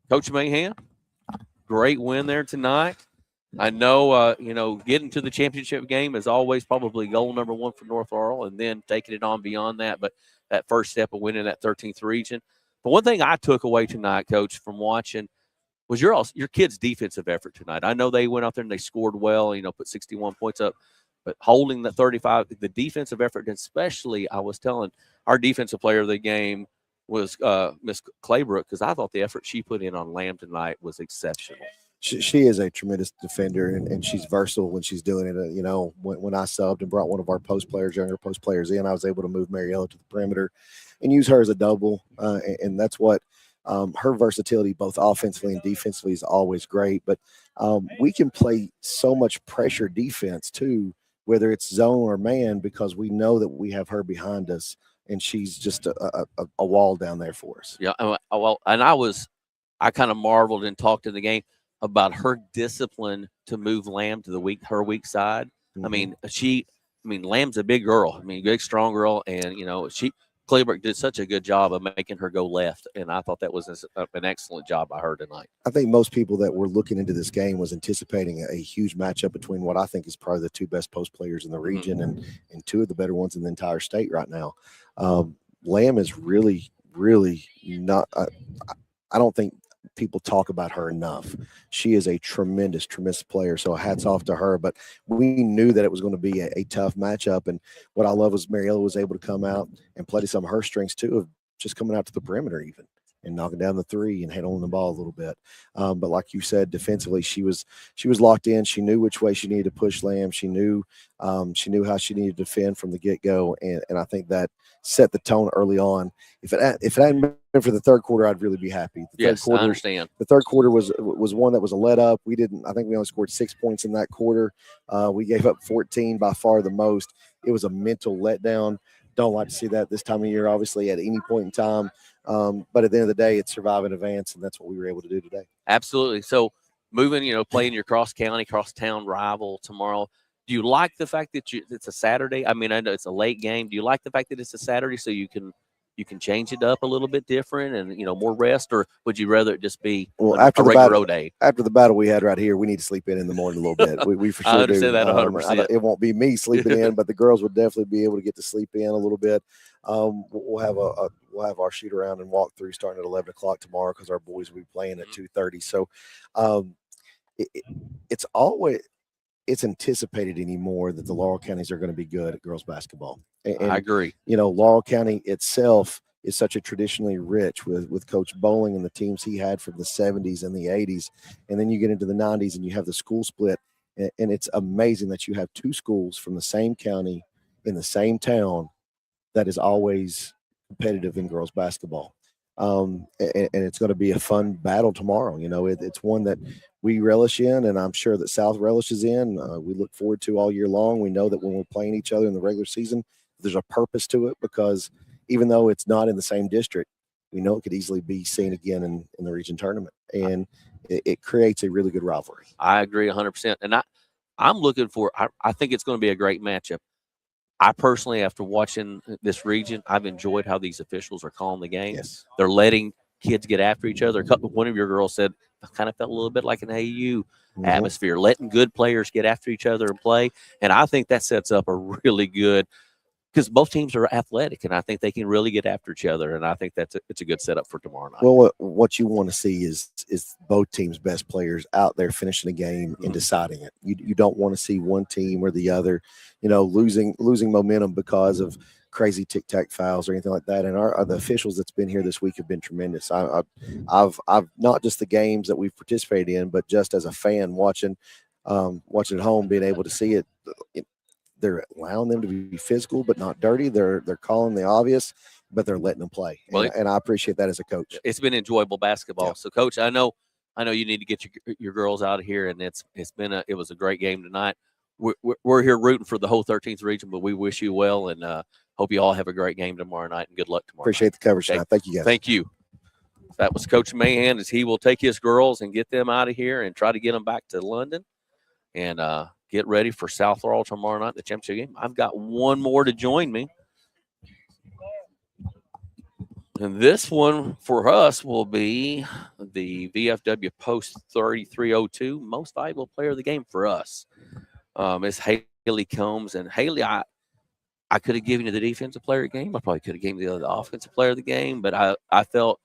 [SPEAKER 18] Coach Mahan, great win there tonight. I know, getting to the championship game is always probably goal number one for North Laurel, and then taking it on beyond that. But that first step of winning that 13th region. But one thing I took away tonight, Coach, from watching was your kids' defensive effort tonight. I know they went out there and they scored well, put 61 points up, but holding the 35, the defensive effort, and especially I was telling our defensive player of the game was Miss Claybrook, because I thought the effort she put in on Lamb tonight was exceptional.
[SPEAKER 21] She is a tremendous defender, and she's versatile when she's doing it. When I subbed and brought one of our younger post players in, I was able to move Mariella to the perimeter and use her as a double, and that's what her versatility, both offensively and defensively, is always great. But we can play so much pressure defense too, whether it's zone or man, because we know that we have her behind us, and she's just a wall down there for us.
[SPEAKER 18] Yeah, well, and I kind of marveled and talked in the game about her discipline to move Lamb to her weak side.
[SPEAKER 21] Mm-hmm.
[SPEAKER 18] Lamb's a big girl. Big, strong girl, and Claybrook did such a good job of making her go left, and I thought that was an excellent job by her tonight.
[SPEAKER 21] I think most people that were looking into this game was anticipating a huge matchup between what I think is probably the two best post players in the region, and two of the better ones in the entire state right now. Lamb is really, really not. I don't think people talk about her enough. She is a tremendous player, so hats off to her. But we knew that it was going to be a tough matchup, and what I love was Mariella was able to come out and play to some of her strengths too, of just coming out to the perimeter even and knocking down the three and handling the ball a little bit. But like you said, defensively, she was locked in. She knew which way she needed to push Lamb. She knew how she needed to defend from the get-go, and I think that set the tone early on. If it hadn't been for the third quarter, I'd really be happy.
[SPEAKER 18] Yes, I understand.
[SPEAKER 21] The third quarter was one that was a let up. I think we only scored 6 points in that quarter. We gave up 14, by far the most. It was a mental letdown. Don't like to see that this time of year, obviously, at any point in time. But at the end of the day, it's survive and advance, and that's what we were able to do today.
[SPEAKER 18] Absolutely. So moving, playing your cross-town rival tomorrow, do you like the fact that it's a Saturday? I know it's a late game. Do you like the fact that it's a Saturday so you can change it up a little bit different and, more rest, or would you rather it just be
[SPEAKER 21] after
[SPEAKER 18] a
[SPEAKER 21] the
[SPEAKER 18] regular
[SPEAKER 21] battle,
[SPEAKER 18] day?
[SPEAKER 21] After the battle we had right here, we need to sleep in the morning a little bit. We for sure
[SPEAKER 18] I understand
[SPEAKER 21] do.
[SPEAKER 18] that 100%.
[SPEAKER 21] It won't be me sleeping in, but the girls would definitely be able to get to sleep in a little bit. We'll have our shoot around and walk through starting at 11 o'clock tomorrow, because our boys will be playing at 2:30. So it's anticipated anymore that the Laurel counties are going to be good at girls basketball. And
[SPEAKER 18] I agree.
[SPEAKER 21] Laurel County itself is such a traditionally rich with Coach Bowling and the teams he had from the 70s and the 80s. And then you get into the 90s and you have the school split. And it's amazing that you have two schools from the same county in the same town that is always competitive in girls basketball. And it's going to be a fun battle tomorrow. It's one that we relish in, and I'm sure that South relishes in. We look forward to all year long. We know that when we're playing each other in the regular season, there's a purpose to it, because even though it's not in the same district, we know it could easily be seen again in the region tournament, and it creates a really good rivalry.
[SPEAKER 18] I agree 100%. And I'm looking I think it's going to be a great matchup. I personally, after watching this region, I've enjoyed how these officials are calling the game.
[SPEAKER 21] Yes.
[SPEAKER 18] They're letting kids get after each other. One of your girls said, I kind of felt a little bit like an AU atmosphere, letting good players get after each other and play. And I think that sets up a really good, because both teams are athletic, and I think they can really get after each other. And I think it's a good setup for tomorrow night.
[SPEAKER 21] Well, what you want to see is both teams' best players out there finishing the game and deciding it. You don't want to see one team or the other, losing momentum because of crazy tic-tac fouls or anything like that. And the officials that's been here this week have been tremendous. I've not just the games that we've participated in, but just as a fan watching at home, being able to see it. They're allowing them to be physical, but not dirty. They're calling the obvious, but they're letting them play.
[SPEAKER 18] Well,
[SPEAKER 21] and I appreciate that as a coach.
[SPEAKER 18] It's been enjoyable basketball.
[SPEAKER 21] Yeah.
[SPEAKER 18] So, Coach, I know you need to get your girls out of here, and it was a great game tonight. We're here rooting for the whole 13th region, but we wish you well, and hope you all have a great game tomorrow night, and good luck tomorrow
[SPEAKER 21] Appreciate
[SPEAKER 18] night.
[SPEAKER 21] the coverage tonight. Thank you, guys.
[SPEAKER 18] Thank you. That was Coach Mahan, as he will take his girls and get them out of here and try to get them back to London and get ready for South Laurel tomorrow night, the championship game. I've got one more to join me. And this one for us will be the VFW Post 3302 Most Valuable Player of the Game for us. It's Haley Combs. And Haley, I could have given you the defensive player of the game. I probably could have given you the offensive player of the game, but I felt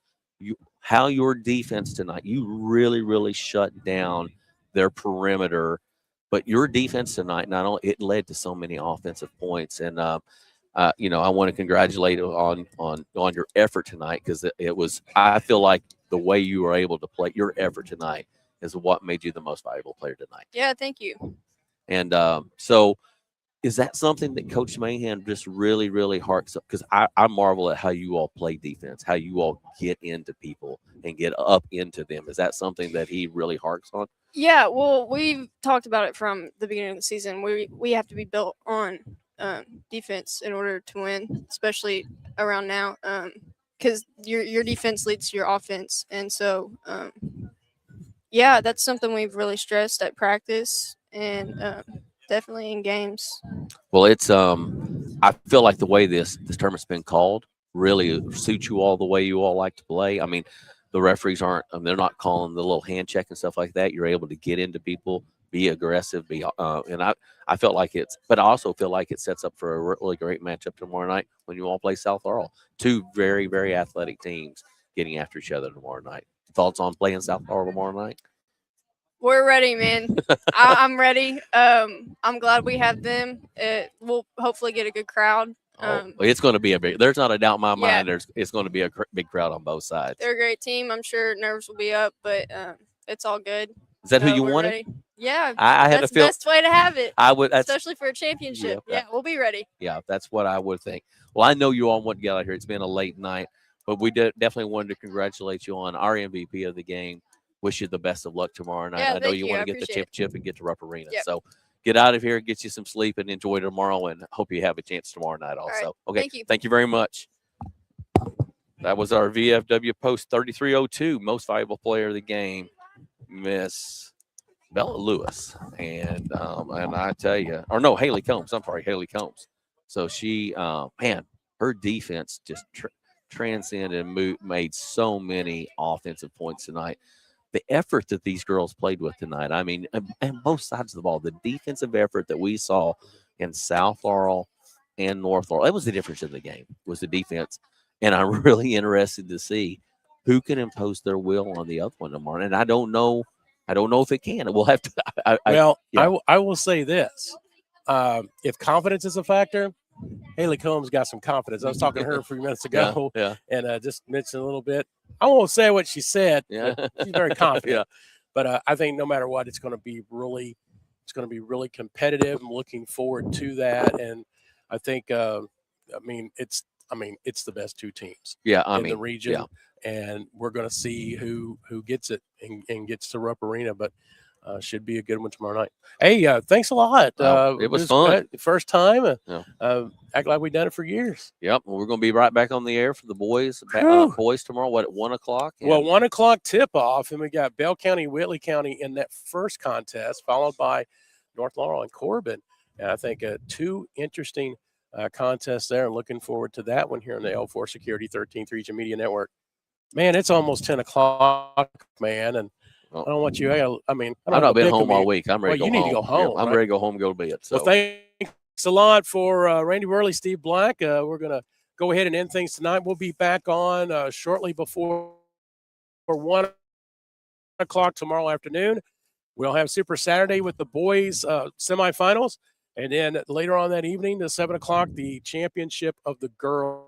[SPEAKER 18] how your defense tonight, you really, really shut down their perimeter. But your defense tonight, not only it led to so many offensive points, and I want to congratulate you on your effort tonight, because it was. I feel like the way you were able to play, your effort tonight is what made you the most valuable player tonight.
[SPEAKER 19] Yeah, thank you.
[SPEAKER 18] And so, is that something that Coach Mahan just really, really harks up? Because I marvel at how you all play defense, how you all get into people and get up into them. Is that something that he really harks on?
[SPEAKER 19] Yeah, well, we've talked about it from the beginning of the season. We have to be built on defense in order to win, especially around now, because your defense leads to your offense, and so yeah, that's something we've really stressed at practice and definitely in games.
[SPEAKER 18] Well, it's I feel like the way this tournament's been called really suits you all the way you all like to play. I mean, the referees aren't they're not calling the little hand check and stuff like that. You're able to get into people, be aggressive, and I felt like but I also feel like it sets up for a really great matchup tomorrow night when you all play South Laurel. Two very, very athletic teams getting after each other tomorrow night. Thoughts on playing South Laurel tomorrow night?
[SPEAKER 19] We're ready, man. I'm ready. I'm glad we have them. We'll hopefully get a good crowd.
[SPEAKER 18] It's going to be there's not a doubt in my mind. It's going to be a big crowd on both sides.
[SPEAKER 19] They're a great team. I'm sure nerves will be up, but it's all good.
[SPEAKER 18] Is that who you wanted?
[SPEAKER 19] Ready. Yeah,
[SPEAKER 18] I had
[SPEAKER 19] that's
[SPEAKER 18] a feel.
[SPEAKER 19] The best way to have it.
[SPEAKER 18] I would,
[SPEAKER 19] especially for a championship. Yeah, we'll be ready.
[SPEAKER 18] Yeah, that's what I would think. Well, I know you all want to get out here. It's been a late night, but we definitely wanted to congratulate you on our MVP of the game. Wish you the best of luck tomorrow night.
[SPEAKER 19] Yeah,
[SPEAKER 18] I know you want to get the championship and get to Rupp Arena. Yep. So get out of here, get you some sleep, and enjoy tomorrow. And hope you have a chance tomorrow night also.
[SPEAKER 19] Right.
[SPEAKER 18] Okay. Thank you very much. That was our VFW Post 3302 Most Valuable Player of the Game, Miss Bella Lewis. And I tell you, or no, Haley Combs. I'm sorry, Haley Combs. So she, her defense just transcended and made so many offensive points tonight. The effort that these girls played with tonight, I mean, and both sides of the ball, the defensive effort that we saw in South Laurel and North Laurel, that was the difference in the game, was the defense. And I'm really interested to see who can impose their will on the other one tomorrow. And I don't know if it can. We'll have to.
[SPEAKER 1] I will say this: if confidence is a factor, Haley Combs got some confidence. I was talking to her a few minutes ago, and just mentioned a little bit. I won't say what she said. Yeah. She's very confident. But I think no matter what, it's going to be really competitive. I'm looking forward to that, and I think it's the best two teams. In the region. Yeah. And we're going to see who gets it and gets to Rupp Arena, but should be a good one tomorrow night. Hey, thanks a lot.
[SPEAKER 18] It was fun.
[SPEAKER 1] First time. Act like we've done it for years.
[SPEAKER 18] Yep. Well, we're going to be right back on the air for the boys tomorrow. What, at 1 o'clock?
[SPEAKER 1] Well, 1 o'clock tip off, and we got Bell County, Whitley County in that first contest, followed by North Laurel and Corbin. And I think two interesting contests there. I'm looking forward to that one here on the L4 Security 13th Region Media Network. Man, it's almost 10 o'clock, man, and I don't want you. I've
[SPEAKER 18] not been home all week. I'm ready to go home.
[SPEAKER 1] You need to go home.
[SPEAKER 18] Yeah, I'm ready to go home and go to bed. So.
[SPEAKER 1] Well, thanks a lot for Randy Worley, Steve Black. We're going to go ahead and end things tonight. We'll be back on shortly before 1 o'clock tomorrow afternoon. We'll have Super Saturday with the boys semifinals. And then later on that evening, at 7 o'clock, the championship of the girls.